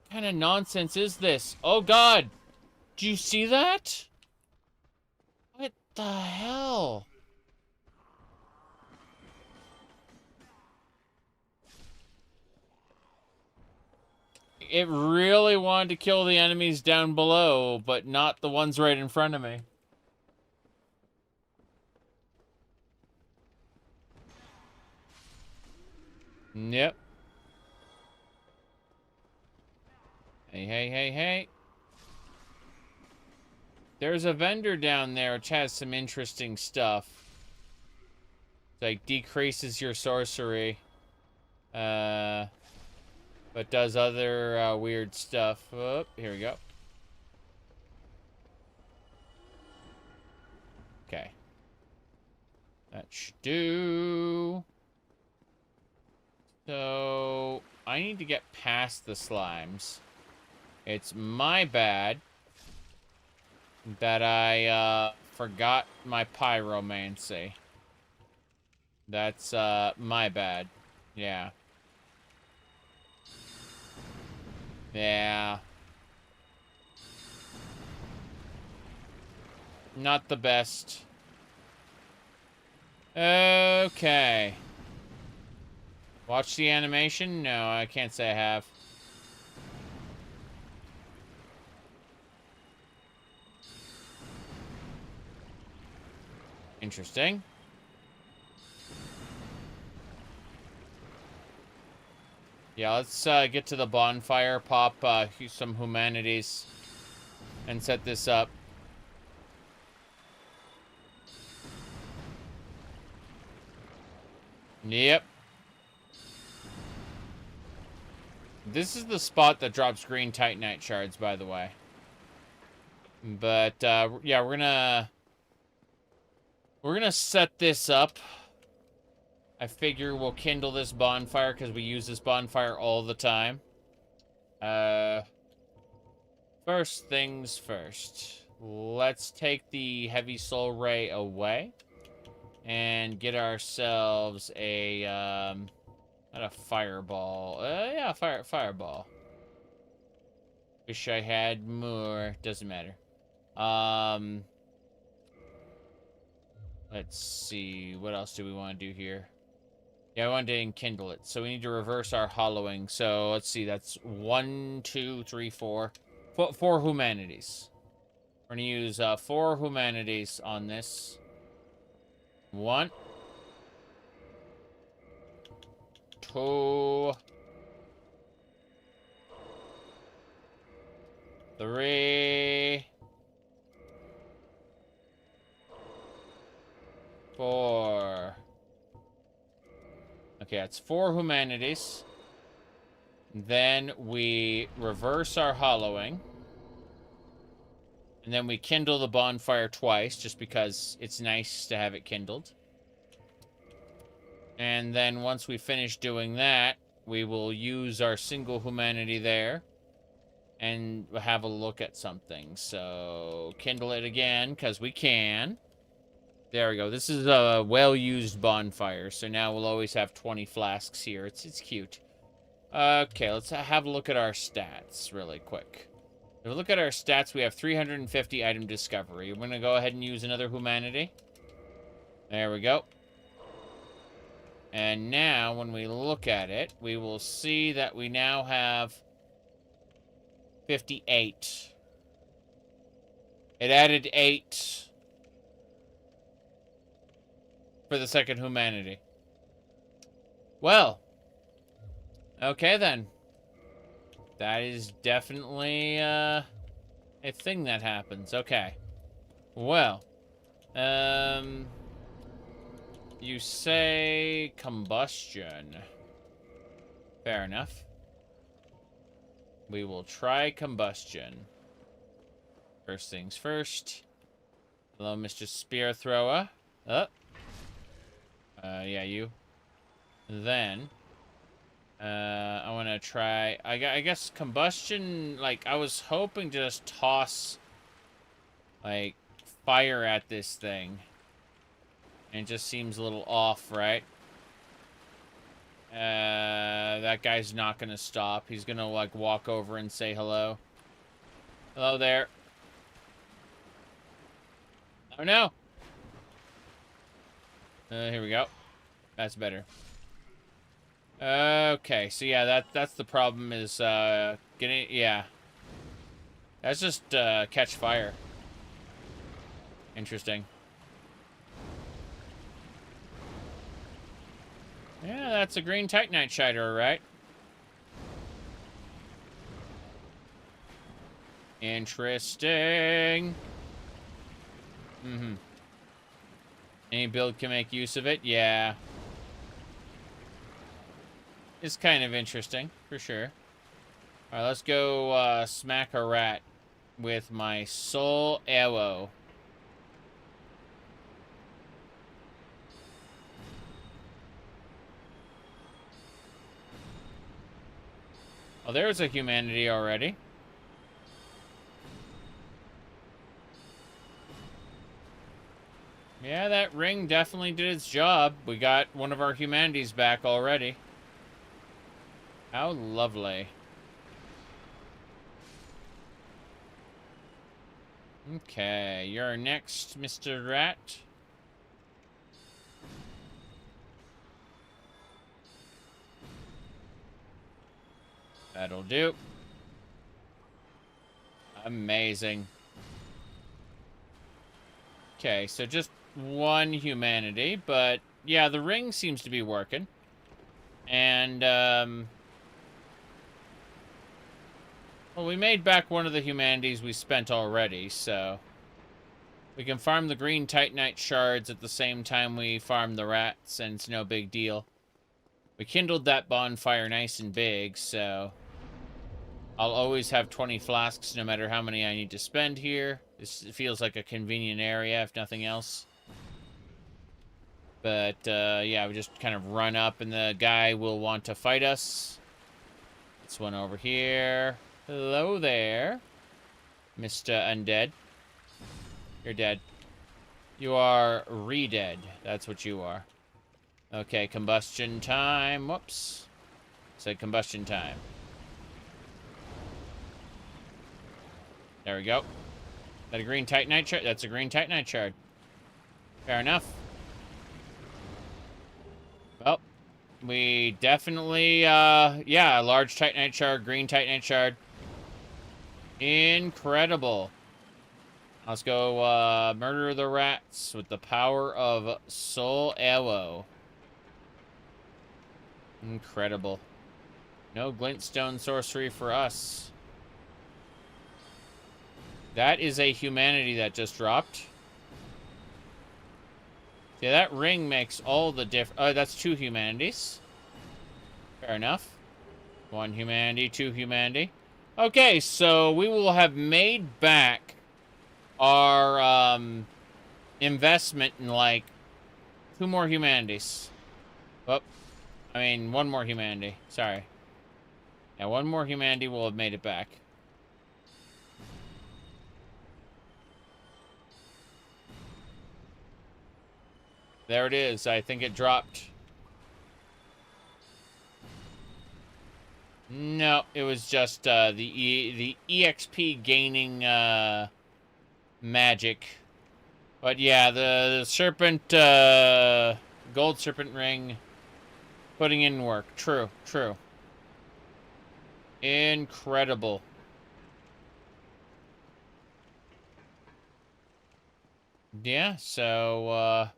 What kind of nonsense is this? Oh god. Do you see that? What the hell? It really wanted to kill the enemies down below, but not the ones right in front of me. Yep. Hey. There's a vendor down there which has some interesting stuff. It's like decreases your sorcery. But does other weird stuff. Oh, here we go. Okay. That should do. So, I need to get past the slimes. It's my bad that I forgot my pyromancy. That's my bad. Yeah. Yeah. Not the best. Okay. Watch the animation? No, I can't say I have. Interesting. Yeah, let's get to the bonfire, pop some humanities, and set this up. Yep. This is the spot that drops green titanite shards, by the way. But, yeah, we're gonna set this up. I figure we'll kindle this bonfire because we use this bonfire all the time. First things first. Let's take the heavy soul ray away and get ourselves a, not a fireball. Yeah, fireball. Wish I had more. Doesn't matter. Let's see. What else do we want to do here? Yeah, I wanted to enkindle it. So we need to reverse our hollowing. So let's see. That's 1, 2, 3, 4. 4 humanities. We're going to use 4 humanities on this. 1. 2. 3. 4. Okay, that's 4 humanities. Then we reverse our hollowing. And then we kindle the bonfire twice, just because it's nice to have it kindled. And then once we finish doing that, we will use our single humanity there. and have a look at something. So, kindle it again, because we can. There we go. This is a well-used bonfire, so now we'll always have 20 flasks here. It's cute. Okay, let's have a look at our stats really quick. If we look at our stats, we have 350 item discovery. We're going to go ahead and use another humanity. There we go. And now, when we look at it, we will see that we now have 58. It added 8 for the second humanity. Well, okay then. That is definitely a thing that happens. Okay. Well, you say combustion. Fair enough. We will try combustion. First things first. Hello, Mr. Spear Thrower. Yeah, you. Then, I want to try... I guess combustion, like, I was hoping to just toss, like, fire at this thing. And it just seems a little off, right? That guy's not gonna stop. He's gonna, like, walk over and say hello. Hello there. Oh, no. Here we go. That's better. Okay, so yeah, that's the problem is, getting, yeah. That's just, catch fire. Interesting. Yeah, that's a green titanite shider, right? Interesting. Any build can make use of it? Yeah. It's kind of interesting, for sure. Alright, let's go smack a rat with my soul arrow. Oh, there's a humanity already. Yeah, that ring definitely did its job. We got one of our humanities back already. How lovely. Okay, you're next, Mr. Rat. That'll do. Amazing. Okay, so just one humanity, but yeah, the ring seems to be working. And, well, we made back one of the humanities we spent already, so we can farm the green titanite shards at the same time we farm the rats, and it's no big deal. We kindled that bonfire nice and big, so I'll always have 20 flasks no matter how many I need to spend here. This feels like a convenient area, if nothing else. But, yeah, we just kind of run up and the guy will want to fight us. This one over here. Hello there, Mr. Undead. You're dead. You are re-dead. That's what you are. Okay, combustion time. Whoops. Said combustion time. There we go. Is that a green titanite shard? That's a green titanite shard. Fair enough. Well, we definitely, yeah, a large titanite shard, green titanite shard. Incredible. Let's go, murder the rats with the power of soul arrow. Incredible. No glintstone sorcery for us. That is a humanity that just dropped. Yeah, that ring makes all the difference. Oh, that's 2 humanities. Fair enough. 1 humanity, 2 humanity. Okay, so we will have made back our investment in, like, 2 more humanities. Oh, I mean, 1 more humanity. Sorry. Yeah, 1 more humanity will have made it back. There it is. I think it dropped. No, it was just the EXP gaining magic. But yeah, the serpent, gold serpent ring, putting in work. True, true. Incredible. Yeah, so,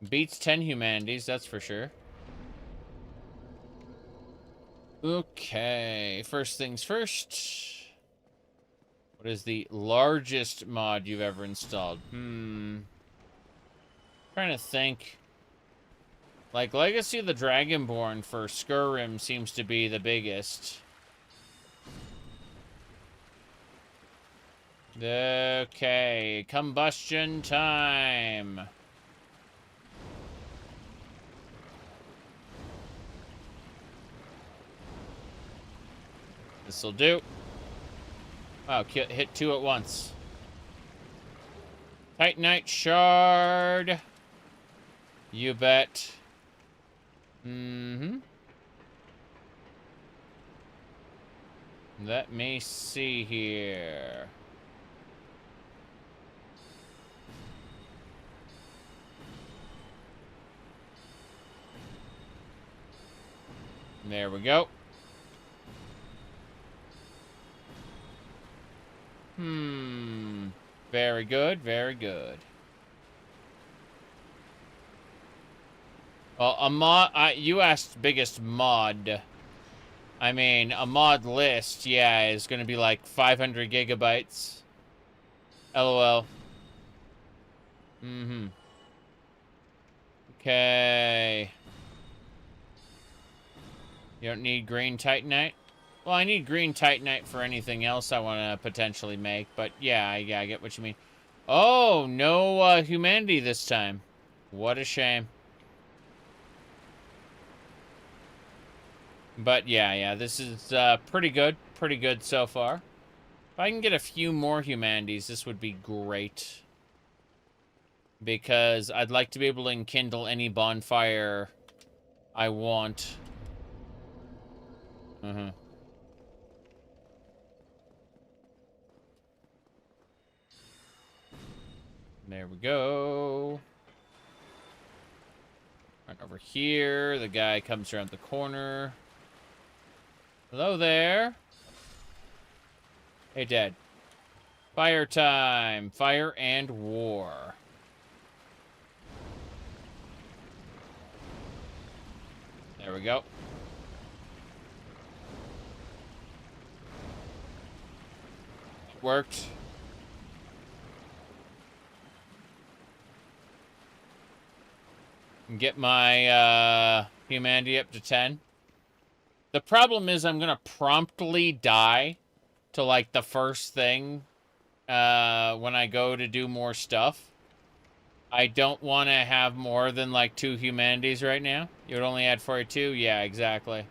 beats 10 humanities, that's for sure. Okay, first things first. What is the largest mod you've ever installed? Trying to think. Like, Legacy of the Dragonborn for Skyrim seems to be the biggest. Okay, combustion time. This'll do. Wow, hit 2 at once. Titanite shard. You bet. Let me see here. There we go. Very good, very good. Well, a mod, you asked biggest mod. I mean, a mod list, yeah, is going to be like 500 gigabytes. LOL. Okay. You don't need green titanite? Well, I need green titanite for anything else I want to potentially make, but yeah, I get what you mean. Oh, no humanity this time. What a shame. But yeah, this is pretty good so far. If I can get a few more humanities, this would be great. Because I'd like to be able to enkindle any bonfire I want. There we go. Right over here. The guy comes around the corner. Hello there. Hey, Dad. Fire time. Fire and war. There we go. It worked. Get my humanity up to 10. The problem is I'm gonna promptly die to like the first thing when I go to do more stuff. I don't want to have more than like 2 humanities right now. You would only add 42? Yeah, exactly.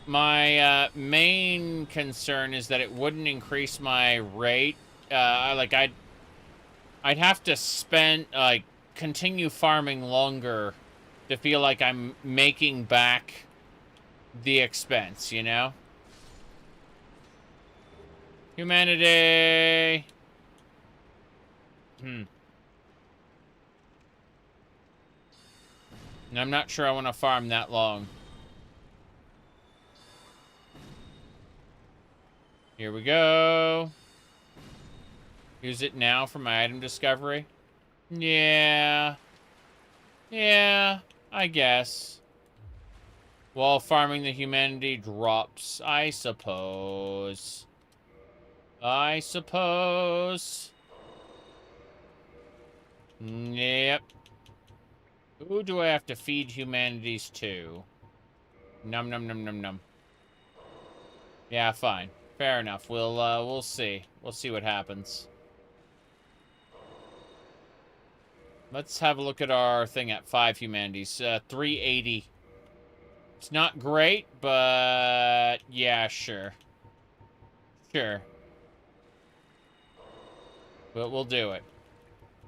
My main concern is that it wouldn't increase my rate. I'd have to spend, like, continue farming longer to feel like I'm making back the expense, you know? Humanity! And I'm not sure I want to farm that long. Here we go. Use it now for my item discovery? Yeah. Yeah, I guess. While farming the humanity drops, I suppose. I suppose. Yep. Who do I have to feed humanities to? Num num num num num. Yeah, fine. Fair enough. We'll see. We'll see what happens. Let's have a look at our thing at 5 humanities. 380. It's not great, but yeah, sure. Sure. But we'll do it.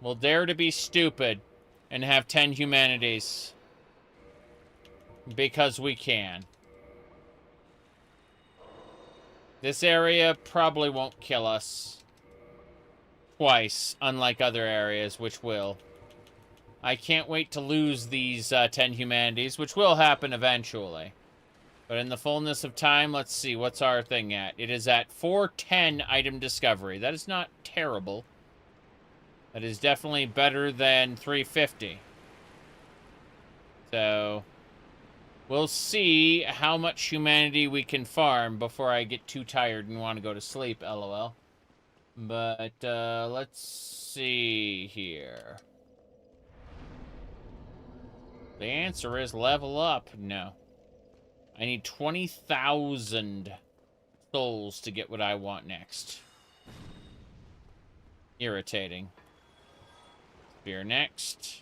We'll dare to be stupid and have 10 humanities. Because we can. This area probably won't kill us twice, unlike other areas, which will. I can't wait to lose these 10 humanities, which will happen eventually. But in the fullness of time, let's see, what's our thing at? It is at 410 item discovery. That is not terrible. That is definitely better than 350. So, we'll see how much humanity we can farm before I get too tired and want to go to sleep, lol. But, let's see here. The answer is level up. No. I need 20,000 souls to get what I want next. Irritating. Spear next.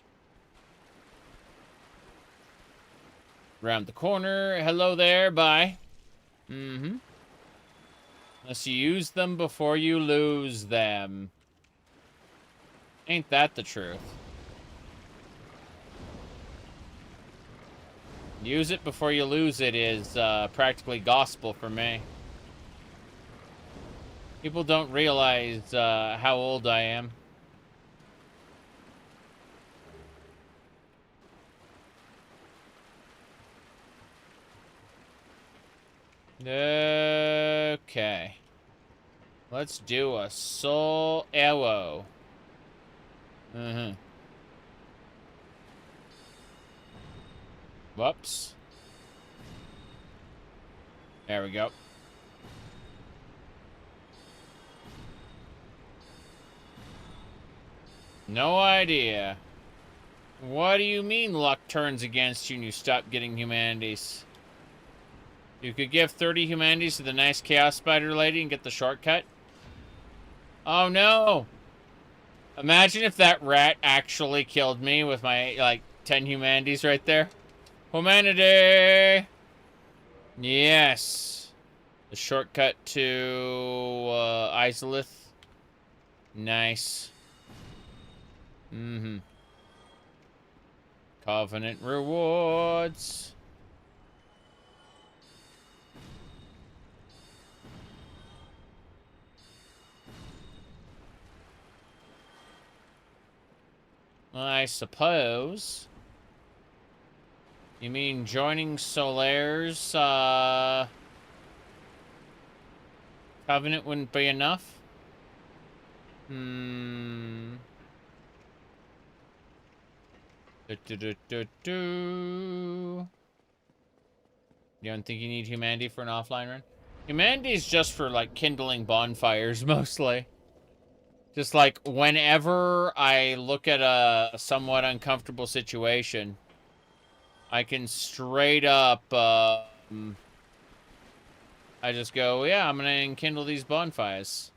Around the corner. Hello there. Bye. Mm-hmm. Unless you use them before you lose them. Ain't that the truth? Use it before you lose it is practically gospel for me. People don't realize how old I am. Okay. Let's do a soul arrow. Whoops. There we go. No idea. What do you mean luck turns against you and you stop getting humanities? You could give 30 humanities to the nice chaos spider lady and get the shortcut? Oh no! Imagine if that rat actually killed me with my, like, 10 humanities right there. Humanity! Yes. The shortcut to Izalith. Nice. Covenant rewards. I suppose. You mean joining Solaire's Covenant wouldn't be enough? You don't think you need humanity for an offline run? Humanity is just for, like, kindling bonfires, mostly. Just, like, whenever I look at a somewhat uncomfortable situation, I can straight up, I just go, yeah, I'm gonna enkindle these bonfires.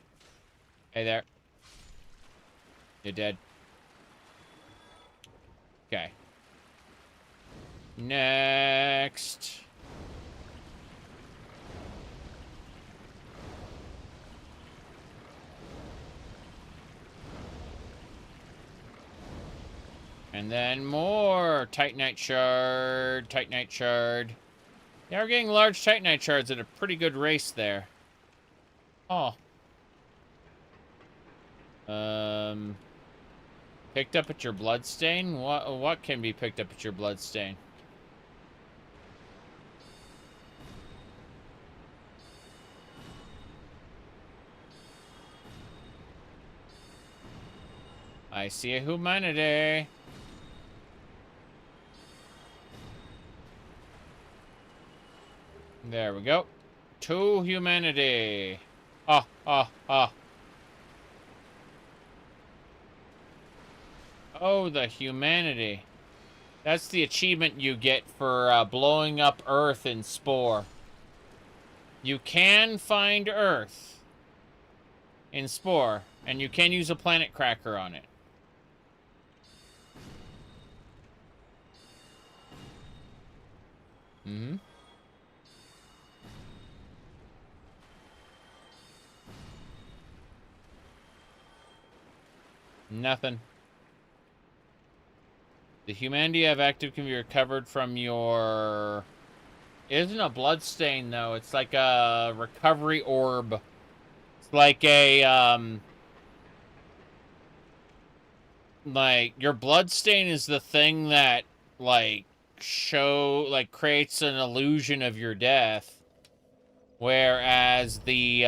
Hey there. You're dead. Okay. Next. And then more titanite shard, titanite shard. Yeah, we're getting large titanite shards at a pretty good race there. Oh. Picked up at your bloodstain? What can be picked up at your bloodstain? I see a humanity. There we go. 2 humanity. Ah, ah, ah. Oh, the humanity. That's the achievement you get for blowing up Earth in Spore. You can find Earth in Spore, and you can use a planet cracker on it. Nothing. The humanity you have active can be recovered from your... It isn't a bloodstain, though. It's like a recovery orb. It's like a, like, your bloodstain is the thing that, like, creates an illusion of your death. Whereas the,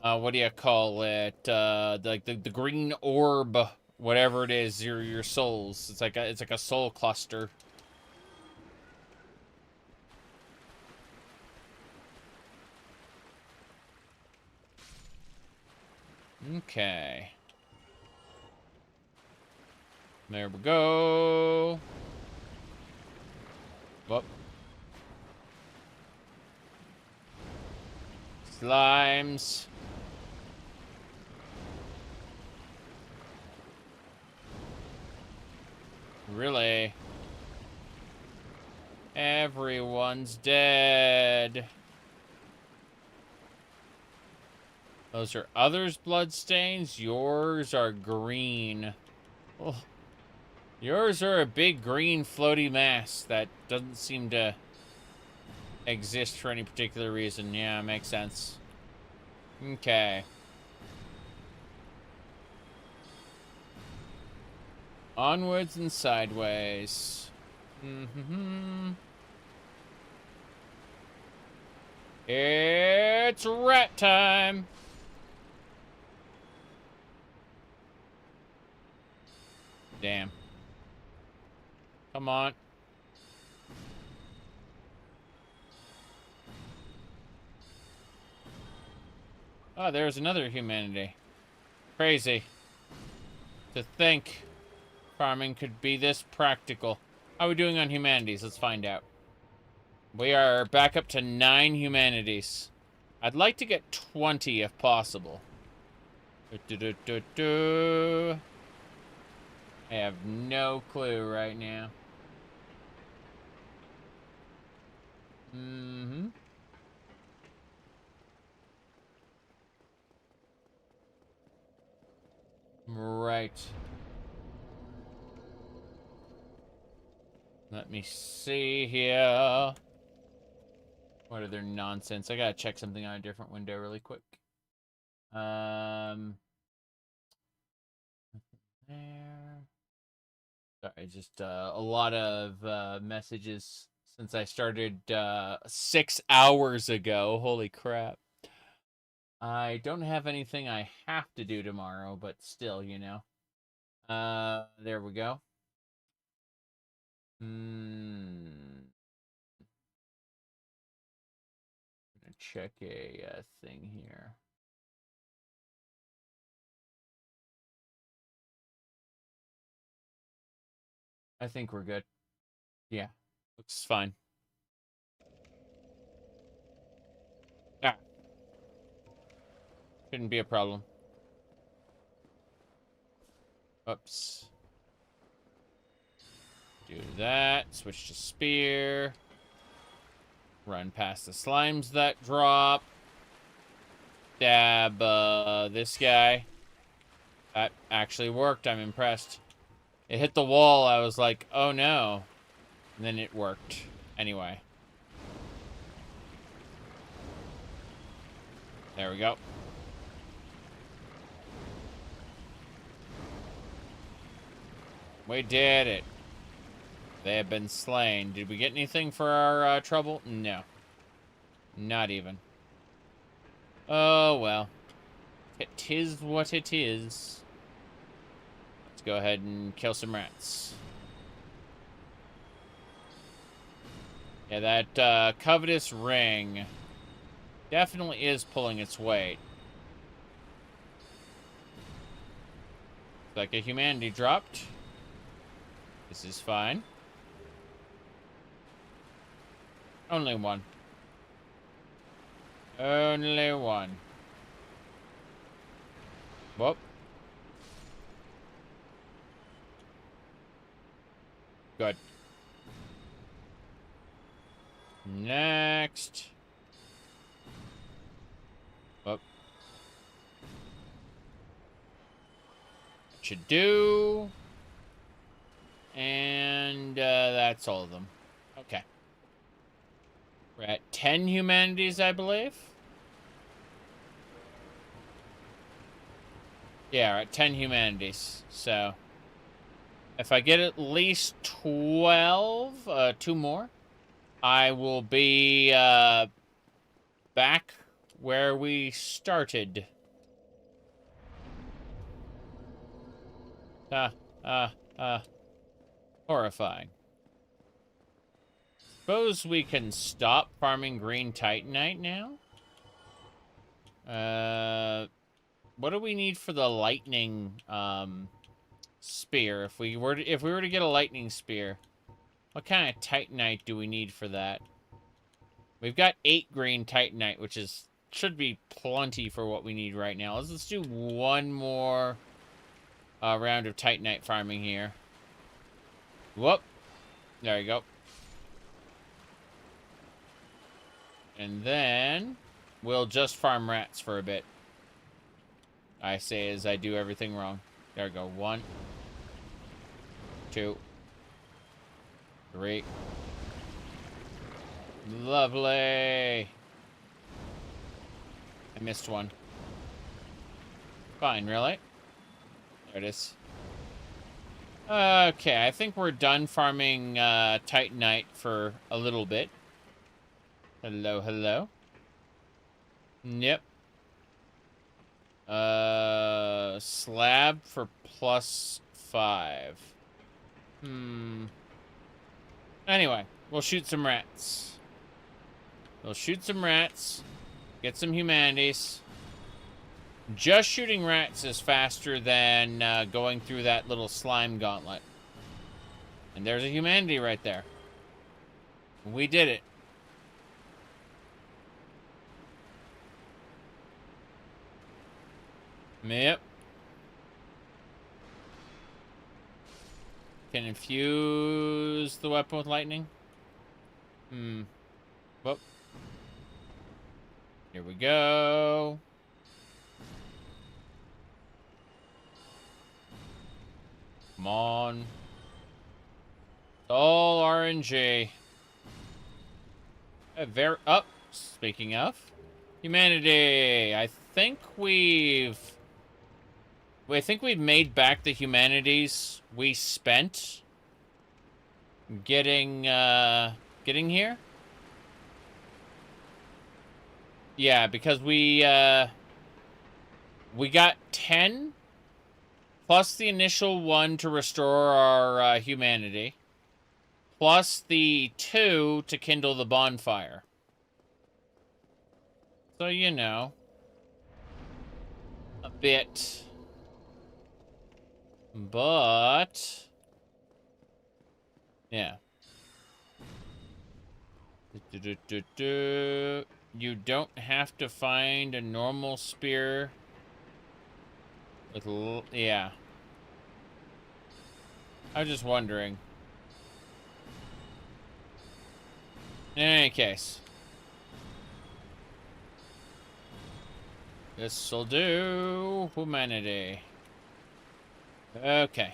what do you call it? The green orb, whatever it is, your souls. It's like a soul cluster. Okay. There we go. Whoop. Slimes. Really? Everyone's dead. Those are others' bloodstains. Yours are green. Oh. Yours are a big green floaty mass that doesn't seem to exist for any particular reason. Yeah, makes sense. Okay. Onwards and sideways. It's rat time. Damn. Come on. Oh, there's another humanity. Crazy. To think farming could be this practical. How are we doing on humanities? Let's find out. We are back up to 9 humanities. I'd like to get 20 if possible. I have no clue right now. Right. Let me see here. What other nonsense? I gotta check something on a different window really quick. There. Sorry, just a lot of messages since I started 6 hours ago. Holy crap. I don't have anything I have to do tomorrow, but still, you know. There we go. I'm gonna check a thing here. I think we're good. Yeah, looks fine. Ah. Shouldn't be a problem. Oops. Do that. Switch to spear. Run past the slimes that drop. Dab this guy. That actually worked. I'm impressed. It hit the wall. I was like, oh no. And then it worked. Anyway. There we go. We did it. They have been slain. Did we get anything for our trouble? No. Not even. Oh, well. It is what it is. Let's go ahead and kill some rats. Yeah, that covetous ring definitely is pulling its weight. Like a humanity dropped. This is fine. Only one. Only one. Whoop. Good. Next. Whoop. that you do. And that's all of them. Okay. We're at 10 humanities, I believe. Yeah, we're at 10 humanities. So, if I get at least 12, 2 more, I will be back where we started. Horrifying. Suppose we can stop farming green titanite now? What do we need for the lightning spear? If we were to get a lightning spear, what kind of titanite do we need for that? We've got 8 green titanite, which should be plenty for what we need right now. Let's do one more round of titanite farming here. Whoop. There you go. And then we'll just farm rats for a bit. I say as I do everything wrong. There we go. 1, 2, 3. Lovely. I missed one. Fine, really? There it is. Okay, I think we're done farming titanite for a little bit. Hello, hello. Yep. Slab for +5. Anyway, we'll shoot some rats. We'll shoot some rats. Get some humanities. Just shooting rats is faster than going through that little slime gauntlet. And there's a humanity right there. We did it. Yep. Can infuse the weapon with lightning. Whoop. Here we go. Come on. It's all RNG. Speaking of humanity, I think we've made back the humanities we spent getting here. Yeah, because we got 10 plus the initial 1 to restore our humanity, plus the 2 to kindle the bonfire. So, you know, a bit. But, yeah. You don't have to find a normal spear with yeah. I was just wondering. In any case, this'll do. Humanity. Okay.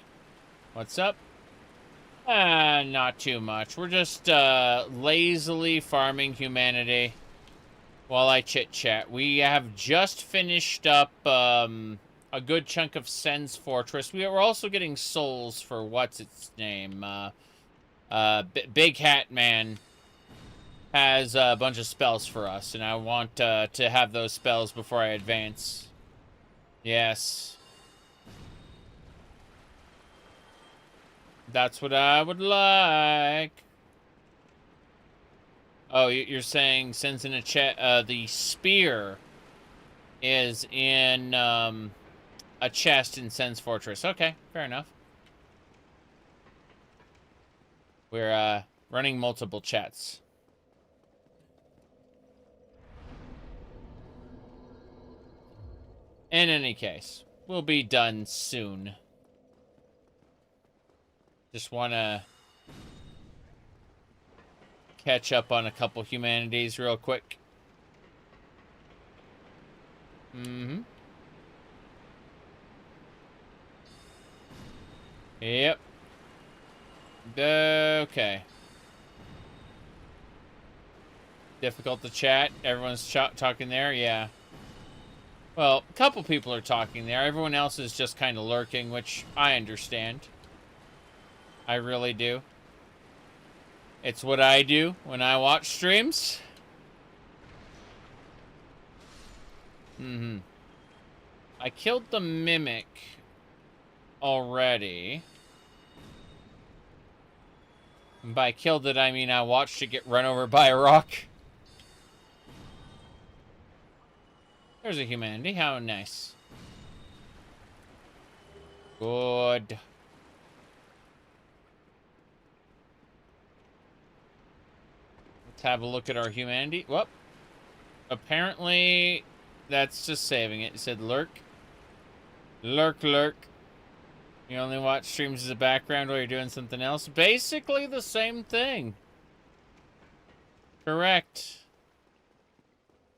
What's up? Not too much. We're just lazily farming humanity while I chit-chat. We have just finished up a good chunk of Sen's Fortress. We are also getting souls for what's its name? Big Hat Man has a bunch of spells for us, and I want to have those spells before I advance. Yes. That's what I would like. Oh, you're saying, since in a chat, the spear is in a chest in Sen's Fortress. Okay, fair enough. We're running multiple chats. In any case, we'll be done soon. Just want to catch up on a couple humanities real quick. Yep. Okay. Difficult to chat. Everyone's talking there. Yeah. Well, a couple people are talking there. Everyone else is just kind of lurking, which I understand. I really do. It's what I do when I watch streams. I killed the mimic already. And by killed it, I mean I watched it get run over by a rock. There's a humanity. How nice. Good. Let's have a look at our humanity. Whoop. Apparently, that's just saving it. It said lurk. Lurk, lurk. You only watch streams as a background while you're doing something else. Basically the same thing. Correct.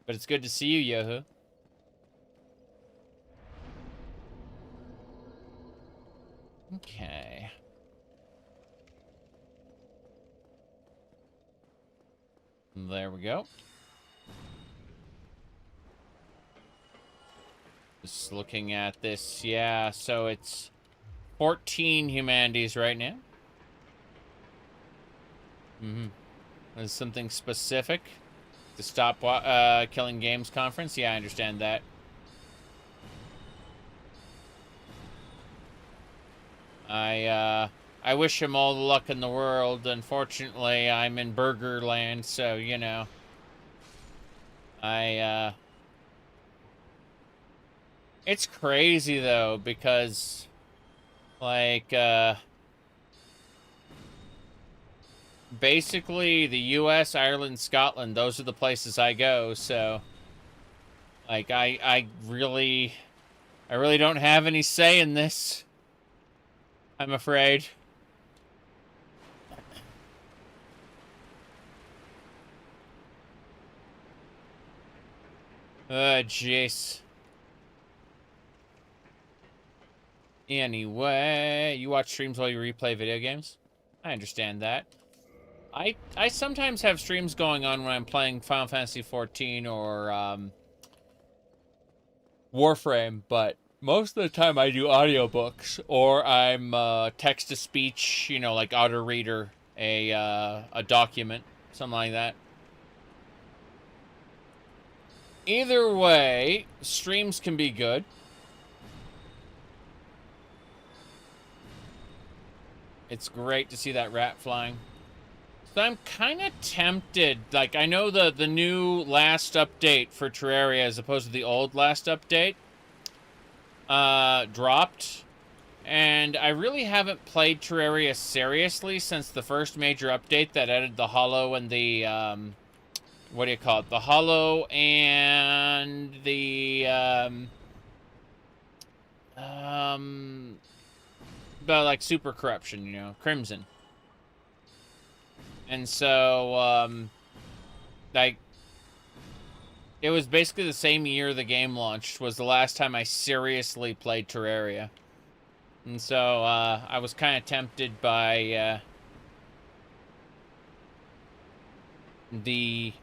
But it's good to see you, Yoho. Okay. There we go. Just looking at this, yeah, so it's 14 humanities right now. There's something specific? The Stop Killing Games conference? Yeah, I understand that. I wish him all the luck in the world. Unfortunately, I'm in Burger Land, so, you know. It's crazy, though, because, like, basically, the US, Ireland, Scotland, those are the places I go, so, like, I really don't have any say in this. I'm afraid. Jeez. Anyway, you watch streams while you replay video games? I understand that. I sometimes have streams going on when I'm playing Final Fantasy XIV or Warframe, but most of the time I do audiobooks, or I'm text-to-speech, you know, like auto reader a document, something like that. Either way, streams can be good. It's great to see that rat flying. So I'm kind of tempted. Like, I know the new last update for Terraria as opposed to the old last update dropped. And I really haven't played Terraria seriously since the first major update that added the Hollow and the, what do you call it? The Hollow and the, like super corruption, you know, Crimson. And so, like, it was basically the same year the game launched was the last time I seriously played Terraria. And so, I was kind of tempted by, the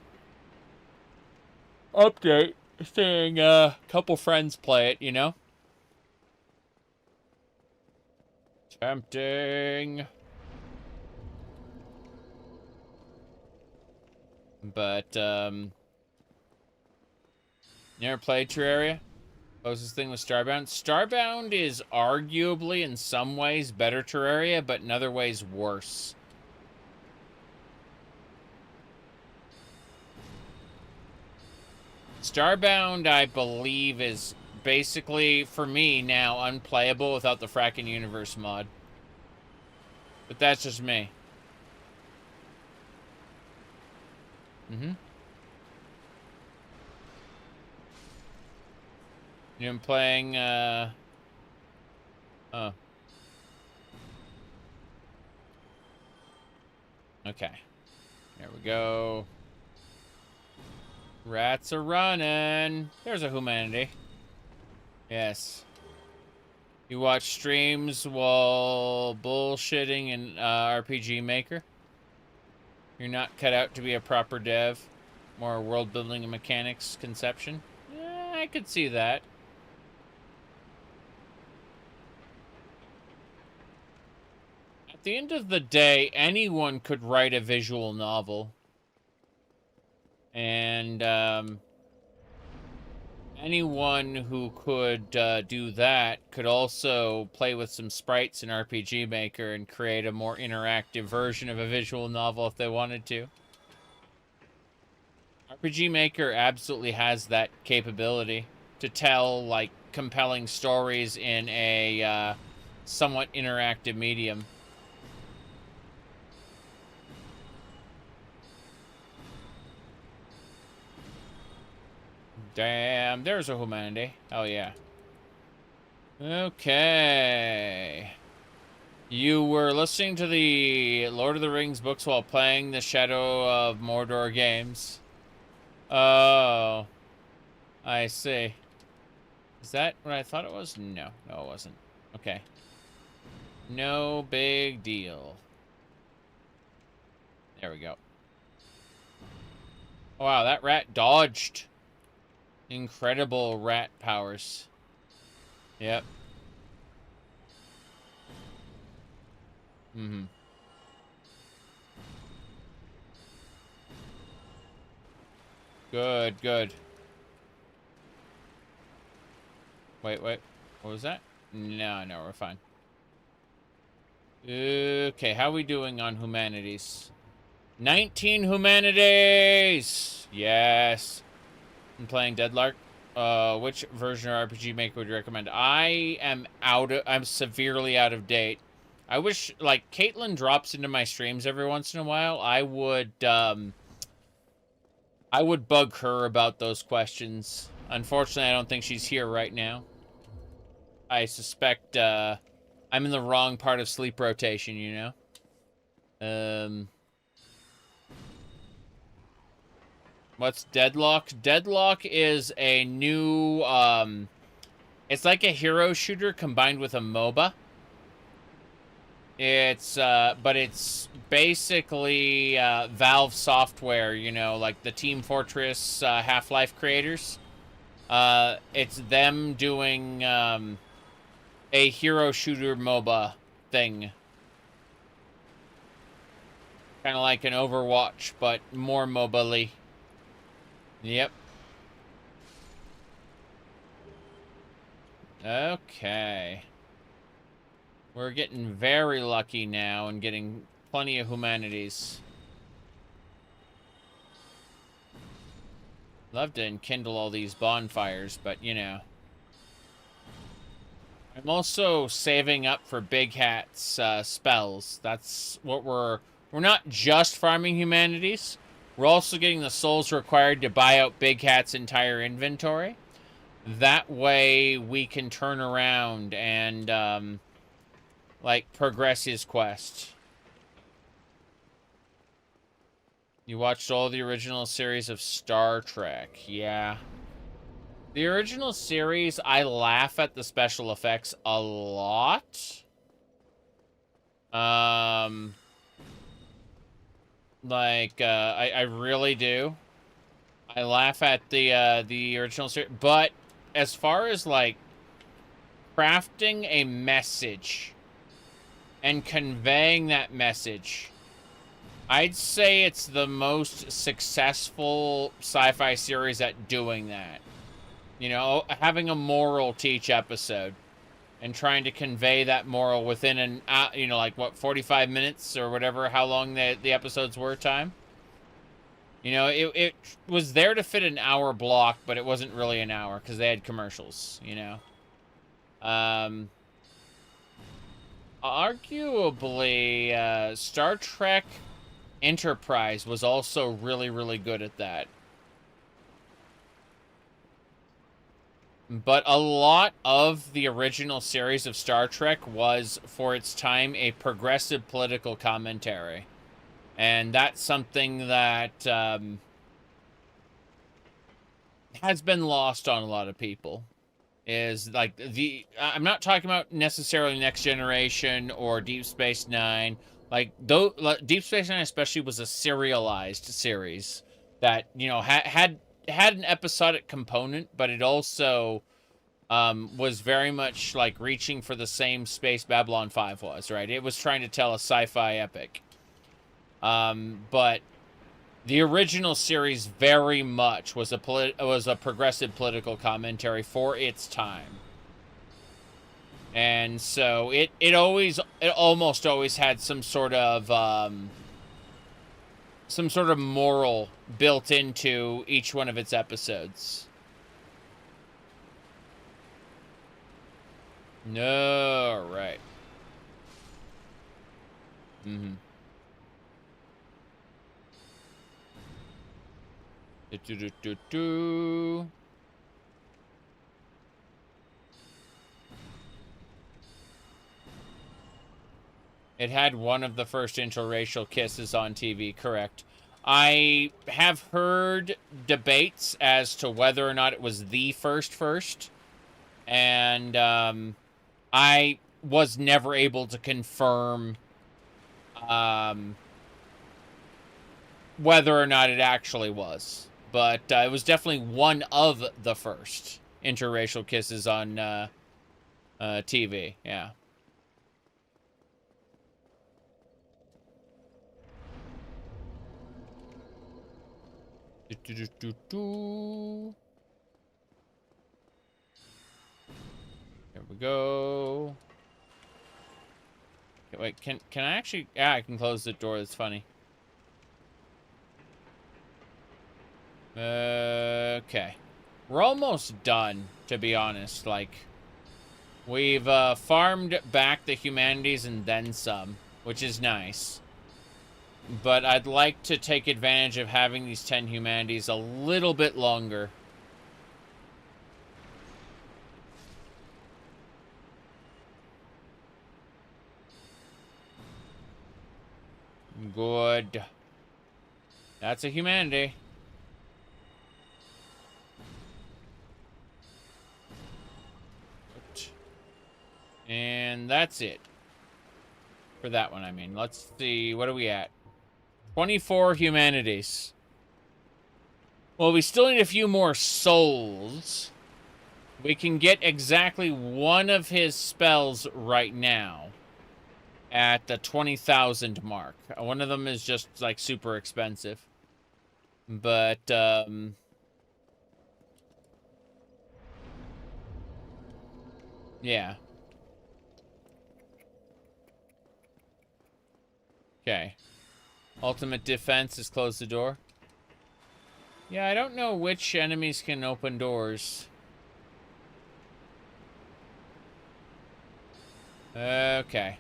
update, seeing a couple friends play it, you know? Tempting. But, you ever played Terraria? Closest thing with Starbound? Starbound is arguably, in some ways, better Terraria, but in other ways, worse. Starbound, I believe, is basically, for me, now unplayable without the Fracking Universe mod. But that's just me. You've been playing, oh. Okay. There we go. Rats are running. There's a humanity. Yes. You watch streams while bullshitting in RPG Maker? You're not cut out to be a proper dev? More world building and mechanics conception? I could see that. At the end of the day, anyone could write a visual novel. And, anyone who could do that could also play with some sprites in RPG Maker and create a more interactive version of a visual novel if they wanted to. RPG Maker absolutely has that capability to tell, like, compelling stories in a somewhat interactive medium. Damn, there's a humanity. Oh, yeah. Okay. You were listening to the Lord of the Rings books while playing the Shadow of Mordor games. Oh. I see. Is that what I thought it was? No. No, it wasn't. Okay. No big deal. There we go. Oh, wow, that rat dodged. Incredible rat powers. Yep. Mm-hmm. Good, good. Wait. What was that? No, we're fine. Okay, how are we doing on humanities? 19 humanities! Yes. I'm playing Deadlark. Which version of RPG Maker would you recommend? I'm severely out of date. I wish, like, Caitlin drops into my streams every once in a while. I would bug her about those questions. Unfortunately, I don't think she's here right now. I suspect, I'm in the wrong part of sleep rotation, you know? What's Deadlock? Deadlock is a new, it's like a hero shooter combined with a MOBA. It's, but it's basically, Valve software, you know, like the Team Fortress, Half-Life creators. It's them doing, a hero shooter MOBA thing. Kind of like an Overwatch, but more MOBA-ly. Yep. Okay. We're getting very lucky now and getting plenty of humanities. Love to enkindle all these bonfires, but you know. I'm also saving up for Big Hat's spells. That's what we're not just farming humanities. We're also getting the souls required to buy out Big Hat's entire inventory. That way we can turn around and, like, progress his quest. You watched all the original series of Star Trek. Yeah. The original series, I laugh at the special effects a lot. I really do. I laugh at the original series, but as far as like crafting a message and conveying that message, I'd say it's the most successful sci-fi series at doing that. You know, having a moral teach episode and trying to convey that moral within an, you know, like, what, 45 minutes or whatever, how long the episodes were time. You know, it was there to fit an hour block, but it wasn't really an hour because they had commercials, you know. Arguably, Star Trek Enterprise was also really, really good at that. But a lot of the original series of Star Trek was, for its time, a progressive political commentary. And that's something that has been lost on a lot of people. is like I'm not talking about necessarily Next Generation or Deep Space Nine. Like Deep Space Nine especially was a serialized series that, you know, had an episodic component, but it also was very much like reaching for the same space Babylon 5 was, right? It was trying to tell a sci-fi epic. But the original series very much was a progressive political commentary for its time. And so it almost always had some sort of moral built into each one of its episodes. No, right. Mm-hmm. It had one of the first interracial kisses on TV, correct. I have heard debates as to whether or not it was the first. And I was never able to confirm whether or not it actually was. But it was definitely one of the first interracial kisses on TV, yeah. There we go. Okay, wait, can I actually... Yeah, I can close the door. That's funny. Okay. We're almost done, to be honest. Like, we've farmed back the humanities and then some, which is nice. But I'd like to take advantage of having these 10 humanities a little bit longer. Good. That's a humanity. And that's it. For that one, I mean. Let's see. What are we at? 24 humanities. Well, we still need a few more souls. We can get exactly one of his spells right now. At the 20,000 mark. One of them is just, like, super expensive. But, yeah. Okay. Ultimate defense is close the door. Yeah, I don't know which enemies can open doors. Okay.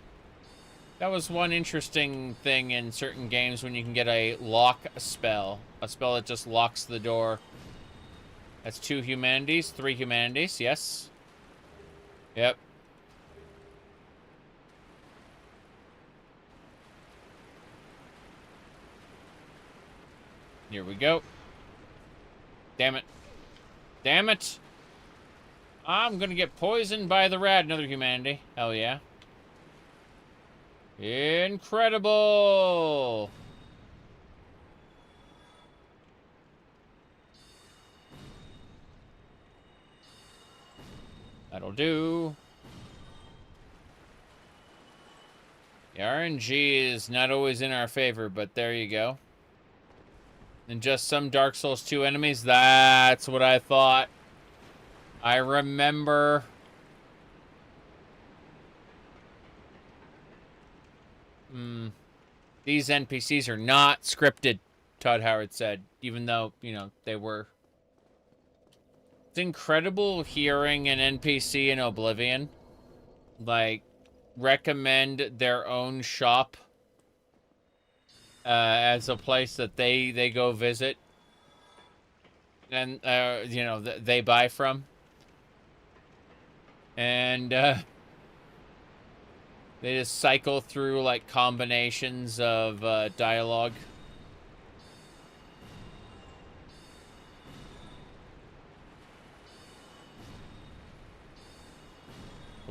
That was one interesting thing in certain games when you can get a lock spell. A spell that just locks the door. That's 2 humanities, 3 humanities, yes. Yep. Here we go. Damn it. Damn it! I'm gonna get poisoned by the rat. Another humanity. Hell yeah. Incredible! That'll do. The RNG is not always in our favor, but there you go. And just some Dark Souls 2 enemies. That's what I thought. I remember. These NPCs are not scripted, Todd Howard said, even though, you know, they were. It's incredible hearing an NPC in Oblivion, like, recommend their own shop as a place that they go visit and, you know, they buy from. And, they just cycle through, like, combinations of dialogue.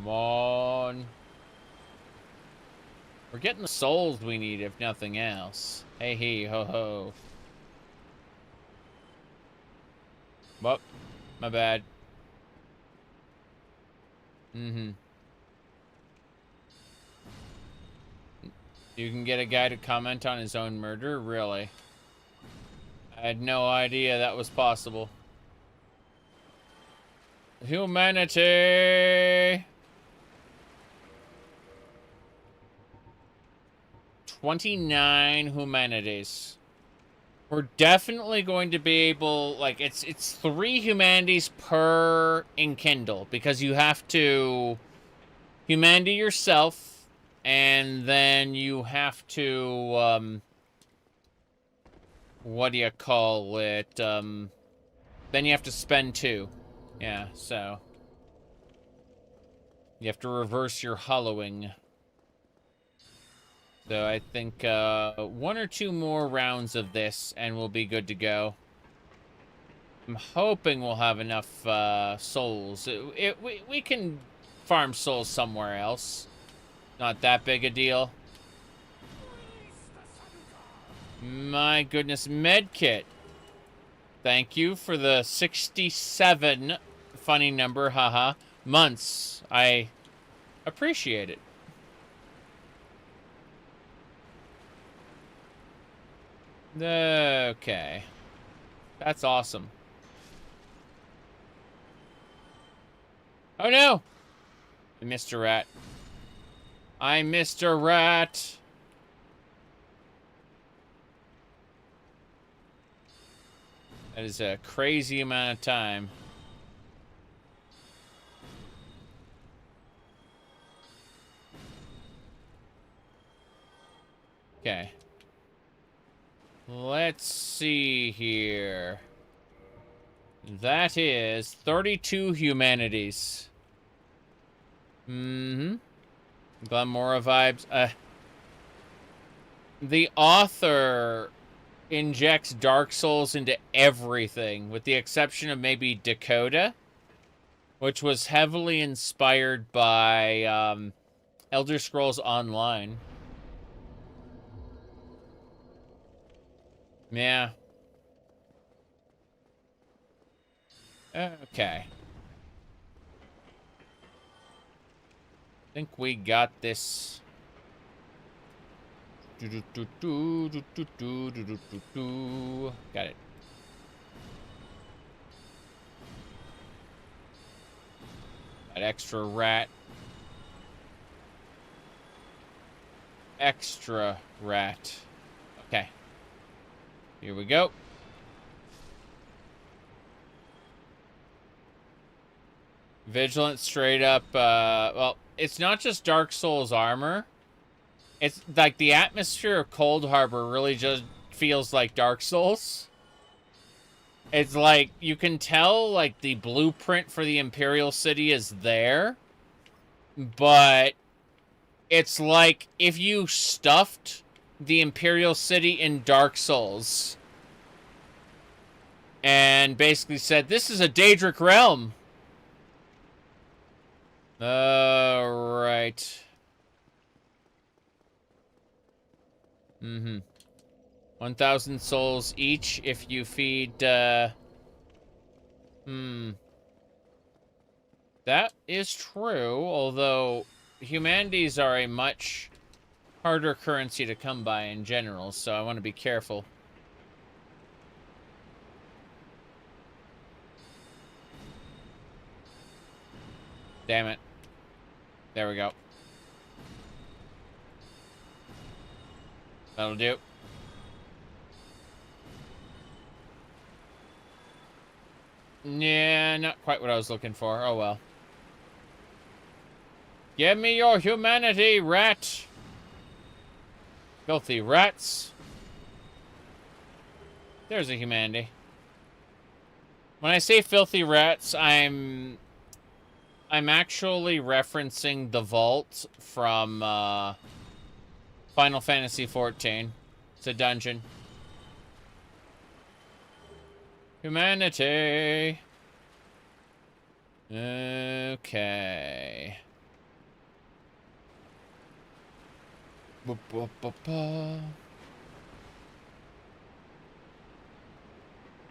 Come on. We're getting the souls we need, if nothing else. Hey, hey, ho, ho. Well, my bad. Mm-hmm. You can get a guy to comment on his own murder? Really? I had no idea that was possible. Humanity! 29 humanities. We're definitely going to be able, like, it's 3 humanities per enkindle, because you have to humanity yourself, and then you have to, what do you call it? Then you have to spend 2. Yeah, so you have to reverse your hollowing. So I think 1 or 2 more rounds of this and we'll be good to go. I'm hoping we'll have enough souls. We can farm souls somewhere else. Not that big a deal. My goodness, medkit. Thank you for the 67, funny number, haha, months. I appreciate it. Okay. That's awesome. Oh no! I missed a rat. I missed a rat! That is a crazy amount of time. Okay. Let's see here. That is 32 humanities. Mm-hmm. Glamora vibes. The author injects Dark Souls into everything, with the exception of maybe Dakota, which was heavily inspired by Elder Scrolls Online. Yeah. Okay. I think we got this. Got it. That extra rat. Extra rat. Okay. Here we go. Vigilant straight up, well, it's not just Dark Souls armor. It's like the atmosphere of Cold Harbor really just feels like Dark Souls. It's like, you can tell, like, the blueprint for the Imperial City is there. But it's like if you stuffed the Imperial City in Dark Souls and basically said, this is a Daedric realm. Right. 1,000 souls each if you feed, That is true, although humanities are a much harder currency to come by in general, so I want to be careful. Damn it. There we go. That'll do. Yeah, not quite what I was looking for. Oh well. Give me your humanity, rat! Filthy rats. There's a humanity. When I say filthy rats, I'm actually referencing the vault from Final Fantasy XIV. It's a dungeon. Humanity. Okay.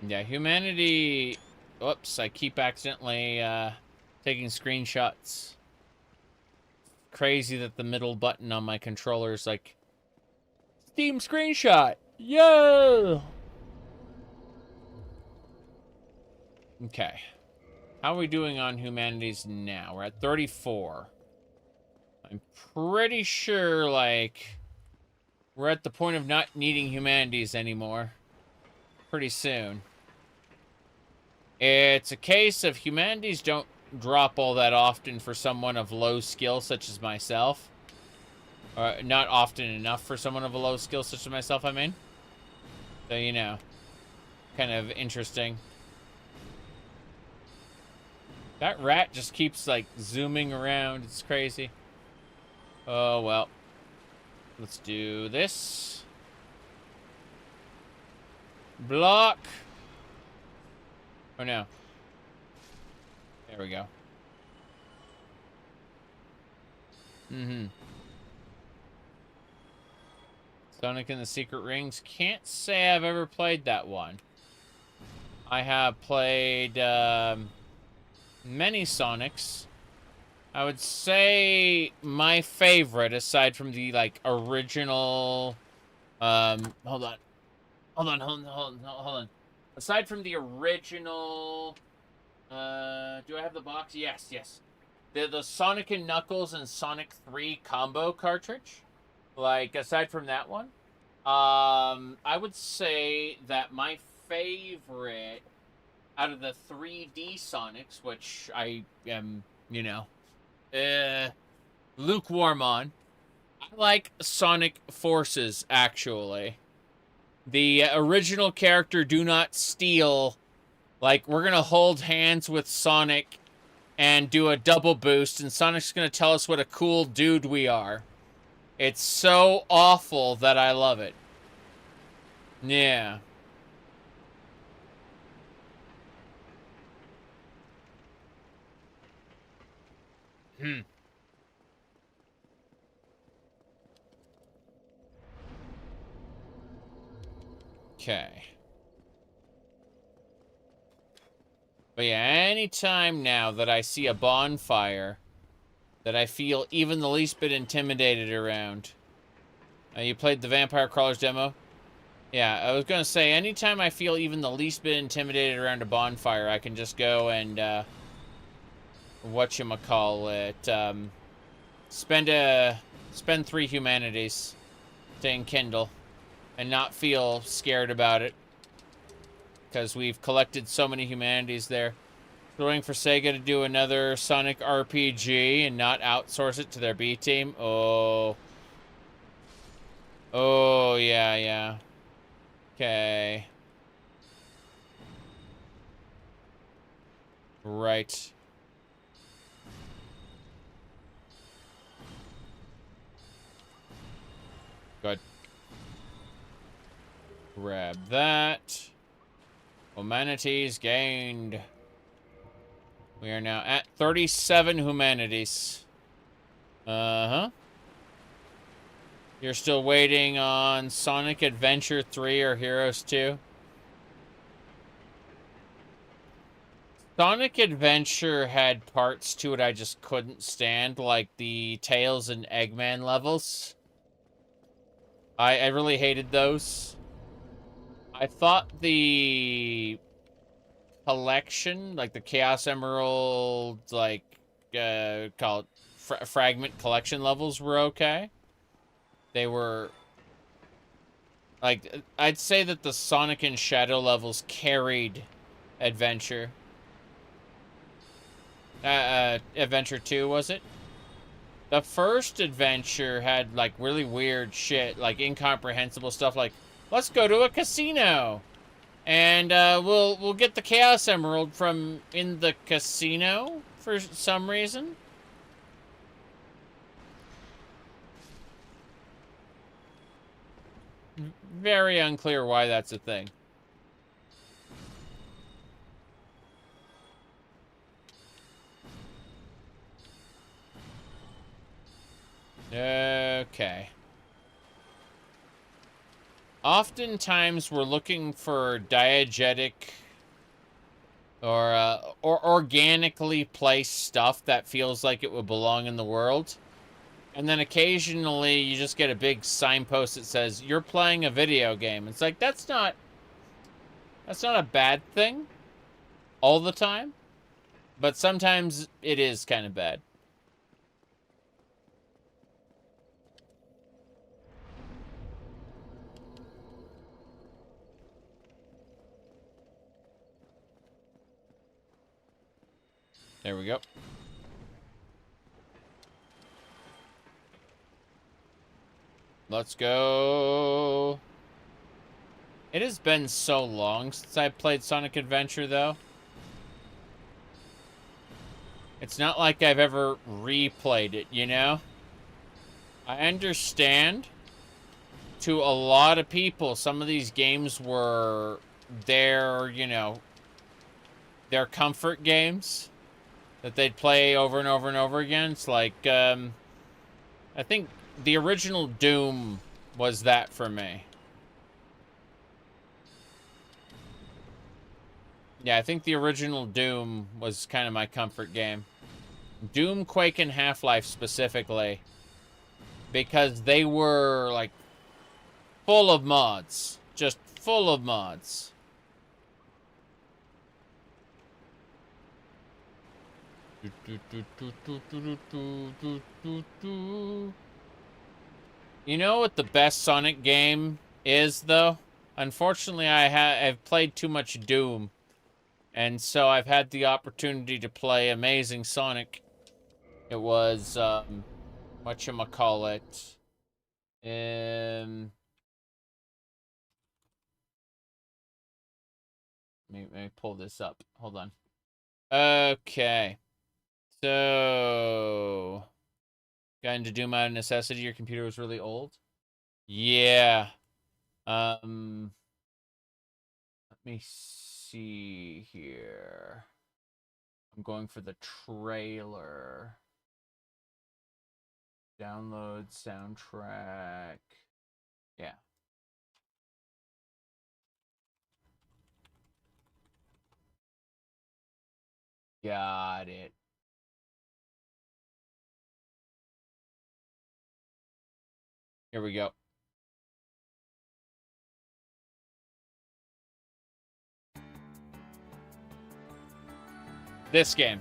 Yeah, humanity... Whoops, I keep accidentally taking screenshots. Crazy that the middle button on my controller is like... Steam screenshot! Yo! Okay. How are we doing on humanities now? We're at 34. I'm pretty sure, like... We're at the point of not needing humanities anymore. Pretty soon. It's a case of humanities don't drop all that often for someone of low skill such as myself. Not often enough for someone of a low skill such as myself, I mean. So, you know. Kind of interesting. That rat just keeps, like, zooming around. It's crazy. Oh, well. Let's do this. Block. Oh, no. There we go. Mm-hmm. Sonic and the Secret Rings. Can't say I've ever played that one. I have played many Sonics. I would say my favorite, aside from the, like, original... hold on. Aside from the original... do I have the box? Yes. The Sonic and Knuckles and Sonic 3 combo cartridge. Like, aside from that one. I would say that my favorite out of the 3D Sonics, which I am, you know... lukewarm on. I like Sonic Forces, actually. The original character Do Not Steal. Like, we're gonna hold hands with Sonic and do a double boost, and Sonic's gonna tell us what a cool dude we are. It's so awful that I love it. Yeah. Okay. But yeah, anytime now that I see a bonfire that I feel even the least bit intimidated around. You played the Vampire Crawlers demo? Yeah, I was gonna say, anytime I feel even the least bit intimidated around a bonfire, I can just go and, whatchamacallit, spend 3 humanities to enkindle and not feel scared about it. Because we've collected so many humanities there. Waiting for Sega to do another Sonic RPG and not outsource it to their B team. Oh. Oh, yeah. Okay. Right. Good. Grab that. Humanities gained. We are now at 37 humanities. Uh-huh. You're still waiting on Sonic Adventure 3 or Heroes 2? Sonic Adventure had parts to it I just couldn't stand, like the Tails and Eggman levels. I really hated those. I thought the collection, like the Chaos Emerald, like, call it fragment collection levels were okay. They were, like, I'd say that the Sonic and Shadow levels carried Adventure. Adventure 2, was it? The first Adventure had, like, really weird shit, like incomprehensible stuff, like, let's go to a casino. And we'll get the Chaos Emerald from in the casino for some reason. Very unclear why that's a thing. Okay. oftentimes we're looking for diegetic or organically placed stuff that feels like it would belong in the world. And then occasionally you just get a big signpost that says, you're playing a video game. It's like, that's not a bad thing all the time. But sometimes it is kind of bad. There we go. Let's go. It has been so long since I played Sonic Adventure, though. It's not like I've ever replayed it, you know? I understand, to a lot of people, some of these games were their, you know, their comfort games that they'd play over and over and over again. It's like, I think the original Doom was that for me. Yeah, I think the original Doom was kind of my comfort game. Doom, Quake, and Half-Life specifically. Because they were, like, full of mods. Just full of mods. You know what the best Sonic game is, though? Unfortunately, I've played too much Doom. And so I've had the opportunity to play Amazing Sonic. It was, whatchamacallit. Let me pull this up. Hold on. Okay. So, got into Doom out of necessity. Your computer was really old? Yeah. Let me see here. I'm going for the trailer. Download soundtrack. Yeah. Got it. Here we go. This game.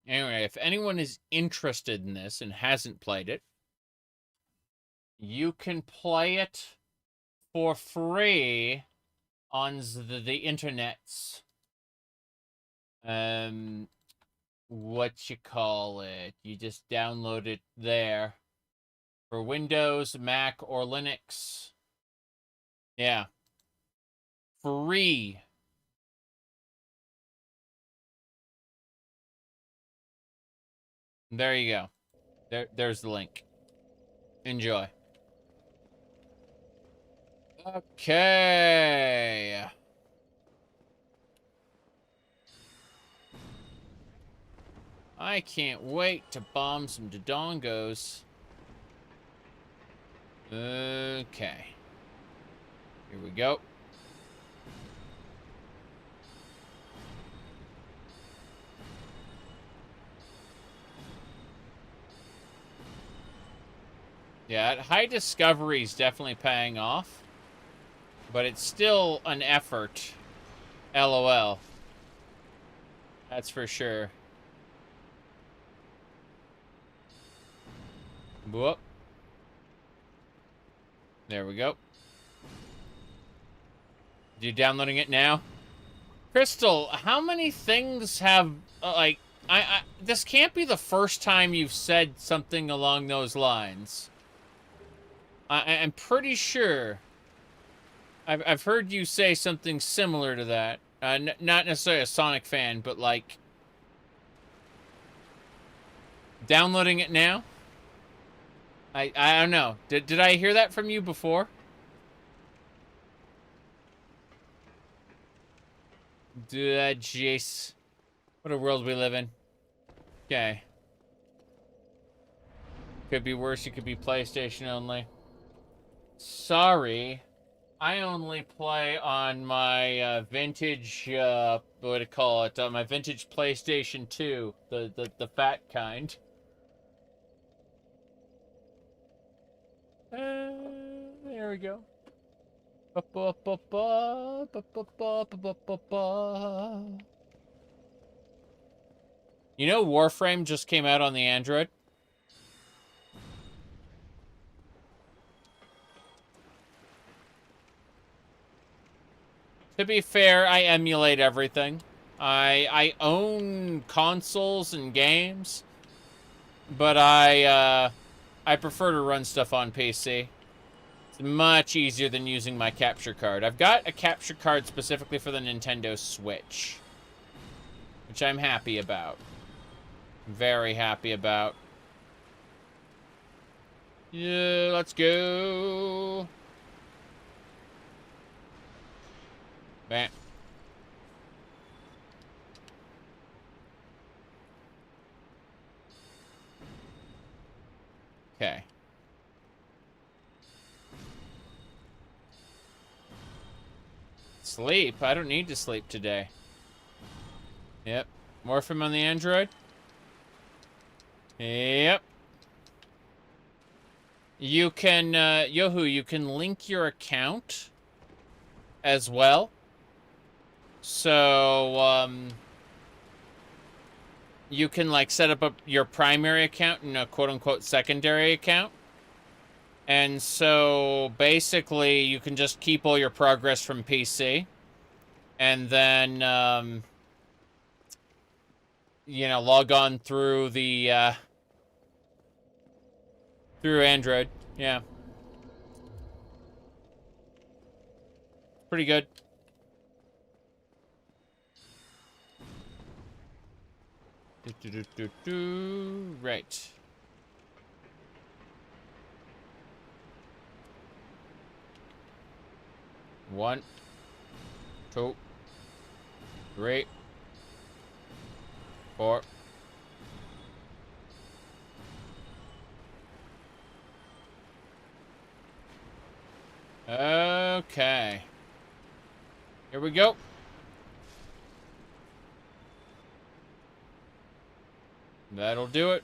Anyway, if anyone is interested in this and hasn't played it, you can play it for free on the internets. What you call it? You just download it there for Windows, Mac, or Linux. Yeah. Free. There you go. There's the link. Enjoy. Okay. I can't wait to bomb some Dodongos. Okay. Here we go. Yeah, high discovery is definitely paying off. But it's still an effort. LOL. That's for sure. Whoop. There we go. You downloading it now? Crystal, how many things have, like, this can't be the first time you've said something along those lines. I'm pretty sure I've heard you say something similar to that. Not necessarily a Sonic fan, but like downloading it now. I don't know. Did I hear that from you before? Jeez. What a world we live in. Okay. Could be worse. You could be PlayStation only. Sorry. I only play on my vintage, what do you call it? My vintage PlayStation 2. The fat kind. There we go. You know Warframe just came out on the Android? To be fair, I emulate everything. I own consoles and games, but I prefer to run stuff on PC. It's much easier than using my capture card. I've got a capture card specifically for the Nintendo Switch, which I'm happy about. Very happy about. Yeah, let's go. Bam. Okay. Sleep? I don't need to sleep today. Yep. Morphine on the Android? Yep. You can, Yohu, you can link your account as well. So, you can, like, set up your primary account and a quote-unquote secondary account. And so, basically, you can just keep all your progress from PC. And then, you know, log on through the, through Android. Yeah. Pretty good. Right. One, two, three, four. Okay. Here we go. That'll do it.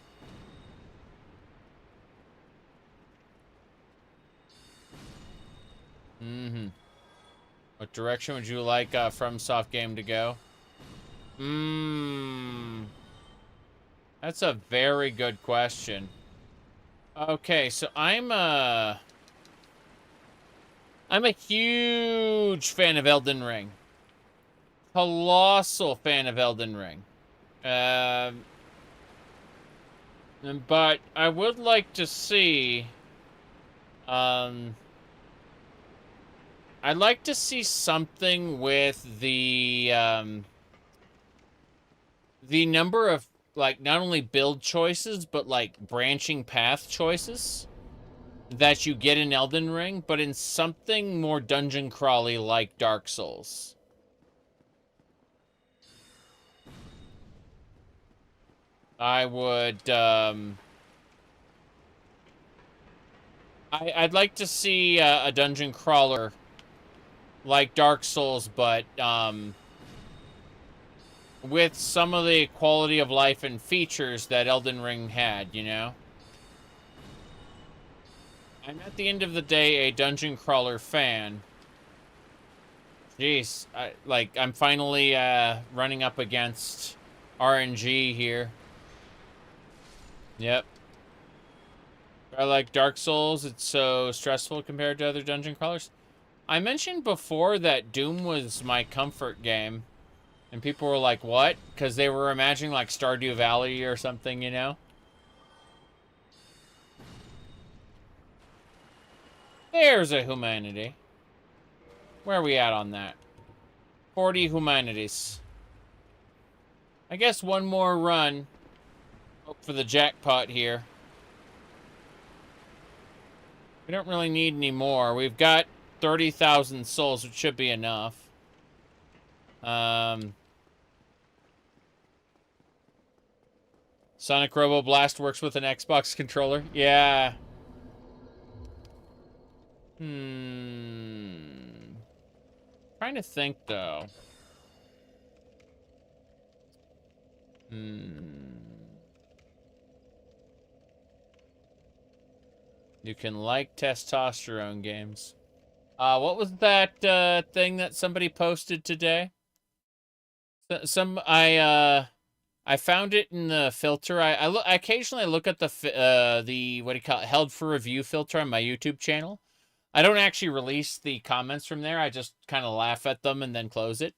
Mm-hmm. What direction would you like FromSoft game to go? That's a very good question. Okay, so I'm a huge fan of Elden Ring. Colossal fan of Elden Ring. But I would like to see, I'd like to see something with the number of, like, not only build choices, but, like, branching path choices. that you get in Elden Ring, but in something more dungeon crawly like Dark Souls. I would, I'd like to see a dungeon crawler like Dark Souls, but, with some of the quality of life and features that Elden Ring had, you know? I'm at the end of the day a dungeon crawler fan. Jeez, I'm finally running up against RNG here. Yep. I like Dark Souls. It's so stressful compared to other dungeon crawlers. I mentioned before that Doom was my comfort game. And people were like, what? Because they were imagining like Stardew Valley or something, you know? There's a humanity. Where are we at on that? 40 humanities. I guess one more run. Hope for the jackpot here. We don't really need any more. We've got 30,000 souls, which should be enough. Sonic Robo Blast works with an Xbox controller. Yeah. Trying to think, though. You can like testosterone games. What was that thing that somebody posted today? I found it in the filter. I occasionally look at the what do you call it, held for review filter on my YouTube channel. I don't actually release the comments from there. I just kind of laugh at them and then close it.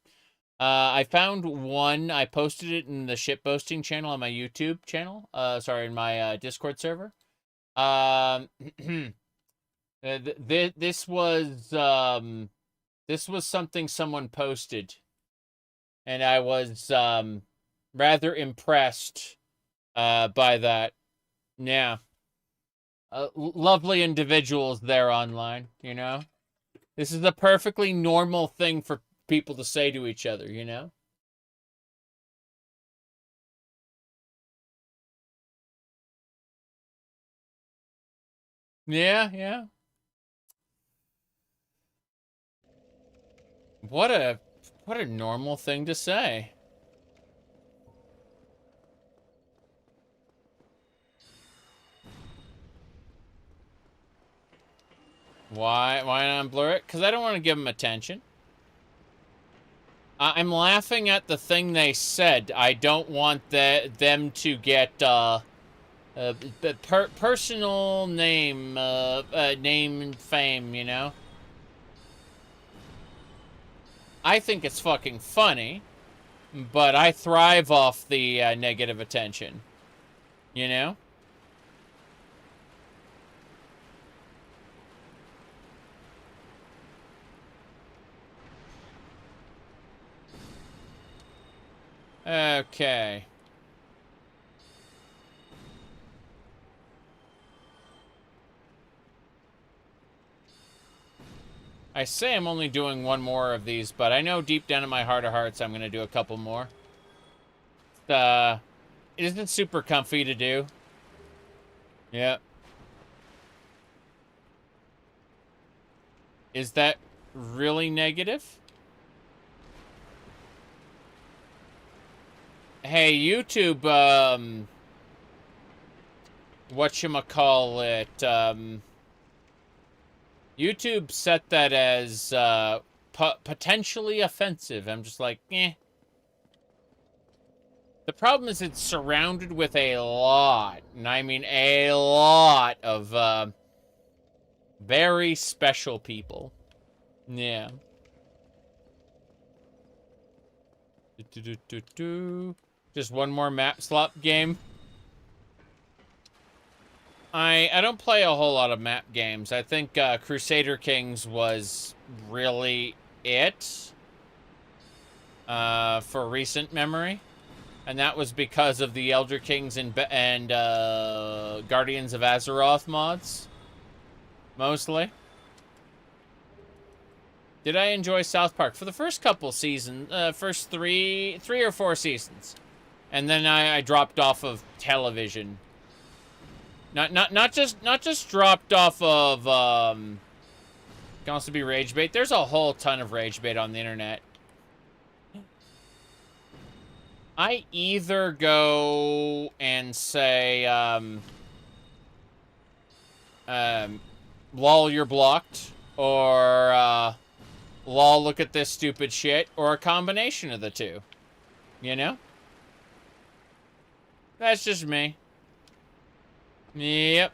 I found one. I posted it in the shitposting channel on my YouTube channel. Sorry, in my Discord server. This was something someone posted, and I was rather impressed by that. Yeah. Lovely individuals there online, you know? This is a perfectly normal thing for people to say to each other, you know? Yeah, yeah. What a normal thing to say. Why not blur it? Because I don't want to give them attention. I'm laughing at the thing they said. I don't want them to get personal name and fame, you know? I think it's fucking funny, but I thrive off the negative attention, you know? Okay. I say I'm only doing one more of these, but I know deep down in my heart of hearts I'm going to do a couple more. It isn't super comfy to do. Yep. Is that really negative? Hey, YouTube, whatchamacallit, YouTube set that as, potentially offensive. I'm just like, eh. The problem is it's surrounded with a lot, and I mean a lot of, very special people. Yeah. Just one more map slop game. I don't play a whole lot of map games. I think Crusader Kings was really it for recent memory. And that was because of the Elder Kings and Guardians of Azeroth mods. Mostly. Did I enjoy South Park? For the first couple seasons, first three or four seasons. And then I dropped off of television. Not just dropped off of, can also be rage bait. There's a whole ton of rage bait on the internet. I either go and say, lol, you're blocked, or, lol, look at this stupid shit, or a combination of the two. You know? That's just me. Yep.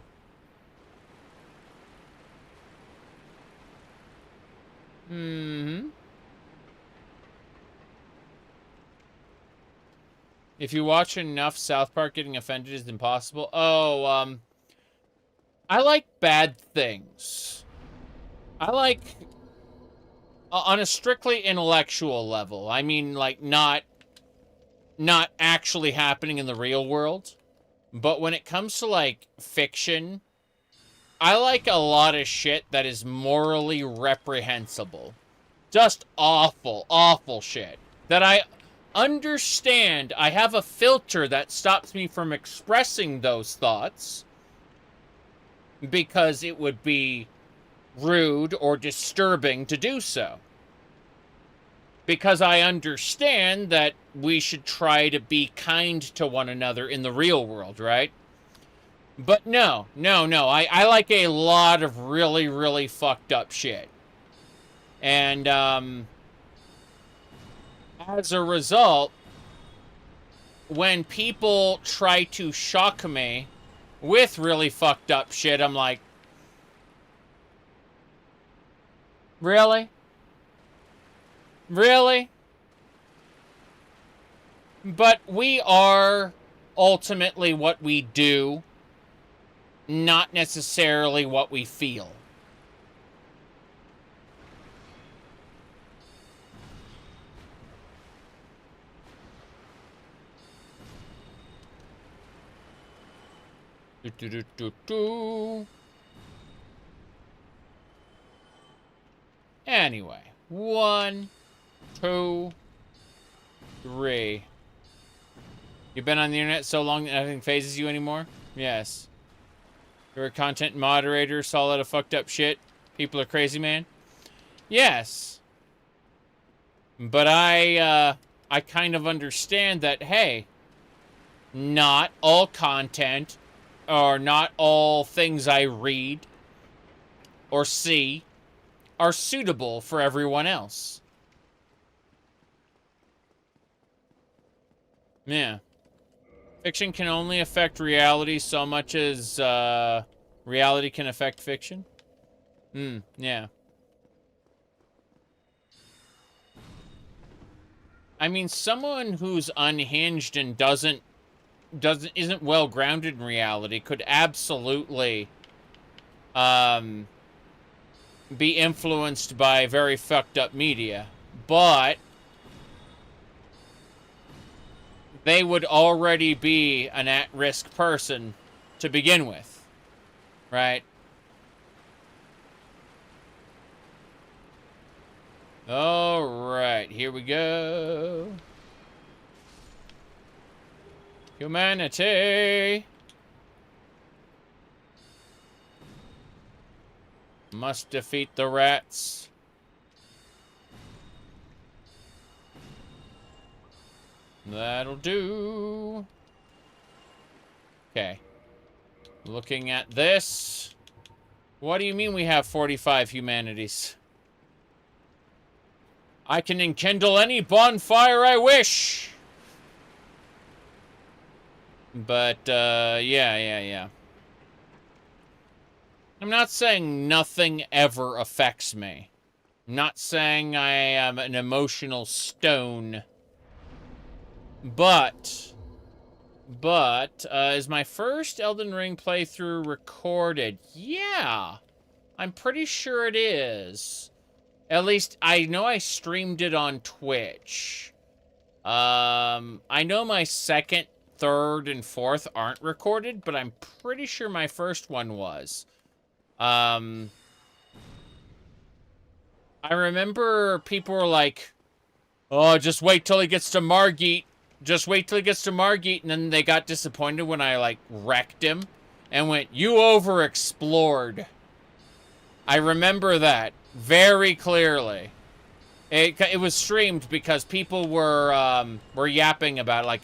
Mm-hmm. If you watch enough South Park, getting offended is impossible. Oh, I like bad things. I like, on a strictly intellectual level. I mean, like, not actually happening in the real world. But when it comes to, like, fiction, I like a lot of shit that is morally reprehensible. Just awful, awful shit. That I understand. I have a filter that stops me from expressing those thoughts. Because it would be rude or disturbing to do so. Because I understand that we should try to be kind to one another in the real world, right? But no. I like a lot of really, really fucked up shit. And, as a result, when people try to shock me with really fucked up shit, I'm like, really? Really? But we are ultimately what we do, not necessarily what we feel. Anyway, 1, 2, 3. You've been on the internet so long that nothing phases you anymore? Yes. You're a content moderator, saw a lot of fucked up shit. People are crazy, man. Yes. But I kind of understand that, hey, not all content or not all things I read or see are suitable for everyone else. Yeah. Fiction can only affect reality so much as reality can affect fiction. Yeah. I mean, someone who's unhinged and isn't well grounded in reality could absolutely be influenced by very fucked up media, but they would already be an at-risk person to begin with, right? All right, here we go. Humanity. Must defeat the rats. That'll do. Okay. Looking at this. What do you mean we have 45 humanities? I can enkindle any bonfire I wish. But, yeah. I'm not saying nothing ever affects me. I'm not saying I am an emotional stone. But, is my first Elden Ring playthrough recorded? Yeah. I'm pretty sure it is. At least, I know I streamed it on Twitch. I know my second, third, and fourth aren't recorded, but I'm pretty sure my first one was. I remember people were like, oh, just wait till he gets to Margit. Just wait till he gets to Margit. And then they got disappointed when I, like, wrecked him and went, you overexplored. I remember that very clearly. It was streamed because people were yapping about it, like,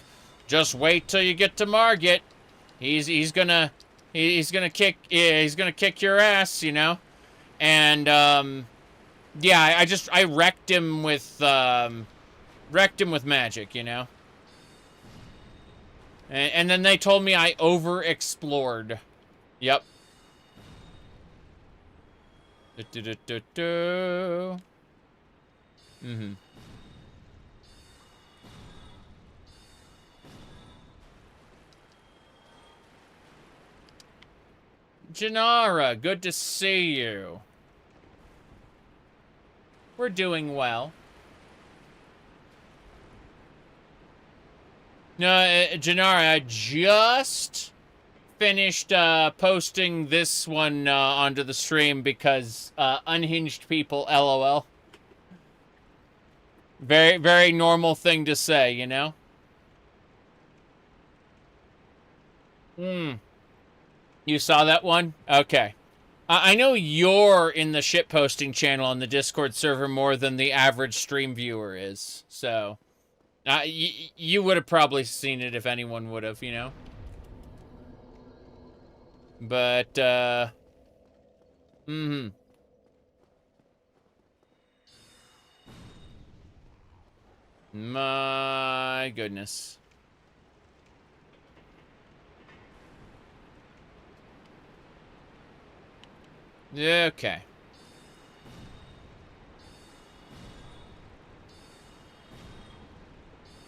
just wait till you get to Margit. He's gonna kick your ass, you know? And yeah, I wrecked him with magic, you know? And then they told me I overexplored. Yep. Mm-hmm. Janara, good to see you. We're doing well. No, Janara, I just finished posting this one onto the stream because unhinged people, LOL. Very, very normal thing to say, you know? You saw that one? Okay. I know you're in the shitposting channel on the Discord server more than the average stream viewer is, so... you would have probably seen it if anyone would have, you know? But, My goodness. Okay.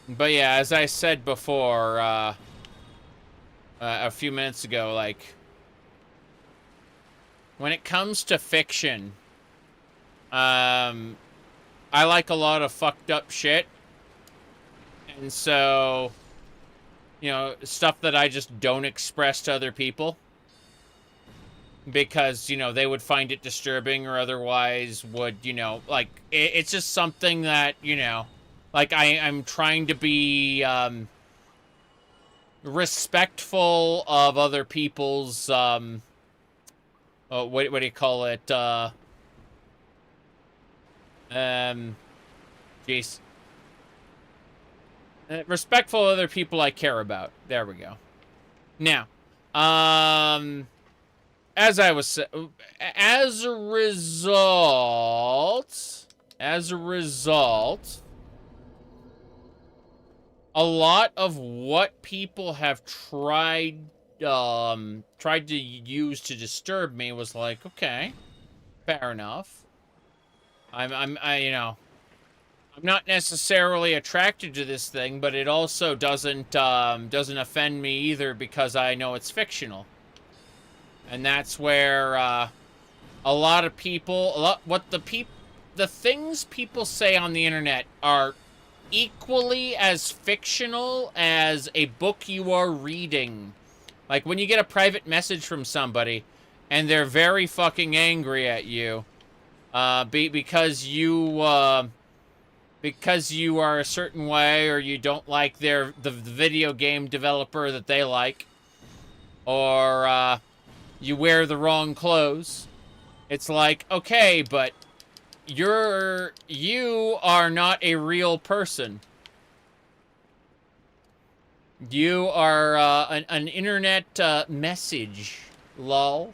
But yeah, as I said before, a few minutes ago, like, when it comes to fiction, I like a lot of fucked up shit. And so, you know, stuff that I just don't express to other people. Because, you know, they would find it disturbing or otherwise would, you know, like, it's just something that, you know, like, I'm trying to be, respectful of other people's, what do you call it, jeez. Respectful of other people I care about. There we go. Now, as I was saying, as a result, a lot of what people have tried to use to disturb me was like, okay, fair enough. You know, I'm not necessarily attracted to this thing, but it also doesn't offend me either because I know it's fictional. And that's where a lot of people, the things people say on the internet are equally as fictional as a book you are reading. Like when you get a private message from somebody and they're very fucking angry at you because you are a certain way or you don't like the video game developer that they like, or you wear the wrong clothes. It's like, okay, but you are not a real person. You are an internet message, lol.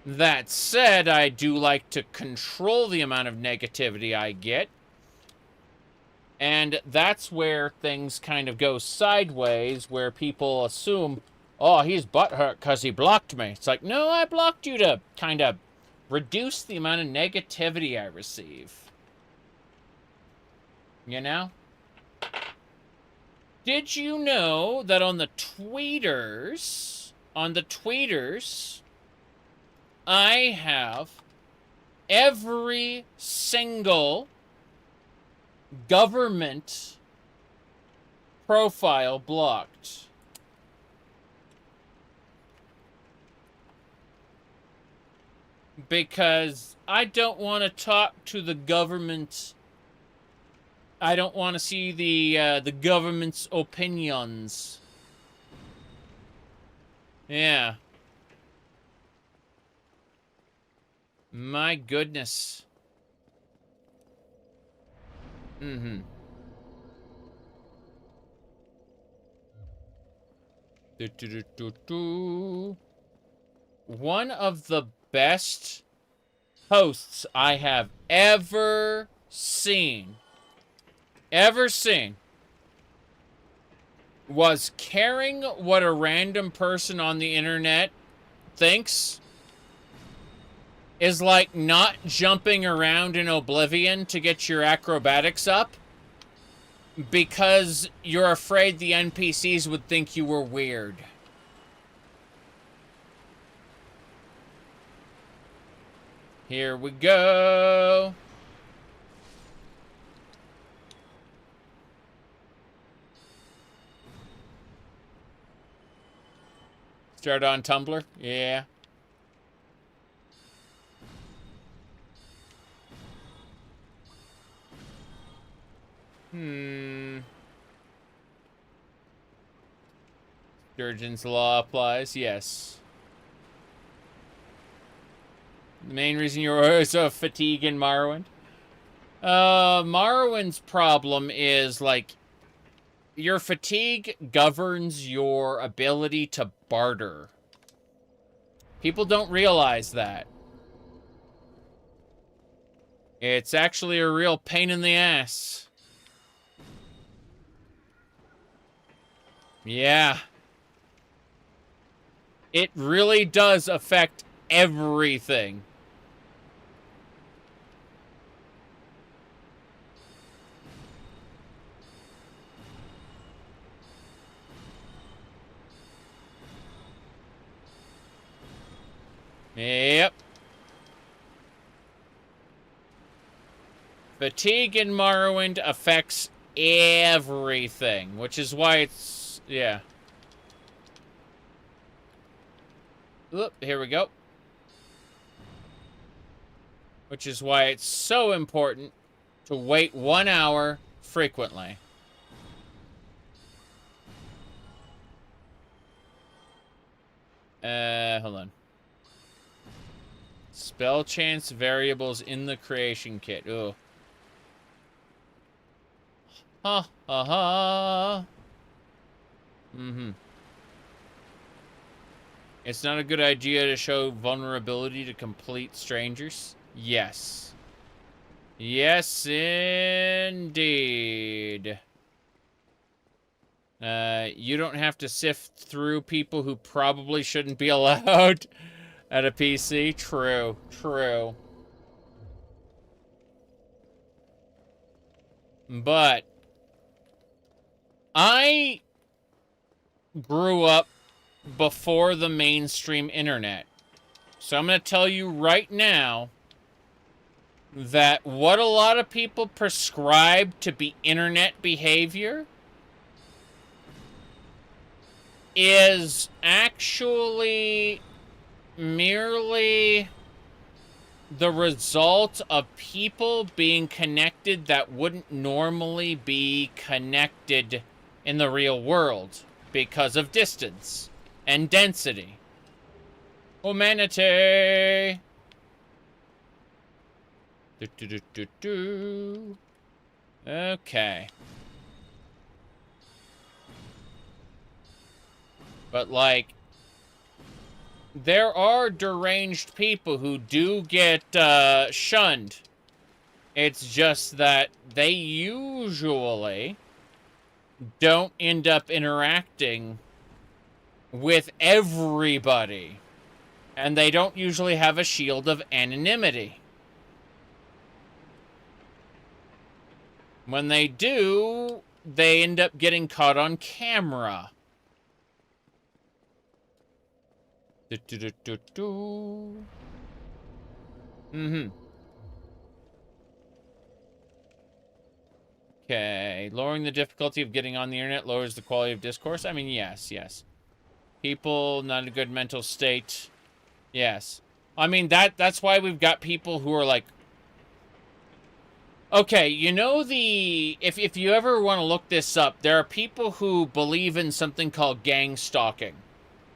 That said, I do like to control the amount of negativity I get. And that's where things kind of go sideways, where people assume, oh, he's butthurt because he blocked me. It's like, no, I blocked you to kind of reduce the amount of negativity I receive. You know? Did you know that on the tweeters, I have every single government profile blocked? because I don't want to talk to the government. I don't want to see the government's opinions. Yeah. My goodness. Mm-hmm. One of the best hosts I have ever seen was caring what a random person on the internet thinks is like not jumping around in Oblivion to get your acrobatics up because you're afraid the NPCs would think you were weird. Here we go. Start on Tumblr? Yeah. Sturgeon's Law applies, yes. The main reason you're so fatigued in Morrowind? Morrowind's problem is, like, your fatigue governs your ability to barter. People don't realize that. It's actually a real pain in the ass. Yeah. It really does affect everything. Yep. Fatigue in Morrowind affects everything, which is why it's... yeah. Oop, here we go. Which is why it's so important to wait 1 hour frequently. Hold on. Spell chance variables in the creation kit. Ooh. Ha ha ha. Mm-hmm. It's not a good idea to show vulnerability to complete strangers. Yes. Yes, indeed. You don't have to sift through people who probably shouldn't be allowed at a PC. True, true. But I grew up before the mainstream internet. So I'm going to tell you right now that what a lot of people prescribe to be internet behavior is actually merely the result of people being connected that wouldn't normally be connected in the real world because of distance and density. Humanity. Okay. But, like, there are deranged people who do get shunned. It's just that they usually don't end up interacting with everybody. And they don't usually have a shield of anonymity. When they do, they end up getting caught on camera. Mm-hmm. Okay. Lowering the difficulty of getting on the internet lowers the quality of discourse. I mean, yes, yes. People not in a good mental state. Yes. I mean, that's why we've got people who are like, okay, you know if you ever want to look this up, there are people who believe in something called gang stalking,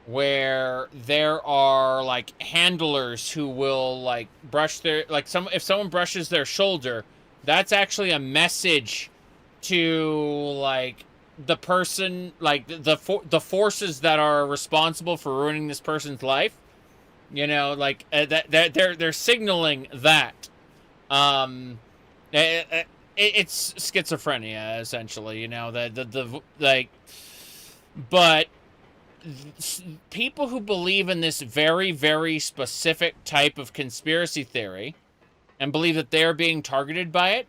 where there are like handlers who will like brush their, like, if someone brushes their shoulder, that's actually a message to like the person, like the forces that are responsible for ruining this person's life. You know, like that they're signaling that. It's schizophrenia essentially. You know, the like, but people who believe in this very, very specific type of conspiracy theory and believe that they're being targeted by it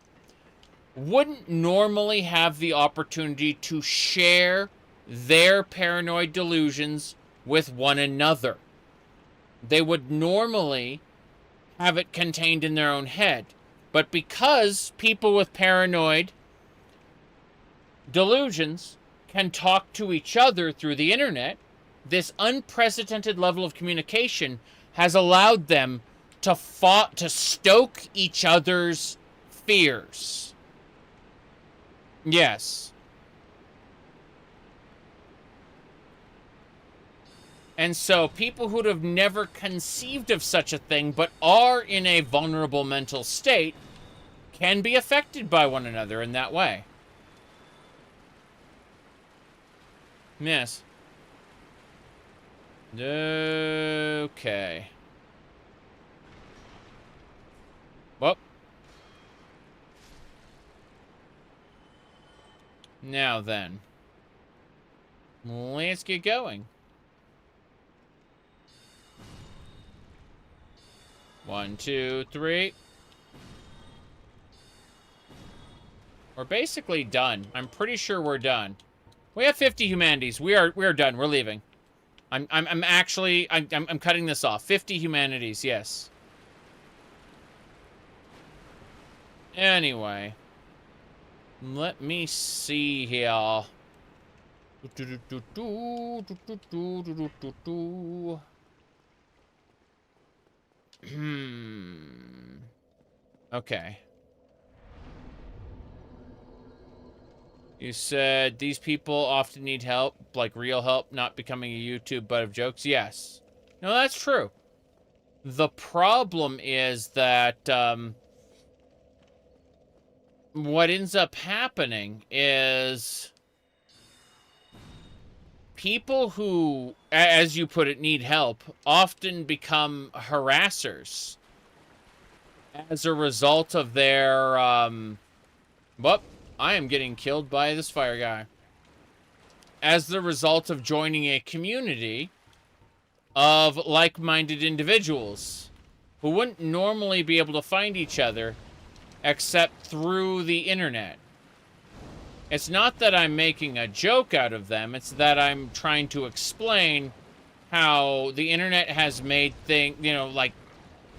wouldn't normally have the opportunity to share their paranoid delusions with one another. They would normally have it contained in their own head. But because people with paranoid delusions can talk to each other through the internet, this unprecedented level of communication has allowed them to stoke each other's fears. Yes. And so people who would have never conceived of such a thing but are in a vulnerable mental state can be affected by one another in that way. Yes. Okay. Well. Now then. Let's get going. 1, 2, 3. We're basically done. I'm pretty sure we're done. We have 50 humanities. We are done. We're leaving. I'm cutting this off. 50 humanities, yes. Anyway. Let me see here. Okay. You said these people often need help, like real help, not becoming a YouTube butt of jokes. Yes. No, that's true. The problem is that what ends up happening is people who, as you put it, need help often become harassers as a result of their, well, I am getting killed by this fire guy. As the result of joining a community of like-minded individuals who wouldn't normally be able to find each other except through the internet. It's not that I'm making a joke out of them, it's that I'm trying to explain how the internet has made things, you know, like,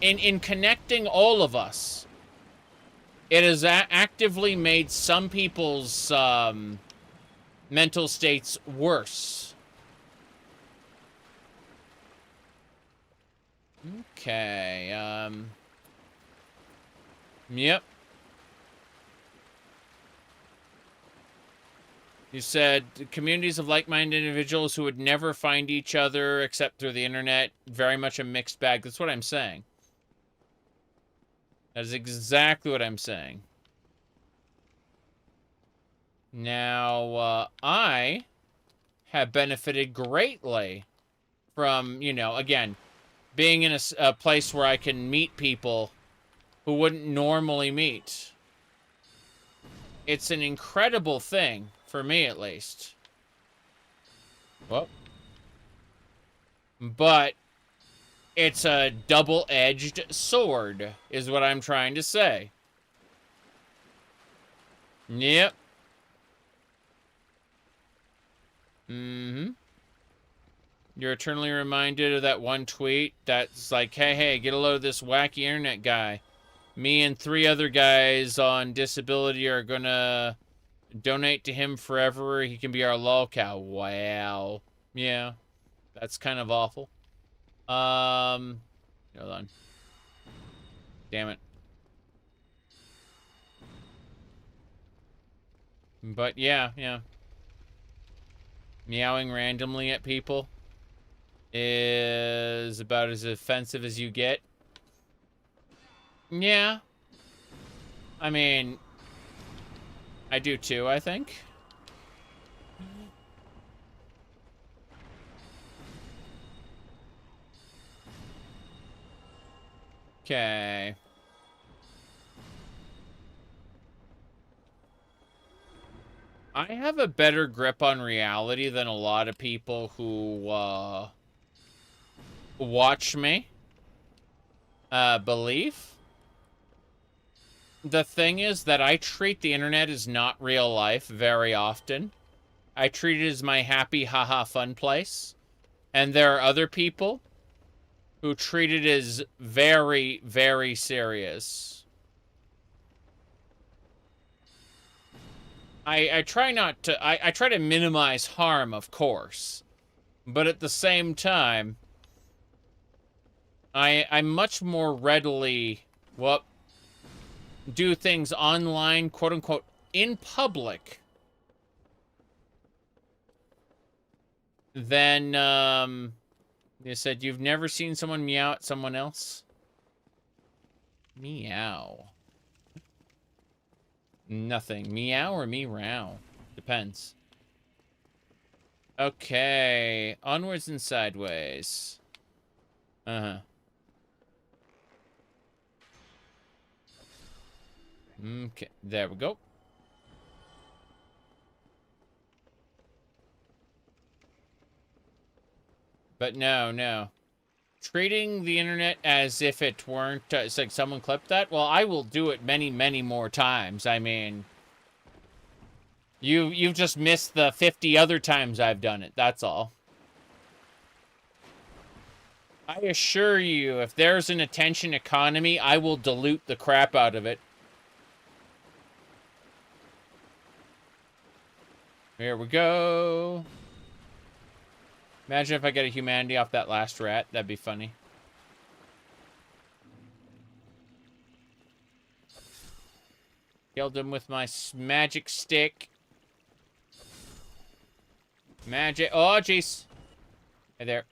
in connecting all of us, it has actively made some people's mental states worse. Okay, yep. You said communities of like-minded individuals who would never find each other except through the internet. Very much a mixed bag. That's what I'm saying. That is exactly what I'm saying. Now, I have benefited greatly from, you know, again, being in a place where I can meet people who wouldn't normally meet. It's an incredible thing. For me, at least. Well. But it's a double-edged sword, is what I'm trying to say. Yep. Mm-hmm. You're eternally reminded of that one tweet that's like, hey, get a load of this wacky internet guy. Me and 3 other guys on disability are gonna donate to him forever. He can be our lolcow. Wow. Yeah. That's kind of awful. Hold on. Damn it. But yeah. Meowing randomly at people is about as offensive as you get. Yeah. I mean, I do too, I think. Okay. I have a better grip on reality than a lot of people who watch me believe. The thing is that I treat the internet as not real life very often. I treat it as my happy, haha, fun place. And there are other people who treat it as very, very serious. I try not to... I try to minimize harm, of course. But at the same time, I much more readily... Well, do things online, quote-unquote, in public, then, you said you've never seen someone meow at someone else? Meow. Nothing. Meow or meow? Depends. Okay. Onwards and sideways. Uh-huh. Okay, there we go. But no. Treating the internet as if it weren't... it's like someone clipped that? Well, I will do it many, many more times. I mean... You've just missed the 50 other times I've done it. That's all. I assure you, if there's an attention economy, I will dilute the crap out of it. Here we go. Imagine if I get a humanity off that last rat. That'd be funny. Killed him with my magic stick. Magic. Oh, jeez. Hey there.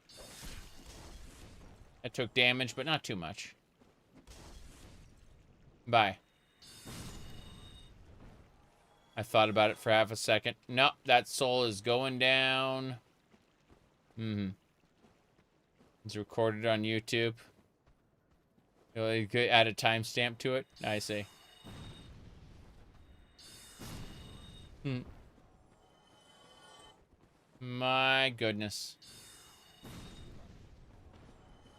That took damage, but not too much. Bye. I thought about it for half a second. Nope, that soul is going down. It's recorded on YouTube. You could add a timestamp to it. I see. My goodness.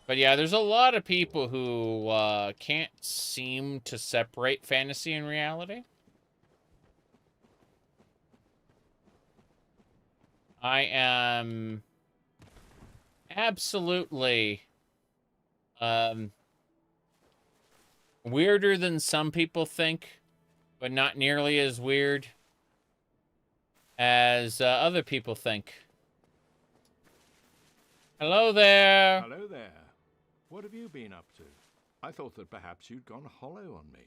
But yeah, there's a lot of people who can't seem to separate fantasy and reality. I am absolutely weirder than some people think, but not nearly as weird as other people think. Hello there. Hello there. What have you been up to? I thought that perhaps you'd gone hollow on me.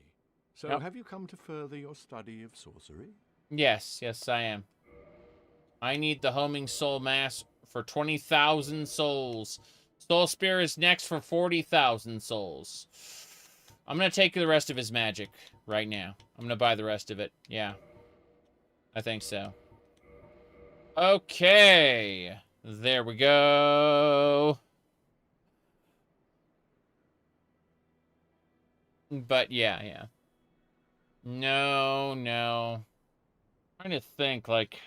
So Yep. have you come to further your study of sorcery? Yes, I am. I need the homing soul mass for 20,000 souls. Soul Spear is next for 40,000 souls. I'm going to take the rest of his magic right now. I'm going to buy the rest of it. Yeah. I think so. Okay. There we go. But yeah. No. I'm trying to think, like...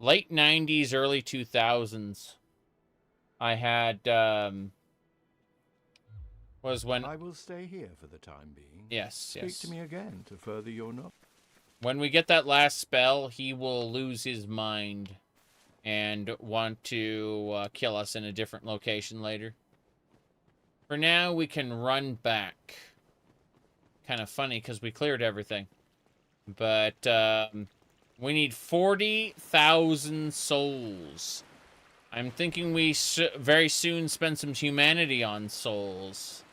Late 90s, early 2000s. I had, was when... I will stay here for the time being. Yes. Speak to me again to further your knowledge. When we get that last spell, he will lose his mind and want to kill us in a different location later. For now, we can run back. Kind of funny, because we cleared everything. But, we need 40,000 souls. I'm thinking we very soon spend some humanity on souls.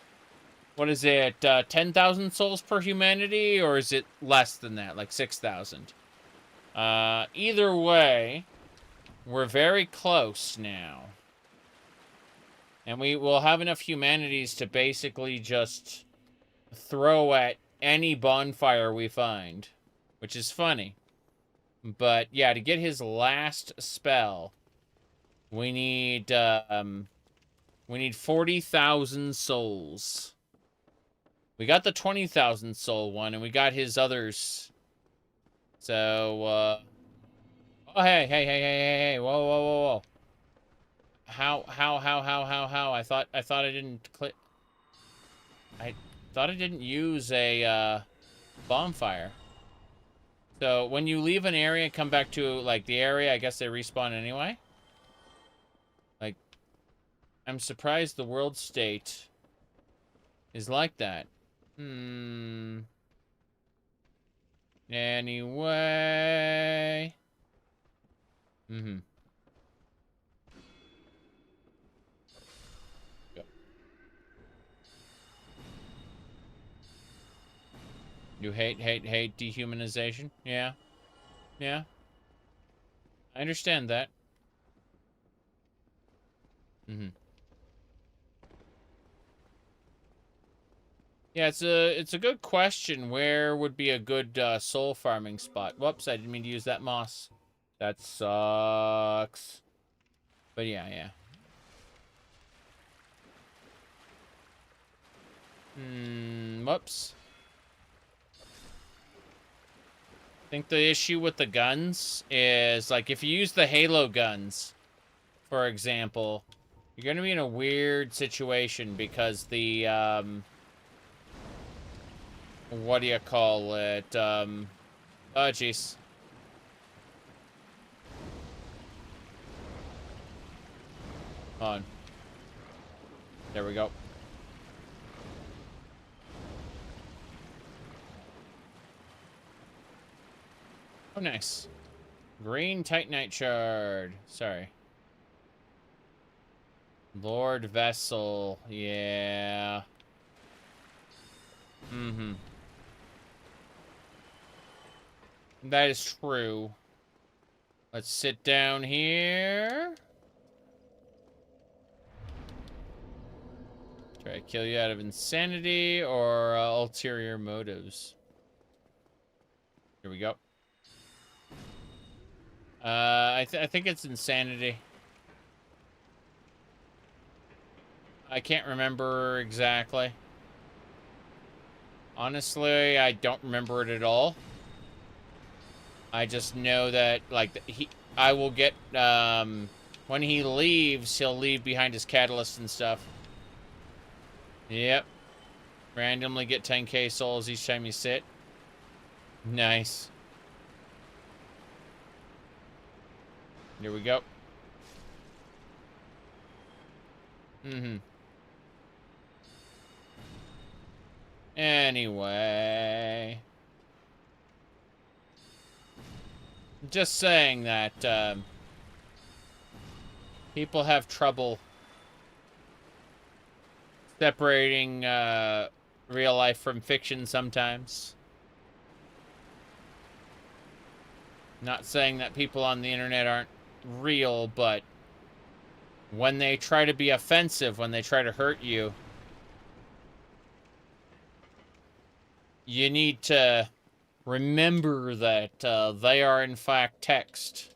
What is it, 10,000 souls per humanity, or is it less than that, like 6,000? Either way, we're very close now. And we will have enough humanities to basically just throw at any bonfire we find, which is funny. But yeah, to get his last spell, we need 40,000 souls. We got the 20,000 soul one, and we got his others. So, oh, hey, whoa, whoa, whoa, whoa. How? I thought I didn't click. I thought I didn't use a, bonfire. So, when you leave an area and come back to, like, the area, I guess they respawn anyway? Like, I'm surprised the world state is like that. Anyway. Go. You hate dehumanization? Yeah. Yeah. I understand that. Yeah, it's a good question. Where would be a good soul farming spot? Whoops, I didn't mean to use that moss. That sucks. But yeah. Whoops. I think the issue with the guns is, like, if you use the Halo guns, for example, you're gonna be in a weird situation because the, what do you call it? Oh, jeez. Hold on. There we go. Oh, nice. Green titanite shard. Sorry. Lordvessel. Yeah. That is true. Let's sit down here. Try to kill you out of insanity or ulterior motives. Here we go. I think it's insanity. I can't remember exactly. Honestly, I don't remember it at all. I just know that, like, I will get, when he leaves, he'll leave behind his catalyst and stuff. Yep. Randomly get 10k souls each time you sit. Nice. Here we go. Anyway. Just saying that, people have trouble separating, real life from fiction sometimes. Not saying that people on the internet aren't real, but when they try to be offensive, when they try to hurt you, you need to remember that they are in fact text.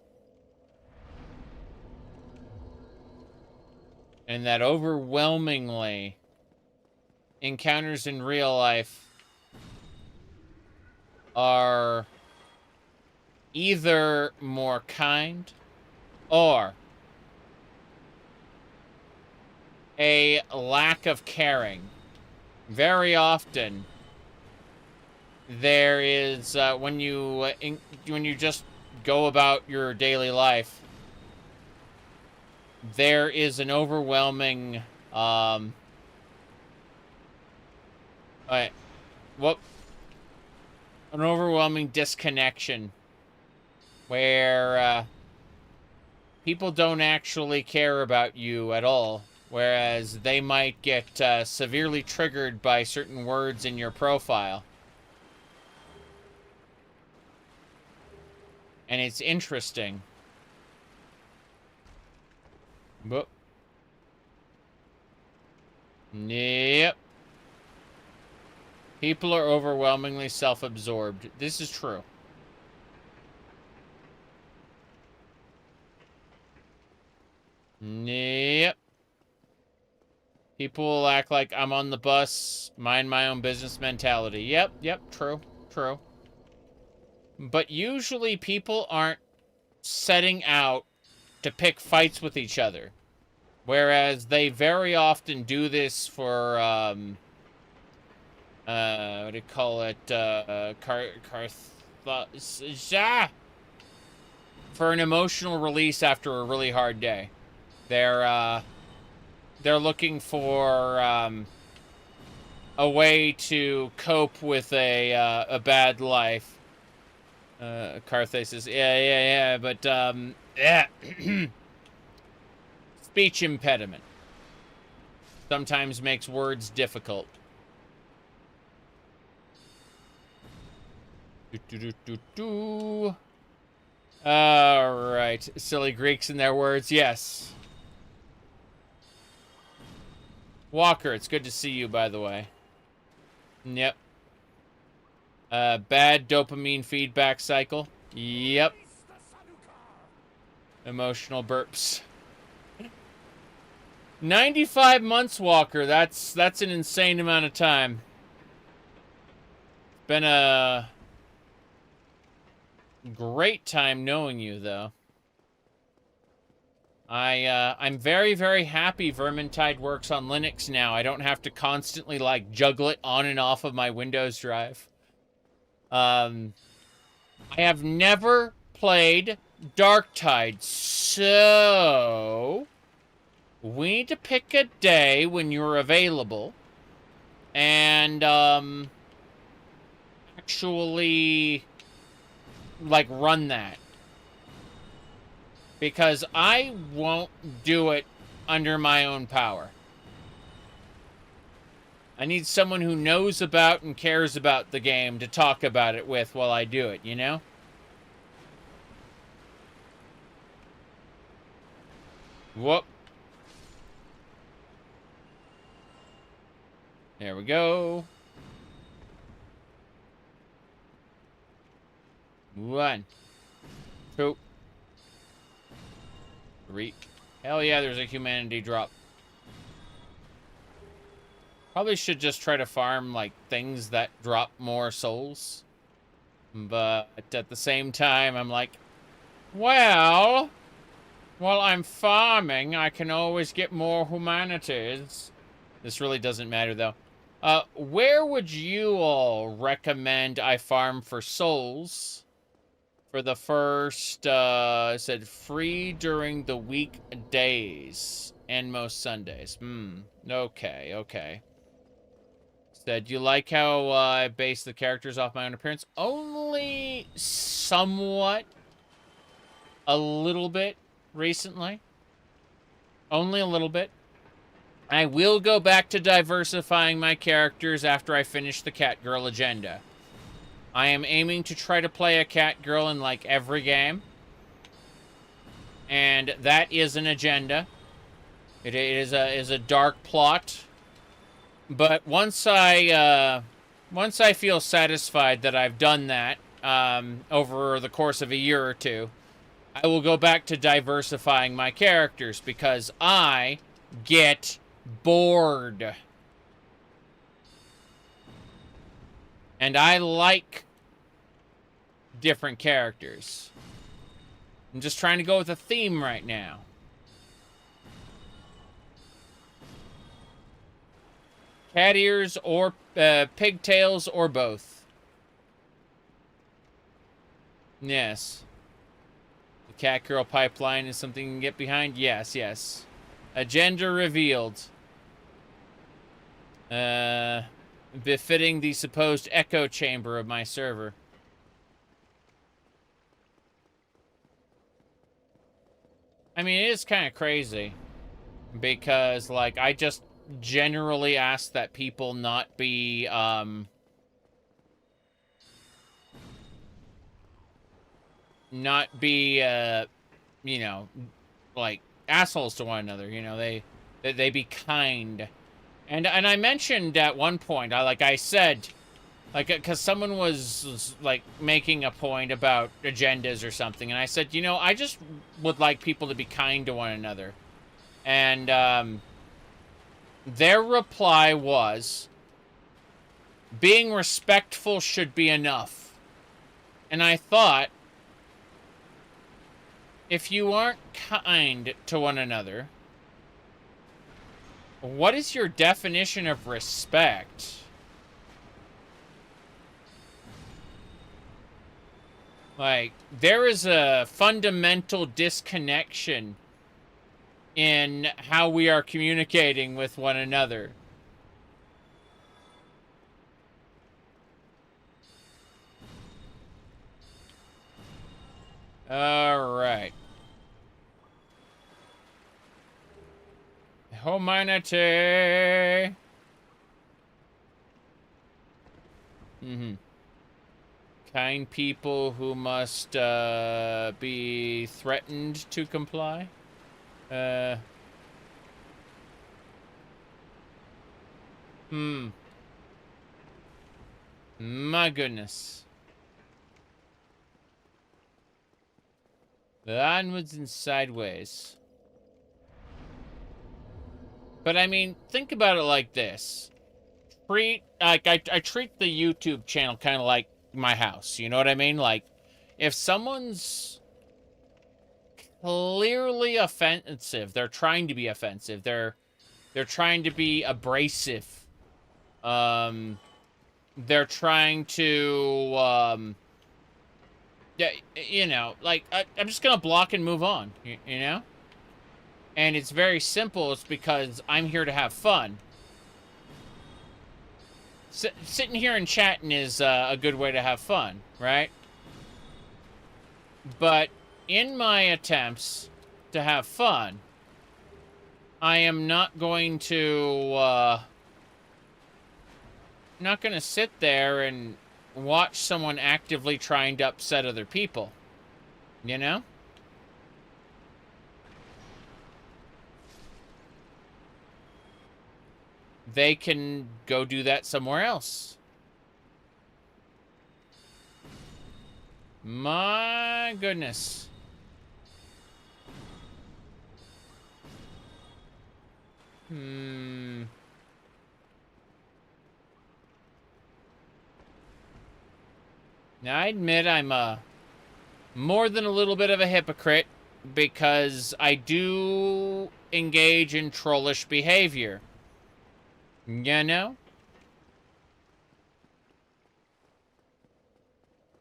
And that overwhelmingly, encounters in real life are either more kind or a lack of caring. Very often, there is when you just go about your daily life, there is an overwhelming an overwhelming disconnection where people don't actually care about you at all, whereas they might get severely triggered by certain words in your profile. And it's interesting. But yep. People are overwhelmingly self-absorbed. This is true. Yep. People will act like I'm on the bus, mind my own business mentality. Yep, true, true. But usually people aren't setting out to pick fights with each other. Whereas they very often do this for, what do you call it? For an emotional release after a really hard day. They're looking for, a way to cope with a bad life. Carthay says, yeah, but, yeah. Speech impediment. Sometimes makes words difficult. Alright. Silly Greeks and their words, yes. Walker, it's good to see you, by the way. Yep. Bad dopamine feedback cycle. Yep. Emotional burps. 95 months, Walker. That's an insane amount of time. Been a great time knowing you, though. I'm very, very happy Vermintide works on Linux now. I don't have to constantly, like, juggle it on and off of my Windows drive. I have never played Darktide, so we need to pick a day when you're available and, actually, like, run that. Because I won't do it under my own power. I need someone who knows about and cares about the game to talk about it with while I do it, you know? Whoop. There we go. 1, 2, 3. Hell yeah, there's a humanity drop. Probably should just try to farm, like, things that drop more souls. But at the same time, I'm like, well, while I'm farming, I can always get more humanities. This really doesn't matter, though. Where would you all recommend I farm for souls? For the first, it said free during the weekdays and most Sundays. Okay, okay. Said, you like how I base the characters off my own appearance? Only somewhat. A little bit recently. Only a little bit. I will go back to diversifying my characters after I finish the Catgirl agenda. I am aiming to try to play a Catgirl in, like, every game. And that is an agenda. It is a dark plot. But once I feel satisfied that I've done that, over the course of a year or two, I will go back to diversifying my characters because I get bored. And I like different characters. I'm just trying to go with a theme right now. Cat ears or pigtails or both. Yes. The Catgirl pipeline is something you can get behind? Yes, yes. Agenda revealed. Befitting the supposed echo chamber of my server. I mean, it is kind of crazy. Because, like, I just generally ask that people not be, you know, like, assholes to one another. You know, they be kind. And I mentioned at one point, I said, like, because someone was, like, making a point about agendas or something, and I said, you know, I just would like people to be kind to one another. And, their reply was, being respectful should be enough. And I thought, if you aren't kind to one another, what is your definition of respect? Like, there is a fundamental disconnection in how we are communicating with one another. All right. Humanity. Kind people who must be threatened to comply. My goodness. Onwards and sideways. But I mean, think about it like this. I treat the YouTube channel kind of like my house. You know what I mean? Like, if someone's clearly offensive, they're trying to be offensive, they're trying to be abrasive, they're trying to, yeah, you know, like, I'm just gonna block and move on, you know? And it's very simple. It's because I'm here to have fun. Sitting here and chatting is a good way to have fun, right? But in my attempts to have fun, I am not going to, not going to sit there and watch someone actively trying to upset other people, you know? They can go do that somewhere else. My goodness. Now, I admit I'm more than a little bit of a hypocrite because I do engage in trollish behavior. You know?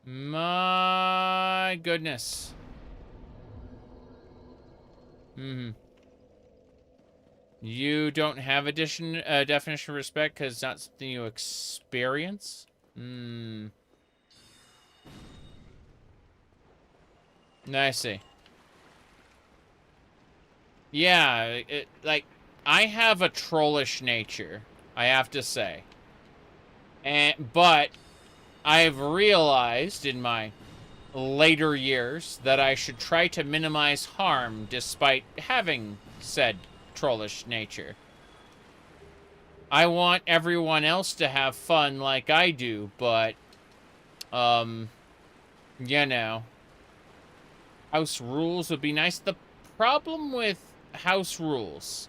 My goodness. You don't have definition of respect because it's not something you experience? I see. Yeah, like, I have a trollish nature, I have to say. But I've realized in my later years that I should try to minimize harm despite having said trollish nature. I want everyone else to have fun like I do, but, you know, house rules would be nice. The problem with house rules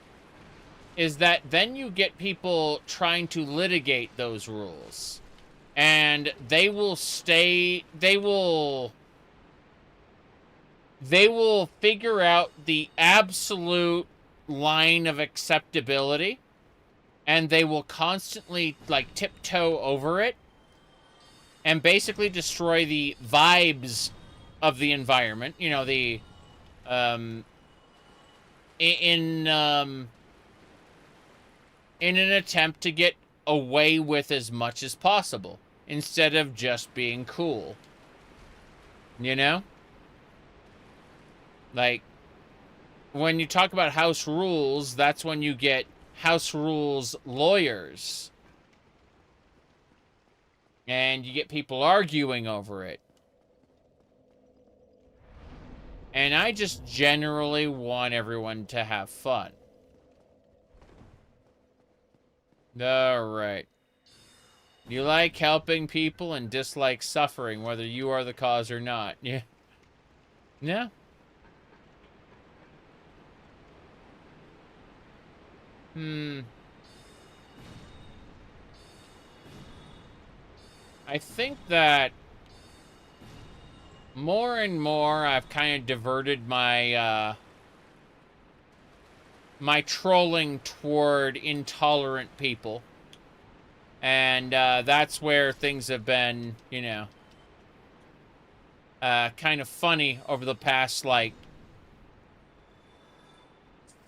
is that then you get people trying to litigate those rules. And they will figure out the absolute line of acceptability, and they will constantly, like, tiptoe over it and basically destroy the vibes of the environment. You know, the in an attempt to get away with as much as possible instead of just being cool. You know? Like, when you talk about house rules, that's when you get house rules lawyers. And you get people arguing over it. And I just generally want everyone to have fun. Alright. You like helping people and dislike suffering, whether you are the cause or not. Yeah. Yeah. I think that more and more I've kind of diverted my my trolling toward intolerant people. And that's where things have been, you know, kind of funny over the past, like,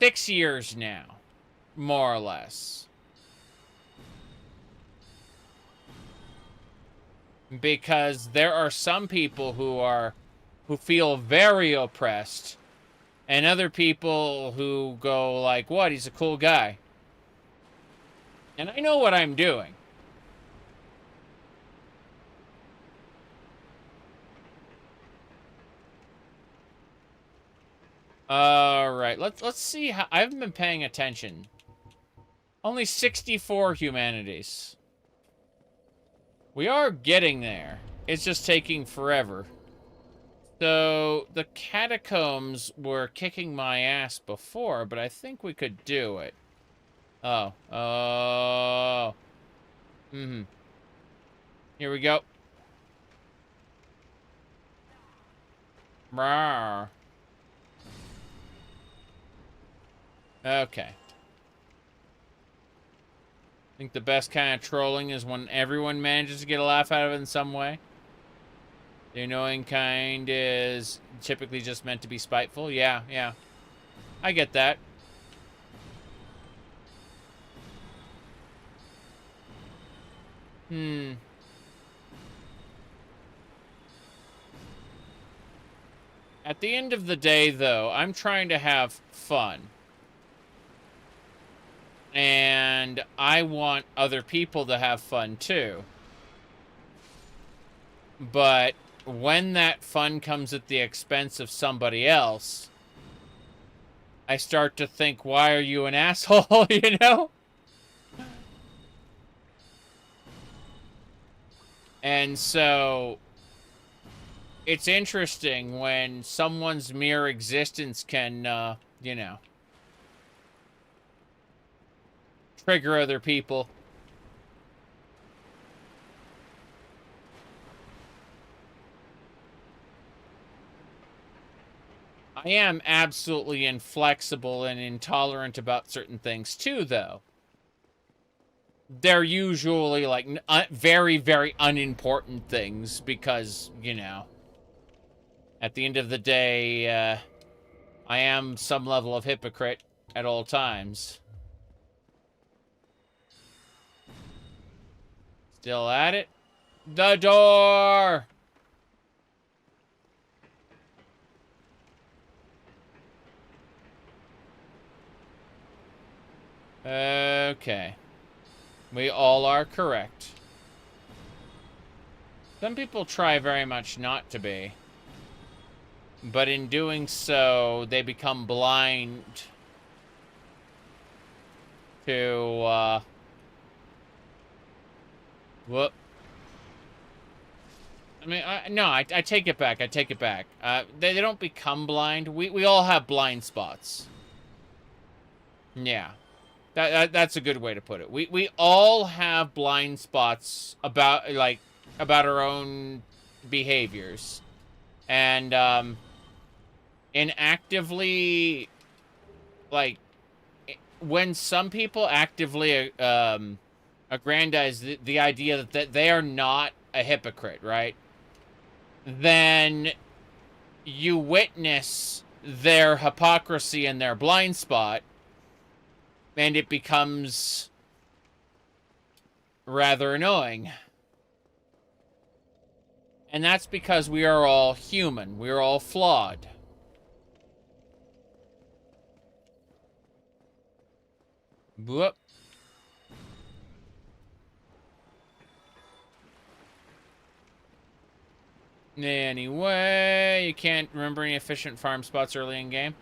6 years now, more or less. Because there are some people who feel very oppressed, and other people who go like, what, he's a cool guy. And I know what I'm doing. Alright, let's see how... I haven't been paying attention. Only 64 humanities. We are getting there. It's just taking forever. So, the catacombs were kicking my ass before, but I think we could do it. Oh. Oh. Mm-hmm. Here we go. Rawr. Okay. I think the best kind of trolling is when everyone manages to get a laugh out of it in some way. The annoying kind is typically just meant to be spiteful. Yeah, yeah. I get that. At the end of the day, though, I'm trying to have fun. And I want other people to have fun, too. But when that fun comes at the expense of somebody else, I start to think, why are you an asshole, you know? And so, it's interesting when someone's mere existence can, you know, trigger other people. I am absolutely inflexible and intolerant about certain things too, though. They're usually, like, very, very unimportant things because, you know, at the end of the day, I am some level of hypocrite at all times. Still at it? The door! Okay. We all are correct. Some people try very much not to be. But in doing so, they become blind to, whoop. I mean, no, I take it back. I take it back. They don't become blind. We all have blind spots. Yeah. That's a good way to put it. We all have blind spots about our own behaviors. And, in actively, like, when some people actively, aggrandize the idea that they are not a hypocrite, right? Then you witness their hypocrisy and their blind spot, and it becomes rather annoying. And that's because we are all human. We are all flawed. Whoop. Anyway, you can't remember any efficient farm spots early in game.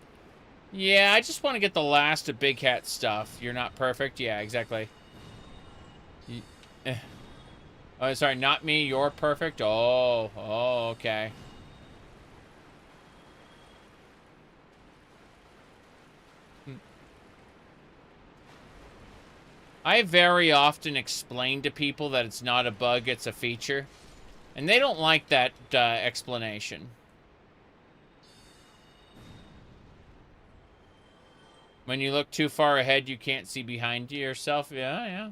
Yeah, I just want to get the last of Big Hat stuff. You're not perfect. Yeah, exactly. Oh, sorry, not me. You're perfect. Oh, okay. I very often explain to people that it's not a bug, it's a feature. And they don't like that explanation. When you look too far ahead, you can't see behind yourself. Yeah.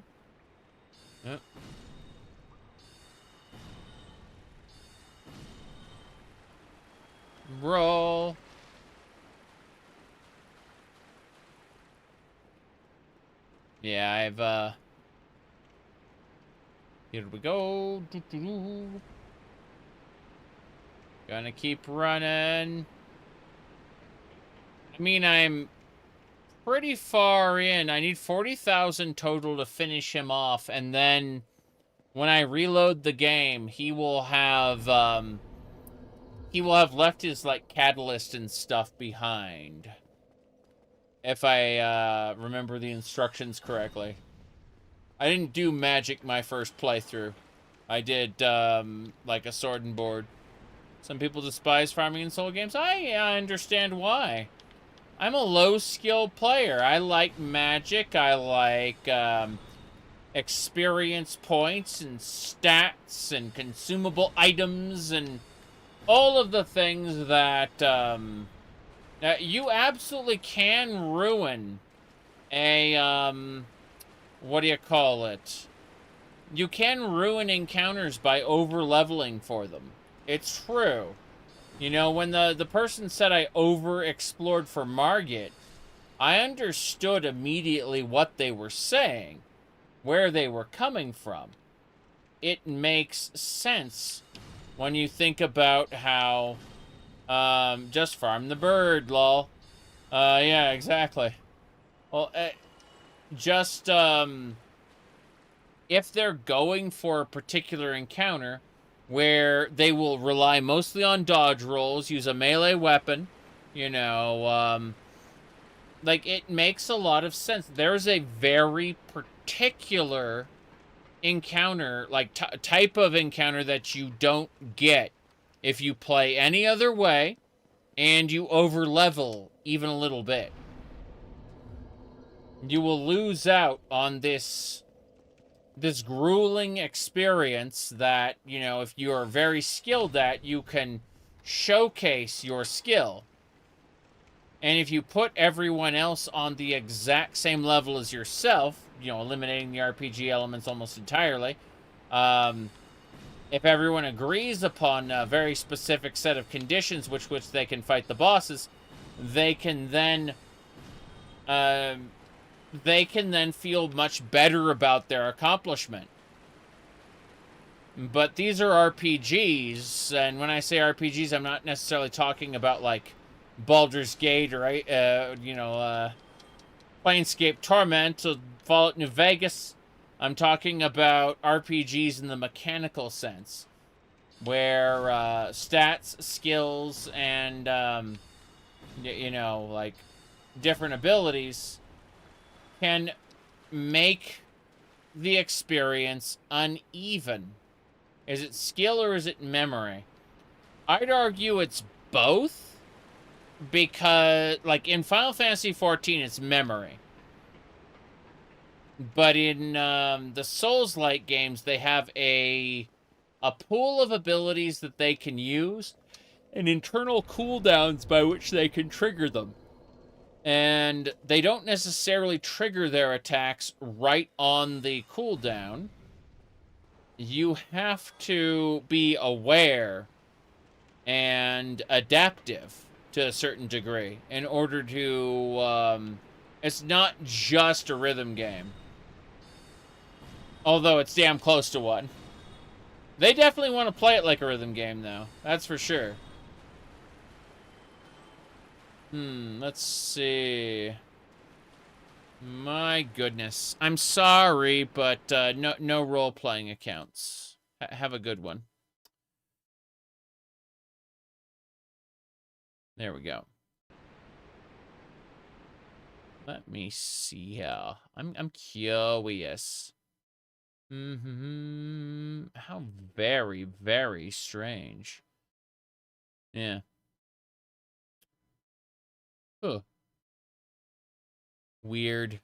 Yep. Roll. Yeah, I've, here we go. Gonna keep running. I mean, I'm pretty far in. I need 40,000 total to finish him off, and then when I reload the game, he will have left his, like, catalyst and stuff behind. If I remember the instructions correctly. I didn't do magic my first playthrough. I did, like a sword and board. Some people despise farming in solo games. I understand why. I'm a low-skill player. I like magic. I like experience points and stats and consumable items and all of the things that you absolutely can ruin a, what do you call it? You can ruin encounters by over-leveling for them. It's true. You know, when the person said I over-explored for Margit, I understood immediately what they were saying, where they were coming from. It makes sense when you think about how, just farm the bird, lol. Yeah, exactly. Well, just, if they're going for a particular encounter where they will rely mostly on dodge rolls, use a melee weapon, you know, like, it makes a lot of sense. There's a very particular encounter, like, type of encounter that you don't get if you play any other way and you over-level even a little bit. You will lose out on this grueling experience that, you know, if you are very skilled at, you can showcase your skill. And if you put everyone else on the exact same level as yourself, you know, eliminating the RPG elements almost entirely, if everyone agrees upon a very specific set of conditions which they can fight the bosses, they can then feel much better about their accomplishment. But these are RPGs, and when I say RPGs, I'm not necessarily talking about, like, Baldur's Gate or, you know, Planescape Torment or Fallout New Vegas. I'm talking about RPGs in the mechanical sense, where stats, skills, and, you know, like, different abilities can make the experience uneven. Is it skill or is it memory? I'd argue it's both, because, like, in Final Fantasy XIV, it's memory. But in the Souls-like games, they have a pool of abilities that they can use and internal cooldowns by which they can trigger them. And they don't necessarily trigger their attacks right on the cooldown. You have to be aware and adaptive to a certain degree in order to, it's not just a rhythm game. Although it's damn close to one. They definitely want to play it like a rhythm game, though. That's for sure. Let's see. My goodness. I'm sorry, but no role-playing accounts. Have a good one. There we go. Let me see here. I'm curious. How very, very strange. Yeah. Huh. Weird.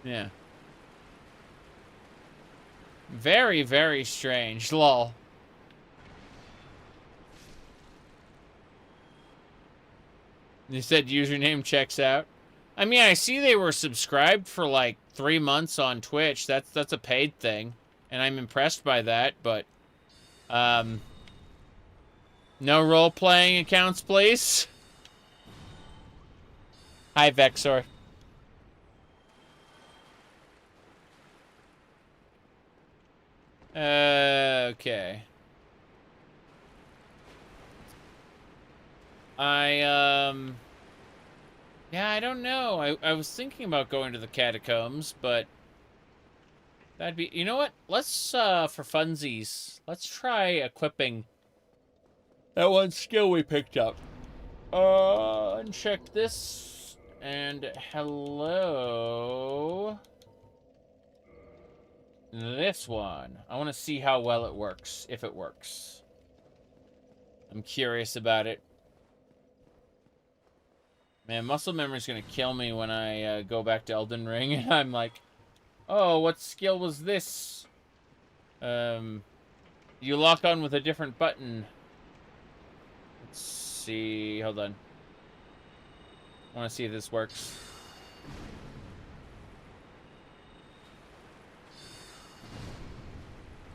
Yeah. Very, very strange. Lol. You said username checks out. I mean, I see they were subscribed for like 3 months on Twitch. That's a paid thing, and I'm impressed by that. But, no role-playing accounts, please. Hi, Vexor. Okay. Yeah, I don't know. I was thinking about going to the catacombs, but that'd be... You know what? Let's, for funsies, let's try equipping that one skill we picked up. Uncheck this. And hello. This one. I want to see how well it works, if it works. I'm curious about it. Man, muscle memory's gonna kill me when I go back to Elden Ring, and I'm like, oh, what skill was this? You lock on with a different button. Let's see, hold on. I want to see if this works.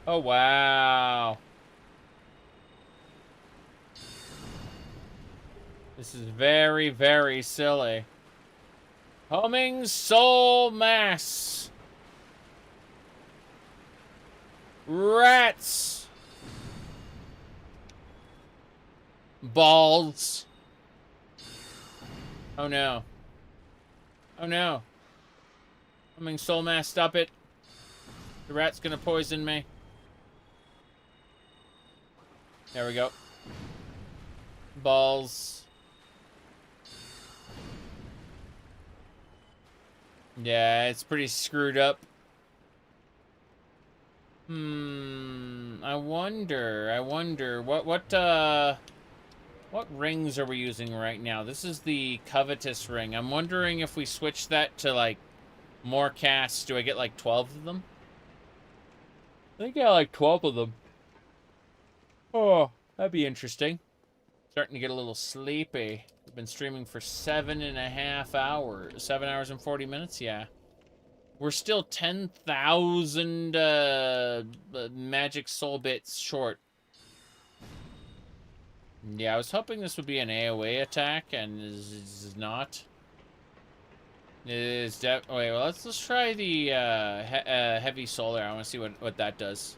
Oh, wow. This is very, very silly. Homing soul mass. Rats. Balls. Oh no. Oh no. Homing soul mass, stop it. The rat's gonna poison me. There we go. Balls. Yeah, it's pretty screwed up. I wonder what rings are we using right now? This is the covetous ring. I'm wondering if we switch that to like more casts, do I get like 12 of them? I think I got like 12 of them. Oh, that'd be interesting. Starting to get a little sleepy. We've been streaming for 7.5 hours. 7 hours and 40 minutes, yeah. We're still 10,000 magic soul bits short. Yeah, I was hoping this would be an AoE attack, and is not. Wait, well, let's try the heavy solar. I want to see what that does.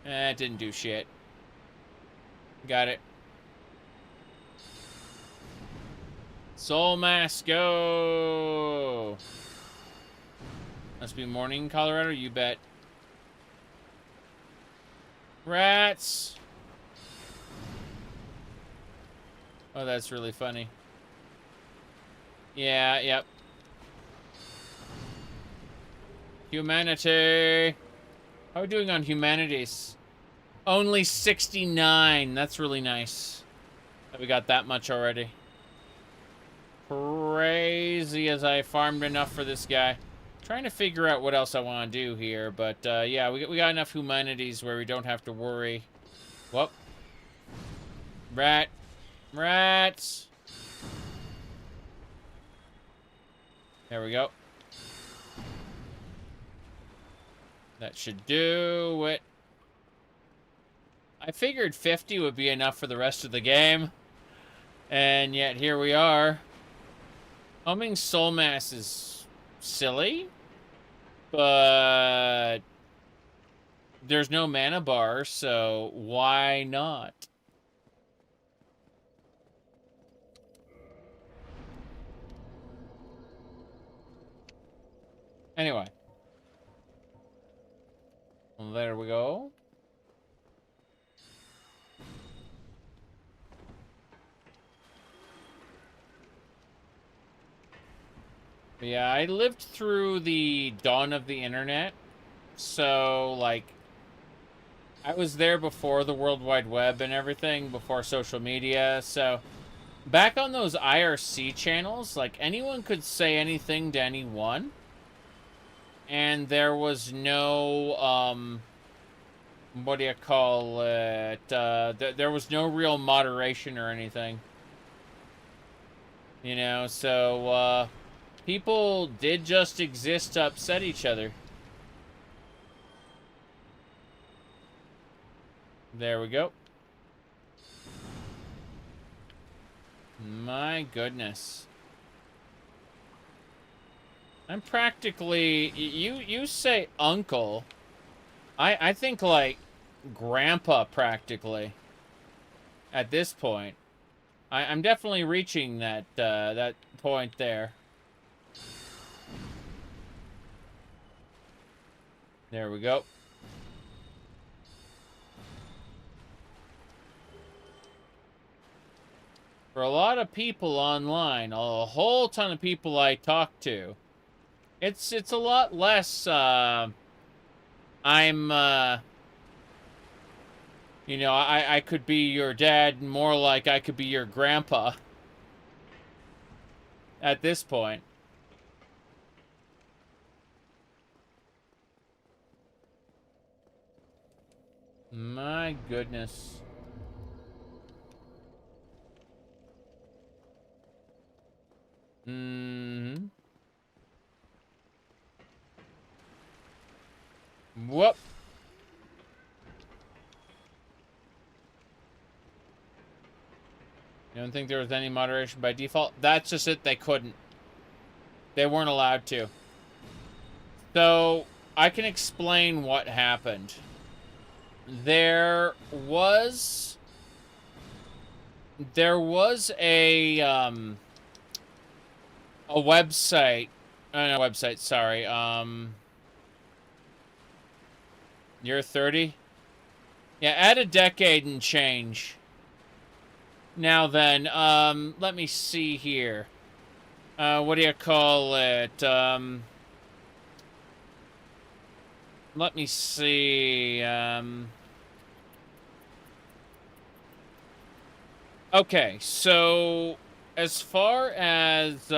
It didn't do shit. Got it. Soul mass, go! Must be morning in Colorado, you bet. Rats! Oh, that's really funny. Yeah, yep. Humanity! How are we doing on Humanities? Only 69. That's really nice. That we got that much already. Crazy as I farmed enough for this guy. Trying to figure out what else I want to do here, but yeah, we got enough Humanities where we don't have to worry. Whoop. Rats. There we go. That should do it. I figured 50 would be enough for the rest of the game. And yet here we are. Homing soul mass is silly. But there's no mana bar, so why not? Anyway. Well, there we go. But yeah, I lived through the dawn of the internet. So, like, I was there before the World Wide Web and everything, before social media. So, back on those IRC channels, like, anyone could say anything to anyone. And there was no, what do you call it? There was no real moderation or anything. You know, so, people did just exist to upset each other. There we go. My goodness. I'm practically... You say uncle. I think, like, grandpa, practically. At this point. I'm definitely reaching that, that point there. There we go. For a lot of people online, a whole ton of people I talk to, it's a lot less, you know, I could be your dad, more like I could be your grandpa. At this point. My goodness. Whoop. You don't think there was any moderation by default? That's just it. They couldn't. They weren't allowed to. So, I can explain what happened. There was a website, not a website, sorry, you're 30? Yeah, add a decade and change. Now then, let me see here. What do you call it? Let me see, okay, so as far as hold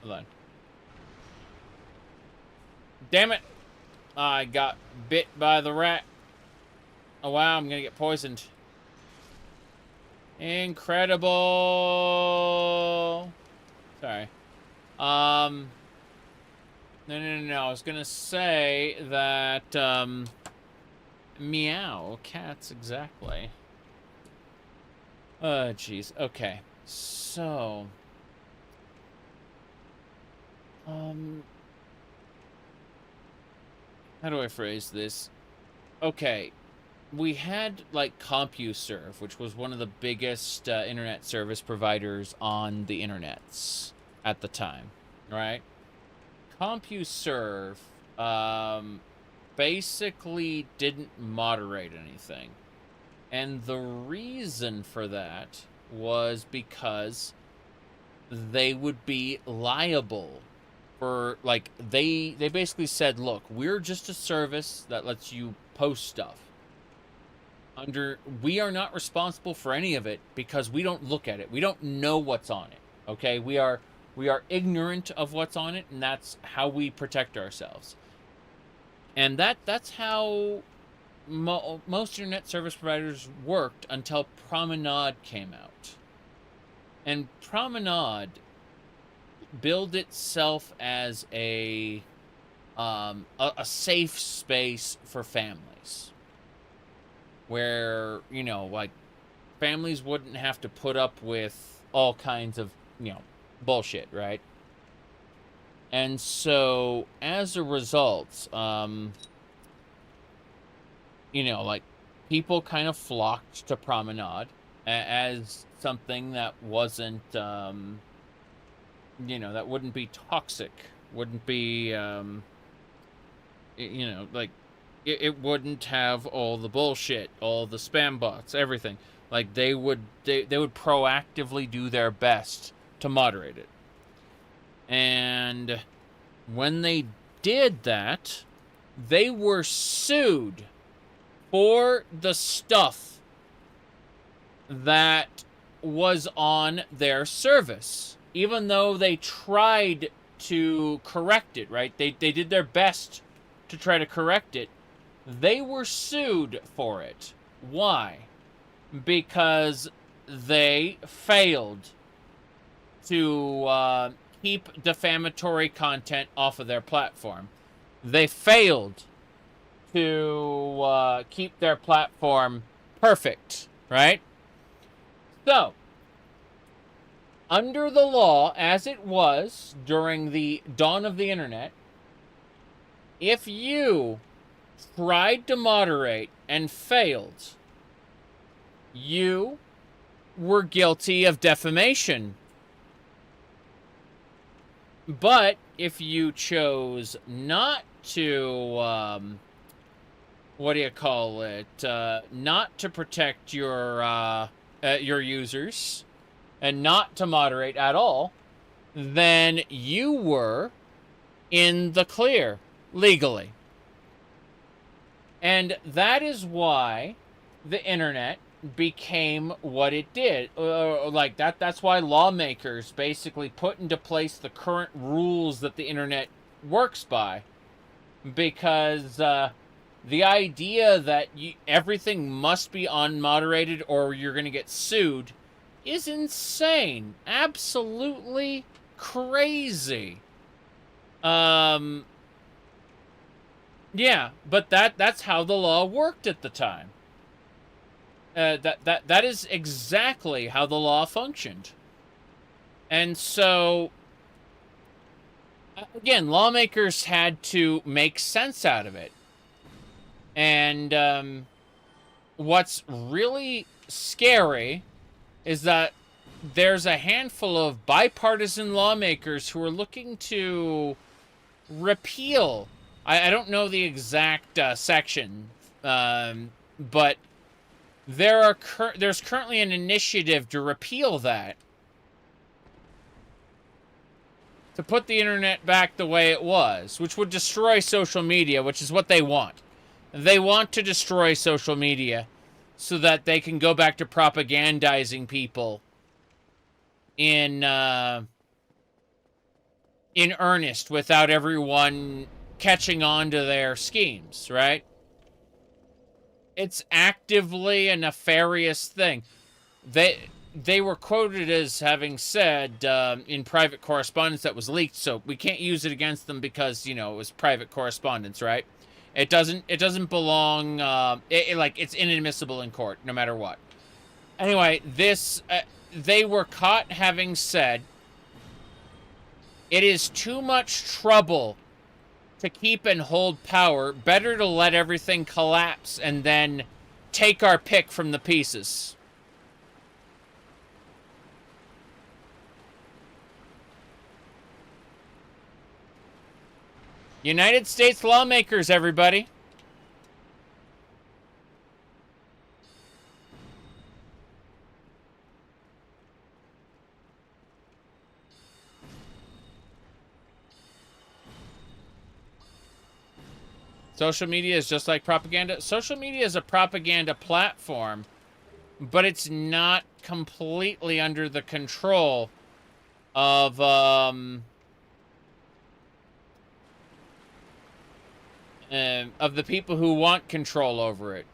on. Damn it! I got bit by the rat. Oh wow, I'm gonna get poisoned. Incredible. Sorry. No. I was gonna say that, meow, cats, exactly. Jeez. Okay. So. How do I phrase this? Okay. We had, like, CompuServe, which was one of the biggest internet service providers on the internets at the time, right? CompuServe basically didn't moderate anything. And the reason for that was because they would be liable for, like, they basically said, look, we're just a service that lets you post stuff. We are not responsible for any of it because we don't look at it. We don't know what's on it. Okay? We are ignorant of what's on it, and that's how we protect ourselves. And that's how most internet service providers worked until Promenade came out. And Promenade billed itself as a safe space for families. Where, you know, like, families wouldn't have to put up with all kinds of, you know, bullshit, right? And so, as a result, you know, like, people kind of flocked to Promenade as something that wasn't, you know, that wouldn't be toxic, wouldn't be, you know, like, it wouldn't have all the bullshit, all the spam bots, everything. Like, they would proactively do their best to moderate it. And when they did that, they were sued for the stuff that was on their service. Even though they tried to correct it, right? They did their best to try to correct it. They were sued for it. Why? Because they failed to keep defamatory content off of their platform. They failed to keep their platform perfect, right? So, under the law, as it was during the dawn of the internet, if you tried to moderate and failed, you were guilty of defamation. But if you chose not to, what do you call it? Not to protect your users and not to moderate at all, then you were in the clear legally. And that is why the internet became what it did. Like that's why lawmakers basically put into place the current rules that the internet works by. Because the idea that everything must be unmoderated or you're going to get sued is insane. Absolutely crazy. Yeah, but that's how the law worked at the time. That is exactly how the law functioned. And so, again, lawmakers had to make sense out of it. And what's really scary is that there's a handful of bipartisan lawmakers who are looking to repeal. I don't know the exact section, but there's currently an initiative to repeal that. To put the internet back the way it was, which would destroy social media, which is what they want. They want to destroy social media so that they can go back to propagandizing people in earnest without everyone catching on to their schemes, right? It's actively a nefarious thing. They were quoted as having said in private correspondence that was leaked, so we can't use it against them because, you know, it was private correspondence, right? It doesn't belong, it's inadmissible in court, no matter what. Anyway, they were caught having said, it is too much trouble to keep and hold power. Better to let everything collapse and then take our pick from the pieces. United States lawmakers, everybody. Social media is just like propaganda. Social media is a propaganda platform, but it's not completely under the control of the people who want control over it.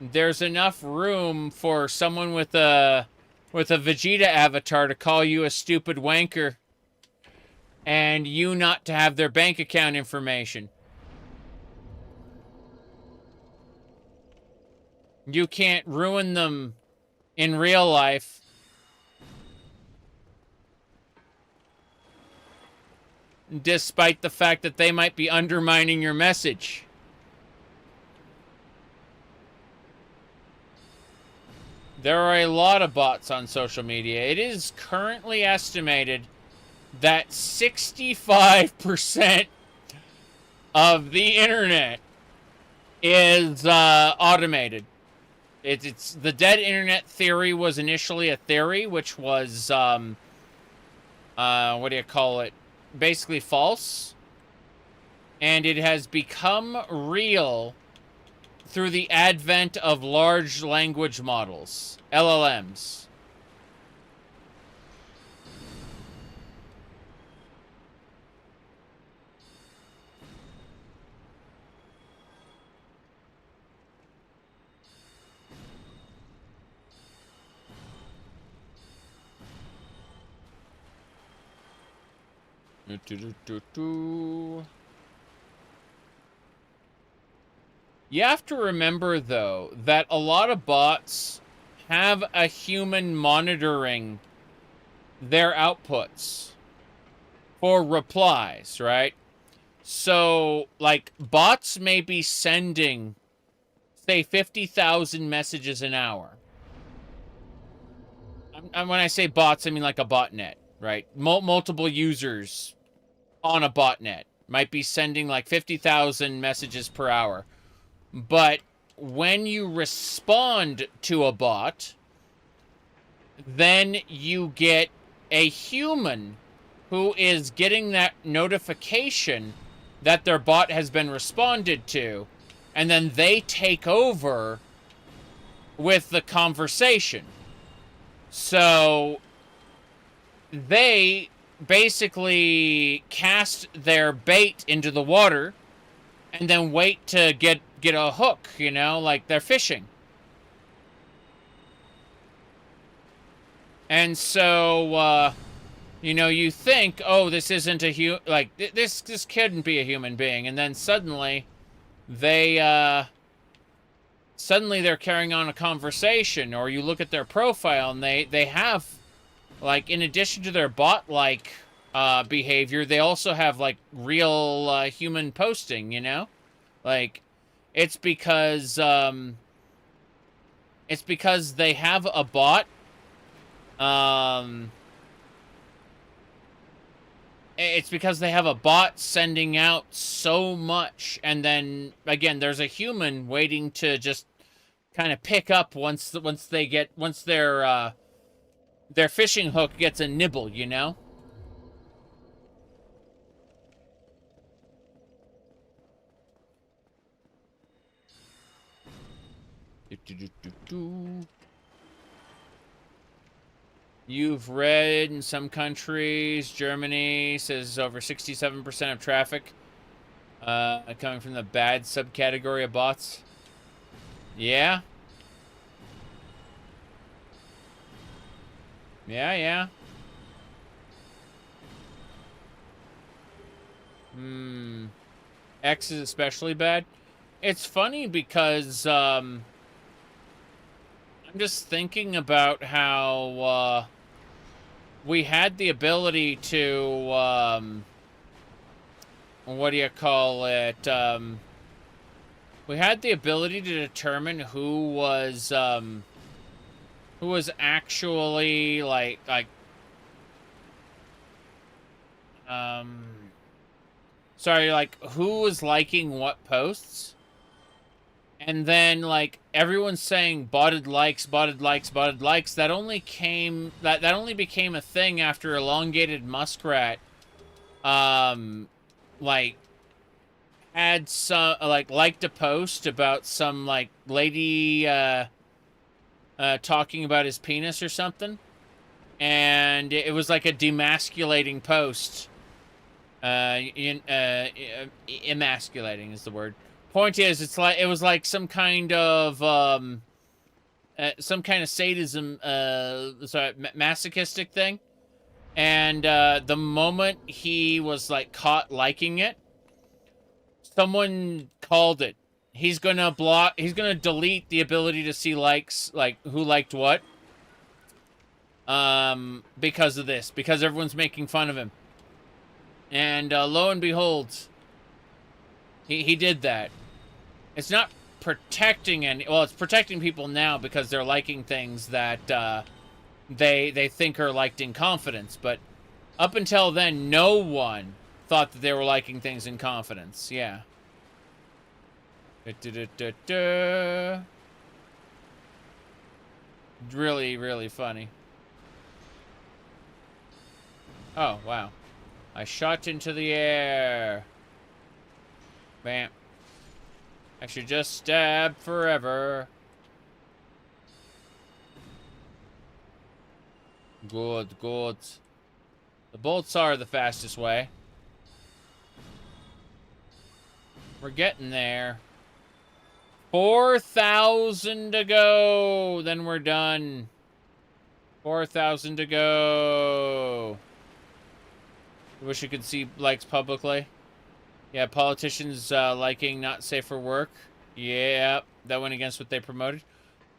There's enough room for someone with a Vegeta avatar to call you a stupid wanker and you not to have their bank account information. You can't ruin them in real life despite the fact that they might be undermining your message. There are a lot of bots on social media. It is currently estimated that 65% of the internet is automated. It's the dead internet theory was initially a theory, which was what do you call it? Basically false, and it has become real through the advent of large language models, LLMs. You have to remember, though, that a lot of bots have a human monitoring their outputs for replies, right? So, like, bots may be sending, say, 50,000 messages an hour. And when I say bots, I mean like a botnet, right? Multiple users on a botnet might be sending like 50,000 messages per hour. But when you respond to a bot, then you get a human who is getting that notification that their bot has been responded to, and then they take over with the conversation. So they basically cast their bait into the water and then wait to get a hook, you know, like they're fishing. And so, you know, you think, oh, this isn't a like, this couldn't be a human being. And then suddenly, they're carrying on a conversation, or you look at their profile and they have, like, in addition to their bot-like behavior, they also have, like, real human posting, you know? Like, it's because they have a bot. It's because they have a bot sending out so much, and then again, there's a human waiting to just kind of pick up once their fishing hook gets a nibble, you know? You've read in some countries, Germany says over 67% of traffic coming from the bad subcategory of bots. Yeah. Yeah. X is especially bad. It's funny because I'm just thinking about how we had the ability to what do you call it? We had the ability to determine who was actually sorry, like who was liking what posts. And then, like, everyone's saying botted likes. That only became a thing after Elongated Muskrat, like, had some, liked a post about some, like, lady, talking about his penis or something. And it was, like, a demasculating post. Emasculating is the word. Point is, it was like some kind of sadism, masochistic thing, and the moment he was like caught liking it, someone called it. He's gonna delete the ability to see likes, like who liked what, because of this, because everyone's making fun of him. And lo and behold, he did that. It's not protecting well, it's protecting people now because they're liking things that they think are liked in confidence. But up until then, no one thought that they were liking things in confidence. Yeah. Really, really funny. Oh, wow. I shot into the air. Bam. I should just stab forever. Good, good. The bolts are the fastest way. We're getting there. 4,000 to go. Then we're done. 4,000 to go. I wish you could see likes publicly. Yeah, politicians liking not safe for work. Yeah, that went against what they promoted.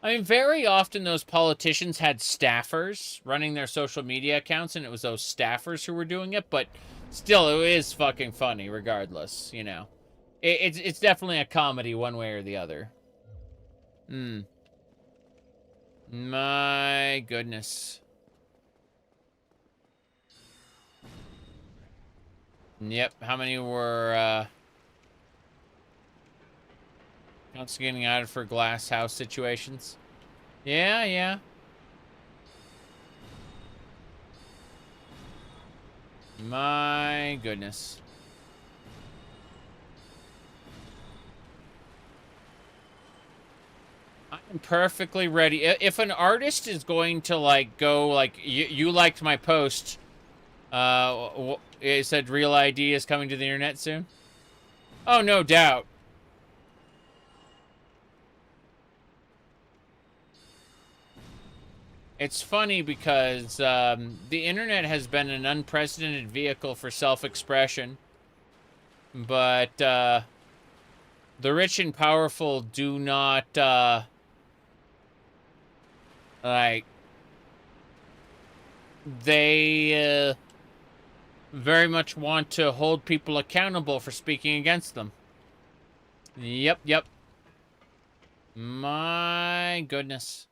I mean, very often those politicians had staffers running their social media accounts, and it was those staffers who were doing it, but still, it is fucking funny regardless, you know. It's definitely a comedy one way or the other. My goodness. Yep, how many were, counts getting added for glass house situations? Yeah, yeah. My goodness. I'm perfectly ready. If an artist is going to, like, go, like, you liked my post, it said Real ID is coming to the internet soon? Oh, no doubt. It's funny because the internet has been an unprecedented vehicle for self-expression, but the rich and powerful do not, like, they very much want to hold people accountable for speaking against them. Yep, yep. My goodness.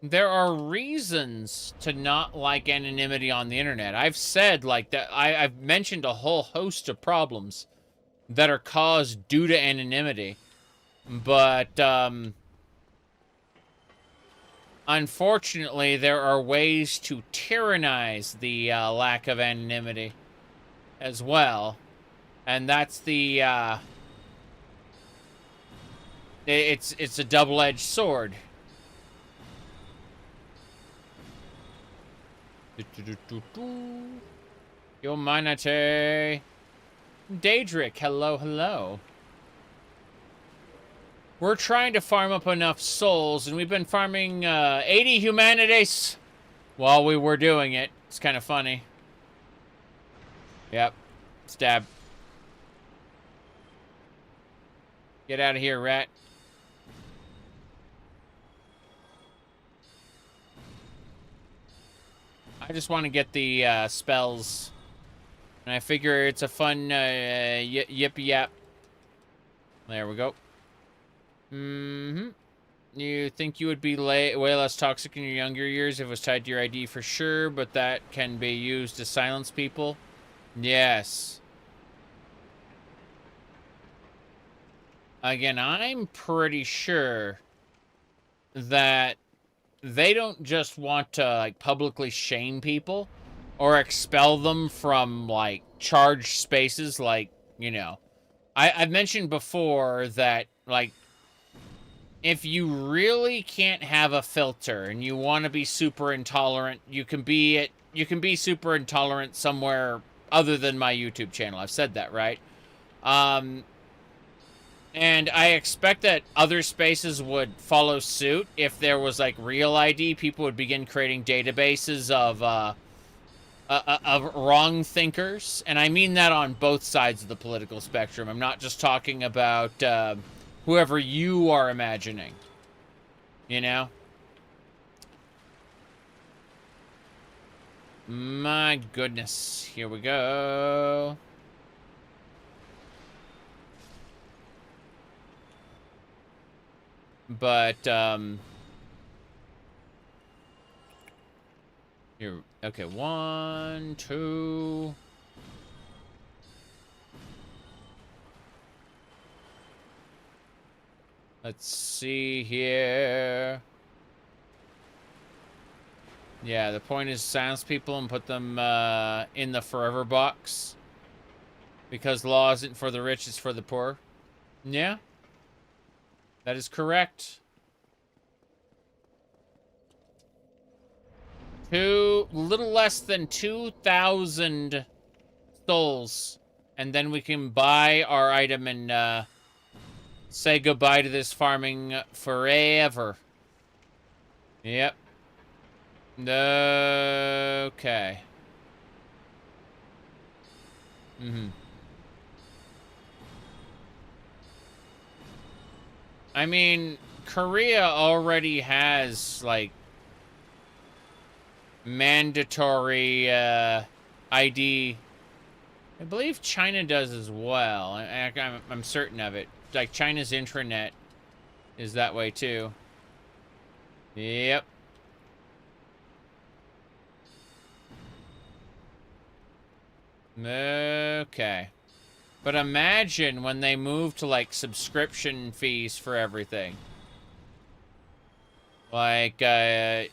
There are reasons to not like anonymity on the internet. I've said, like, that I've mentioned a whole host of problems that are caused due to anonymity. But, unfortunately, there are ways to tyrannize the lack of anonymity as well. And that's the, it's a double-edged sword. Humanity. Daedric, hello, hello. We're trying to farm up enough souls, and we've been farming 80 humanities while we were doing it. It's kind of funny. Yep. Stab. Get out of here, rat. I just want to get the spells. And I figure it's a fun yip yap. There we go. You think you would be way less toxic in your younger years if it was tied to your ID for sure, but that can be used to silence people? Yes. Again, I'm pretty sure that they don't just want to, like, publicly shame people or expel them from, like, charged spaces, like, you know. I've mentioned before that, like, if you really can't have a filter and you want to be super intolerant, you can be super intolerant somewhere other than my YouTube channel. I've said that, right? And I expect that other spaces would follow suit. If there was, like, real ID, people would begin creating databases of wrong thinkers. And I mean that on both sides of the political spectrum. I'm not just talking about whoever you are imagining. You know? My goodness. Here we go. But, here, okay, 1, 2... Let's see here. Yeah, the point is silence people and put them in the forever box. Because law isn't for the rich, it's for the poor. Yeah. That is correct. Little less than 2,000 souls. And then we can buy our item and say goodbye to this farming forever. Yep. Okay. I mean, Korea already has, like, mandatory ID. I believe China does as well. I'm certain of it. Like, China's intranet is that way, too. Yep. Okay. But imagine when they move to, like, subscription fees for everything. Like,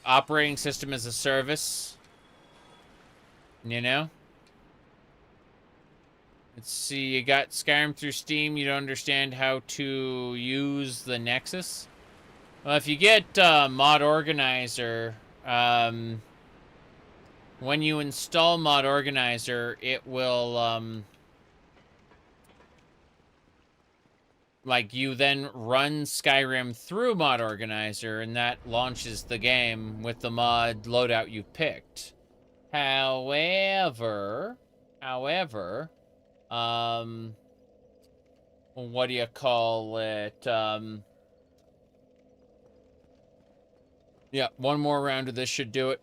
operating system as a service. You know? Let's see, you got Skyrim through Steam, you don't understand how to use the Nexus? Well, if you get Mod Organizer, when you install Mod Organizer, it will, like, you then run Skyrim through Mod Organizer, and that launches the game with the mod loadout you picked. However, what do you call it? Yeah, one more round of this should do it.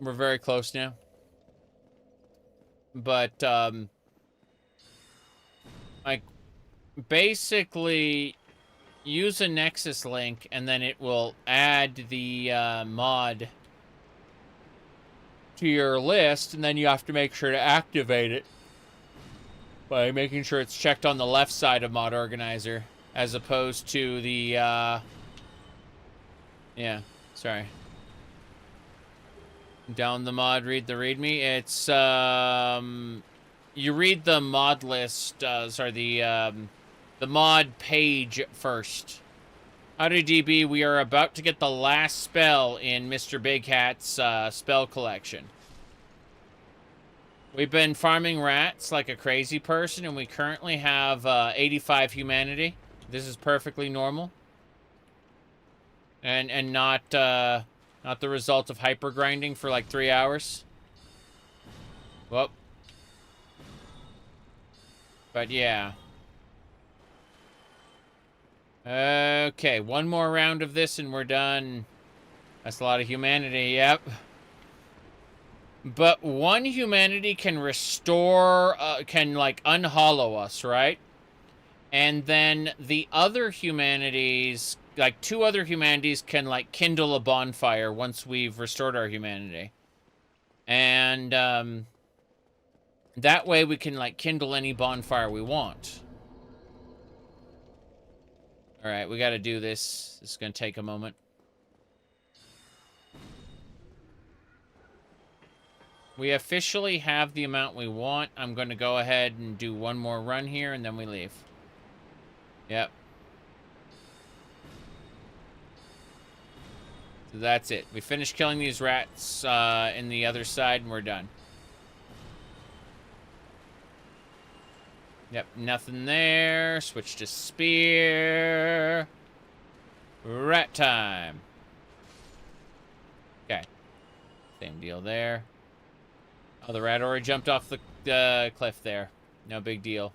We're very close now. But, like, basically, use a Nexus link, and then it will add the mod to your list, and then you have to make sure to activate it by making sure it's checked on the left side of Mod Organizer, as opposed to the, yeah, sorry. Down the mod, read the README. It's, you read the mod list, the mod page first. Howdy DB, we are about to get the last spell in Mr. Big Hat's spell collection. We've been farming rats like a crazy person, and we currently have 85 humanity. This is perfectly normal. And not the result of hyper grinding for like 3 hours. Well. But yeah. Okay, one more round of this and we're done. That's a lot of humanity, yep. But one humanity can restore, can like unhollow us, right? And then the other humanities, like 2 other humanities can like kindle a bonfire once we've restored our humanity. And that way we can like kindle any bonfire we want. All right, we got to do this. This is going to take a moment. We officially have the amount we want. I'm going to go ahead and do one more run here, and then we leave. Yep. So that's it. We finished killing these rats in the other side, and we're done. Yep, nothing there. Switch to spear. Rat time. Okay. Same deal there. Oh, the rat already jumped off the cliff there. No big deal.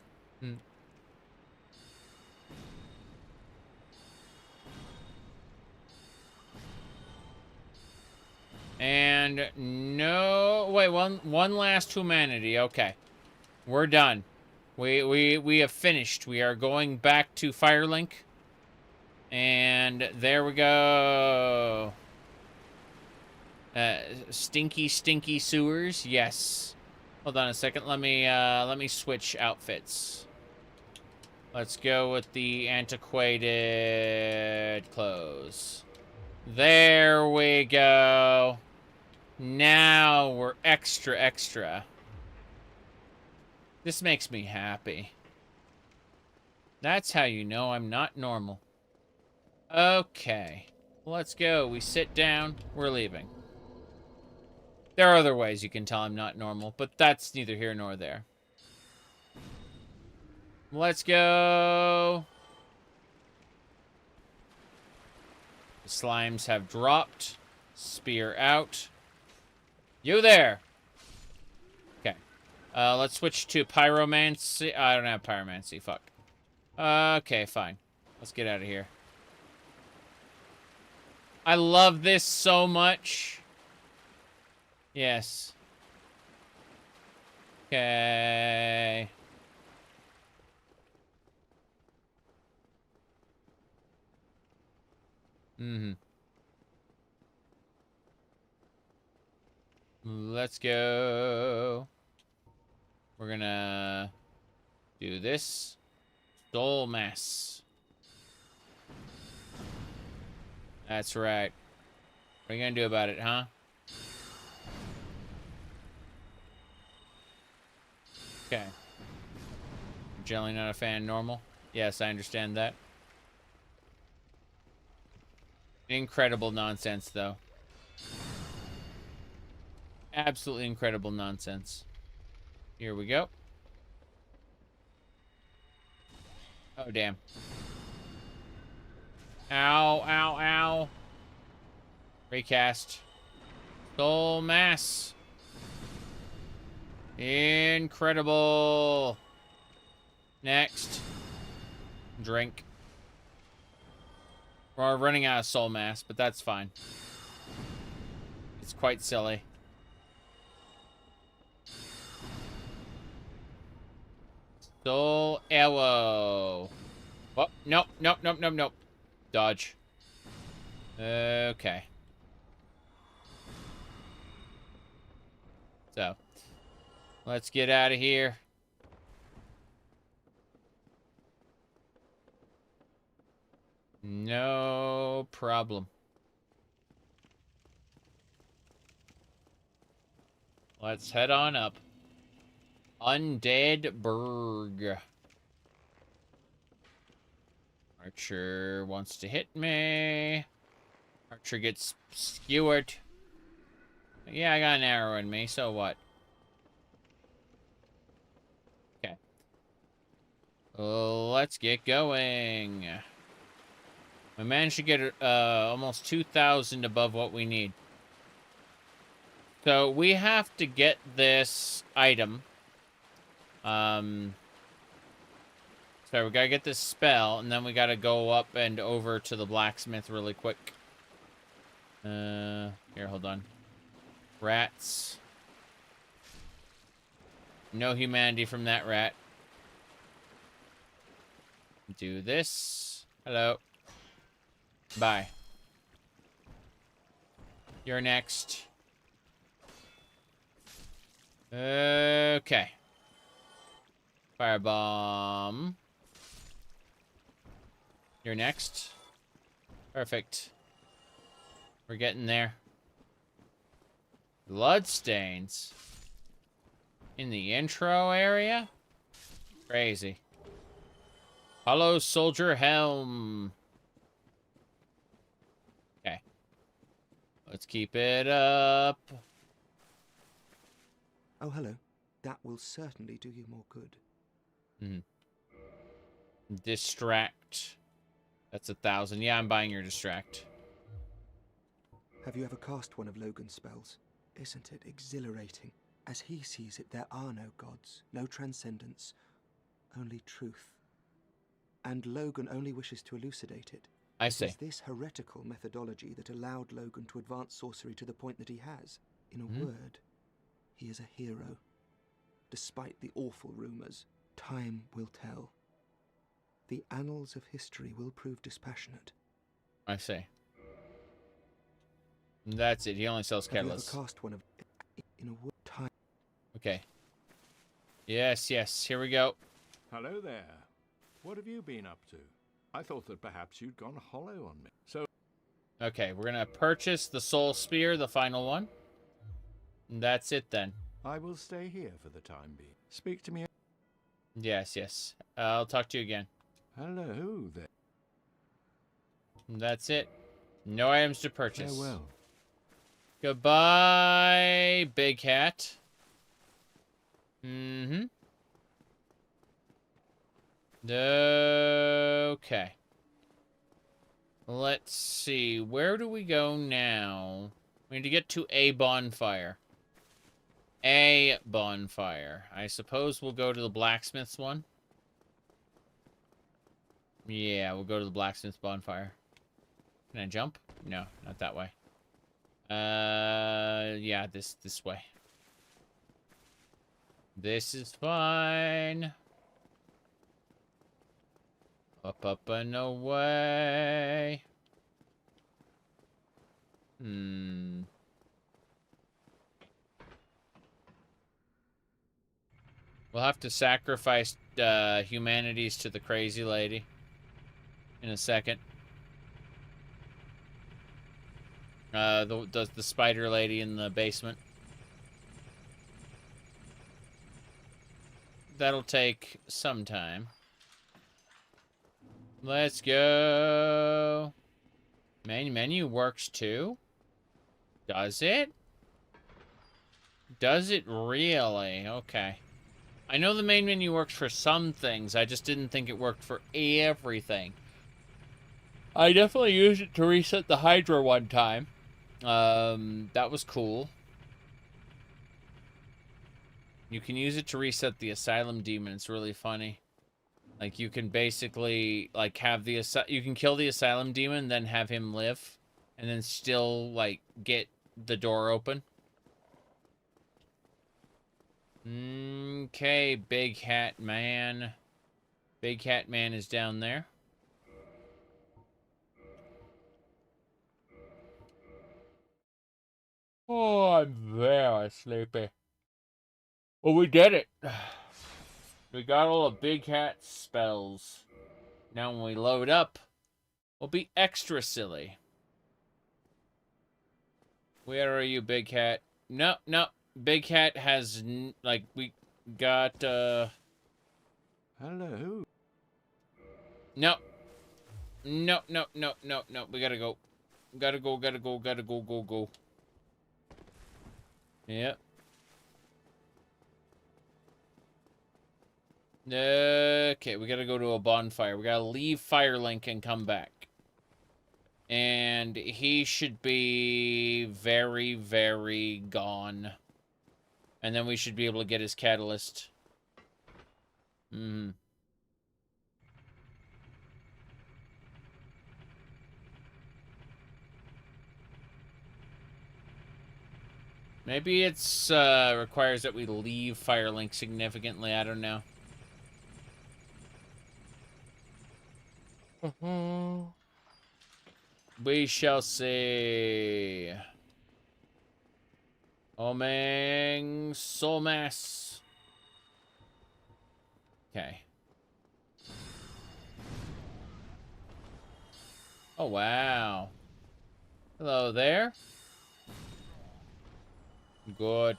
And no, wait, one last humanity. Okay, we're done. We have finished. We are going back to Firelink, and there we go. Stinky sewers. Yes. Hold on a second. Let me switch outfits. Let's go with the antiquated clothes. There we go. Now we're extra. This makes me happy. That's how you know I'm not normal. Okay. Let's go. We sit down. We're leaving. There are other ways you can tell I'm not normal, but that's neither here nor there. Let's go. The slimes have dropped. Spear out. You there. Okay. Let's switch to pyromancy. I don't have pyromancy. Fuck. Okay, fine. Let's get out of here. I love this so much. Yes. Okay. Let's go. We're gonna do this. Soul mass. That's right. What are you gonna do about it, huh? Okay. Generally not a fan. Normal. Yes, I understand that. Incredible nonsense, though. Absolutely incredible nonsense. Here we go. Oh, damn. Ow, ow, ow. Recast. Soul mass. Incredible. Next. Drink. We're running out of soul mass, but that's fine. It's quite silly. Soul arrow. Oh, nope. Dodge. Okay. So, let's get out of here. No problem. Let's head on up. Undead Berg. Archer wants to hit me. Archer gets skewered. Yeah, I got an arrow in me, so what? Okay. Let's get going. We managed to get almost 2,000 above what we need. So we have to get this item. So we gotta get this spell, and then we gotta go up and over to the blacksmith really quick. Here, hold on. Rats. No humanity from that rat. Do this. Hello. Bye. You're next. Okay. Firebomb. You're next. Perfect. We're getting there. Bloodstains. In the intro area? Crazy. Hollow Soldier Helm. Okay. Let's keep it up. Oh, hello. That will certainly do you more good. Distract. That's 1,000. Yeah, I'm buying your distract. Have you ever cast one of Logan's spells? Isn't it exhilarating? As he sees it, there are no gods, no transcendence, only truth. And Logan only wishes to elucidate it. I see. It is this heretical methodology that allowed Logan to advance sorcery to the point that he has. In a word, he is a hero. Despite the awful rumors, time will tell. The annals of history will prove dispassionate. I see. That's it. He only sells catalysts. Have you ever cast one of in a word time? Okay. Yes, yes. Here we go. Hello there. What have you been up to? I thought that perhaps you'd gone hollow on me. So. Okay, we're gonna purchase the soul spear, the final one. And that's it then. I will stay here for the time being. Speak to me. Yes, yes. I'll talk to you again. Hello there. And that's it. No items to purchase. Farewell. Goodbye, big hat. Mm-hmm. Okay. Let's see. Where do we go now? We need to get to a bonfire. A bonfire. I suppose we'll go to the blacksmith's one. Yeah, we'll go to the blacksmith's bonfire. Can I jump? No, not that way. Yeah, this way. This is fine. Up, up, and away. We'll have to sacrifice humanities to the crazy lady in a second. The spider lady in the basement. That'll take some time. Let's go. Main menu works too? Does it? Does it really? Okay. I know the main menu works for some things. I just didn't think it worked for everything. I definitely used it to reset the Hydra one time. That was cool. You can use it to reset the Asylum Demon. It's really funny. Like, you can basically, like, have the... You can kill the Asylum Demon, then have him live. And then still, like, get the door open. Okay, Big Hat Man. Big Hat Man is down there. Oh, I'm very sleepy. Well, we did it. We got all the Big Hat spells. Now when we load up, we'll be extra silly. Where are you, Big Hat? No, no. Big Hat has, like, we got, Hello. No. No, no, no, no, no. We gotta go. Gotta go, gotta go, gotta go, go, go. Yep. Okay, we gotta go to a bonfire. We gotta leave Firelink and come back. And he should be very, very gone. And then we should be able to get his catalyst. Maybe it's requires that we leave Firelink significantly. I don't know. We shall see. Omeng Solmas. Okay. Oh, wow. Hello there. Good.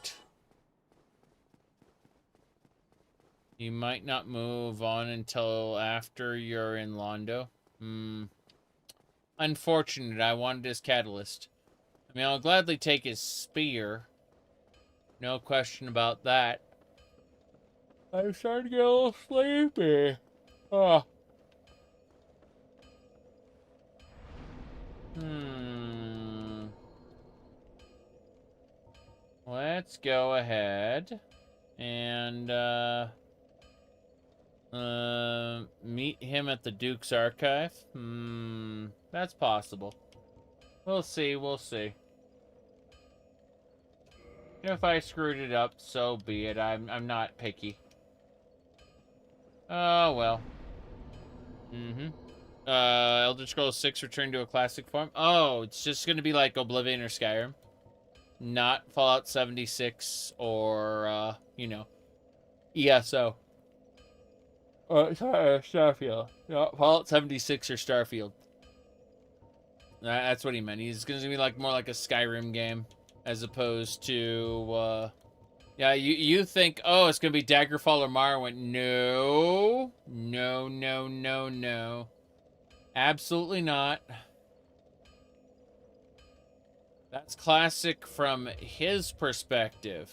You might not move on until after you're in Londo. Unfortunate. I wanted his catalyst. I mean, I'll gladly take his spear. No question about that. I'm starting to get a little sleepy. Oh. Let's go ahead and Meet him at the Duke's Archive. That's possible. We'll see, we'll see. If I screwed it up, so be it. I'm not picky. Oh, well. Elder Scrolls 6 Return to a Classic Form. Oh, it's just gonna be like Oblivion or Skyrim. Not Fallout 76 or, you know, ESO. Sorry, Starfield. No, Fallout 76 or Starfield. That's what he meant. He's gonna be like more like a Skyrim game, as opposed to, yeah, you think, oh, it's gonna be Daggerfall or Morrowind. No. No, no, no, no. Absolutely not. That's classic from his perspective.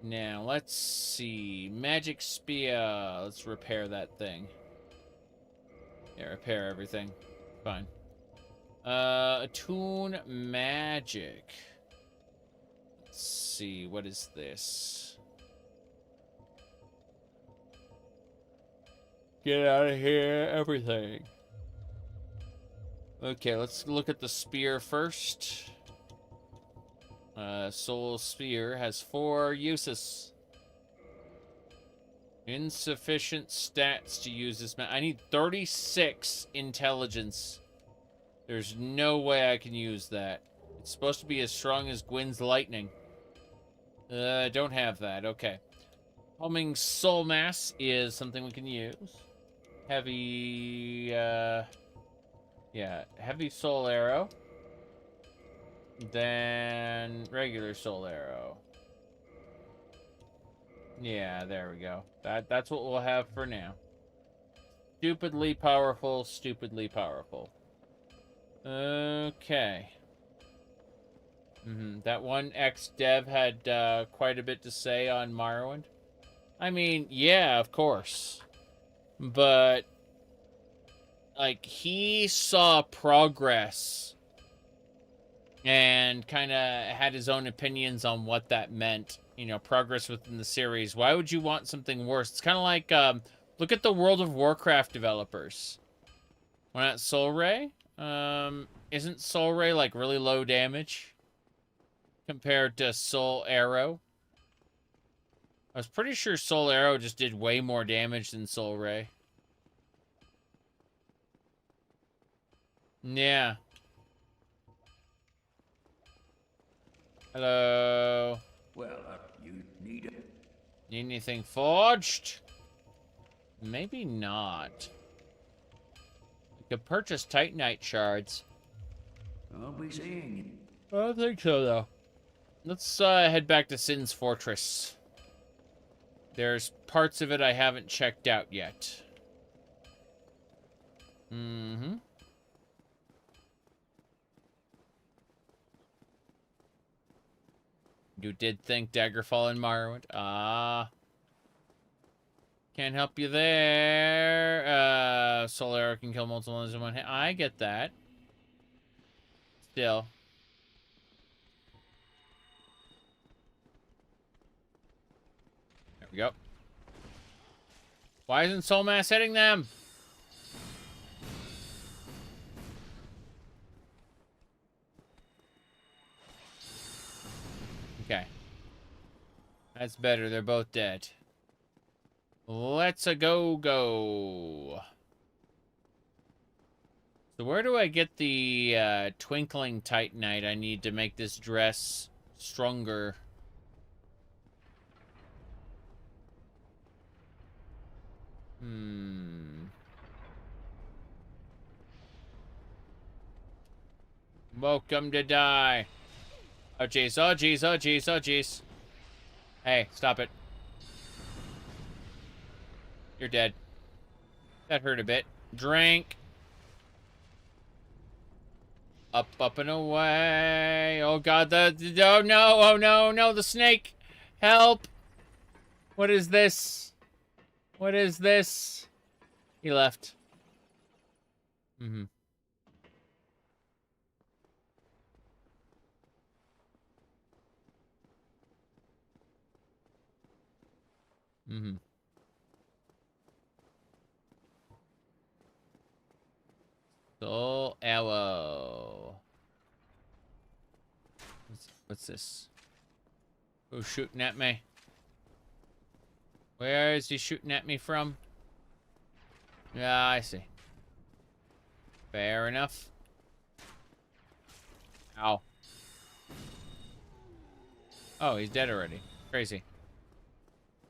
Now, let's see. Magic Spear. Let's repair that thing. Yeah, repair everything. Fine. Attune Magic. Let's see. What is this? Get out of here. Everything. Okay, let's look at the spear first. Soul Spear has 4 uses. Insufficient stats to use this. I need 36 intelligence. There's no way I can use that. It's supposed to be as strong as Gwyn's lightning. I don't have that. Okay. Homing Soul Mass is something we can use. Heavy, yeah, heavy soul arrow. Then regular soul arrow. Yeah, there we go. That's what we'll have for now. Stupidly powerful, stupidly powerful. Okay. That one ex-dev had quite a bit to say on Morrowind. I mean, yeah, of course. But, like, he saw progress and kind of had his own opinions on what that meant. You know, progress within the series. Why would you want something worse? It's kind of like, look at the World of Warcraft developers. Why not Soul Ray? Isn't Soul Ray, like, really low damage compared to Soul Arrow? I was pretty sure Soul Arrow just did way more damage than Soul Ray. Yeah. Hello. Well, you need it. Need anything forged? Maybe not. We could purchase titanite shards. I'll be seeing you. I don't think so, though. Let's head back to Sin's Fortress. There's parts of it I haven't checked out yet. You did think Daggerfall and Morrowind. Ah. Can't help you there. Soul Arrow can kill multiple ones in one hit. I get that. Still. There we go. Why isn't Soul Mass hitting them? Okay. That's better. They're both dead. Let's go. So where do I get the twinkling titanite I need to make this dress stronger? Welcome to die. Oh, jeez. Oh, jeez. Oh, jeez. Oh, jeez. Hey, stop it. You're dead. That hurt a bit. Drink. Up, and away. Oh, God. Oh, no. Oh, no. No, the snake. Help. What is this? What is this? He left. Soul arrow. What's this? Who's shooting at me? Where is he shooting at me from? Yeah, I see. Fair enough. Ow. Oh, he's dead already. Crazy.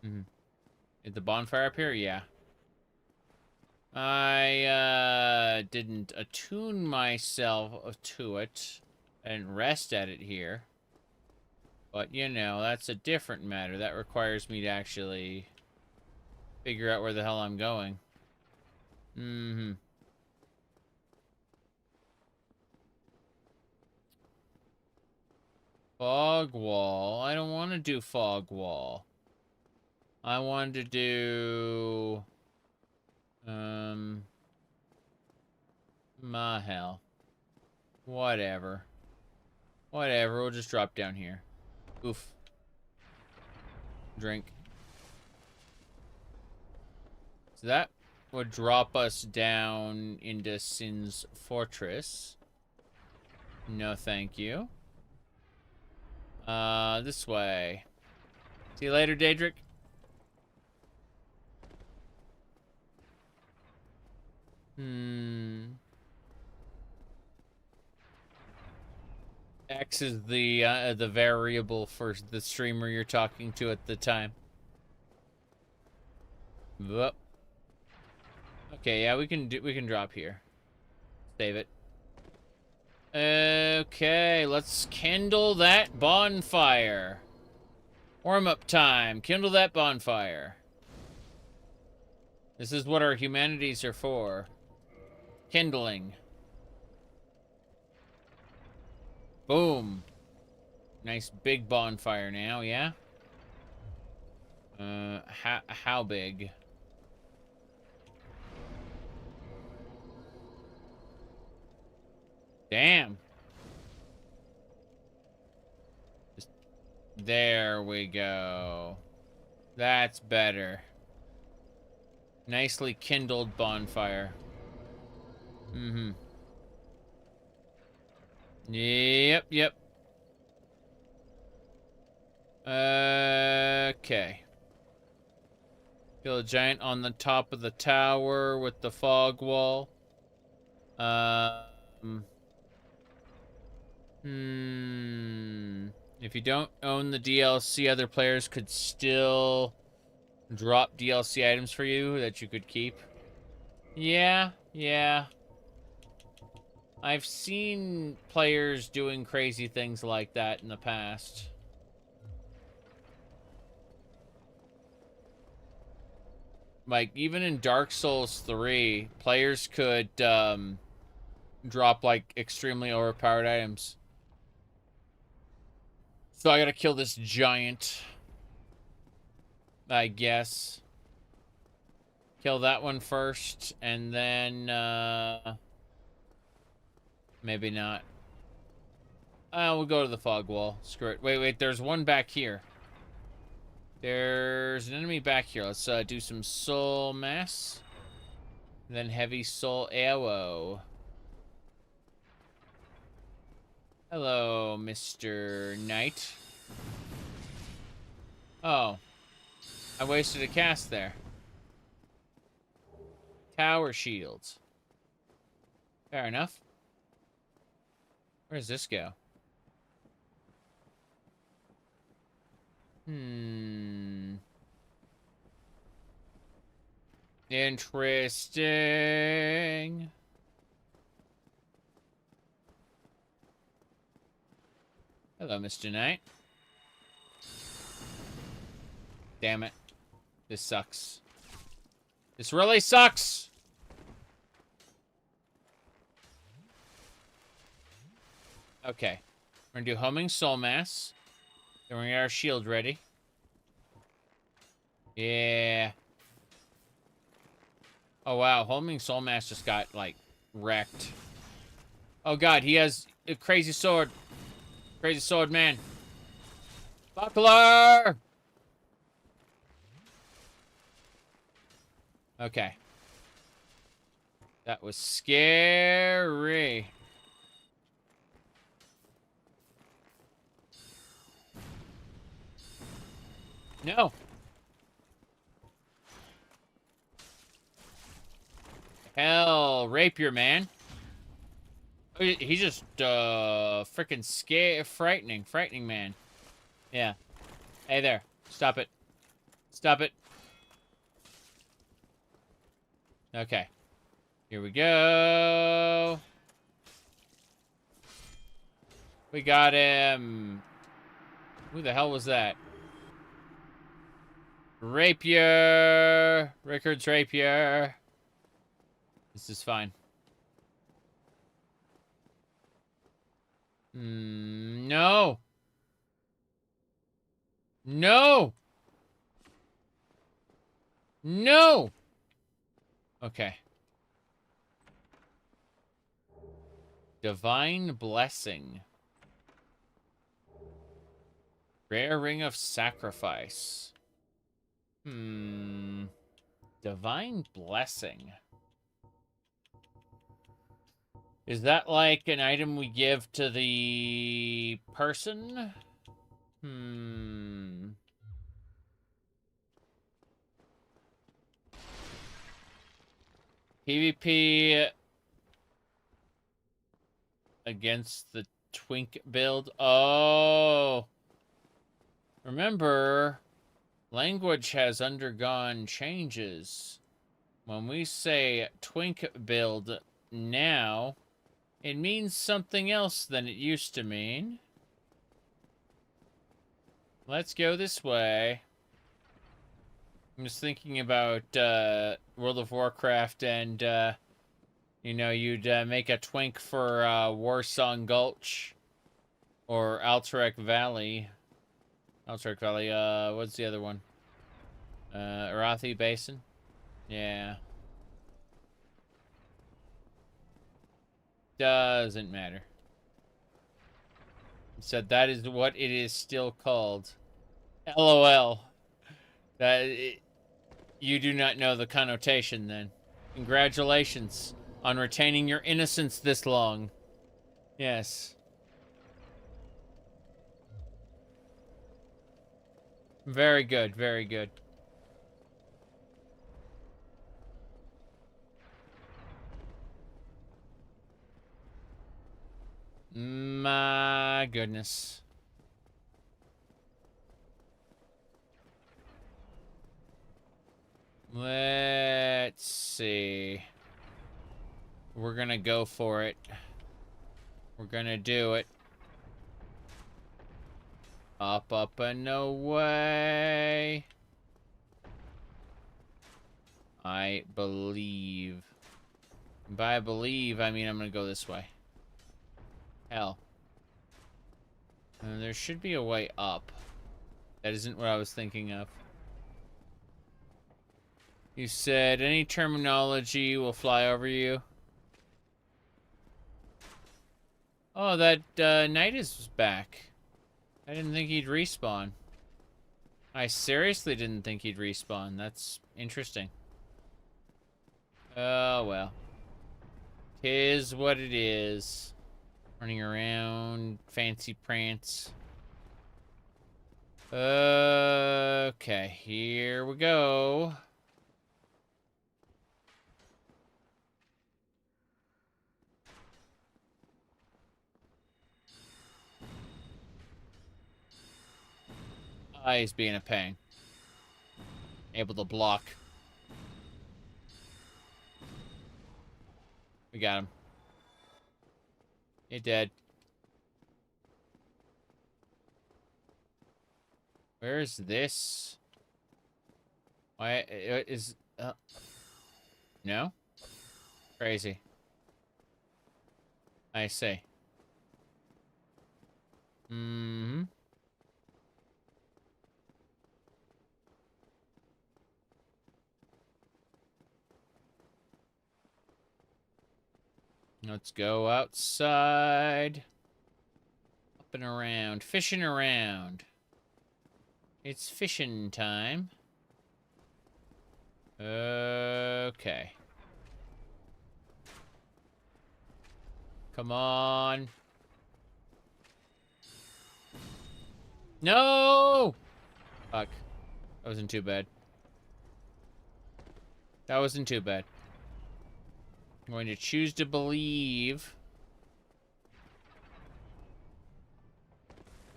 Is the bonfire up here? Yeah. I didn't attune myself to it and rest at it here. But, you know, that's a different matter. That requires me to actually figure out where the hell I'm going. Fog wall. I don't want to do fog wall. I wanted to do... my hell. Whatever. Whatever, we'll just drop down here. Oof. Drink. So that would drop us down into Sin's Fortress. No, thank you. This way. See you later, Daedric. X is the variable for the streamer you're talking to at the time. Whoop. Okay, yeah, we can drop here. Save it. Okay, let's kindle that bonfire. Warm-up time. Kindle that bonfire. This is what our humanities are for. Kindling. Boom. Nice big bonfire now, yeah? How big? Damn. There we go. That's better. Nicely kindled bonfire. Yep. Okay. Kill a giant on the top of the tower with the fog wall. If you don't own the DLC, other players could still drop DLC items for you that you could keep. Yeah. I've seen players doing crazy things like that in the past. Like, even in Dark Souls 3, players could drop, like, extremely overpowered items. So I gotta kill this giant, I guess. Kill that one first, and then, maybe not. We'll go to the fog wall. Screw it. Wait, there's one back here. There's an enemy back here. Let's do some soul mass. Then heavy soul arrow. Hello, Mr. Knight. Oh. I wasted a cast there. Tower shields. Fair enough. Where does this go? Interesting. Hello, Mr. Knight. Damn it. This sucks. This really sucks! Okay. We're gonna do Homing Soul Mass. Then we're gonna get our shield ready. Yeah. Oh, wow. Homing Soul Mass just got, like, wrecked. Oh, God. He has a crazy sword. Crazy sword, man. Buckler! Okay. That was scary. No. Hell, rapier, man. He's just, freaking frightening, man. Yeah. Hey there. Stop it. Stop it. Okay. Here we go. We got him. Who the hell was that? Rapier. Rickard's rapier. This is fine. No. No. No. Okay. Divine Blessing. Rare Ring of Sacrifice. Divine Blessing. Is that like an item we give to the person? PvP against the twink build. Oh. Remember, language has undergone changes. When we say twink build now, it means something else than it used to mean. Let's go this way. I'm just thinking about World of Warcraft and, you know, you'd make a twink for Warsong Gulch or Alterac Valley. Alterac Valley, what's the other one? Arathi Basin? Yeah. Doesn't matter. Said that is what it is still called. LOL. You do not know the connotation then. Congratulations on retaining your innocence this long. Yes. Very good, very good. My goodness. Let's see. We're gonna go for it. We're gonna do it. Up, up, and away. I believe. By I believe, I mean I'm gonna go this way. Hell. There should be a way up. That isn't what I was thinking of. You said any terminology will fly over you. Oh, that knight is back. I didn't think he'd respawn. I seriously didn't think he'd respawn. That's interesting. Oh, well. 'Tis what it is. Running around, fancy prance. Okay, here we go. He's being a pain. Able to block. We got him. You're dead. Where's this? Why is no? Crazy. I see. Mm-hmm. Let's go outside. Up and around. Fishing around. It's fishing time. Okay. Come on. No! Fuck. That wasn't too bad. That wasn't too bad. I'm going to choose to believe.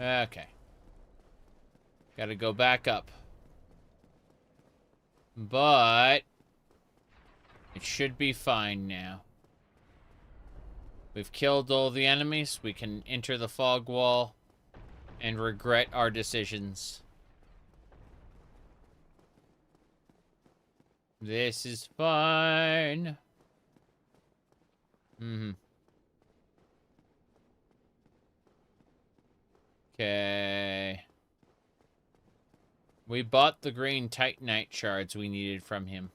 Okay. Gotta go back up. But it should be fine now. We've killed all the enemies. We can enter the fog wall and regret our decisions. This is fine. Okay. We bought the green titanite shards we needed from him.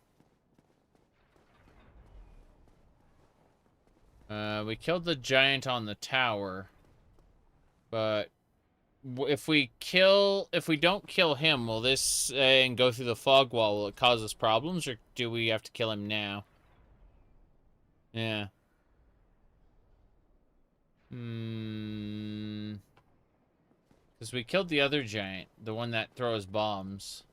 We killed the giant on the tower. But if we don't kill him, will this and go through the fog wall, will it cause us problems, or do we have to kill him now? Yeah. Because we killed the other giant, the one that throws bombs.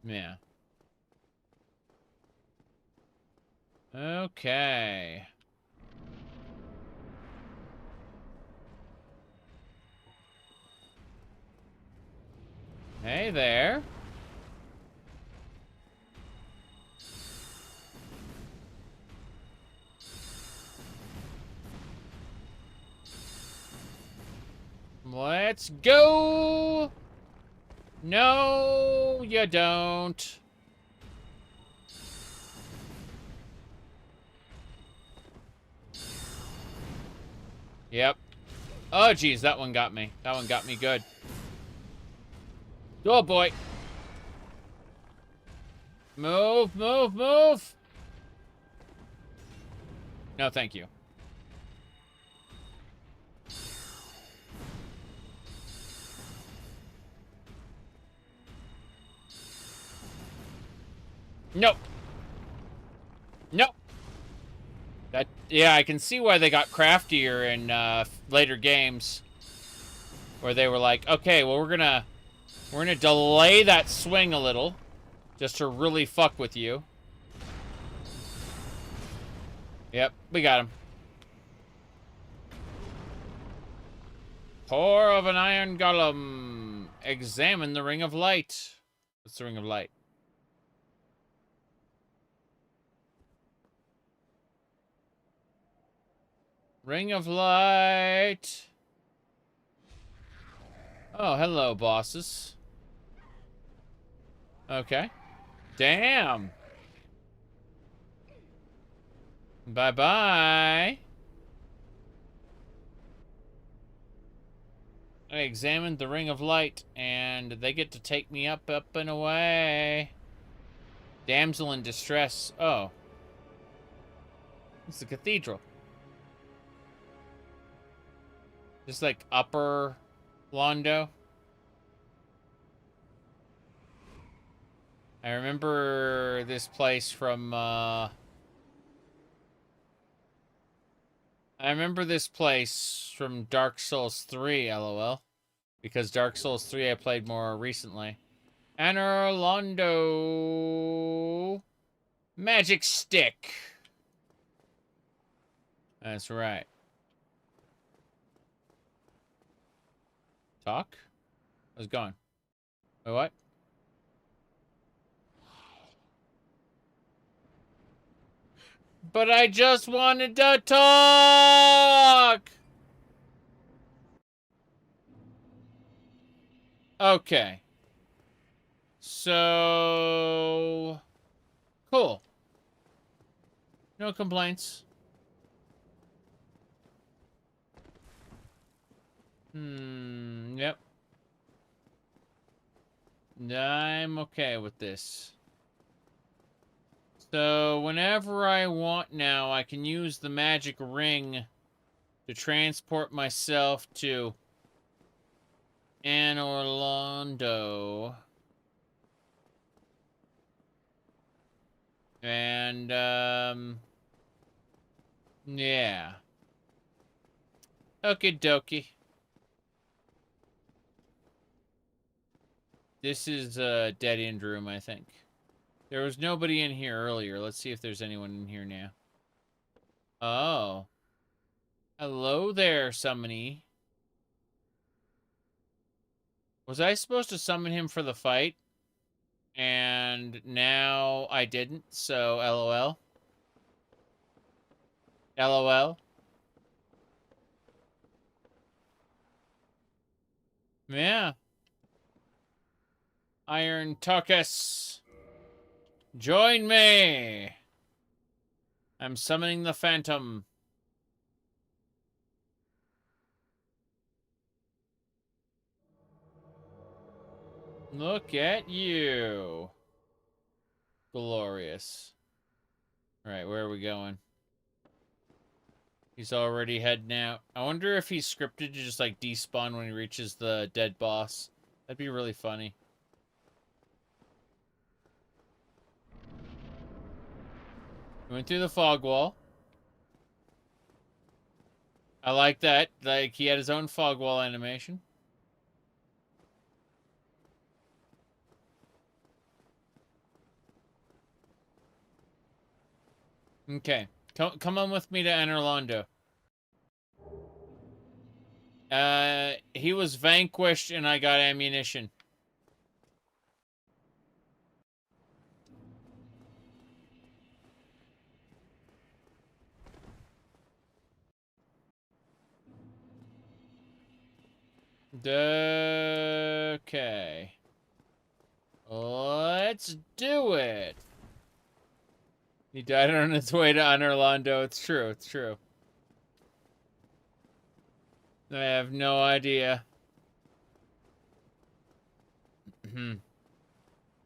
Yeah. Okay. Hey there. Let's go! No, you don't. Yep. Oh, geez, that one got me. That one got me good. Oh, boy. Move, move, move! No, thank you. Nope. Nope. Yeah, I can see why they got craftier in later games, where they were like, okay, well, we're gonna delay that swing a little, just to really fuck with you. Yep, we got him. Core of an iron golem. Examine the ring of light. What's the ring of light? Ring of light. Oh, hello, bosses. Okay. Damn. Bye-bye. I examined the ring of light, and they get to take me up and away. Damsel in distress. Oh. It's the cathedral. Just like upper Londo. I remember this place from, I remember this place from Dark Souls 3, lol. Because Dark Souls 3 I played more recently. Anor Londo. Magic stick. That's right. Talk? How's it going? Wait, what? But I just wanted to talk! Okay. So... cool. No complaints. Yep. I'm okay with this. So, whenever I want now, I can use the magic ring to transport myself to Anor Londo. And, Yeah. Okie dokie. This is a dead-end room, I think. There was nobody in here earlier. Let's see if there's anyone in here now. Oh. Hello there, summony. Was I supposed to summon him for the fight? And now I didn't, so LOL. LOL. Yeah. Iron Tuckus. Join me. I'm summoning the Phantom. Look at you. Glorious. Alright, where are we going? He's already heading out. I wonder if he's scripted to just, like, despawn when he reaches the dead boss. That'd be really funny. He went through the fog wall. I like that. Like, he had his own fog wall animation. Okay. Come on with me to Anor Londo. He was vanquished and I got ammunition. Okay. Let's do it. He died on his way to Anor Londo. It's true. It's true. I have no idea.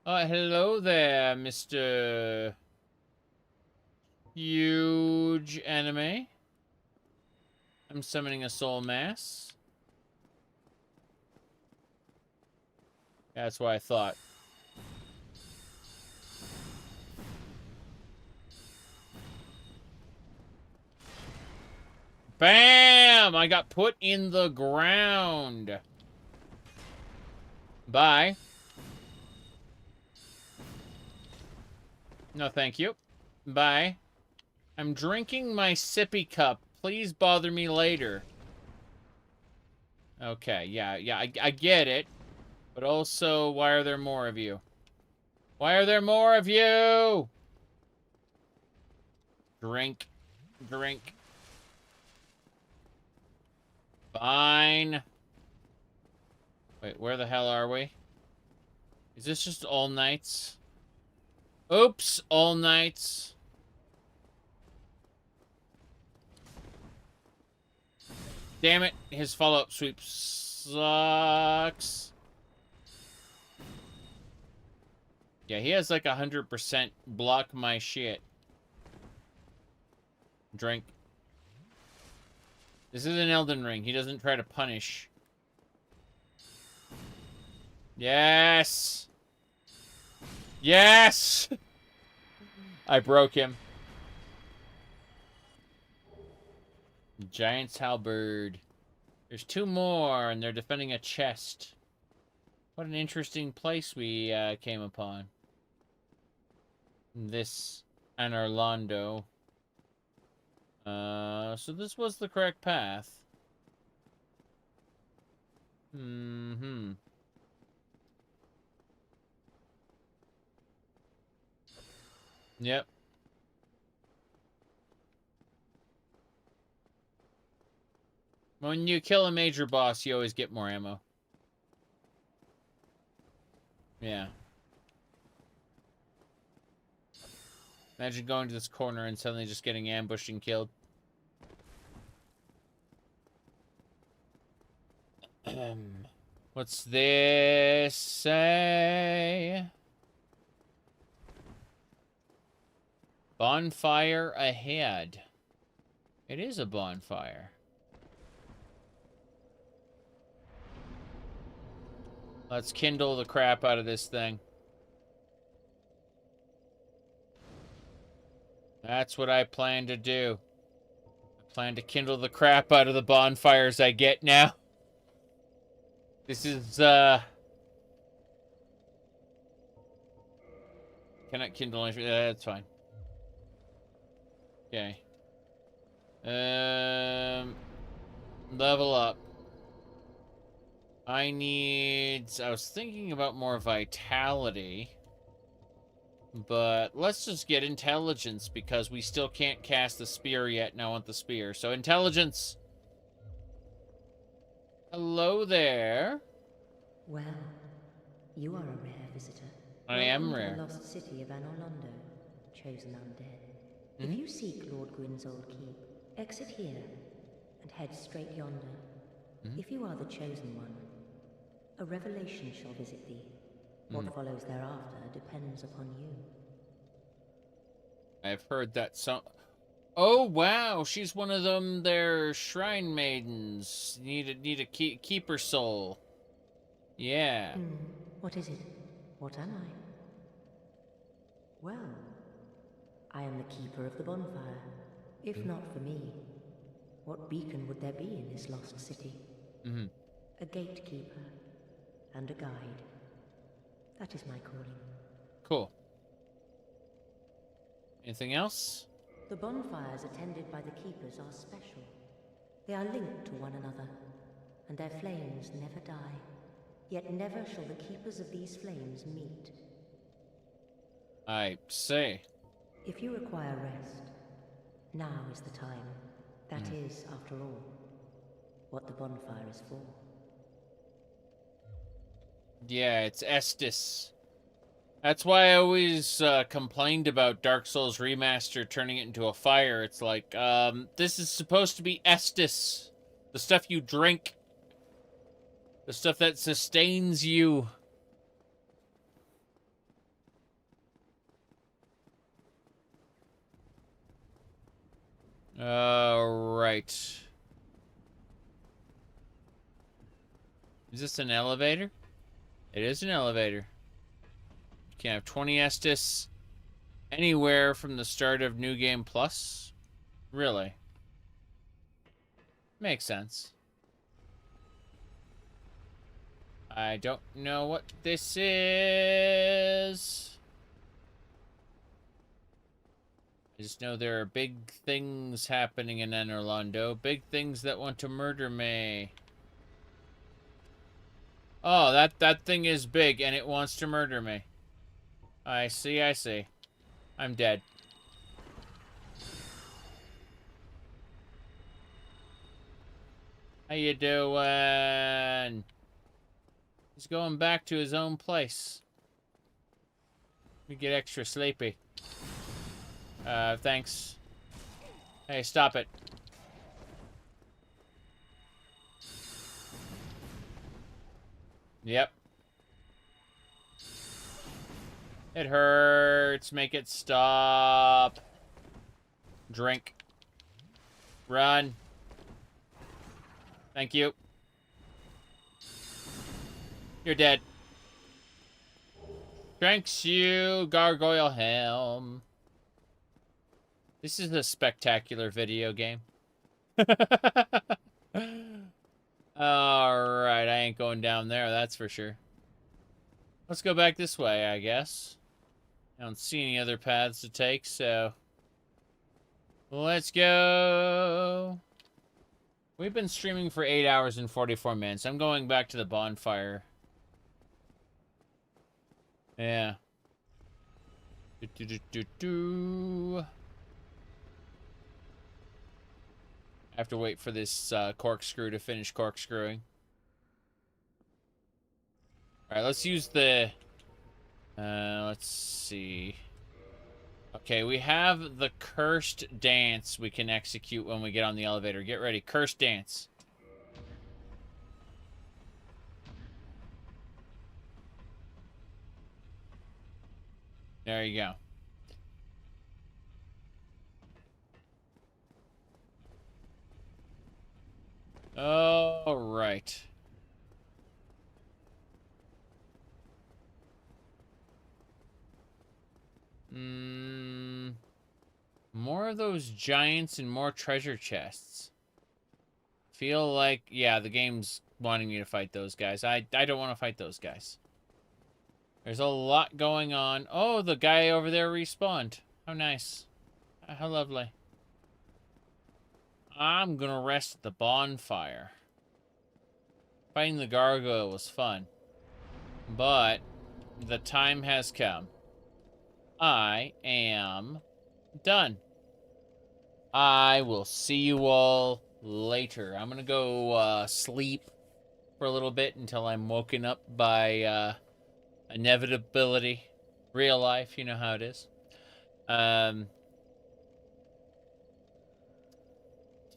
Oh, hello there, Mr. Huge Anime. I'm summoning a soul mass. That's what I thought. Bam! I got put in the ground. Bye. No, thank you. Bye. I'm drinking my sippy cup. Please bother me later. Okay, yeah, I get it. But also, why are there more of you? Why are there more of you? Drink. Drink. Fine. Wait, where the hell are we? Is this just all knights? Oops, all knights. Damn it, his follow-up sweep sucks. Yeah, he has like 100% block my shit. Drink. This is an Elden Ring. He doesn't try to punish. Yes! Yes! I broke him. Giant's halberd. There's two more, and they're defending a chest. What an interesting place we came upon. This Anor Londo. So this was the correct path. Yep. When you kill a major boss, you always get more ammo. Yeah. Imagine going to this corner and suddenly just getting ambushed and killed. What's this say? Bonfire ahead. It is a bonfire. Let's kindle the crap out of this thing. That's what I plan to do. Plan to kindle the crap out of the bonfires I get now. This is, Cannot kindle anything. That's fine. Okay. Level up. I was thinking about more vitality. But let's just get intelligence because we still can't cast the spear yet and I want the spear. So intelligence. Hello there. Well, you are a rare visitor. I am Welcome to rare. the lost city of Anor Londo, chosen undead. Mm-hmm. If you seek Lord Gwyn's old keep, exit here and head straight yonder. Mm-hmm. If you are the chosen one, a revelation shall visit thee. What follows thereafter depends upon you. I've heard that song. Oh wow, she's one of them. Their shrine maidens. Need a keeper soul. Yeah. What is it? What am I? Well, I am the keeper of the bonfire. If not for me, what beacon would there be in this lost city? A gatekeeper and a guide. That is my calling. Cool. Anything else? The bonfires attended by the keepers are special. They are linked to one another, and their flames never die. Yet never shall the keepers of these flames meet. I see. If you require rest, now is the time. That is, after all, what the bonfire is for. Yeah, it's Estus. That's why I always complained about Dark Souls Remaster turning it into a fire. It's like, this is supposed to be Estus. The stuff you drink. The stuff that sustains you. Right. Is this an elevator? It is an elevator. You can have 20 Estus anywhere from the start of New Game Plus. Really? Makes sense. I don't know what this is. I just know there are big things happening in Anor Londo. Big things that want to murder me. Oh, that thing is big and it wants to murder me. I see, I see. I'm dead. How you doing? He's going back to his own place. We get extra sleepy. Thanks. Hey, stop it. Yep. It hurts. Make it stop. Drink. Run. Thank you. You're dead. Thanks you, Gargoyle Helm. This is a spectacular video game. Alright, I ain't going down there, that's for sure. Let's go back this way, I guess. I don't see any other paths to take, so... let's go! We've been streaming for 8 hours and 44 minutes. I'm going back to the bonfire. Yeah. I have to wait for this corkscrew to finish corkscrewing. Alright, let's use the... let's see... Okay, we have the cursed dance we can execute when we get on the elevator. Get ready. Cursed dance. There you go. All right. More of those giants and more treasure chests. Feel like, yeah, the game's wanting me to fight those guys. I don't want to fight those guys. There's a lot going on. Oh, the guy over there respawned. How nice. How lovely. I'm gonna rest at the bonfire. Fighting the gargoyle was fun. But the time has come. I am done. I will see you all later. I'm gonna go sleep for a little bit until I'm woken up by inevitability. Real life, you know how it is.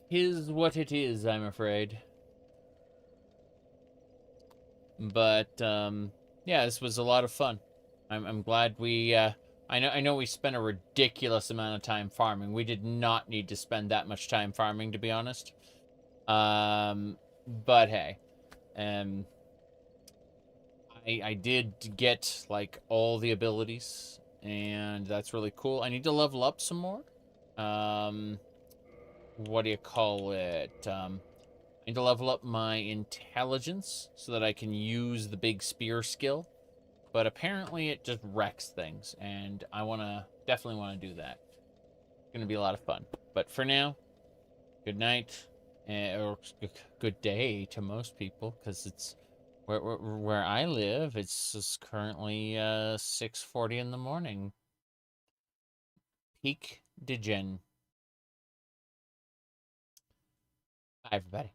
Is what it is, I'm afraid. But yeah, this was a lot of fun. I'm glad we I know we spent a ridiculous amount of time farming. We did not need to spend that much time farming, to be honest. But hey, I did get like all the abilities, and that's really cool. I need to level up some more. What do you call it? I need to level up my intelligence so that I can use the big spear skill. But apparently it just wrecks things, and I definitely want to do that. It's going to be a lot of fun. But for now, good night, or good day to most people, because it's where I live. It's just currently 6:40 in the morning. Peak Degen. Bye, everybody.